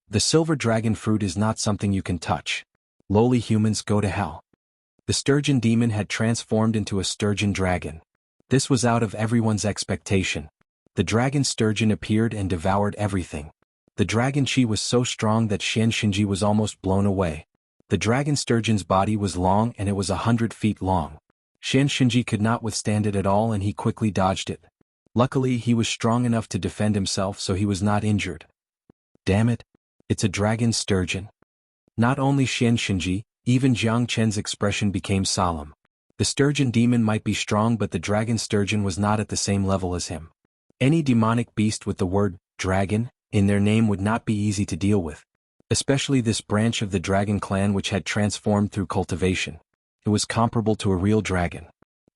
The silver dragon fruit is not something you can touch. Lowly humans go to hell. The sturgeon demon had transformed into a sturgeon dragon. This was out of everyone's expectation. The dragon sturgeon appeared and devoured everything. The dragon chi was so strong that Xianxinji was almost blown away. The dragon sturgeon's body was long and it was 100 feet long. Xianxinji could not withstand it at all and he quickly dodged it. Luckily, he was strong enough to defend himself so he was not injured. Damn it! It's a dragon sturgeon. Not only Xianxinji, even Jiang Chen's expression became solemn. The sturgeon demon might be strong but the dragon sturgeon was not at the same level as him. Any demonic beast with the word dragon in their name would not be easy to deal with. Especially this branch of the dragon clan which had transformed through cultivation. It was comparable to a real dragon.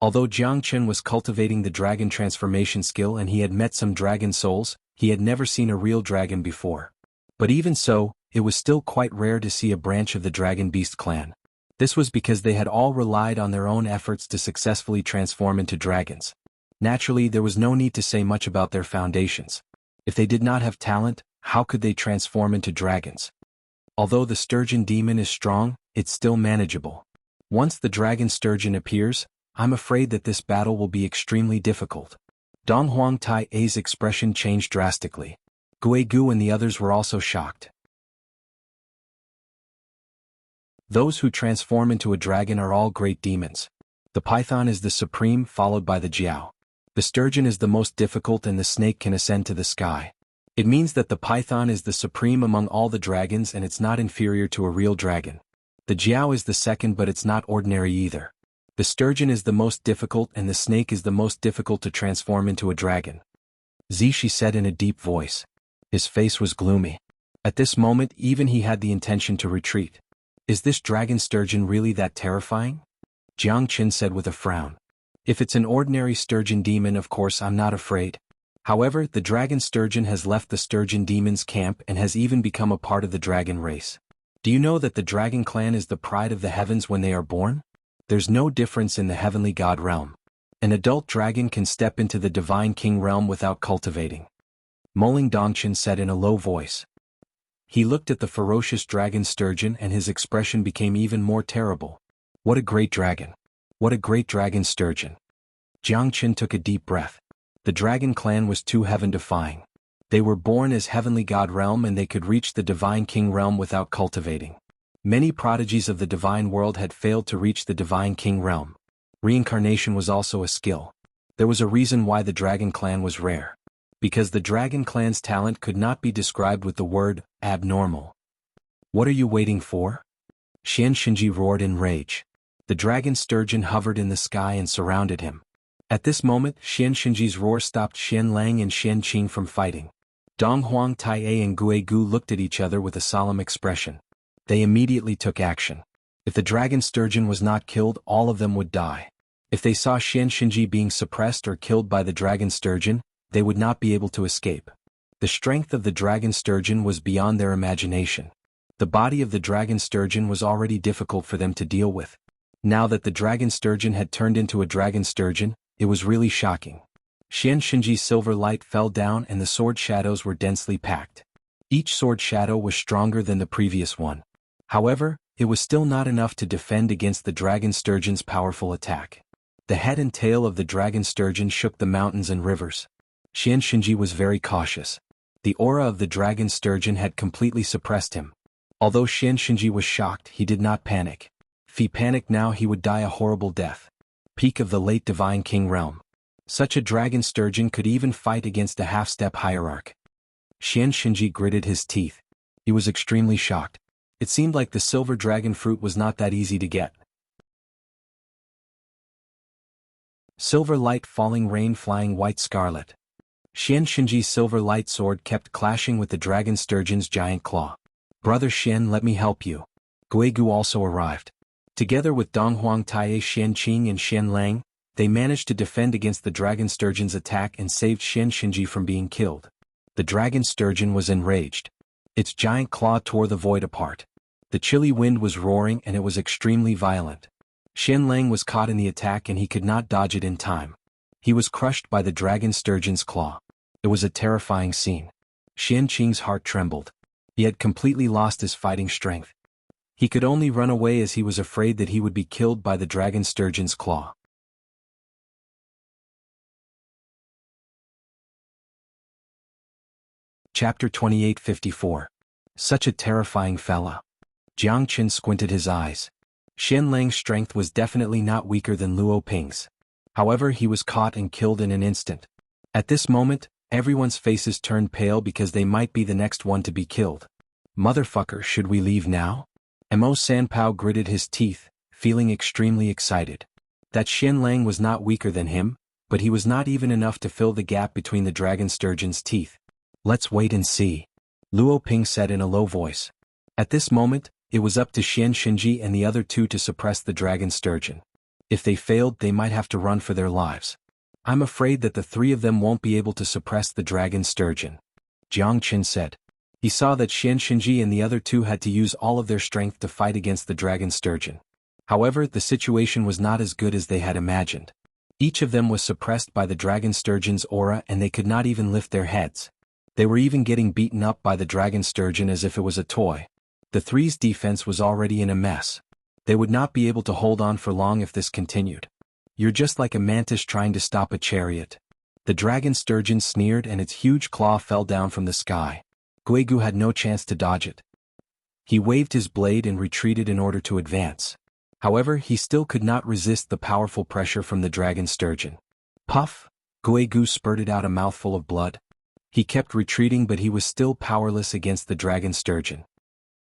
Although Jiang Chen was cultivating the dragon transformation skill and he had met some dragon souls, He had never seen a real dragon before. But even so, it was still quite rare to see a branch of the Dragon Beast clan. This was because they had all relied on their own efforts to successfully transform into dragons. Naturally, there was no need to say much about their foundations. If they did not have talent, how could they transform into dragons? Although the sturgeon demon is strong, it's still manageable. Once the dragon sturgeon appears, I'm afraid that this battle will be extremely difficult. Dong Huang Tai-A's expression changed drastically. Guigu and the others were also shocked. Those who transform into a dragon are all great demons. The python is the supreme, followed by the jiao. The sturgeon is the most difficult and the snake can ascend to the sky. It means that the python is the supreme among all the dragons and it's not inferior to a real dragon. The jiao is the second but it's not ordinary either. The sturgeon is the most difficult and the snake is the most difficult to transform into a dragon. Zishi said in a deep voice. His face was gloomy. At this moment even he had the intention to retreat. Is this dragon sturgeon really that terrifying? Jiang Qin said with a frown. If it's an ordinary sturgeon demon, of course I'm not afraid. However, the dragon sturgeon has left the sturgeon demon's camp and has even become a part of the dragon race. Do you know that the dragon clan is the pride of the heavens when they are born? There's no difference in the heavenly god realm. An adult dragon can step into the divine king realm without cultivating. Moling Dongchen said in a low voice. He looked at the ferocious dragon sturgeon and his expression became even more terrible. What a great dragon! What a great dragon sturgeon! Jiang Qin took a deep breath. The dragon clan was too heaven-defying. They were born as heavenly god realm and they could reach the divine king realm without cultivating. Many prodigies of the divine world had failed to reach the divine king realm. Reincarnation was also a skill. There was a reason why the dragon clan was rare. Because the dragon clan's talent could not be described with the word abnormal. What are you waiting for? Xianxia roared in rage. The dragon sturgeon hovered in the sky and surrounded him. At this moment, Xianxia's roar stopped Xianlang and Xianqing from fighting. Dong Huang Tai-A and Guigu looked at each other with a solemn expression. They immediately took action. If the dragon sturgeon was not killed, all of them would die. If they saw Xianxia being suppressed or killed by the dragon sturgeon, they would not be able to escape. The strength of the dragon sturgeon was beyond their imagination. The body of the dragon sturgeon was already difficult for them to deal with. Now that the dragon sturgeon had turned into a dragon sturgeon, it was really shocking. Xianxinji's silver light fell down and the sword shadows were densely packed. Each sword shadow was stronger than the previous one. However, it was still not enough to defend against the dragon sturgeon's powerful attack. The head and tail of the dragon sturgeon shook the mountains and rivers. Xianxinji was very cautious. The aura of the dragon sturgeon had completely suppressed him. Although Xianxinji was shocked, he did not panic. If he panicked now, he would die a horrible death. Peak of the late divine king realm. Such a dragon sturgeon could even fight against a half-step hierarch. Xianxinji gritted his teeth. He was extremely shocked. It seemed like the silver dragon fruit was not that easy to get. Silver light falling rain flying white scarlet. Xianxinji's silver light sword kept clashing with the dragon sturgeon's giant claw. Brother Xian, let me help you. Guigu also arrived. Together with Dong Huang Tai-A, Xianqing and Xianlang, they managed to defend against the dragon sturgeon's attack and saved Xianxinji from being killed. The dragon sturgeon was enraged. Its giant claw tore the void apart. The chilly wind was roaring and it was extremely violent. Xianlang was caught in the attack and he could not dodge it in time. He was crushed by the dragon sturgeon's claw. It was a terrifying scene. Xianqing's heart trembled. He had completely lost his fighting strength. He could only run away as he was afraid that he would be killed by the dragon sturgeon's claw. Chapter 2854. Such a terrifying fella. Jiang Qin squinted his eyes. Xianlang's strength was definitely not weaker than Luo Ping's. However, he was caught and killed in an instant. At this moment, everyone's faces turned pale because they might be the next one to be killed. Motherfucker, should we leave now? Mo Sanpao gritted his teeth, feeling extremely excited. That Xianlang was not weaker than him, but he was not even enough to fill the gap between the dragon sturgeon's teeth. Let's wait and see. Luo Ping said in a low voice. At this moment, it was up to Xianxinji and the other two to suppress the dragon sturgeon. If they failed, they might have to run for their lives. I'm afraid that the three of them won't be able to suppress the dragon sturgeon. Jiang Qin said. He saw that Xianxia and the other two had to use all of their strength to fight against the dragon sturgeon. However, the situation was not as good as they had imagined. Each of them was suppressed by the dragon sturgeon's aura and they could not even lift their heads. They were even getting beaten up by the dragon sturgeon as if it was a toy. The three's defense was already in a mess. They would not be able to hold on for long if this continued. You're just like a mantis trying to stop a chariot. The dragon sturgeon sneered and its huge claw fell down from the sky. Guigu had no chance to dodge it. He waved his blade and retreated in order to advance. However, he still could not resist the powerful pressure from the dragon sturgeon. Puff! Guigu spurted out a mouthful of blood. He kept retreating but he was still powerless against the dragon sturgeon.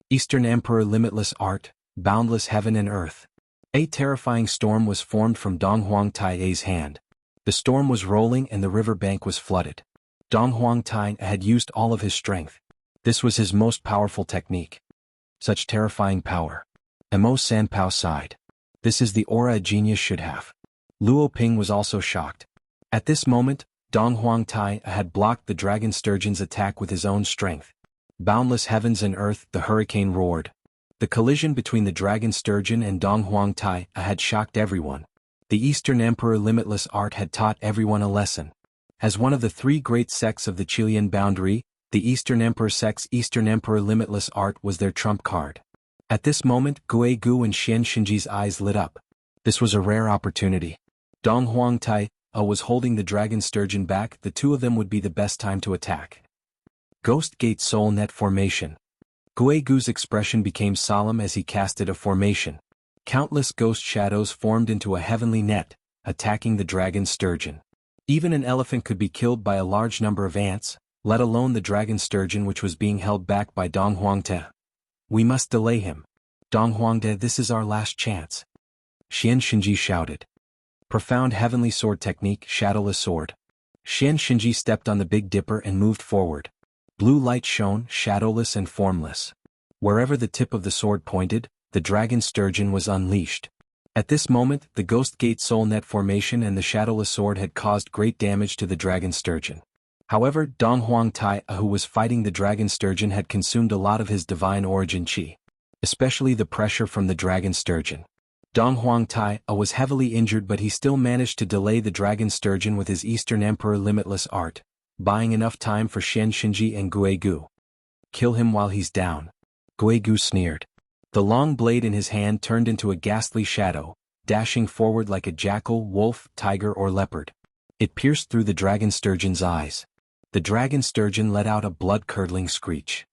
Eastern Emperor Limitless Art, Boundless Heaven and Earth. A terrifying storm was formed from Donghuang Tai's hand. The storm was rolling and the river bank was flooded. Donghuang Tai had used all of his strength. This was his most powerful technique. Such terrifying power. Emo Sanpao sighed. This is the aura a genius should have. Luo Ping was also shocked. At this moment, Donghuang Tai had blocked the dragon sturgeon's attack with his own strength. Boundless heavens and earth, the hurricane roared. The collision between the dragon sturgeon and Donghuang Tai had shocked everyone. The Eastern Emperor Limitless Art had taught everyone a lesson. As one of the three great sects of the Qilian boundary, the Eastern Emperor sect's Eastern Emperor Limitless Art was their trump card. At this moment, Guigu and Xianxinji's eyes lit up. This was a rare opportunity. Donghuang Tai was holding the dragon sturgeon back. The two of them would be the best time to attack. Ghost Gate Soul Net Formation. Guigu's expression became solemn as he casted a formation. Countless ghost shadows formed into a heavenly net, attacking the dragon sturgeon. Even an elephant could be killed by a large number of ants, let alone the dragon sturgeon which was being held back by Donghuang Tai. We must delay him. Donghuang Tai, this is our last chance. Xianxinji shouted. Profound heavenly sword technique, shadowless sword. Xianxinji stepped on the Big Dipper and moved forward. Blue light shone, shadowless and formless. Wherever the tip of the sword pointed, the dragon sturgeon was unleashed. At this moment, the Ghost Gate Soul Net formation and the shadowless sword had caused great damage to the dragon sturgeon. However, Donghuang Tai, who was fighting the dragon sturgeon, had consumed a lot of his divine origin qi, especially the pressure from the dragon sturgeon. Donghuang Tai was heavily injured but he still managed to delay the dragon sturgeon with his Eastern Emperor Limitless Art, buying enough time for Xianxinji and Guigu. Kill him while he's down. Guigu sneered. The long blade in his hand turned into a ghastly shadow, dashing forward like a jackal, wolf, tiger or leopard. It pierced through the dragon sturgeon's eyes. The dragon sturgeon let out a blood-curdling screech.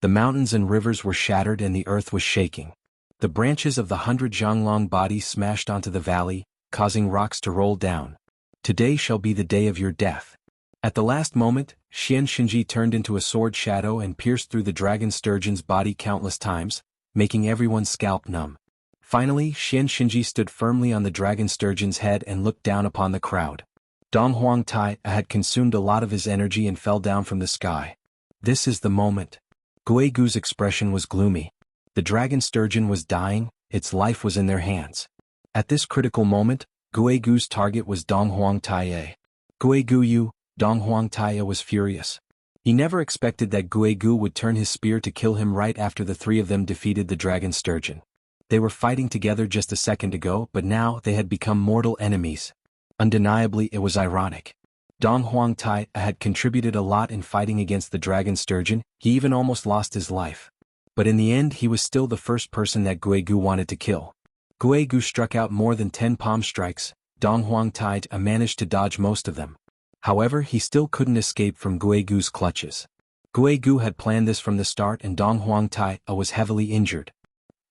The mountains and rivers were shattered and the earth was shaking. The branches of the 100 zhanglong body smashed onto the valley, causing rocks to roll down. Today shall be the day of your death. At the last moment, Xianxinji turned into a sword shadow and pierced through the dragon sturgeon's body countless times, making everyone's scalp numb. Finally, Xianxinji stood firmly on the dragon sturgeon's head and looked down upon the crowd. Donghuang Tai had consumed a lot of his energy and fell down from the sky. This is the moment. Guigu's expression was gloomy. The dragon sturgeon was dying, its life was in their hands. At this critical moment, Guigu's target was Donghuang Tai. Guigu, Donghuang Tai was furious. He never expected that Guigu would turn his spear to kill him right after the three of them defeated the dragon sturgeon. They were fighting together just a second ago, but now they had become mortal enemies. Undeniably, it was ironic. Donghuang Tai had contributed a lot in fighting against the dragon sturgeon, he even almost lost his life. But in the end he was still the first person that Guigu wanted to kill. Guigu struck out more than 10 palm strikes, Donghuang Tai managed to dodge most of them. However, he still couldn't escape from Guigu's clutches. Guigu had planned this from the start and Donghuang Tai was heavily injured.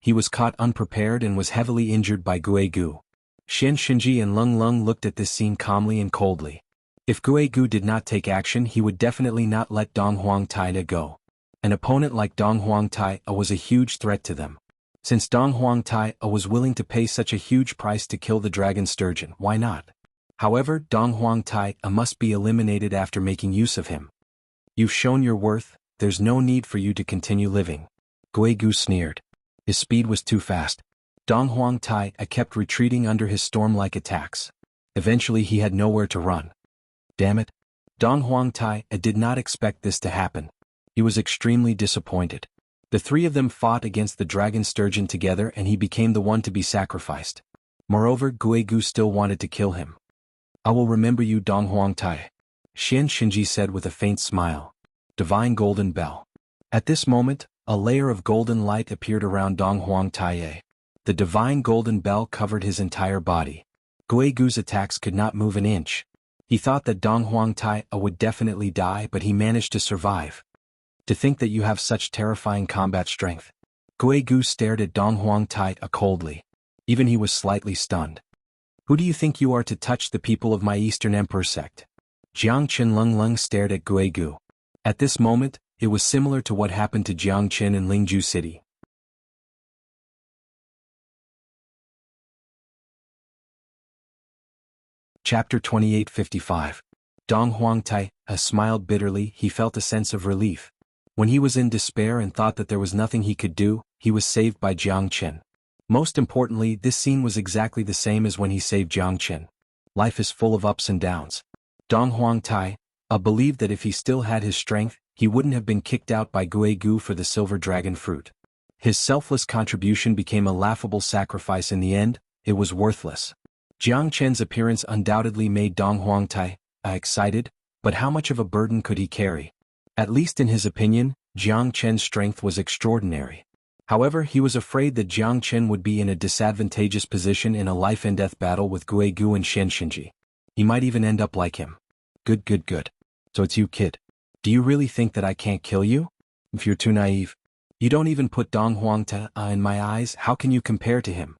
He was caught unprepared and was heavily injured by Guigu. Xianxinji and Lung Lung looked at this scene calmly and coldly. If Guigu did not take action, he would definitely not let Donghuang Tai go. An opponent like Donghuang Tai was a huge threat to them. Since Donghuang Tai was willing to pay such a huge price to kill the dragon sturgeon, why not? However, Donghuang Tai must be eliminated after making use of him. You've shown your worth, there's no need for you to continue living. Guigu sneered. His speed was too fast. Donghuang Tai kept retreating under his storm-like attacks. Eventually he had nowhere to run. Damn it. Dong Huangtai did not expect this to happen. He was extremely disappointed. The three of them fought against the dragon sturgeon together and he became the one to be sacrificed. Moreover, Guigu still wanted to kill him. I will remember you, Dong Huangtai, Xianxia said with a faint smile. Divine Golden Bell. At this moment, a layer of golden light appeared around Dong Huangtai. The divine golden bell covered his entire body. Guigu's attacks could not move an inch. He thought that Dong Huangtai would definitely die, but he managed to survive. To think that you have such terrifying combat strength. Guigu stared at Dong Huangtai coldly. Even he was slightly stunned. Who do you think you are to touch the people of my Eastern Emperor sect? Jiang Qin stared at Guigu. At this moment, it was similar to what happened to Jiang Qin in Lingju City. Chapter 2855. Dong Huangtai smiled bitterly. He felt a sense of relief. When he was in despair and thought that there was nothing he could do, he was saved by Jiang Qin. Most importantly, this scene was exactly the same as when he saved Jiang Qin. Life is full of ups and downs. Dong Huangtai believed that if he still had his strength, he wouldn't have been kicked out by Guigu for the silver dragon fruit. His selfless contribution became a laughable sacrifice in the end. It was worthless. Jiang Qin's appearance undoubtedly made Dong Huangtai excited, but how much of a burden could he carry? At least in his opinion, Jiang Qin's strength was extraordinary. However, he was afraid that Jiang Qin would be in a disadvantageous position in a life-and-death battle with Guigu and Xianxia. He might even end up like him. Good. So it's you, kid. Do you really think that I can't kill you? If you're too naive. You don't even put Dong Huangtai in my eyes, how can you compare to him?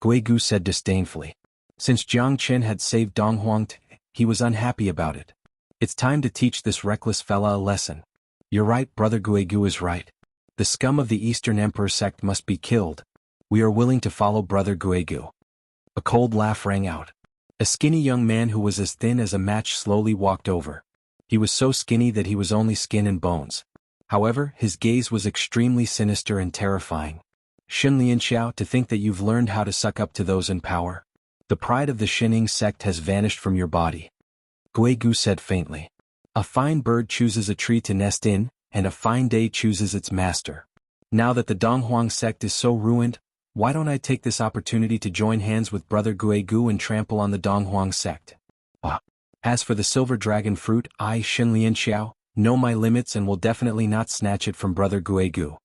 Guigu said disdainfully. Since Jiang Qin had saved Dong Huangtai, he was unhappy about it. It's time to teach this reckless fella a lesson. You're right, brother, Guigu is right. The scum of the Eastern Emperor sect must be killed. We are willing to follow brother Guigu. A cold laugh rang out. A skinny young man who was as thin as a match slowly walked over. He was so skinny that he was only skin and bones. However, his gaze was extremely sinister and terrifying. Xianxiao, to think that you've learned how to suck up to those in power. The pride of the Xining sect has vanished from your body. Guigu said faintly. A fine bird chooses a tree to nest in, and a fine day chooses its master. Now that the Donghuang sect is so ruined, why don't I take this opportunity to join hands with brother Guigu and trample on the Donghuang sect? As for the silver dragon fruit, I, Xianxiao, know my limits and will definitely not snatch it from brother Guigu.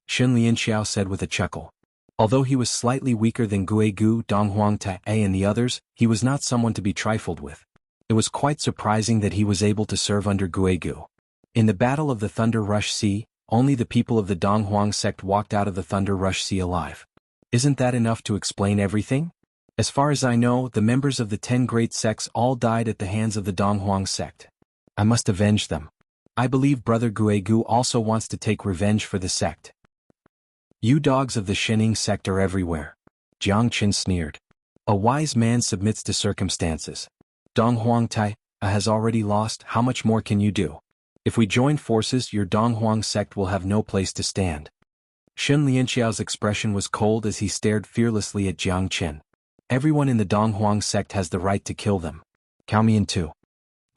Xianxiao said with a chuckle. Although he was slightly weaker than Guigu, Dong Huangtai, and the others, he was not someone to be trifled with. It was quite surprising that he was able to serve under Guigu. In the Battle of the Thunder Rush Sea, only the people of the Donghuang sect walked out of the Thunder Rush Sea alive. Isn't that enough to explain everything? As far as I know, the members of the 10 great sects all died at the hands of the Donghuang sect. I must avenge them. I believe brother Guigu also wants to take revenge for the sect. You dogs of the Xining sect are everywhere. Jiang Qin sneered. A wise man submits to circumstances. Dong Huangtai has already lost, how much more can you do? If we join forces, your Donghuang sect will have no place to stand. Xianxiao's expression was cold as he stared fearlessly at Jiang Qin. Everyone in the Donghuang sect has the right to kill them. Count me in too.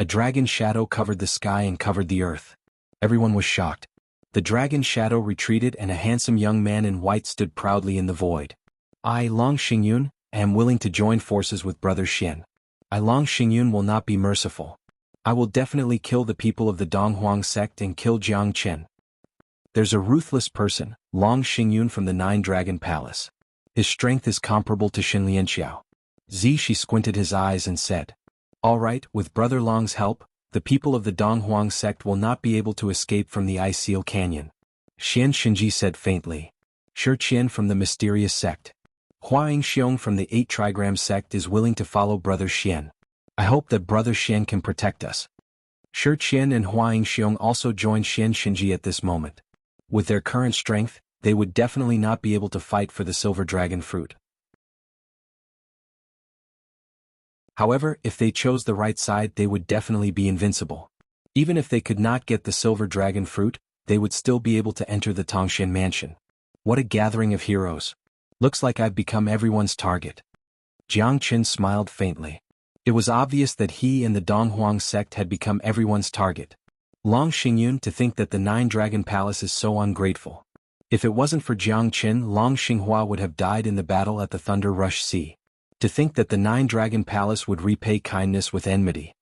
A dragon shadow covered the sky and covered the earth. Everyone was shocked. The dragon shadow retreated and a handsome young man in white stood proudly in the void. I, Long Xingyun, am willing to join forces with brother Xian. I, Long Xingyun, will not be merciful. I will definitely kill the people of the Donghuang sect and kill Jiang Qin. There's a ruthless person, Long Xingyun from the Nine Dragon Palace. His strength is comparable to Xianxiao. She squinted his eyes and said, all right, with brother Long's help, the people of the Donghuang sect will not be able to escape from the Ice Seal Canyon. Xianxia said faintly. Shi Qian from the mysterious sect. Huaingxiong from the 8 trigram sect is willing to follow brother Xian. I hope that brother Xian can protect us. Shi Qian and Huaingxiong also joined Xianxia at this moment. With their current strength, they would definitely not be able to fight for the silver dragon fruit. However, if they chose the right side, they would definitely be invincible. Even if they could not get the silver dragon fruit, they would still be able to enter the Tongxian mansion. What a gathering of heroes. Looks like I've become everyone's target. Jiang Qin smiled faintly. It was obvious that he and the Donghuang sect had become everyone's target. Long Xingyun, to think that the Nine Dragon Palace is so ungrateful. If it wasn't for Jiang Qin, Long Xinghua would have died in the battle at the Thunder Rush Sea. To think that the Nine Dragon Palace would repay kindness with enmity.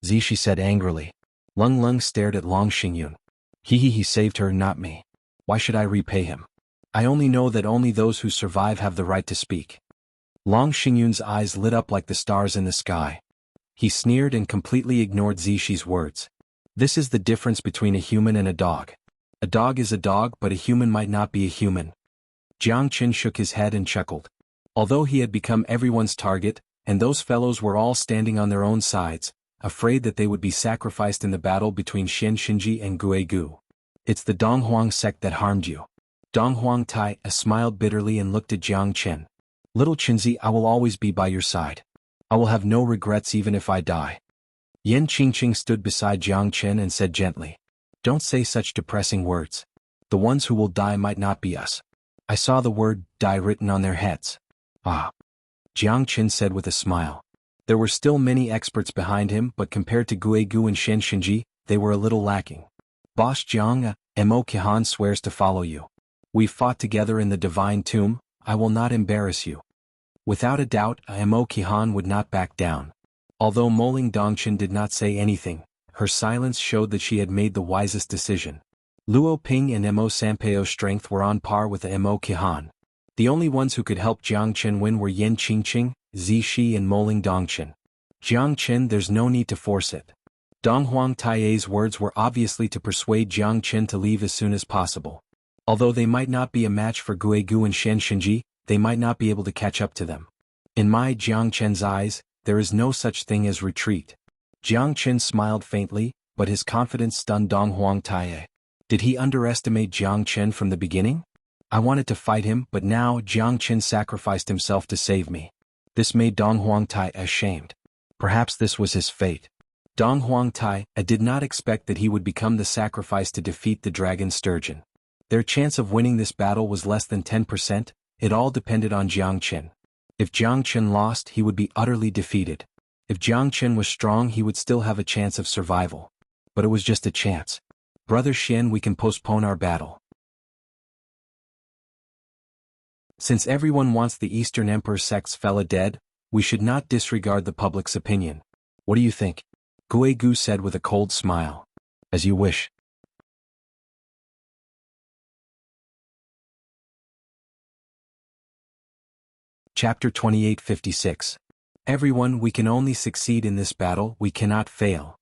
Zishi said angrily. Lung Lung stared at Long Xingyun. He saved her, not me. Why should I repay him? I only know that only those who survive have the right to speak. Long Xingyun's eyes lit up like the stars in the sky. He sneered and completely ignored Zishi's words. This is the difference between a human and a dog. A dog is a dog, but a human might not be a human. Jiang Qin shook his head and chuckled. Although he had become everyone's target, and those fellows were all standing on their own sides, afraid that they would be sacrificed in the battle between Xianxia and Guegu. It's the Donghuang sect that harmed you. Donghuang Tai smiled bitterly and looked at Jiang Qin. Little Qinzi, I will always be by your side. I will have no regrets even if I die. Yan Qingqing stood beside Jiang Qin and said gently. Don't say such depressing words. The ones who will die might not be us. I saw the word die written on their heads. Ah. Jiang Qin said with a smile. There were still many experts behind him, but compared to Guegu and Xianxia, they were a little lacking. Boss Jiang, Mo Qihan swears to follow you. We fought together in the divine tomb, I will not embarrass you. Without a doubt, Mo Qihan would not back down. Although Moling Dongchen did not say anything, her silence showed that she had made the wisest decision. Luo Ping and Mo Sanpeo's strength were on par with Mo Qihan. The only ones who could help Jiang Qin win were Yan Qingqing, Zishi and Moling Dongchen. Jiang Qin, there's no need to force it. Donghuang Tai's words were obviously to persuade Jiang Qin to leave as soon as possible. Although they might not be a match for Guegu and Xianxia, they might not be able to catch up to them. In my Jiang Qin's eyes, there is no such thing as retreat. Jiang Qin smiled faintly, but his confidence stunned Donghuang Tai. Did he underestimate Jiang Qin from the beginning? I wanted to fight him, but now Jiang Qin sacrificed himself to save me. This made Donghuang Tai ashamed. Perhaps this was his fate. Donghuang Tai did not expect that he would become the sacrifice to defeat the dragon sturgeon. Their chance of winning this battle was less than 10%, it all depended on Jiang Qin. If Jiang Qin lost, he would be utterly defeated. If Jiang Qin was strong, he would still have a chance of survival. But it was just a chance. Brother Xian, we can postpone our battle. Since everyone wants the Eastern Emperor sect's fella dead, we should not disregard the public's opinion. What do you think? Guegu said with a cold smile. As you wish. Chapter 2856. Everyone, we can only succeed in this battle, we cannot fail.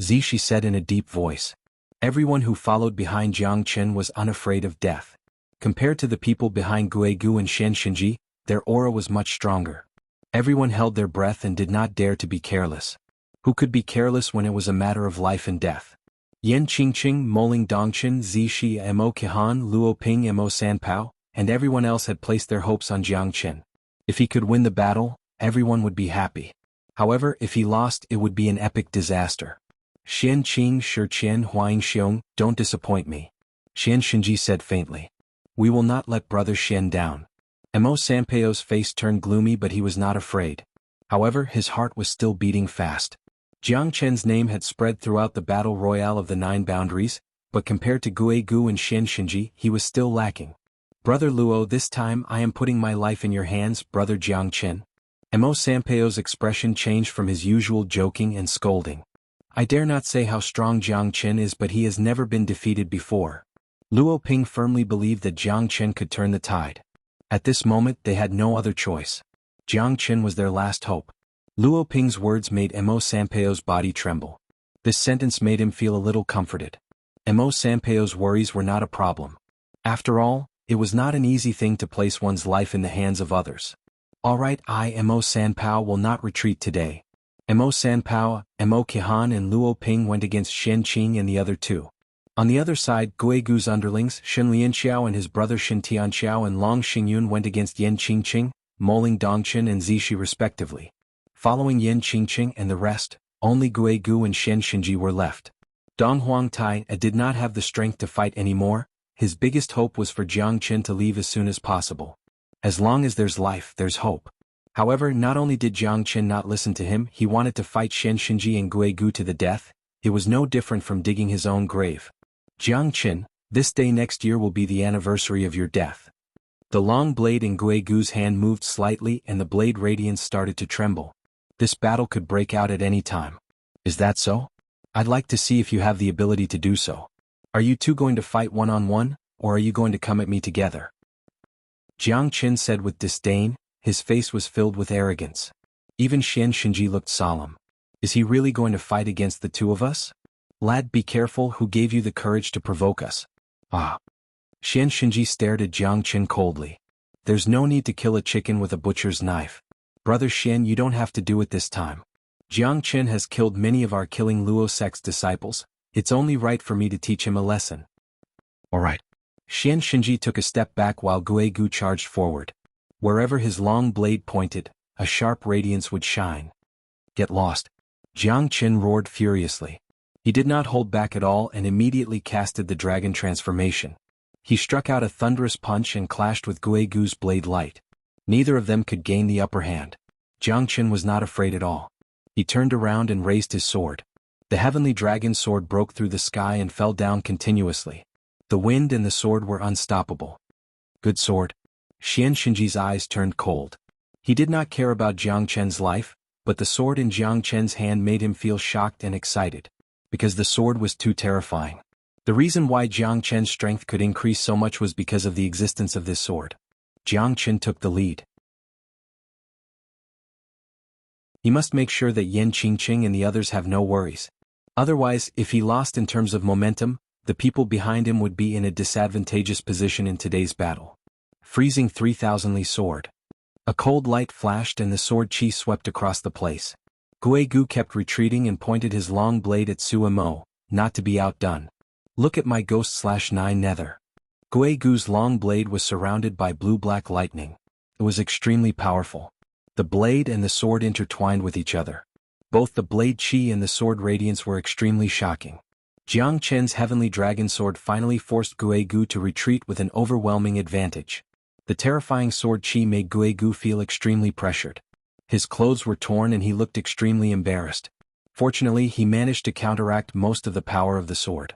Zishi said in a deep voice. Everyone who followed behind Jiang Qin was unafraid of death. Compared to the people behind Guegu and Xianxia, their aura was much stronger. Everyone held their breath and did not dare to be careless. Who could be careless when it was a matter of life and death? Yan Qingqing, Moling Dongchen, Zishi, Mo Qihan, Luo Ping, Mo Sanpao, and everyone else had placed their hopes on Jiang Qin. If he could win the battle, everyone would be happy. However, if he lost, it would be an epic disaster. Xian Qing, Shiqian, Huangxiong, don't disappoint me. Xianxia said faintly. We will not let Brother Xian down. Mo Sanpeo's face turned gloomy, but he was not afraid. However, his heart was still beating fast. Jiang Qin's name had spread throughout the battle royale of the 9 boundaries, but compared to Guegu and Xianxia, he was still lacking. Brother Luo, this time I am putting my life in your hands, Brother Jiang Qin. Mo Sanpeo's expression changed from his usual joking and scolding. I dare not say how strong Jiang Qin is, but he has never been defeated before. Luo Ping firmly believed that Jiang Qin could turn the tide. At this moment they had no other choice. Jiang Qin was their last hope. Luo Ping's words made Mo Sanpeo's body tremble. This sentence made him feel a little comforted. Mo Sanpeo's worries were not a problem. After all, it was not an easy thing to place one's life in the hands of others. Alright, Mo Sanpao will not retreat today. Mo Sanpao, Mo Qihan and Luo Ping went against Shen Qing and the other 2. On the other side, Guegu's underlings, Shen Lianxiao and his brother Shen Tianxiao and Long Xingyun went against Yan Qingqing, Moling Dongchen and Zishi respectively. Following Yan Qingqing and the rest, only Guegu and Xianxia were left. Donghuang Tai did not have the strength to fight anymore. His biggest hope was for Jiang Qin to leave as soon as possible. As long as there's life, there's hope. However, not only did Jiang Chen not listen to him, he wanted to fight Xianxia and Guigu to the death. It was no different from digging his own grave. Jiang Chen, this day next year will be the anniversary of your death. The long blade in Guigu's hand moved slightly and the blade radiance started to tremble. This battle could break out at any time. Is that so? I'd like to see if you have the ability to do so. Are you two going to fight one-on-one, or are you going to come at me together? Jiang Chen said with disdain, his face was filled with arrogance. Even Xianxia looked solemn. Is he really going to fight against the two of us? Lad, be careful, who gave you the courage to provoke us? Ah. Xianxia stared at Jiang Chen coldly. There's no need to kill a chicken with a butcher's knife. Brother Xian, you don't have to do it this time. Jiang Chen has killed many of our killing Luo sect's disciples. It's only right for me to teach him a lesson. Alright. Xianxia took a step back while Guigu charged forward. Wherever his long blade pointed, a sharp radiance would shine. Get lost. Jiang Chen roared furiously. He did not hold back at all and immediately casted the dragon transformation. He struck out a thunderous punch and clashed with Guigu's blade light. Neither of them could gain the upper hand. Jiang Chen was not afraid at all. He turned around and raised his sword. The heavenly dragon sword broke through the sky and fell down continuously. The wind and the sword were unstoppable. Good sword. Xianxia's eyes turned cold. He did not care about Jiang Chen's life, but the sword in Jiang Chen's hand made him feel shocked and excited. Because the sword was too terrifying. The reason why Jiang Chen's strength could increase so much was because of the existence of this sword. Jiang Chen took the lead. He must make sure that Yan Qingqing and the others have no worries. Otherwise, if he lost in terms of momentum, the people behind him would be in a disadvantageous position in today's battle. Freezing 3000 Li sword. A cold light flashed and the sword chi swept across the place. Guigu kept retreating and pointed his long blade at Suemo, not to be outdone. Look at my ghost/9 nether. Guigu's long blade was surrounded by blue-black lightning. It was extremely powerful. The blade and the sword intertwined with each other. Both the blade chi and the sword radiance were extremely shocking. Jiang Chen's heavenly dragon sword finally forced Guigu to retreat with an overwhelming advantage. The terrifying sword chi made Guigu feel extremely pressured. His clothes were torn and he looked extremely embarrassed. Fortunately, he managed to counteract most of the power of the sword.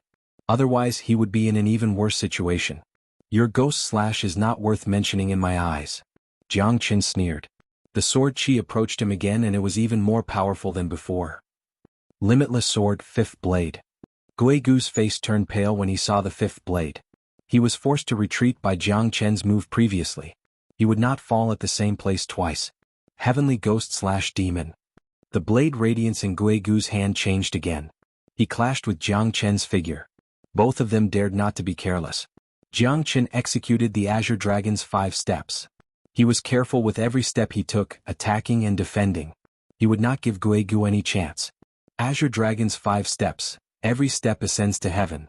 Otherwise, he would be in an even worse situation. Your ghost slash is not worth mentioning in my eyes. Jiang Chen sneered. The sword chi approached him again and it was even more powerful than before. Limitless sword, 5th blade. Guigu's face turned pale when he saw the 5th blade. He was forced to retreat by Jiang Chen's move previously. He would not fall at the same place twice. Heavenly ghost/demon. The blade radiance in Guigu's hand changed again. He clashed with Jiang Chen's figure. Both of them dared not to be careless. Jiang Chen executed the Azure Dragon's 5 steps. He was careful with every step he took, attacking and defending. He would not give Guigu any chance. Azure Dragon's 5 steps, every step ascends to heaven.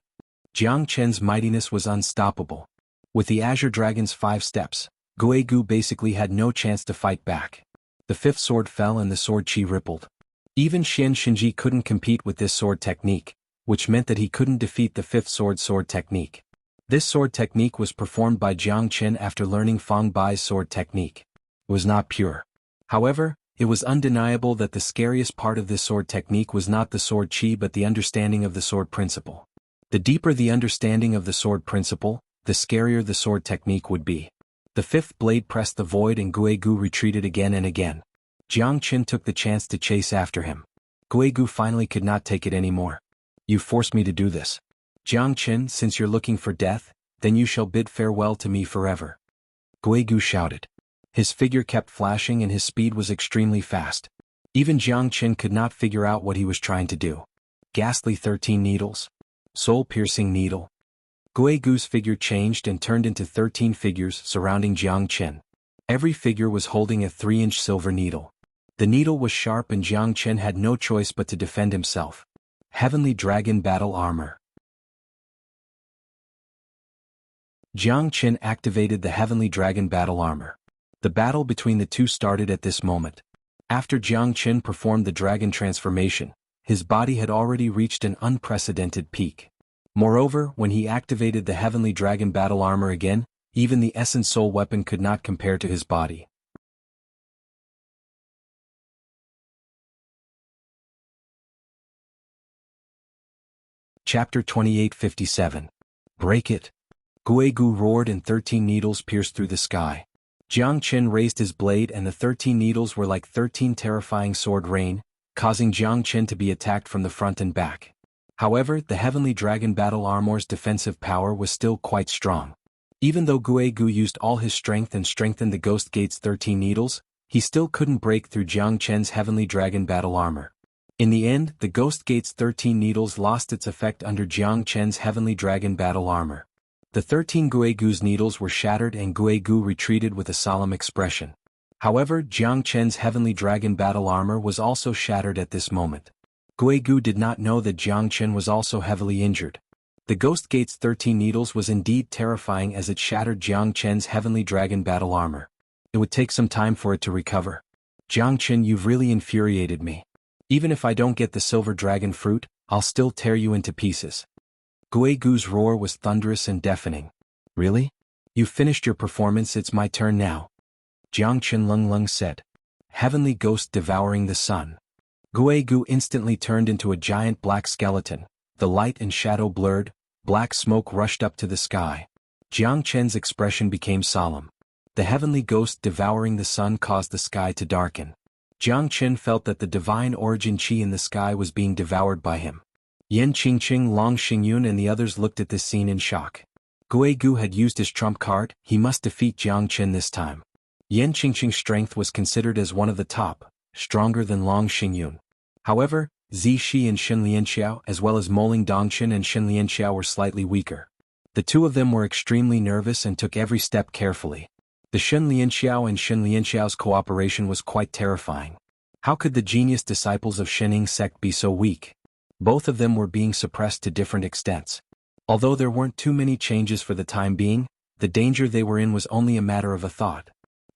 Jiang Chen's mightiness was unstoppable. With the Azure Dragon's 5 steps, Guigu basically had no chance to fight back. The 5th sword fell and the sword chi rippled. Even Xianxia couldn't compete with this sword technique, which meant that he couldn't defeat the 5th sword technique. This sword technique was performed by Jiang Chen after learning Fang Bai's sword technique. It was not pure. However, it was undeniable that the scariest part of this sword technique was not the sword chi but the understanding of the sword principle. The deeper the understanding of the sword principle, the scarier the sword technique would be. The 5th blade pressed the void and Guigu retreated again and again. Jiang Chen took the chance to chase after him. Guigu finally could not take it anymore. You forced me to do this. Jiang Chen, since you're looking for death, then you shall bid farewell to me forever. Guigu shouted. His figure kept flashing and his speed was extremely fast. Even Jiang Chen could not figure out what he was trying to do. Ghastly 13 needles. Soul-piercing needle. Guigu's figure changed and turned into 13 figures surrounding Jiang Chen. Every figure was holding a 3-inch silver needle. The needle was sharp and Jiang Chen had no choice but to defend himself. Heavenly Dragon Battle Armor. Jiang Chen activated the Heavenly Dragon Battle Armor. The battle between the two started at this moment. After Jiang Chen performed the dragon transformation, his body had already reached an unprecedented peak. Moreover, when he activated the Heavenly Dragon Battle Armor again, even the Essence Soul weapon could not compare to his body. Chapter 2857. Break it. Guegu roared and 13 needles pierced through the sky. Jiang Chen raised his blade and the 13 needles were like 13 terrifying sword rain, causing Jiang Chen to be attacked from the front and back. However, the heavenly dragon battle armor's defensive power was still quite strong. Even though Guegu used all his strength and strengthened the Ghost Gate's 13 needles, he still couldn't break through Jiang Chen's heavenly dragon battle armor. In the end, the Ghost Gate's 13 needles lost its effect under Jiang Chen's heavenly dragon battle armor. The 13 Guegu's needles were shattered and Guegu retreated with a solemn expression. However, Jiang Chen's heavenly dragon battle armor was also shattered at this moment. Guegu did not know that Jiang Chen was also heavily injured. The Ghost Gate's 13 needles was indeed terrifying as it shattered Jiang Chen's heavenly dragon battle armor. It would take some time for it to recover. Jiang Chen, you've really infuriated me. Even if I don't get the silver dragon fruit, I'll still tear you into pieces. Guegu's roar was thunderous and deafening. Really? You've finished your performance, it's my turn now. Jiang Chen Lung said. Heavenly ghost devouring the sun. Guegu instantly turned into a giant black skeleton. The light and shadow blurred, black smoke rushed up to the sky. Jiang Chen's expression became solemn. The heavenly ghost devouring the sun caused the sky to darken. Jiang Chen felt that the divine origin qi in the sky was being devoured by him. Yan Qingqing, Long Xingyun and the others looked at this scene in shock. Guegu had used his trump card, he must defeat Jiang Chen this time. Yan Qingqing's strength was considered as one of the top, stronger than Long Xingyun. However, Zixi and Xianxiao as well as Moling Dongchen and Xianxiao were slightly weaker. The two of them were extremely nervous and took every step carefully. The Xianxiao and Xiao's cooperation was quite terrifying. How could the genius disciples of Shening sect be so weak? Both of them were being suppressed to different extents. Although there weren't too many changes for the time being, the danger they were in was only a matter of a thought.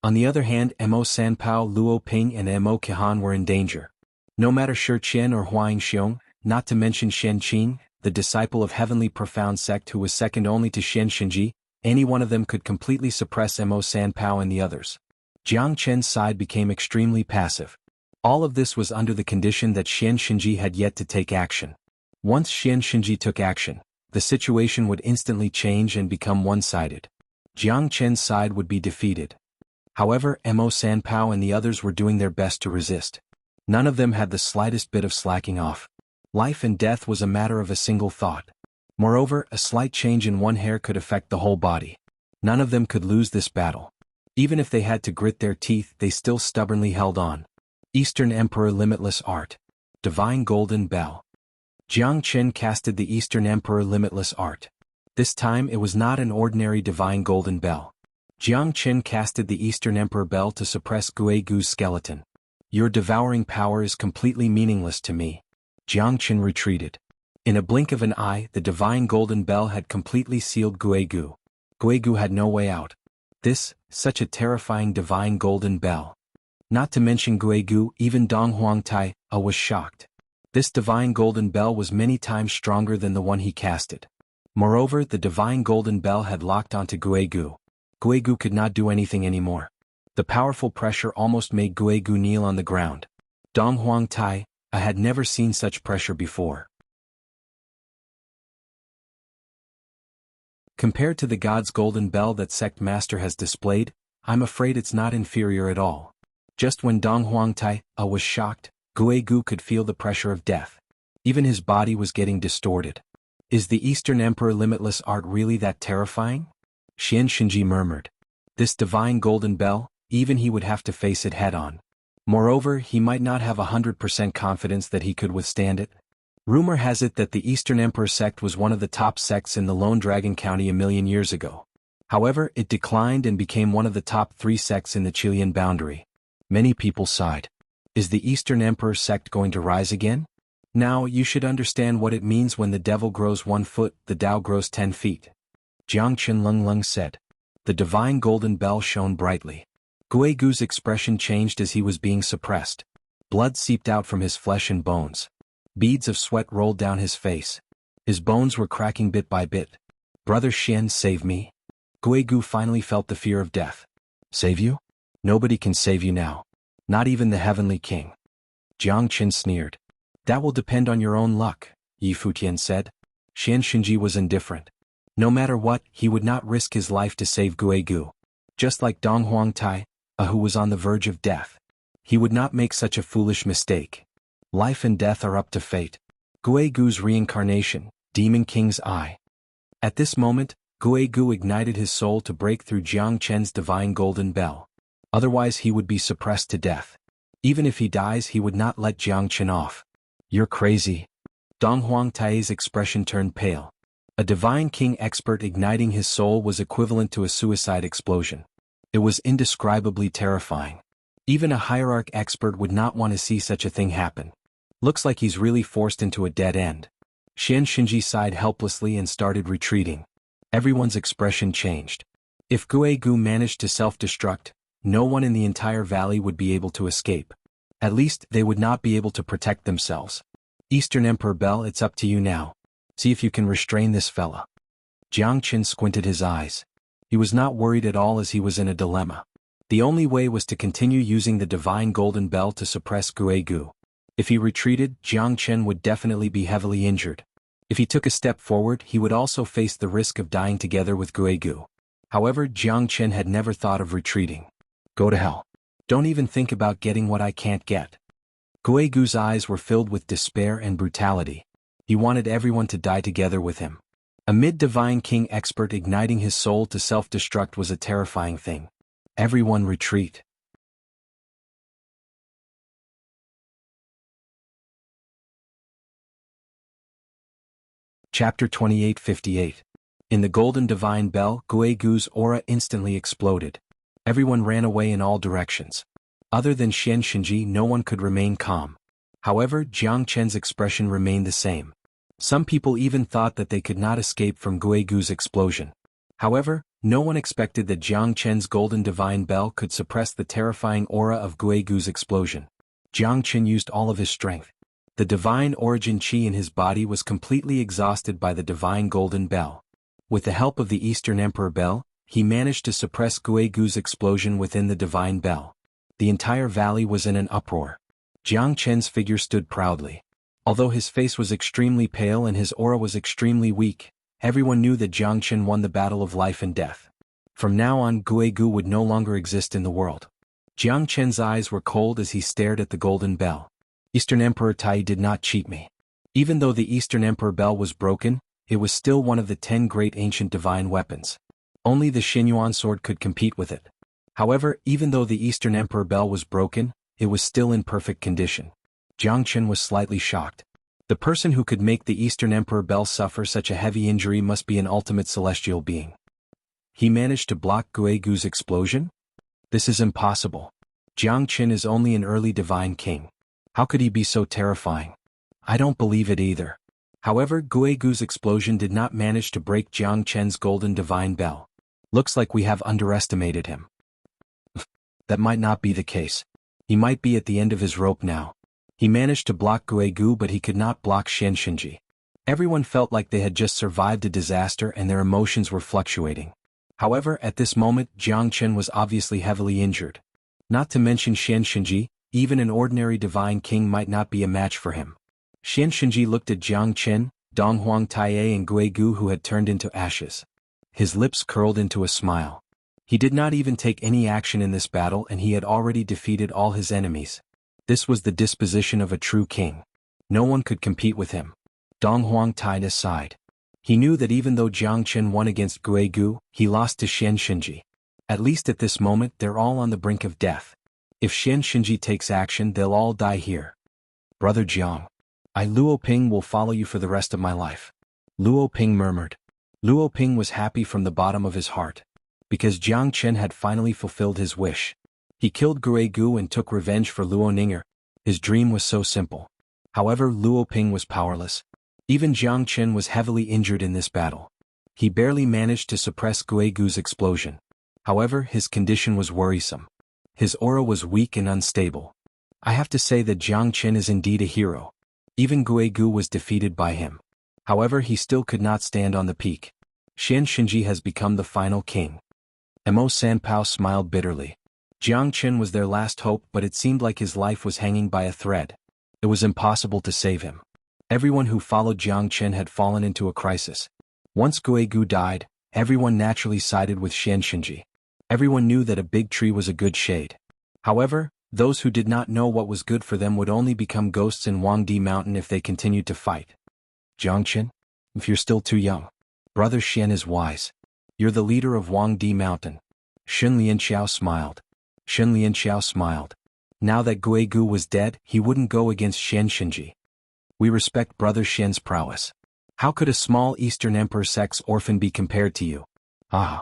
On the other hand, Mo Sanpao, Luo Ping and Mo Qihan were in danger. No matter Shi Qian or Huang Xiong, not to mention Shen Qing, the disciple of Heavenly Profound Sect who was second only to Xian Xinji, any one of them could completely suppress Mo Sanpao and the others. Jiang Chen's side became extremely passive. All of this was under the condition that Xian Xinji had yet to take action. Once Xian Xinji took action, the situation would instantly change and become one-sided. Jiang Chen's side would be defeated. However, Mo Sanpao and the others were doing their best to resist. None of them had the slightest bit of slacking off. Life and death was a matter of a single thought. Moreover, a slight change in one hair could affect the whole body. None of them could lose this battle. Even if they had to grit their teeth, they still stubbornly held on. Eastern Emperor Limitless Art. Divine Golden Bell. Jiang Chen casted the Eastern Emperor Limitless Art. This time it was not an ordinary Divine Golden Bell. Jiang Chen casted the Eastern Emperor Bell to suppress Guegu's skeleton. Your devouring power is completely meaningless to me. Jiang Chen retreated. In a blink of an eye, the Divine Golden Bell had completely sealed Guegu. Guegu had no way out. Such a terrifying Divine Golden Bell. Not to mention Guegu, even Dong Huangtai was shocked. This Divine Golden Bell was many times stronger than the one he casted. Moreover, the Divine Golden Bell had locked onto Guegu. Guegu could not do anything anymore. The powerful pressure almost made Guegu kneel on the ground. Dong Huangtai, I had never seen such pressure before. Compared to the God's Golden Bell that Sect Master has displayed, I'm afraid it's not inferior at all. Just when Dong Huangtai was shocked, Guegu could feel the pressure of death. Even his body was getting distorted. Is the Eastern Emperor Limitless Art really that terrifying? Xian Xinji murmured. This Divine Golden Bell, even he would have to face it head-on. Moreover, he might not have 100% confidence that he could withstand it. Rumor has it that the Eastern Emperor sect was one of the top sects in the Lone Dragon County a million years ago. However, it declined and became one of the top 3 sects in the Chilean boundary. Many people sighed. Is the Eastern Emperor sect going to rise again? Now, you should understand what it means when the devil grows 1 foot, the Tao grows 10 feet. Jiang Chen Lung said. The Divine Golden Bell shone brightly. Guegu's expression changed as he was being suppressed. Blood seeped out from his flesh and bones. Beads of sweat rolled down his face. His bones were cracking bit by bit. Brother Xian, save me. Guegu finally felt the fear of death. Save you? Nobody can save you now. Not even the Heavenly King. Jiang Chen sneered. That will depend on your own luck, Yi Futian said. Xianxia was indifferent. No matter what, he would not risk his life to save Guegu. Just like Dong Huangtai, who was on the verge of death. He would not make such a foolish mistake. Life and death are up to fate. Guegu's reincarnation, Demon King's Eye. At this moment, Guegu ignited his soul to break through Jiang Chen's divine golden bell. Otherwise he would be suppressed to death. Even if he dies, he would not let Jiang Chen off. You're crazy. Dong Huangtai's expression turned pale. A divine king expert igniting his soul was equivalent to a suicide explosion. It was indescribably terrifying. Even a hierarch expert would not want to see such a thing happen. Looks like he's really forced into a dead end. Xianxia sighed helplessly and started retreating. Everyone's expression changed. If Guegu managed to self-destruct, no one in the entire valley would be able to escape. At least, they would not be able to protect themselves. Eastern Emperor Bell, it's up to you now. See if you can restrain this fella. Jiang Chen squinted his eyes. He was not worried at all as he was in a dilemma. The only way was to continue using the divine golden bell to suppress Guegu. If he retreated, Jiang Chen would definitely be heavily injured. If he took a step forward, he would also face the risk of dying together with Guegu. However, Jiang Chen had never thought of retreating. Go to hell. Don't even think about getting what I can't get. Guegu's eyes were filled with despair and brutality. He wanted everyone to die together with him. A mid-divine king expert igniting his soul to self-destruct was a terrifying thing. Everyone retreat. Chapter 2858. In the golden divine bell, Guegu's aura instantly exploded. Everyone ran away in all directions. Other than Xianxia, no one could remain calm. However, Jiang Chen's expression remained the same. Some people even thought that they could not escape from Guegu's explosion. However, no one expected that Jiang Chen's golden divine bell could suppress the terrifying aura of Guegu's explosion. Jiang Chen used all of his strength. The divine origin chi in his body was completely exhausted by the divine golden bell. With the help of the Eastern Emperor Bell, he managed to suppress Guegu's explosion within the divine bell. The entire valley was in an uproar. Jiang Chen's figure stood proudly. Although his face was extremely pale and his aura was extremely weak, everyone knew that Jiang Chen won the battle of life and death. From now on, Guegu would no longer exist in the world. Jiang Chen's eyes were cold as he stared at the golden bell. Eastern Emperor Tai did not cheat me. Even though the Eastern Emperor Bell was broken, it was still one of the 10 great ancient divine weapons. Only the xuanhuan sword could compete with it. However, even though the Eastern Emperor Bell was broken, it was still in perfect condition. Jiang Chen was slightly shocked. The person who could make the Eastern Emperor Bell suffer such a heavy injury must be an ultimate celestial being. He managed to block Guegu's explosion? This is impossible. Jiang Chen is only an early divine king. How could he be so terrifying? I don't believe it either. However, Guegu's explosion did not manage to break Jiang Chen's golden divine bell. Looks like we have underestimated him. That might not be the case. He might be at the end of his rope now. He managed to block Guegu, but he could not block Xianxia. Everyone felt like they had just survived a disaster and their emotions were fluctuating. However, at this moment, Jiang Chen was obviously heavily injured. Not to mention Xianxia, even an ordinary divine king might not be a match for him. Xianxia looked at Jiang Chen, Dong Huangtai and Guegu, who had turned into ashes. His lips curled into a smile. He did not even take any action in this battle and he had already defeated all his enemies. This was the disposition of a true king. No one could compete with him. Dong Huangtai sighed. He knew that even though Jiang Chen won against Guegu, he lost to Xianxia. At least at this moment they're all on the brink of death. If Xianxia takes action, they'll all die here. Brother Jiang, Luoping will follow you for the rest of my life. Luoping murmured. Luoping was happy from the bottom of his heart. Because Jiang Chen had finally fulfilled his wish. He killed Guegu and took revenge for Luo Ninger. His dream was so simple. However, Luoping was powerless. Even Jiang Chen was heavily injured in this battle. He barely managed to suppress Guegu's explosion. However, his condition was worrisome. His aura was weak and unstable. I have to say that Jiang Chen is indeed a hero. Even Guegu was defeated by him. However, he still could not stand on the peak. Xianxia has become the final king. Mo Sanpao smiled bitterly. Jiang Chen was their last hope, but it seemed like his life was hanging by a thread. It was impossible to save him. Everyone who followed Jiang Chen had fallen into a crisis. Once Guigu died, everyone naturally sided with Xianxia. Everyone knew that a big tree was a good shade. However, those who did not know what was good for them would only become ghosts in Huangdi Mountain if they continued to fight. Jiang Chen, if you're still too young. Brother Xian is wise. You're the leader of Huangdi Mountain. Shun Lianxiao smiled. Now that Guigu was dead, he wouldn't go against Xianxia. We respect Brother Xian's prowess. How could a small Eastern Emperor sex orphan be compared to you? Ah.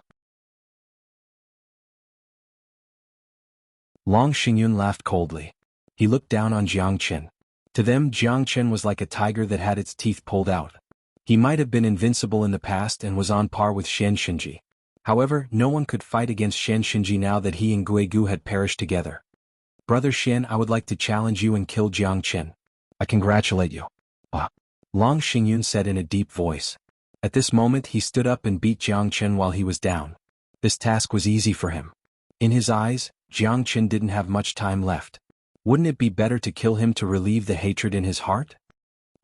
Long Xingyun laughed coldly. He looked down on Jiang Chen. To them, Jiang Chen was like a tiger that had its teeth pulled out. He might have been invincible in the past and was on par with Xianxia. However, no one could fight against Xianxia now that he and Guigu had perished together. Brother Xian, I would like to challenge you and kill Jiang Chen. I congratulate you. Ah. Long Xingyun said in a deep voice. At this moment he stood up and beat Jiang Chen while he was down. This task was easy for him. In his eyes, Jiang Chen didn't have much time left. Wouldn't it be better to kill him to relieve the hatred in his heart?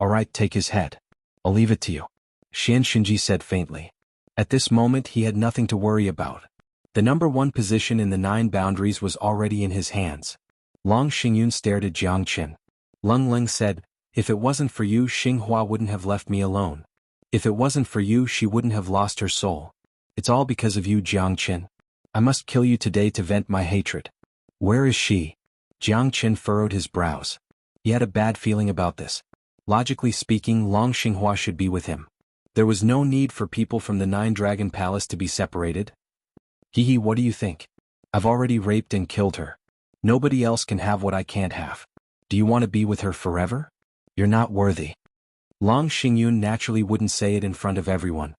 Alright, take his head. I'll leave it to you. Xianxia said faintly. At this moment he had nothing to worry about. The number 1 position in the 9 boundaries was already in his hands. Long Xingyun stared at Jiang Chen. Lung Ling said, if it wasn't for you, Xinghua wouldn't have left me alone. If it wasn't for you, she wouldn't have lost her soul. It's all because of you, Jiang Chen. I must kill you today to vent my hatred. Where is she? Jiang Chen furrowed his brows. He had a bad feeling about this. Logically speaking, Long Xinghua should be with him. There was no need for people from the 9-Dragon Palace to be separated. Hehe, what do you think? I've already raped and killed her. Nobody else can have what I can't have. Do you want to be with her forever? You're not worthy. Long Xingyun naturally wouldn't say it in front of everyone.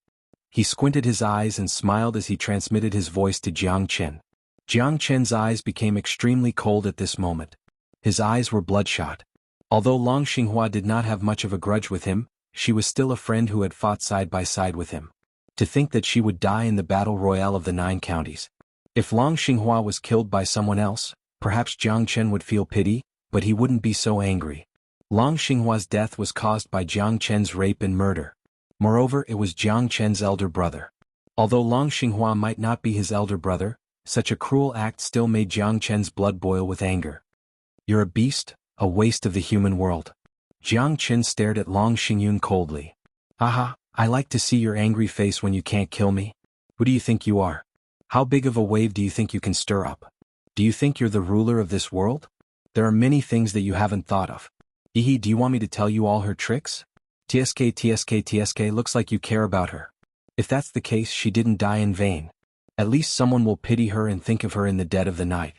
He squinted his eyes and smiled as he transmitted his voice to Jiang Chen. Jiang Chen's eyes became extremely cold at this moment. His eyes were bloodshot. Although Long Xinghua did not have much of a grudge with him, she was still a friend who had fought side by side with him. To think that she would die in the battle royale of the 9 counties. If Long Xinghua was killed by someone else, perhaps Jiang Chen would feel pity, but he wouldn't be so angry. Long Xinghua's death was caused by Jiang Chen's rape and murder. Moreover, it was Jiang Chen's elder brother. Although Long Xinghua might not be his elder brother, such a cruel act still made Jiang Chen's blood boil with anger. You're a beast, a waste of the human world. Jiang Chen stared at Long Xingyun coldly. Haha, I like to see your angry face when you can't kill me. Who do you think you are? How big of a wave do you think you can stir up? Do you think you're the ruler of this world? There are many things that you haven't thought of. Hehe, do you want me to tell you all her tricks? TSK, looks like you care about her. If that's the case, she didn't die in vain. At least someone will pity her and think of her in the dead of the night.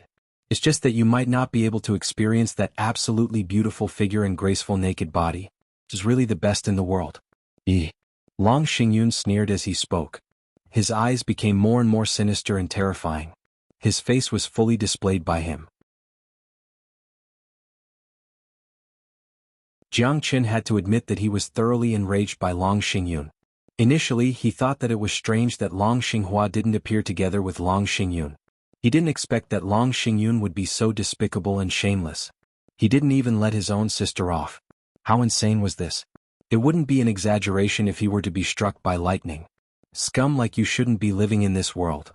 It's just that you might not be able to experience that absolutely beautiful figure and graceful naked body, which is really the best in the world. Long Xingyun sneered as he spoke. His eyes became more and more sinister and terrifying. His face was fully displayed by him. Jiang Chen had to admit that he was thoroughly enraged by Long Xingyun. Initially, he thought that it was strange that Long Xinghua didn't appear together with Long Xingyun. He didn't expect that Long Xingyun would be so despicable and shameless. He didn't even let his own sister off. How insane was this? It wouldn't be an exaggeration if he were to be struck by lightning. Scum like you shouldn't be living in this world.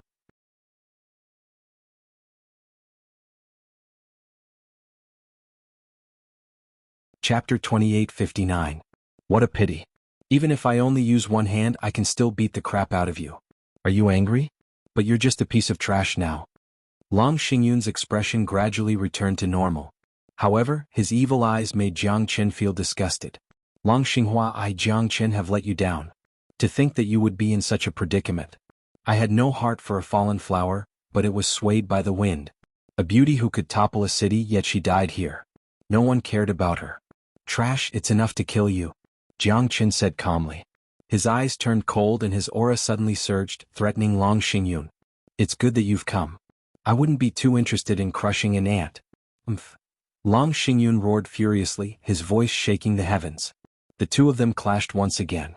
Chapter 28:59. What a pity. Even if I only use one hand, I can still beat the crap out of you. Are you angry? But you're just a piece of trash now. Long Xingyun's expression gradually returned to normal. However, his evil eyes made Jiang Chen feel disgusted. Long Xinghua, I Jiang Chen have let you down. To think that you would be in such a predicament. I had no heart for a fallen flower, but it was swayed by the wind. A beauty who could topple a city, yet she died here. No one cared about her. Trash, it's enough to kill you, Jiang Chen said calmly. His eyes turned cold and his aura suddenly surged, threatening Long Xingyun. It's good that you've come. I wouldn't be too interested in crushing an ant. Long Xingyun roared furiously, his voice shaking the heavens. The two of them clashed once again.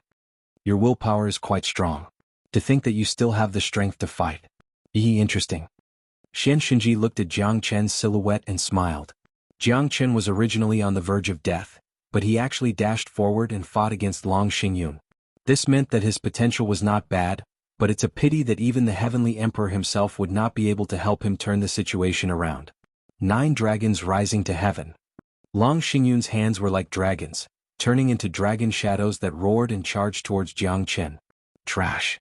Your willpower is quite strong. To think that you still have the strength to fight. Interesting. Xianxia looked at Jiang Chen's silhouette and smiled. Jiang Chen was originally on the verge of death, but he actually dashed forward and fought against Long Xingyun. This meant that his potential was not bad, but it's a pity that even the Heavenly Emperor himself would not be able to help him turn the situation around. 9 dragons rising to heaven. Long Xingyun's hands were like dragons, turning into dragon shadows that roared and charged towards Jiang Chen. Trash.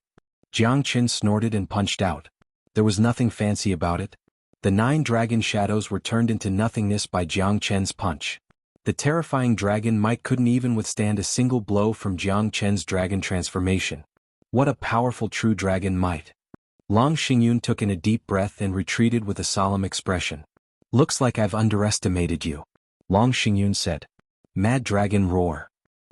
Jiang Chen snorted and punched out. There was nothing fancy about it. The 9 dragon shadows were turned into nothingness by Jiang Chen's punch. The terrifying dragon might couldn't even withstand a single blow from Jiang Chen's dragon transformation. What a powerful true dragon might. Long Xingyun took in a deep breath and retreated with a solemn expression. Looks like I've underestimated you, Long Xingyun said. Mad dragon roar.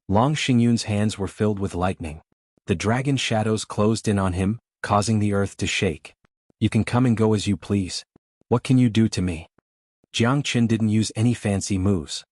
Long Xingyun's hands were filled with lightning. The dragon shadows closed in on him, causing the earth to shake. You can come and go as you please. What can you do to me? Jiang Chen didn't use any fancy moves.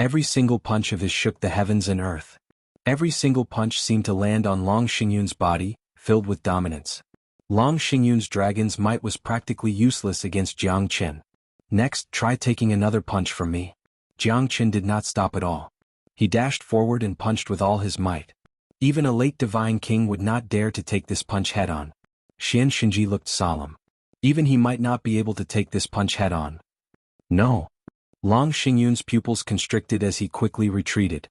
Every single punch of his shook the heavens and earth. Every single punch seemed to land on Long Xingyun's body, filled with dominance. Long Xingyun's dragon's might was practically useless against Jiang Chen. Next, try taking another punch from me. Jiang Chen did not stop at all. He dashed forward and punched with all his might. Even a late divine king would not dare to take this punch head-on. Xianxia looked solemn. Even he might not be able to take this punch head-on. No. Long Xingyun's pupils constricted as he quickly retreated.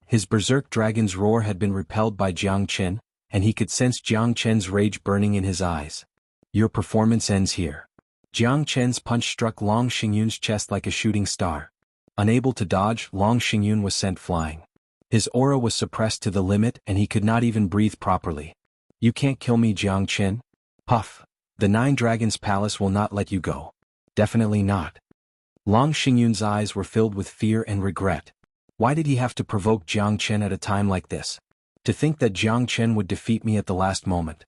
His berserk dragon's roar had been repelled by Jiang Chen, and he could sense Jiang Chen's rage burning in his eyes. Your performance ends here. Jiang Chen's punch struck Long Xingyun's chest like a shooting star. Unable to dodge, Long Xingyun was sent flying. His aura was suppressed to the limit and he could not even breathe properly. You can't kill me, Jiang Chen. Puff. The 9 Dragons Palace will not let you go. Definitely not. Long Xingyun's eyes were filled with fear and regret. Why did he have to provoke Jiang Chen at a time like this? To think that Jiang Chen would defeat me at the last moment.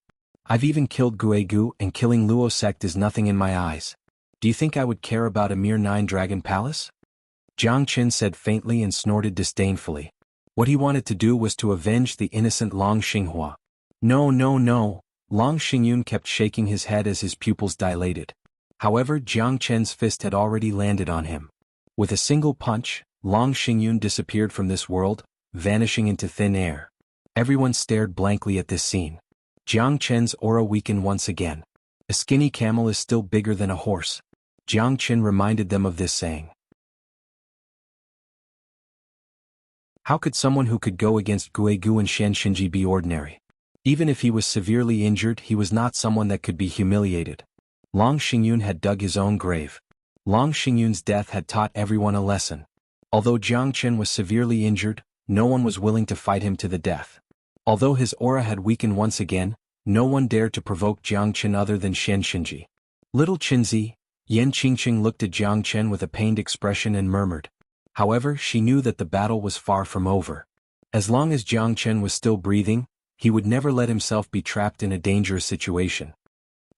I've even killed Guegu, and killing Luo sect is nothing in my eyes. Do you think I would care about a mere 9 Dragon Palace? Jiang Chen said faintly and snorted disdainfully. What he wanted to do was to avenge the innocent Long Xinghua. No, no, no. Long Xingyun kept shaking his head as his pupils dilated. However, Jiang Chen's fist had already landed on him. With a single punch, Long Xingyun disappeared from this world, vanishing into thin air. Everyone stared blankly at this scene. Jiang Chen's aura weakened once again. A skinny camel is still bigger than a horse. Jiang Chen reminded them of this saying. How could someone who could go against Guegu and Xianxia be ordinary? Even if he was severely injured, he was not someone that could be humiliated. Long Xingyun had dug his own grave. Long Xingyun's death had taught everyone a lesson. Although Jiang Chen was severely injured, no one was willing to fight him to the death. Although his aura had weakened once again, no one dared to provoke Jiang Chen other than Xianxia. Little Qinzi, Yan Qingqing looked at Jiang Chen with a pained expression and murmured. However, she knew that the battle was far from over. As long as Jiang Chen was still breathing, he would never let himself be trapped in a dangerous situation.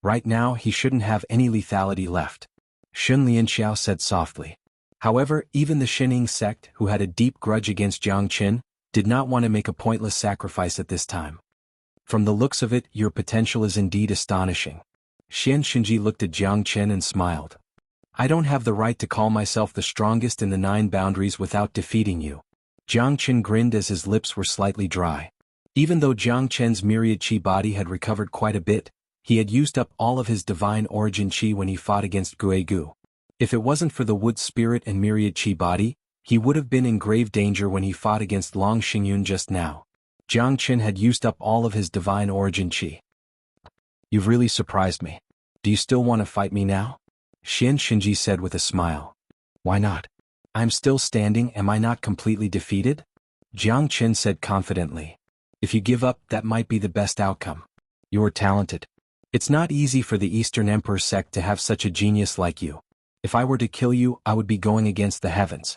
Right now, he shouldn't have any lethality left. Shun Lianxiao said softly. However, even the Xining sect, who had a deep grudge against Jiang Chen, did not want to make a pointless sacrifice at this time. From the looks of it, your potential is indeed astonishing. Xianxia looked at Jiang Chen and smiled. I don't have the right to call myself the strongest in the 9 boundaries without defeating you. Jiang Chen grinned as his lips were slightly dry. Even though Jiang Chen's myriad chi body had recovered quite a bit, he had used up all of his divine origin chi when he fought against Guegu. If it wasn't for the wood spirit and myriad chi body, he would have been in grave danger when he fought against Long Xingyun just now. Jiang Chen had used up all of his divine origin chi. You've really surprised me. Do you still want to fight me now? Xianxia said with a smile. Why not? I'm still standing, am I not completely defeated? Jiang Chen said confidently. If you give up, that might be the best outcome. You're talented. It's not easy for the Eastern Emperor sect to have such a genius like you. If I were to kill you, I would be going against the heavens.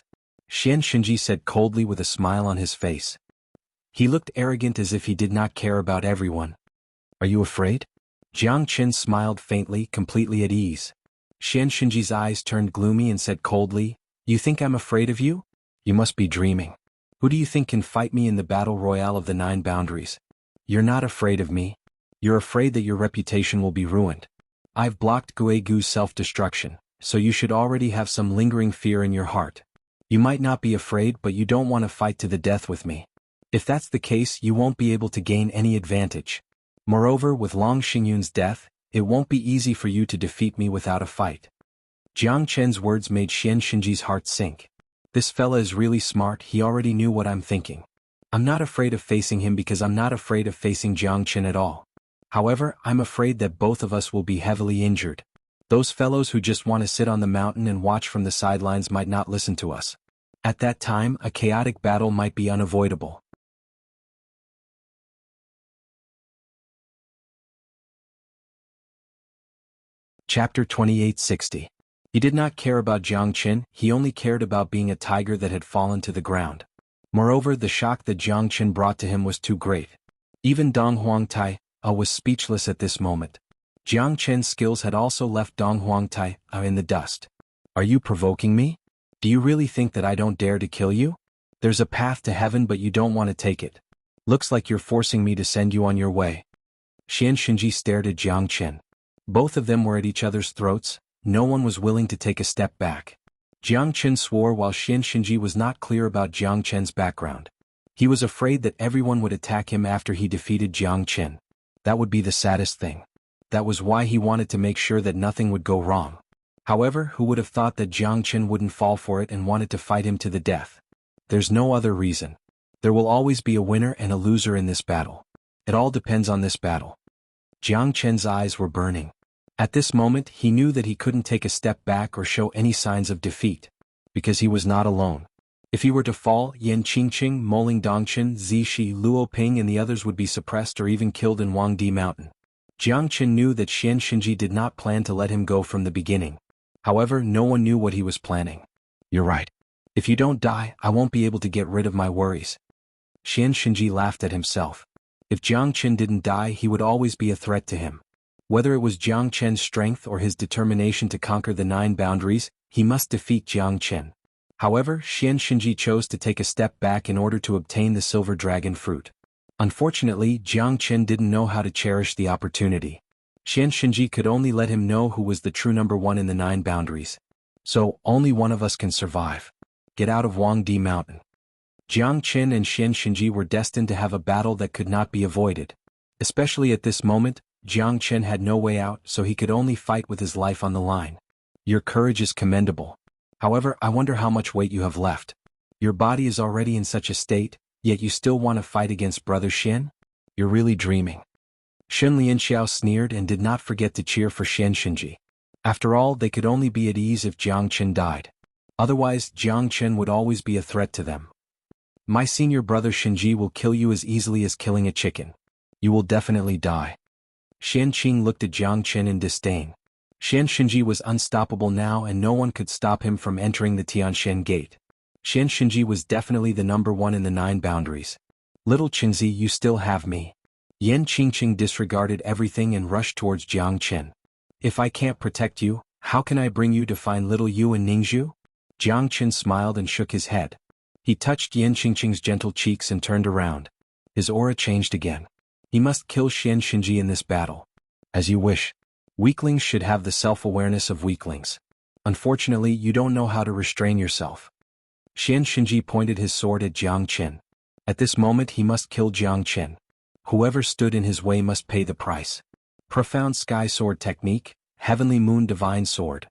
Xianxia said coldly with a smile on his face. He looked arrogant as if he did not care about everyone. Are you afraid? Jiang Chen smiled faintly, completely at ease. Xianxia's eyes turned gloomy and said coldly, You think I'm afraid of you? You must be dreaming. Who do you think can fight me in the battle royale of the 9 boundaries? You're not afraid of me. You're afraid that your reputation will be ruined. I've blocked Guegu's self-destruction, so you should already have some lingering fear in your heart. You might not be afraid, but you don't want to fight to the death with me. If that's the case, you won't be able to gain any advantage. Moreover, with Long Xingyun's death, it won't be easy for you to defeat me without a fight. Jiang Chen's words made Xianxinji's heart sink. This fella is really smart, he already knew what I'm thinking. I'm not afraid of facing him because I'm not afraid of facing Jiang Chen at all. However, I'm afraid that both of us will be heavily injured. Those fellows who just want to sit on the mountain and watch from the sidelines might not listen to us. At that time, a chaotic battle might be unavoidable. Chapter 2860. He did not care about Jiang Chen, he only cared about being a tiger that had fallen to the ground. Moreover, the shock that Jiang Chen brought to him was too great. Even Dong Huangtai was speechless at this moment. Jiang Chen's skills had also left Dong Huangtai in the dust. Are you provoking me? Do you really think that I don't dare to kill you? There's a path to heaven, but you don't want to take it. Looks like you're forcing me to send you on your way. Xianxinji stared at Jiang Chen. Both of them were at each other's throats. No one was willing to take a step back. Jiang Chen swore while Xianxinji was not clear about Jiang Chen's background. He was afraid that everyone would attack him after he defeated Jiang Chen. That would be the saddest thing. That was why he wanted to make sure that nothing would go wrong. However, who would have thought that Jiang Chen wouldn't fall for it and wanted to fight him to the death? There's no other reason. There will always be a winner and a loser in this battle. It all depends on this battle. Jiang Chen's eyes were burning. At this moment, he knew that he couldn't take a step back or show any signs of defeat. Because he was not alone. If he were to fall, Yan Qingqing, Moling Dongchen, Zixi, Luo Ping and the others would be suppressed or even killed in Wangdi Mountain. Jiang Chen knew that Xianxinji did not plan to let him go from the beginning. However, no one knew what he was planning. You're right. If you don't die, I won't be able to get rid of my worries. Xianxinji laughed at himself. If Jiang Chen didn't die, he would always be a threat to him. Whether it was Jiang Chen's strength or his determination to conquer the 9 boundaries, he must defeat Jiang Chen. However, Xianxinji chose to take a step back in order to obtain the silver dragon fruit. Unfortunately, Jiang Chen didn't know how to cherish the opportunity. Xianxinji could only let him know who was the true number 1 in the 9 boundaries. So, only one of us can survive. Get out of Wangdi Mountain. Jiang Chen and Xianxinji were destined to have a battle that could not be avoided. Especially at this moment, Jiang Chen had no way out, so he could only fight with his life on the line. Your courage is commendable. However, I wonder how much weight you have left. Your body is already in such a state, yet you still want to fight against Brother Xian? You're really dreaming. Shun Lianxiao sneered and did not forget to cheer for Xianxinji. After all, they could only be at ease if Jiang Chen died. Otherwise, Jiang Chen would always be a threat to them. My senior brother Xinji will kill you as easily as killing a chicken. You will definitely die. Xianqing looked at Jiang Chen in disdain. Xianxinji was unstoppable now and no one could stop him from entering the Tianshan gate. Xianxinji was definitely the number 1 in the 9 boundaries. Little Qingzi, you still have me. Yan Qingqing disregarded everything and rushed towards Jiang Chen. If I can't protect you, how can I bring you to find little you in Ningzhu? Jiang Chen smiled and shook his head. He touched Yan Qingqing's gentle cheeks and turned around. His aura changed again. He must kill Xianxinji in this battle. As you wish. Weaklings should have the self-awareness of weaklings. Unfortunately, you don't know how to restrain yourself. Xianxinji pointed his sword at Jiang Chen. At this moment he must kill Jiang Chen. Whoever stood in his way must pay the price. Profound Sky Sword Technique, Heavenly Moon Divine Sword.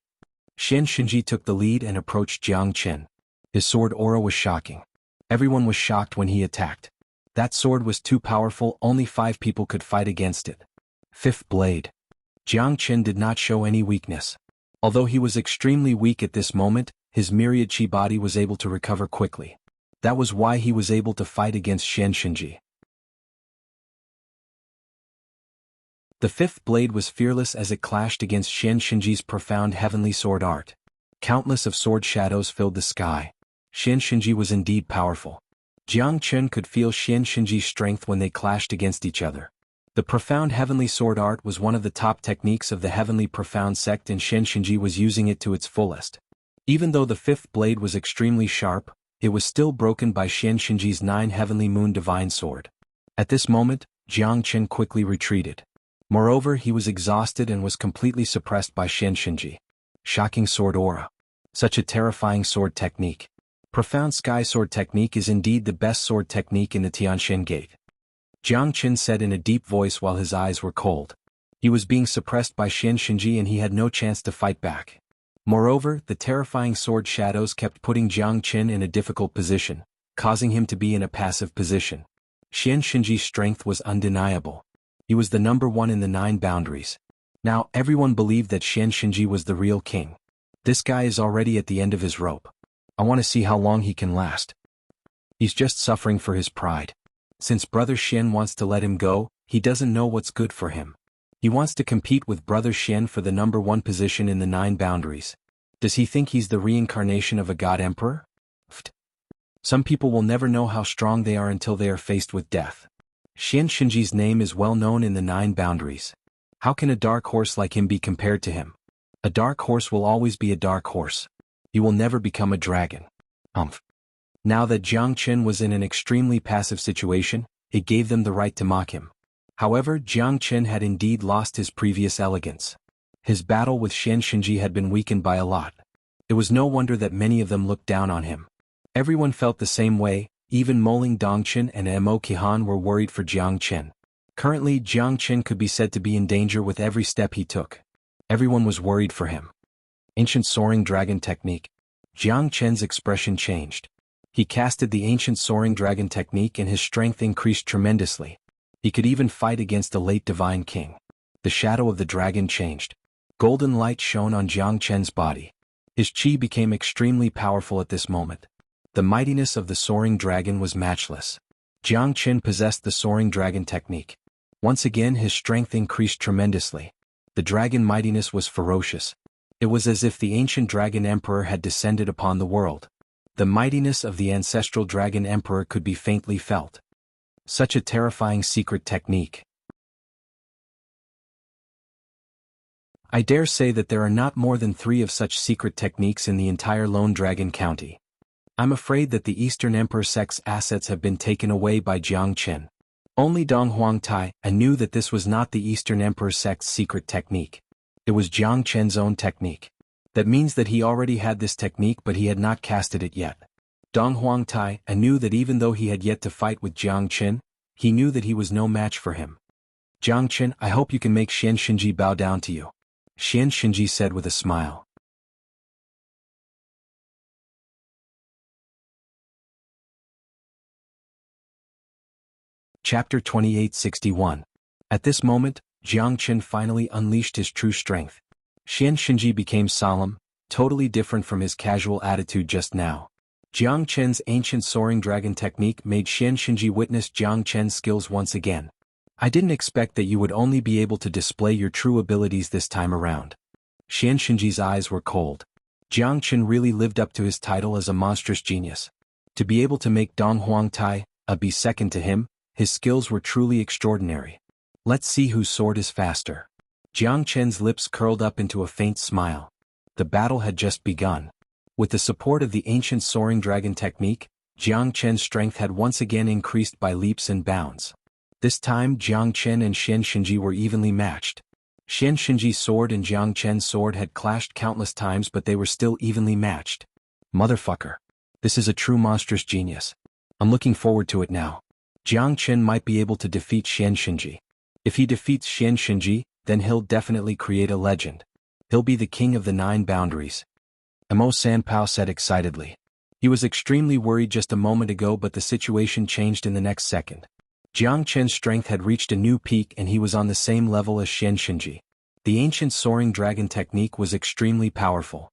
Xianxinji took the lead and approached Jiang Chen. His sword aura was shocking. Everyone was shocked when he attacked. That sword was too powerful, only 5 people could fight against it. 5th Blade. Jiang Chen did not show any weakness. Although he was extremely weak at this moment, his myriad chi body was able to recover quickly. That was why he was able to fight against Xianxinji. The 5th blade was fearless as it clashed against Xianxinji's profound heavenly sword art. Countless of sword shadows filled the sky. Xianxinji was indeed powerful. Jiang Chen could feel Xianxinji's strength when they clashed against each other. The profound heavenly sword art was one of the top techniques of the heavenly profound sect and Xianxinji was using it to its fullest. Even though the 5th blade was extremely sharp, it was still broken by Xianxinji's 9 heavenly moon divine sword. At this moment, Jiang Chen quickly retreated. Moreover, he was exhausted and was completely suppressed by Xianxinji. Shocking sword aura. Such a terrifying sword technique. Profound sky sword technique is indeed the best sword technique in the Tianxian Gate. Jiang Qin said in a deep voice while his eyes were cold. He was being suppressed by Xianxia and he had no chance to fight back. Moreover, the terrifying sword shadows kept putting Jiang Qin in a difficult position, causing him to be in a passive position. Xianxia's strength was undeniable. He was the number one in the 9 boundaries. Now, everyone believed that Xianxia was the real king. This guy is already at the end of his rope. I want to see how long he can last. He's just suffering for his pride. Since Brother Xian wants to let him go, he doesn't know what's good for him. He wants to compete with Brother Xian for the number 1 position in the 9 boundaries. Does he think he's the reincarnation of a god emperor? Some people will never know how strong they are until they are faced with death. Xianxinji's name is well known in the 9 boundaries. How can a dark horse like him be compared to him? A dark horse will always be a dark horse. He will never become a dragon. Now that Jiang Qin was in an extremely passive situation, it gave them the right to mock him. However, Jiang Qin had indeed lost his previous elegance. His battle with Xianxia had been weakened by a lot. It was no wonder that many of them looked down on him. Everyone felt the same way, even Moling Dongqin and Mo Qihan were worried for Jiang Qin. Currently, Jiang Qin could be said to be in danger with every step he took. Everyone was worried for him. Ancient Soaring Dragon Technique. Jiang Qin's expression changed. He casted the Ancient Soaring Dragon Technique and his strength increased tremendously. He could even fight against a late Divine King. The shadow of the dragon changed. Golden light shone on Jiang Qin's body. His chi became extremely powerful at this moment. The mightiness of the Soaring Dragon was matchless. Jiang Qin possessed the Soaring Dragon Technique. Once again his strength increased tremendously. The dragon mightiness was ferocious. It was as if the ancient Dragon Emperor had descended upon the world. The mightiness of the ancestral Dragon Emperor could be faintly felt. Such a terrifying secret technique. I dare say that there are not more than 3 of such secret techniques in the entire Lone Dragon County. I'm afraid that the Eastern Emperor sect's assets have been taken away by Jiang Qin. Only Dong Huangtai knew that this was not the Eastern Emperor sect's secret technique. It was Jiang Qin's own technique. That means that he already had this technique but he had not casted it yet. Dong Huangtai knew that even though he had yet to fight with Jiang Qin, he knew that he was no match for him. Jiang Qin, I hope you can make Xianxia bow down to you. Xianxia said with a smile. Chapter 2861. At this moment, Jiang Qin finally unleashed his true strength. Xianxia became solemn, totally different from his casual attitude just now. Jiang Qin's ancient soaring dragon technique made Xianxia witness Jiang Qin's skills once again. I didn't expect that you would only be able to display your true abilities this time around. Xianxia's eyes were cold. Jiang Qin really lived up to his title as a monstrous genius. To be able to make Dong Huangtai be second to him, his skills were truly extraordinary. Let's see whose sword is faster. Jiang Qin's lips curled up into a faint smile. The battle had just begun. With the support of the ancient soaring dragon technique, Jiang Qin's strength had once again increased by leaps and bounds. This time Jiang Qin and Xianxia were evenly matched. Xianxia's sword and Jiang Qin's sword had clashed countless times but they were still evenly matched. Motherfucker. This is a true monstrous genius. I'm looking forward to it now. Jiang Qin might be able to defeat Xianxia. If he defeats Xianxia, then he'll definitely create a legend. He'll be the king of the 9 boundaries. Mo Sanpao said excitedly. He was extremely worried just a moment ago but the situation changed in the next second. Jiang Qin's strength had reached a new peak and he was on the same level as Xianxia. The ancient soaring dragon technique was extremely powerful.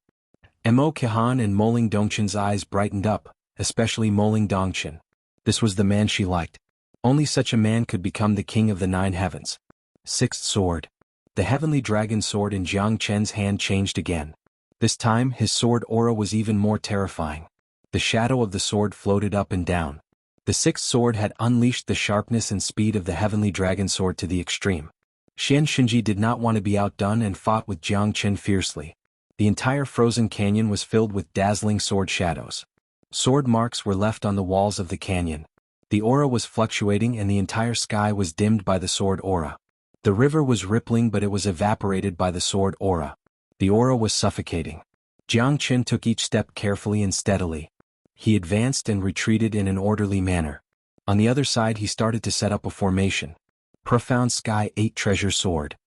Mo Qihan and Moling Dongqin's eyes brightened up, especially Moling Dongqin. This was the man she liked. Only such a man could become the king of the 9 heavens. 6th sword. The heavenly dragon sword in Jiang Qin's hand changed again. This time his sword aura was even more terrifying. The shadow of the sword floated up and down. The 6th sword had unleashed the sharpness and speed of the heavenly dragon sword to the extreme. Xianxia did not want to be outdone and fought with Jiang Qin fiercely. The entire frozen canyon was filled with dazzling sword shadows. Sword marks were left on the walls of the canyon. The aura was fluctuating and the entire sky was dimmed by the sword aura. The river was rippling but it was evaporated by the sword aura. The aura was suffocating. Jiang Qin took each step carefully and steadily. He advanced and retreated in an orderly manner. On the other side he started to set up a formation. Profound Sky 8 Treasure Sword.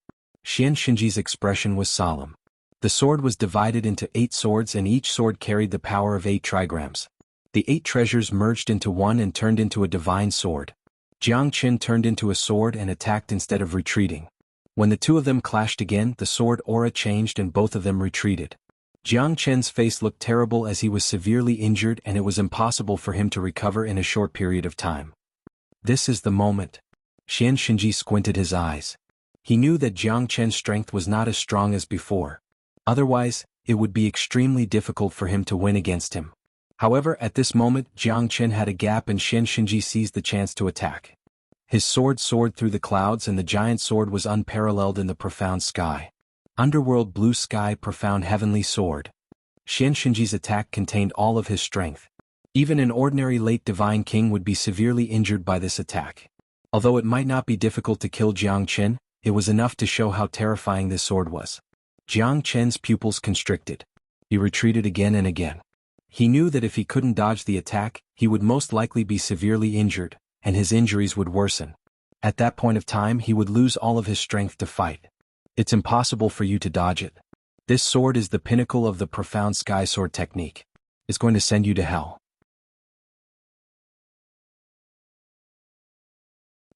Xianxinji's expression was solemn. The sword was divided into 8 swords and each sword carried the power of 8 trigrams. The 8 treasures merged into one and turned into a divine sword. Jiangqin turned into a sword and attacked instead of retreating. When the two of them clashed again, the sword aura changed and both of them retreated. Jiangqin's face looked terrible as he was severely injured and it was impossible for him to recover in a short period of time. This is the moment. Xianxinji squinted his eyes. He knew that Jiangqin's strength was not as strong as before. Otherwise, it would be extremely difficult for him to win against him. However, at this moment Jiangqin had a gap and Xianxinji seized the chance to attack. His sword soared through the clouds and the giant sword was unparalleled in the profound sky. Underworld Blue Sky Profound Heavenly Sword. Xianxinji's attack contained all of his strength. Even an ordinary late divine king would be severely injured by this attack. Although it might not be difficult to kill Jiangqin, it was enough to show how terrifying this sword was. Jiangqin's pupils constricted. He retreated again and again. He knew that if he couldn't dodge the attack, he would most likely be severely injured, and his injuries would worsen. At that point of time he would lose all of his strength to fight. It's impossible for you to dodge it. This sword is the pinnacle of the profound sky sword technique. It's going to send you to hell.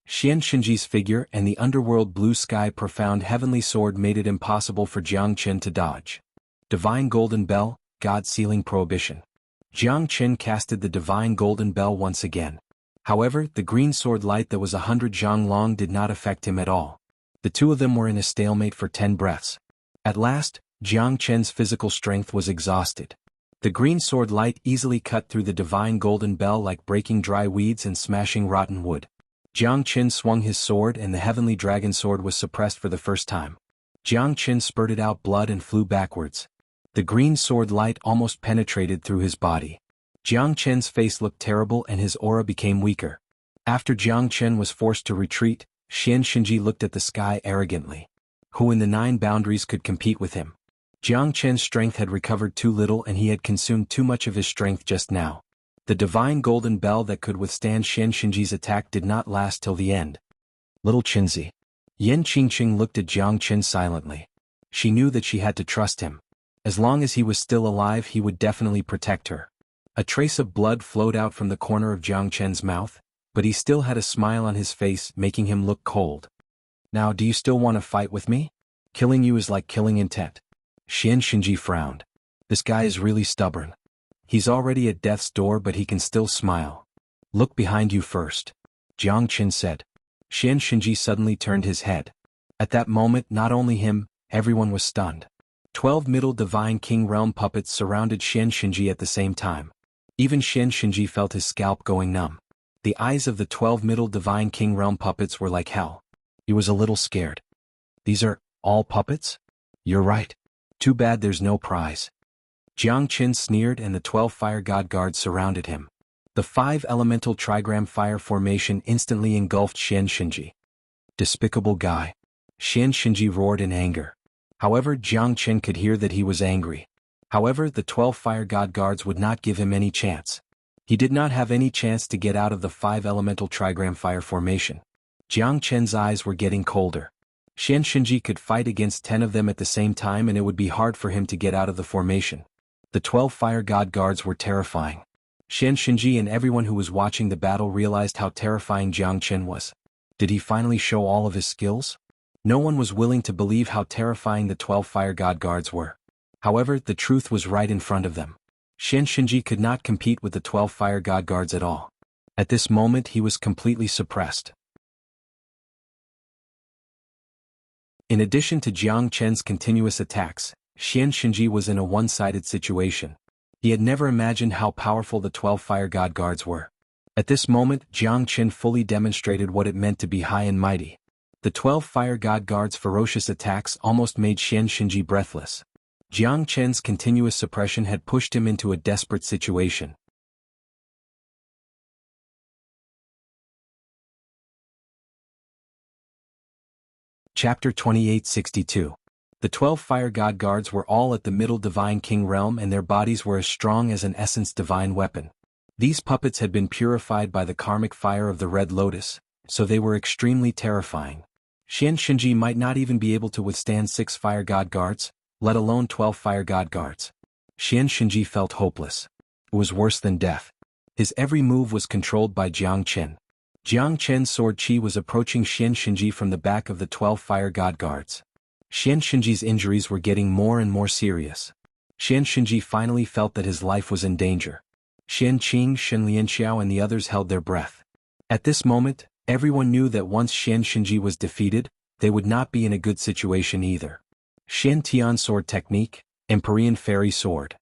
Xianxinji's figure and the underworld blue sky profound heavenly sword made it impossible for Jiangqin to dodge. Divine Golden Bell, God Sealing Prohibition. Jiangqin casted the divine golden bell once again. However, the green sword light that was 100 zhang long did not affect him at all. The two of them were in a stalemate for 10 breaths. At last, Jiangqin's physical strength was exhausted. The green sword light easily cut through the divine golden bell like breaking dry weeds and smashing rotten wood. Jiangqin swung his sword and the heavenly dragon sword was suppressed for the first time. Jiangqin spurted out blood and flew backwards. The green sword light almost penetrated through his body. Jiangqin's face looked terrible and his aura became weaker. After Jiangqin was forced to retreat, Xianxinji looked at the sky arrogantly. Who in the 9 boundaries could compete with him? Jiangqin's strength had recovered too little and he had consumed too much of his strength just now. The divine golden bell that could withstand Xianxinji's attack did not last till the end. Little Qinzi. Yan Qingqing looked at Jiangqin silently. She knew that she had to trust him. As long as he was still alive he would definitely protect her. A trace of blood flowed out from the corner of Jiangqin's mouth, but he still had a smile on his face making him look cold. Now do you still want to fight with me? Killing you is like killing intent. Xianxinji frowned. This guy is really stubborn. He's already at death's door but he can still smile. Look behind you first. Jiangqin said. Xianxinji suddenly turned his head. At that moment not only him, everyone was stunned. 12 middle divine king realm puppets surrounded Xianxinji at the same time. Even Xianxinji felt his scalp going numb. The eyes of the 12 middle divine king realm puppets were like hell. He was a little scared. These are all puppets? You're right. Too bad there's no prize. Jiangqin sneered and the 12 fire god guards surrounded him. The 5 elemental trigram fire formation instantly engulfed Xianxinji. Despicable guy. Xianxinji roared in anger. However, Jiangqin could hear that he was angry. However, the 12 fire god guards would not give him any chance. He did not have any chance to get out of the 5 elemental trigram fire formation. Jiangqin's eyes were getting colder. Xianxinji could fight against 10 of them at the same time and it would be hard for him to get out of the formation. The 12 fire god guards were terrifying. Xianxinji and everyone who was watching the battle realized how terrifying Jiangqin was. Did he finally show all of his skills? No one was willing to believe how terrifying the 12 fire god guards were. However, the truth was right in front of them. Xianxinji could not compete with the 12 fire god guards at all. At this moment he was completely suppressed. In addition to Jiangqin's continuous attacks, Xianxinji was in a one-sided situation. He had never imagined how powerful the 12 fire god guards were. At this moment, Jiangqin fully demonstrated what it meant to be high and mighty. The 12 fire god guards' ferocious attacks almost made Xianxinji breathless. Jiangqin's continuous suppression had pushed him into a desperate situation. Chapter 2862. The 12 fire god guards were all at the middle divine king realm and their bodies were as strong as an essence divine weapon. These puppets had been purified by the karmic fire of the Red Lotus, so they were extremely terrifying. Xianxia might not even be able to withstand 6 fire god guards, let alone 12 fire god guards. Xianxia felt hopeless. It was worse than death. His every move was controlled by Jiang Chen. Jiang Chen's sword chi was approaching Xianxia from the back of the 12 fire god guards. Xianxia's injuries were getting more and more serious. Xianxia finally felt that his life was in danger. Xianqing, Shen Lianxiao and the others held their breath. At this moment, everyone knew that once Xianxia was defeated, they would not be in a good situation either. Xian Tian sword technique, Empyrean fairy sword.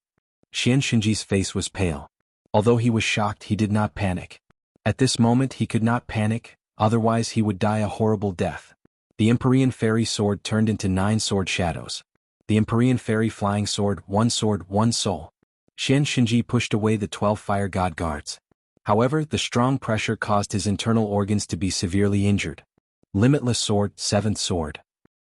Xianxia's face was pale. Although he was shocked, he did not panic. At this moment he could not panic, otherwise he would die a horrible death. The Empyrean fairy sword turned into 9 sword shadows. The Empyrean fairy flying sword, 1 soul. Xianxia pushed away the 12 fire god guards. However, the strong pressure caused his internal organs to be severely injured. Limitless sword, 7th sword.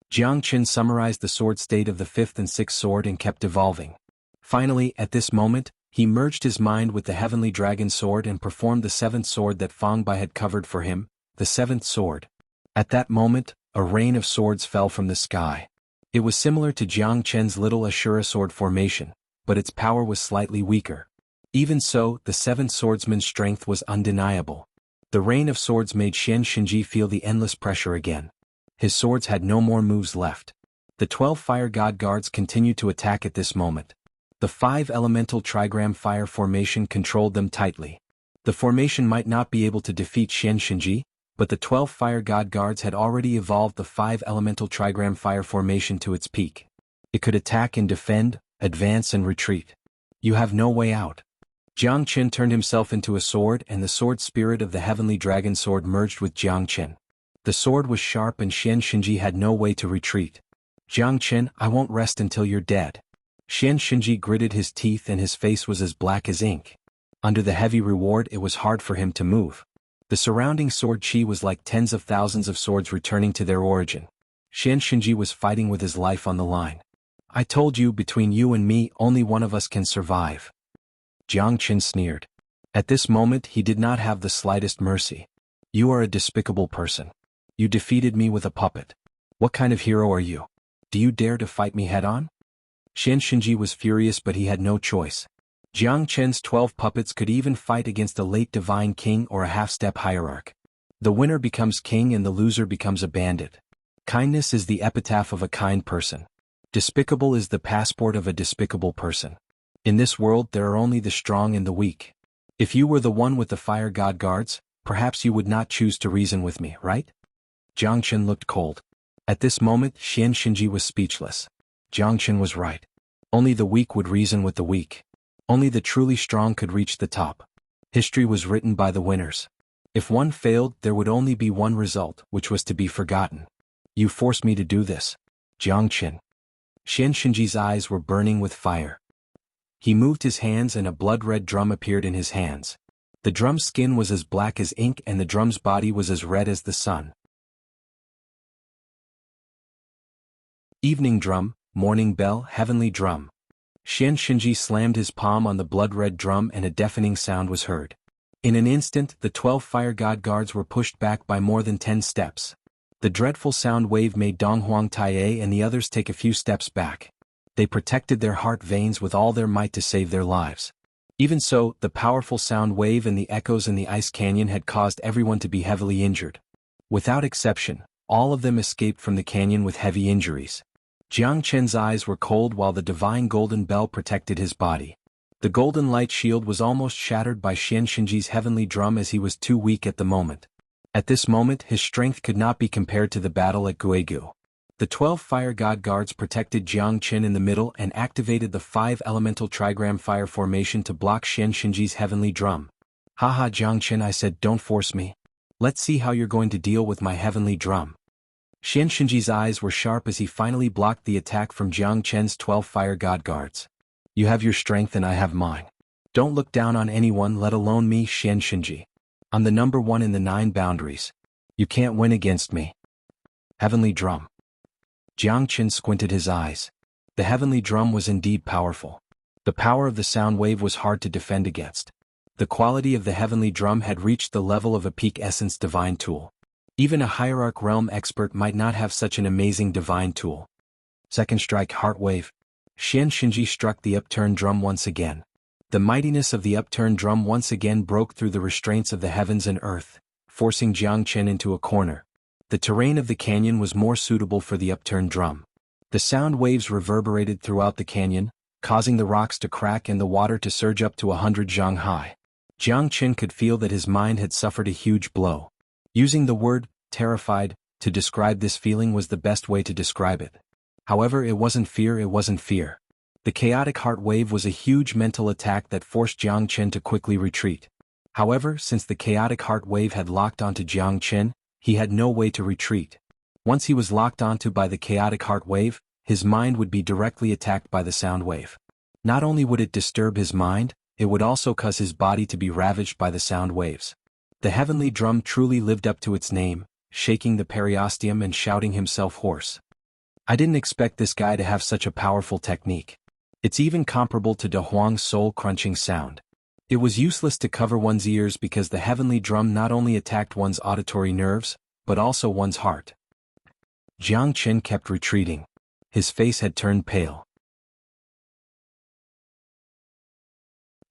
Jiang Chen summarized the sword state of the 5th and 6th sword and kept evolving. Finally, at this moment, he merged his mind with the heavenly dragon sword and performed the 7th sword that Fang Bai had covered for him, the 7th sword. At that moment, a rain of swords fell from the sky. It was similar to Jiang Chen's little Ashura sword formation, but its power was slightly weaker. Even so, the 7th swordsman's strength was undeniable. The rain of swords made Xianxia feel the endless pressure again. His swords had no more moves left. The 12 fire god guards continued to attack at this moment. The 5 elemental trigram fire formation controlled them tightly. The formation might not be able to defeat Xianxia, but the 12 fire god guards had already evolved the 5 elemental trigram fire formation to its peak. It could attack and defend, advance and retreat. You have no way out. Jiang Chen turned himself into a sword and the sword spirit of the heavenly dragon sword merged with Jiang Chen. The sword was sharp and Xianxia had no way to retreat. Jiang Chen, I won't rest until you're dead. Xianxia gritted his teeth and his face was as black as ink. Under the heavy reward it was hard for him to move. The surrounding sword chi was like tens of thousands of swords returning to their origin. Xianxia was fighting with his life on the line. I told you, between you and me, only one of us can survive. Jiang Chen sneered. At this moment he did not have the slightest mercy. You are a despicable person. You defeated me with a puppet. What kind of hero are you? Do you dare to fight me head-on? Xianxia was furious, but he had no choice. Jiang Chen's 12 puppets could even fight against a late divine king or a half-step hierarch. The winner becomes king and the loser becomes a bandit. Kindness is the epitaph of a kind person. Despicable is the passport of a despicable person. In this world there are only the strong and the weak. If you were the one with the fire god guards, perhaps you would not choose to reason with me, right? Jiang Chen looked cold. At this moment Xianxia was speechless. Jiang Chen was right. Only the weak would reason with the weak. Only the truly strong could reach the top. History was written by the winners. If one failed, there would only be one result, which was to be forgotten. You forced me to do this. Jiang Chen. Xianxia's eyes were burning with fire. He moved his hands and a blood-red drum appeared in his hands. The drum's skin was as black as ink and the drum's body was as red as the sun. Evening drum, morning bell, heavenly drum. Xianxia slammed his palm on the blood-red drum and a deafening sound was heard. In an instant, the 12 fire god guards were pushed back by more than 10 steps. The dreadful sound wave made Donghuang Taiye and the others take a few steps back. They protected their heart veins with all their might to save their lives. Even so, the powerful sound wave and the echoes in the ice canyon had caused everyone to be heavily injured. Without exception, all of them escaped from the canyon with heavy injuries. Jiang Chen's eyes were cold while the divine golden bell protected his body. The golden light shield was almost shattered by Xianxia's heavenly drum as he was too weak at the moment. At this moment his strength could not be compared to the battle at Guegu. The 12 fire god guards protected Jiang Chen in the middle and activated the 5 elemental trigram fire formation to block Xianxia's heavenly drum. Haha Jiang Chen, I said don't force me. Let's see how you're going to deal with my heavenly drum. Xianxia's eyes were sharp as he finally blocked the attack from Jiang Chen's 12 fire god guards. You have your strength and I have mine. Don't look down on anyone, let alone me, Xianxia. I'm the number 1 in the 9 boundaries. You can't win against me. Heavenly drum. Jiang Chen squinted his eyes. The heavenly drum was indeed powerful. The power of the sound wave was hard to defend against. The quality of the heavenly drum had reached the level of a peak essence divine tool. Even a hierarch realm expert might not have such an amazing divine tool. Second strike heart wave. Xianxia struck the upturned drum once again. The mightiness of the upturned drum once again broke through the restraints of the heavens and earth, forcing Jiangchen into a corner. The terrain of the canyon was more suitable for the upturned drum. The sound waves reverberated throughout the canyon, causing the rocks to crack and the water to surge up to 100 zhang high. Jiangchen could feel that his mind had suffered a huge blow. Using the word, terrified, to describe this feeling was the best way to describe it. However, it wasn't fear. The chaotic heart wave was a huge mental attack that forced Jiangchen to quickly retreat. However, since the chaotic heart wave had locked onto Jiangchen, he had no way to retreat. Once he was locked onto by the chaotic heart wave, his mind would be directly attacked by the sound wave. Not only would it disturb his mind, it would also cause his body to be ravaged by the sound waves. The heavenly drum truly lived up to its name, shaking the periosteum and shouting himself hoarse. I didn't expect this guy to have such a powerful technique. It's even comparable to De Huang's soul-crunching sound. It was useless to cover one's ears because the heavenly drum not only attacked one's auditory nerves, but also one's heart. Jiang Chen kept retreating. His face had turned pale.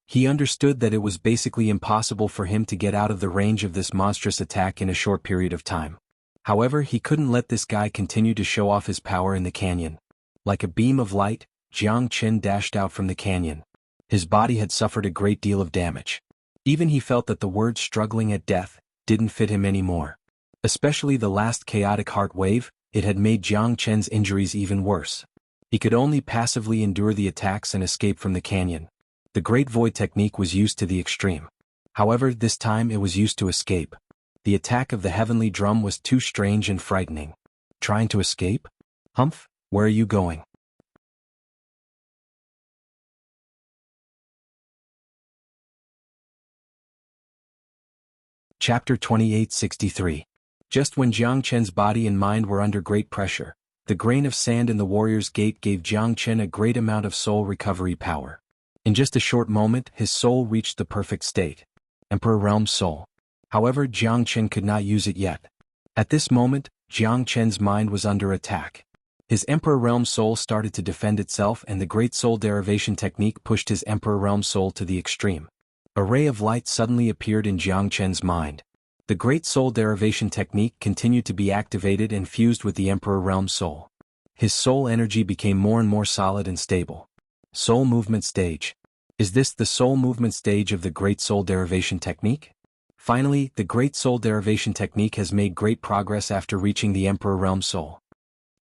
He understood that it was basically impossible for him to get out of the range of this monstrous attack in a short period of time. However, he couldn't let this guy continue to show off his power in the canyon. Like a beam of light, Jiang Chen dashed out from the canyon. His body had suffered a great deal of damage. Even he felt that the word struggling at death didn't fit him anymore. Especially the last chaotic heart wave, it had made Jiang Chen's injuries even worse. He could only passively endure the attacks and escape from the canyon. The Great Void technique was used to the extreme. However, this time it was used to escape. The attack of the heavenly drum was too strange and frightening. Trying to escape? Humph, where are you going? Chapter 2863. Just when Jiang Chen's body and mind were under great pressure, the grain of sand in the warrior's gate gave Jiang Chen a great amount of soul recovery power. In just a short moment, his soul reached the perfect state. Emperor Realm Soul. However, Jiang Chen could not use it yet. At this moment, Jiang Chen's mind was under attack. His Emperor Realm Soul started to defend itself and the Great Soul Derivation technique pushed his Emperor Realm Soul to the extreme. A ray of light suddenly appeared in Jiang Chen's mind. The Great Soul Derivation technique continued to be activated and fused with the Emperor Realm Soul. His soul energy became more and more solid and stable. Soul Movement Stage. Is this the soul movement stage of the Great Soul Derivation technique? Finally, the Great Soul Derivation technique has made great progress after reaching the Emperor Realm Soul.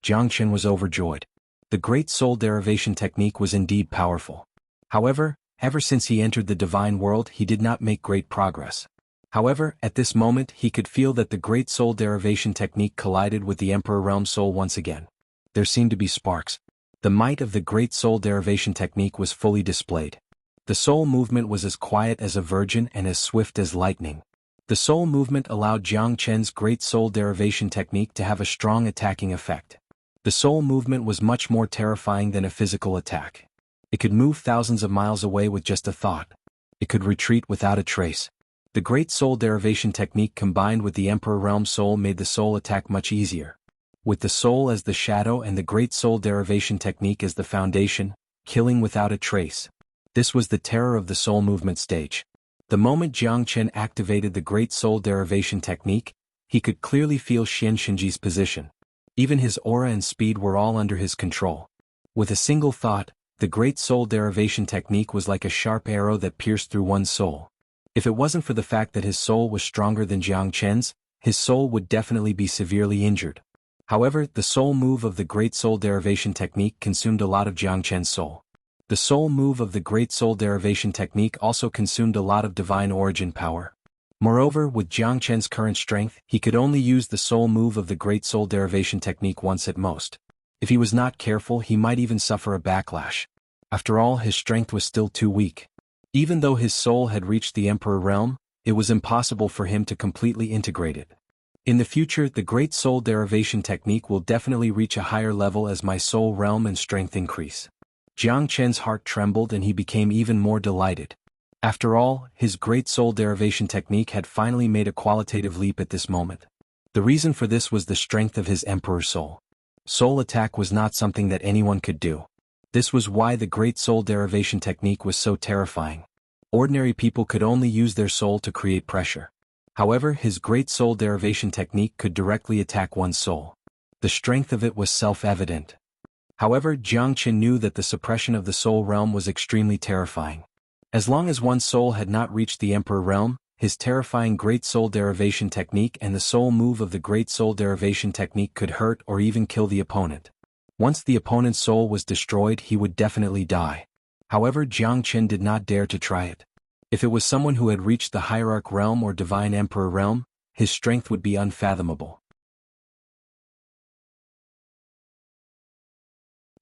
Jiang Chen was overjoyed. The Great Soul Derivation technique was indeed powerful. However, ever since he entered the divine world he did not make great progress. However, at this moment he could feel that the Great Soul Derivation technique collided with the Emperor Realm Soul once again. There seemed to be sparks. The might of the Great Soul Derivation technique was fully displayed. The soul movement was as quiet as a virgin and as swift as lightning. The soul movement allowed Jiang Chen's Great Soul Derivation technique to have a strong attacking effect. The soul movement was much more terrifying than a physical attack. It could move thousands of miles away with just a thought. It could retreat without a trace. The Great Soul Derivation technique combined with the Emperor Realm Soul made the soul attack much easier. With the soul as the shadow and the Great Soul Derivation technique as the foundation, killing without a trace. This was the terror of the soul movement stage. The moment Jiang Chen activated the Great Soul Derivation technique, he could clearly feel Xianxinji's position. Even his aura and speed were all under his control. With a single thought, the Great Soul Derivation technique was like a sharp arrow that pierced through one's soul. If it wasn't for the fact that his soul was stronger than Jiang Chen's, his soul would definitely be severely injured. However, the soul move of the Great Soul Derivation technique consumed a lot of Jiang Chen's soul. The soul move of the Great Soul Derivation technique also consumed a lot of divine origin power. Moreover, with Jiang Chen's current strength, he could only use the soul move of the Great Soul Derivation technique once at most. If he was not careful, he might even suffer a backlash. After all, his strength was still too weak. Even though his soul had reached the Emperor Realm, it was impossible for him to completely integrate it. In the future, the Great Soul Derivation technique will definitely reach a higher level as my soul realm and strength increase. Jiang Chen's heart trembled and he became even more delighted. After all, his great soul derivation technique had finally made a qualitative leap at this moment. The reason for this was the strength of his emperor soul. Soul attack was not something that anyone could do. This was why the great soul derivation technique was so terrifying. Ordinary people could only use their soul to create pressure. However, his great soul derivation technique could directly attack one's soul. The strength of it was self-evident. However, Jianghu knew that the suppression of the soul realm was extremely terrifying. As long as one's soul had not reached the emperor realm, his terrifying great soul derivation technique and the soul move of the great soul derivation technique could hurt or even kill the opponent. Once the opponent's soul was destroyed, he would definitely die. However, Jianghu did not dare to try it. If it was someone who had reached the hierarch realm or divine emperor realm, his strength would be unfathomable.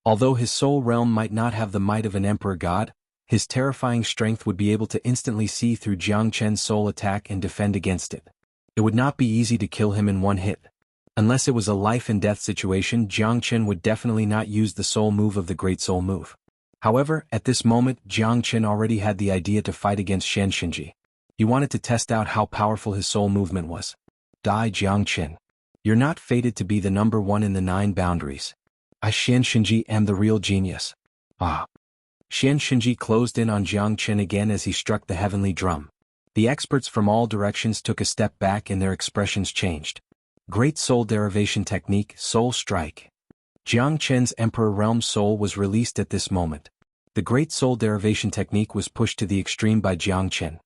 Although his soul realm might not have the might of an emperor god, his terrifying strength would be able to instantly see through Jianghu's soul attack and defend against it. It would not be easy to kill him in one hit. Unless it was a life-and-death situation, Jianghu would definitely not use the soul move of the Great Soul move. However, at this moment, Jianghu already had the idea to fight against xianxia. He wanted to test out how powerful his soul movement was. Die, Jianghu. You're not fated to be the number one in the 9 boundaries. I xianxia am the real genius. Ah. Xianxia closed in on Jianghu again as he struck the heavenly drum. The experts from all directions took a step back and their expressions changed. Great Soul Derivation Technique, Soul Strike. Jianghu's Emperor Realm Soul was released at this moment. The Great Soul Derivation Technique was pushed to the extreme by Jianghu.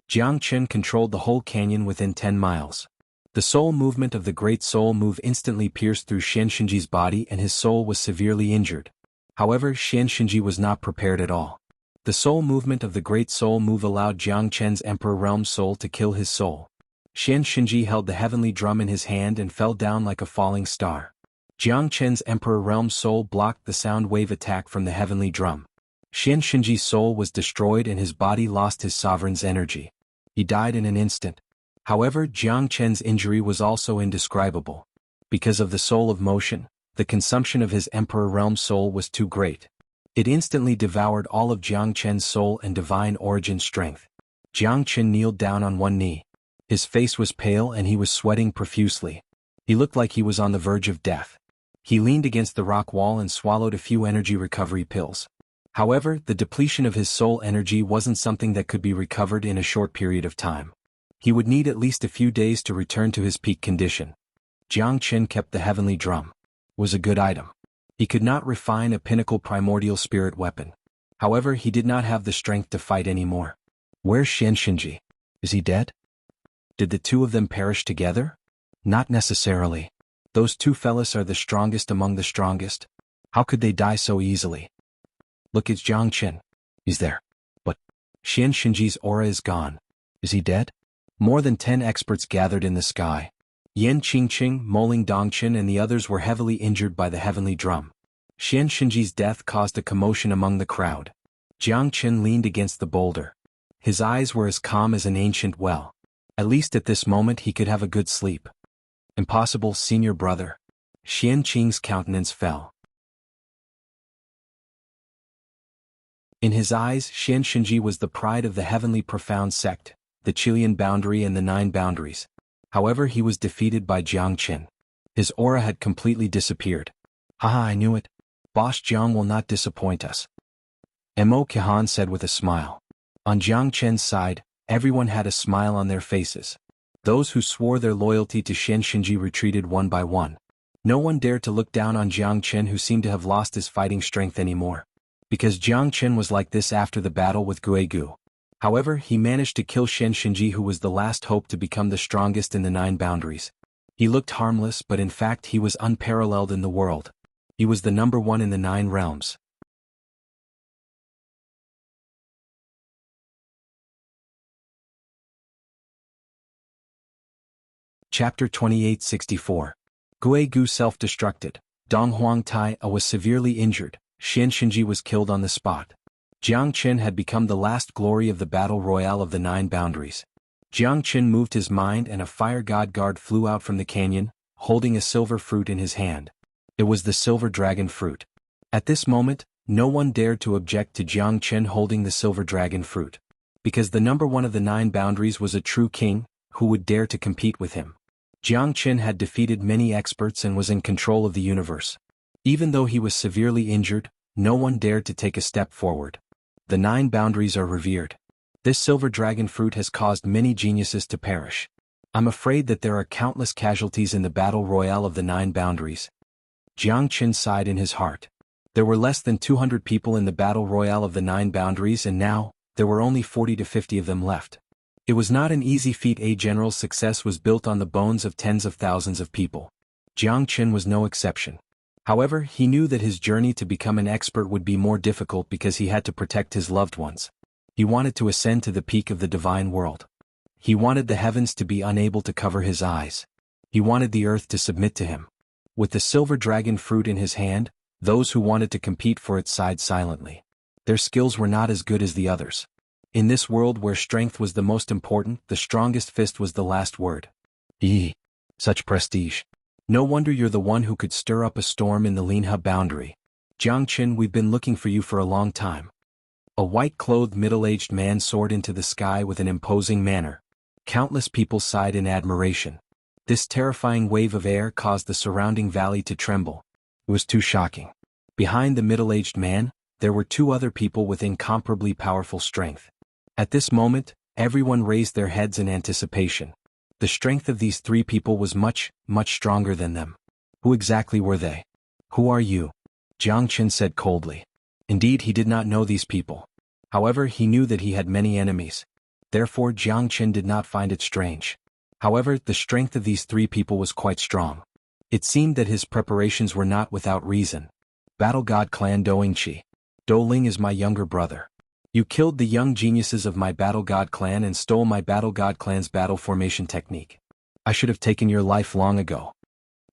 Jianghu controlled the whole canyon within 10 miles. The soul movement of the Great Soul move instantly pierced through Xianxinji's body and his soul was severely injured. However, Xianxinji was not prepared at all. The soul movement of the Great Soul move allowed Jianghu's Emperor Realm Soul to kill his soul. Xianxinji held the heavenly drum in his hand and fell down like a falling star. Jianghu's Emperor Realm Soul blocked the sound wave attack from the heavenly drum. Xianxinji's soul was destroyed and his body lost his sovereign's energy. He died in an instant. However, Jianghu's injury was also indescribable. Because of the soul of motion, the consumption of his Emperor Realm Soul was too great. It instantly devoured all of Jianghu's soul and divine origin strength. Jianghu kneeled down on one knee. His face was pale and he was sweating profusely. He looked like he was on the verge of death. He leaned against the rock wall and swallowed a few energy recovery pills. However, the depletion of his soul energy wasn't something that could be recovered in a short period of time. He would need at least a few days to return to his peak condition. Jianghu kept the heavenly drum. It was a good item. He could not refine a pinnacle primordial spirit weapon. However, he did not have the strength to fight anymore. Where's Xianxinji? Is he dead? Did the two of them perish together? Not necessarily. Those two fellas are the strongest among the strongest. How could they die so easily? Look, it's Jianghu. He's there. But Xianxinji's aura is gone. Is he dead? More than 10 experts gathered in the sky. Yan Qingqing, Moling Dongchen and the others were heavily injured by the heavenly drum. Xianxinji's death caused a commotion among the crowd. Jianghu leaned against the boulder. His eyes were as calm as an ancient well. At least at this moment he could have a good sleep. Impossible, senior brother. Xianqing's countenance fell. In his eyes, Xianxinji was the pride of the heavenly profound sect, the Chilean boundary and the 9 boundaries. However, he was defeated by Jianghu. His aura had completely disappeared. Haha, I knew it. Boss Jiang will not disappoint us. Mo Kahan said with a smile. On Jianghu's side, everyone had a smile on their faces. Those who swore their loyalty to Xianxinji retreated one by one. No one dared to look down on Jianghu, who seemed to have lost his fighting strength anymore. Because Jianghu was like this after the battle with Guigu. However, he managed to kill Xianxinji, who was the last hope to become the strongest in the 9 boundaries. He looked harmless, but in fact he was unparalleled in the world. He was the number 1 in the 9 realms. Chapter 2864. Guigu self-destructed. Dong Huangtai was severely injured. Xianxinji was killed on the spot. Jianghu had become the last glory of the battle royale of the 9 boundaries. Jianghu moved his mind and a fire god guard flew out from the canyon, holding a silver fruit in his hand. It was the silver dragon fruit. At this moment, no one dared to object to Jianghu holding the silver dragon fruit. because the number one of the 9 boundaries was a true king, who would dare to compete with him. Jiang Qin had defeated many experts and was in control of the universe. Even though he was severely injured, no one dared to take a step forward. The 9 boundaries are revered. This silver dragon fruit has caused many geniuses to perish. I'm afraid that there are countless casualties in the battle royale of the 9 boundaries. Jiang Qin sighed in his heart. There were less than 200 people in the battle royale of the 9 boundaries, and now, there were only 40 to 50 of them left. It was not an easy feat. A general's success was built on the bones of tens of thousands of people. Jiang Qin was no exception. However, he knew that his journey to become an expert would be more difficult because he had to protect his loved ones. He wanted to ascend to the peak of the divine world. He wanted the heavens to be unable to cover his eyes. He wanted the earth to submit to him. With the silver dragon fruit in his hand, those who wanted to compete for it sighed silently. Their skills were not as good as the others. In this world where strength was the most important, the strongest fist was the last word. Such prestige. No wonder you're the one who could stir up a storm in the Linha boundary. Jiang Qin, we've been looking for you for a long time. A white-clothed middle-aged man soared into the sky with an imposing manner. Countless people sighed in admiration. This terrifying wave of air caused the surrounding valley to tremble. It was too shocking. Behind the middle-aged man, there were 2 other people with incomparably powerful strength. At this moment, everyone raised their heads in anticipation. The strength of these 3 people was much, much stronger than them. Who exactly were they? Who are you? Jiang Qin said coldly. Indeed, he did not know these people. However, he knew that he had many enemies. Therefore, Jiang Qin did not find it strange. However, the strength of these 3 people was quite strong. It seemed that his preparations were not without reason. Battle God Clan Doingqi. Doling is my younger brother. You killed the young geniuses of my Battle God Clan and stole my Battle God Clan's battle formation technique. I should have taken your life long ago.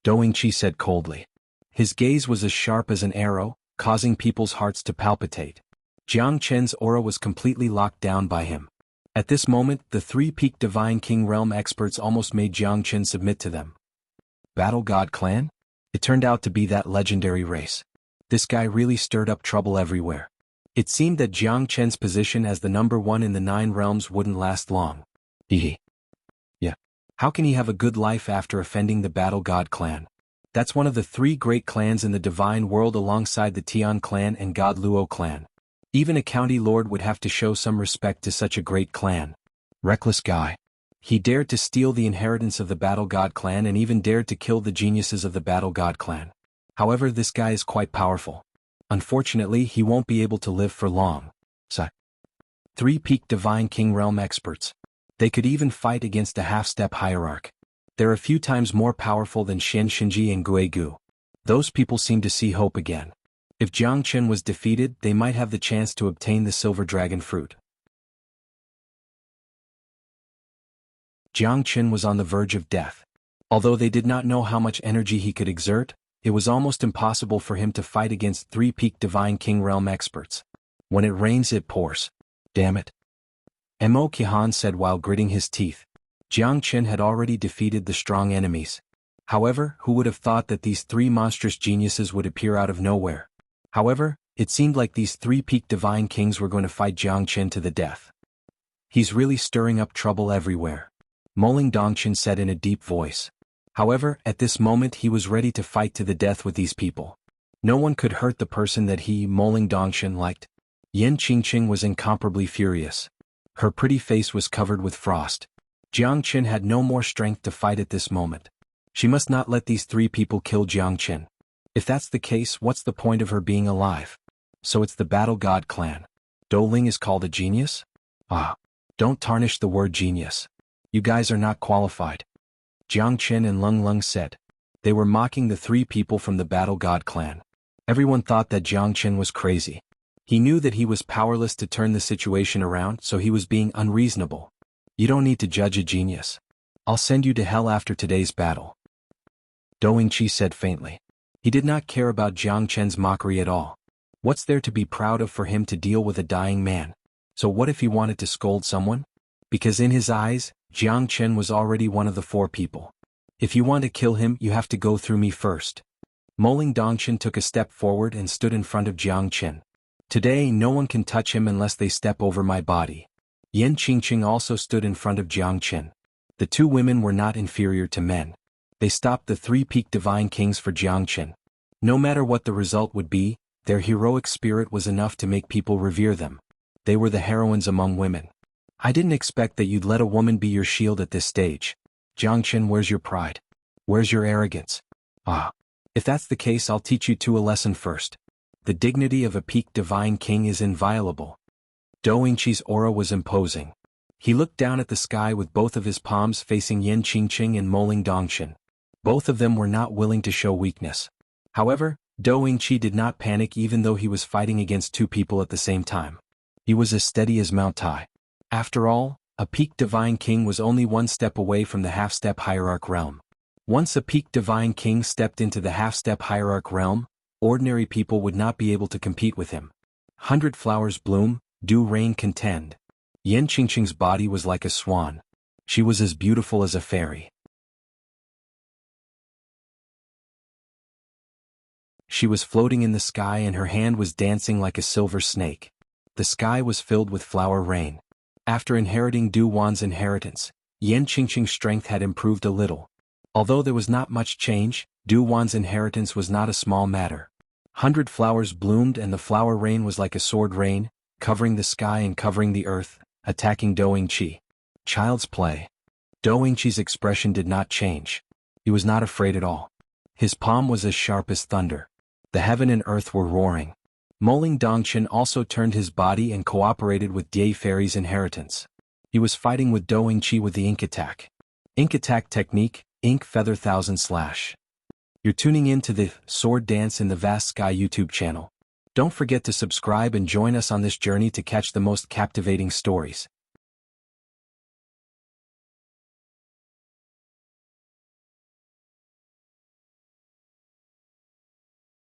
Doingqi said coldly. His gaze was as sharp as an arrow, causing people's hearts to palpitate. Jiang Qin's aura was completely locked down by him. At this moment, the 3-peaked Divine King Realm experts almost made Jiang Qin submit to them. Battle God Clan? It turned out to be that legendary race. This guy really stirred up trouble everywhere. It seemed that Jiang Qin's position as the number 1 in the 9 realms wouldn't last long. Yeah. How can he have a good life after offending the Battle God Clan? That's one of the 3 great clans in the divine world alongside the Tian clan and God Luo clan. Even a county lord would have to show some respect to such a great clan. Reckless guy. He dared to steal the inheritance of the Battle God Clan and even dared to kill the geniuses of the Battle God Clan. However, this guy is quite powerful. Unfortunately, he won't be able to live for long. 3-peaked Divine King Realm experts. They could even fight against a half-step hierarch. They're a few times more powerful than Xianxia and Guigu. Those people seem to see hope again. If Jiang Qin was defeated, they might have the chance to obtain the silver dragon fruit. Jiang Qin was on the verge of death. Although they did not know how much energy he could exert, it was almost impossible for him to fight against 3-peaked Divine King Realm experts. When it rains, it pours. Damn it. Mo Qihan said while gritting his teeth. Jiang Qin had already defeated the strong enemies. However, who would have thought that these 3 monstrous geniuses would appear out of nowhere? However, it seemed like these 3-peaked Divine Kings were going to fight Jiang Qin to the death. He's really stirring up trouble everywhere. Moling Dongqin said in a deep voice. However, at this moment he was ready to fight to the death with these people. No one could hurt the person that he, Moling Dongqin, liked. Yin Qingqing was incomparably furious. Her pretty face was covered with frost. Jiang Qin had no more strength to fight at this moment. She must not let these 3 people kill Jiang Qin. If that's the case, what's the point of her being alive? So it's the Battle God Clan. Doling is called a genius? Don't tarnish the word genius. You guys are not qualified. Jiang Qin and Lung Lung said. They were mocking the 3 people from the Battle God Clan. Everyone thought that Jiang Qin was crazy. He knew that he was powerless to turn the situation around, so he was being unreasonable. You don't need to judge a genius. I'll send you to hell after today's battle. Doingqi said faintly. He did not care about Jiang Qin's mockery at all. What's there to be proud of for him to deal with a dying man? So what if he wanted to scold someone? Because in his eyes, Jiang Qin was already one of the 4 people. If you want to kill him, you have to go through me first. Moling Dongqin took a step forward and stood in front of Jiang Qin. Today no one can touch him unless they step over my body. Yan Qingqing also stood in front of Jiang Qin. The two women were not inferior to men. They stopped the three-peaked divine kings for Jiang Qin. No matter what the result would be, their heroic spirit was enough to make people revere them. They were the heroines among women. I didn't expect that you'd let a woman be your shield at this stage. Jiang Qin, where's your pride? Where's your arrogance? Ah. If that's the case, I'll teach you two a lesson first. The dignity of a peaked divine king is inviolable. Doingqi's aura was imposing. He looked down at the sky with both of his palms facing Yan Qingqing and Moling Dongxin. Both of them were not willing to show weakness. However, Doingqi did not panic even though he was fighting against two people at the same time. He was as steady as Mount Tai. After all, a peaked divine king was only one step away from the half-step hierarch realm. Once a peaked divine king stepped into the half-step hierarch realm, ordinary people would not be able to compete with him. 100 flowers bloom, dew rain contend. Yan Qingqing's body was like a swan. She was as beautiful as a fairy. She was floating in the sky and her hand was dancing like a silver snake. The sky was filled with flower rain. After inheriting Du Wan's inheritance, Yan Qingqing's strength had improved a little. Although there was not much change, Du Wan's inheritance was not a small matter. 100 flowers bloomed and the flower rain was like a sword rain, covering the sky and covering the earth, attacking Doingqi. Child's play. Doingqi's expression did not change. He was not afraid at all. His palm was as sharp as thunder. The heaven and earth were roaring. Moling Dongxin also turned his body and cooperated with Dai Fairy's inheritance. He was fighting with Doingqi with the ink attack. Ink attack technique, ink feather 1000 slash. You're tuning in to the Sword Dance in the Vast Sky YouTube channel. Don't forget to subscribe and join us on this journey to catch the most captivating stories.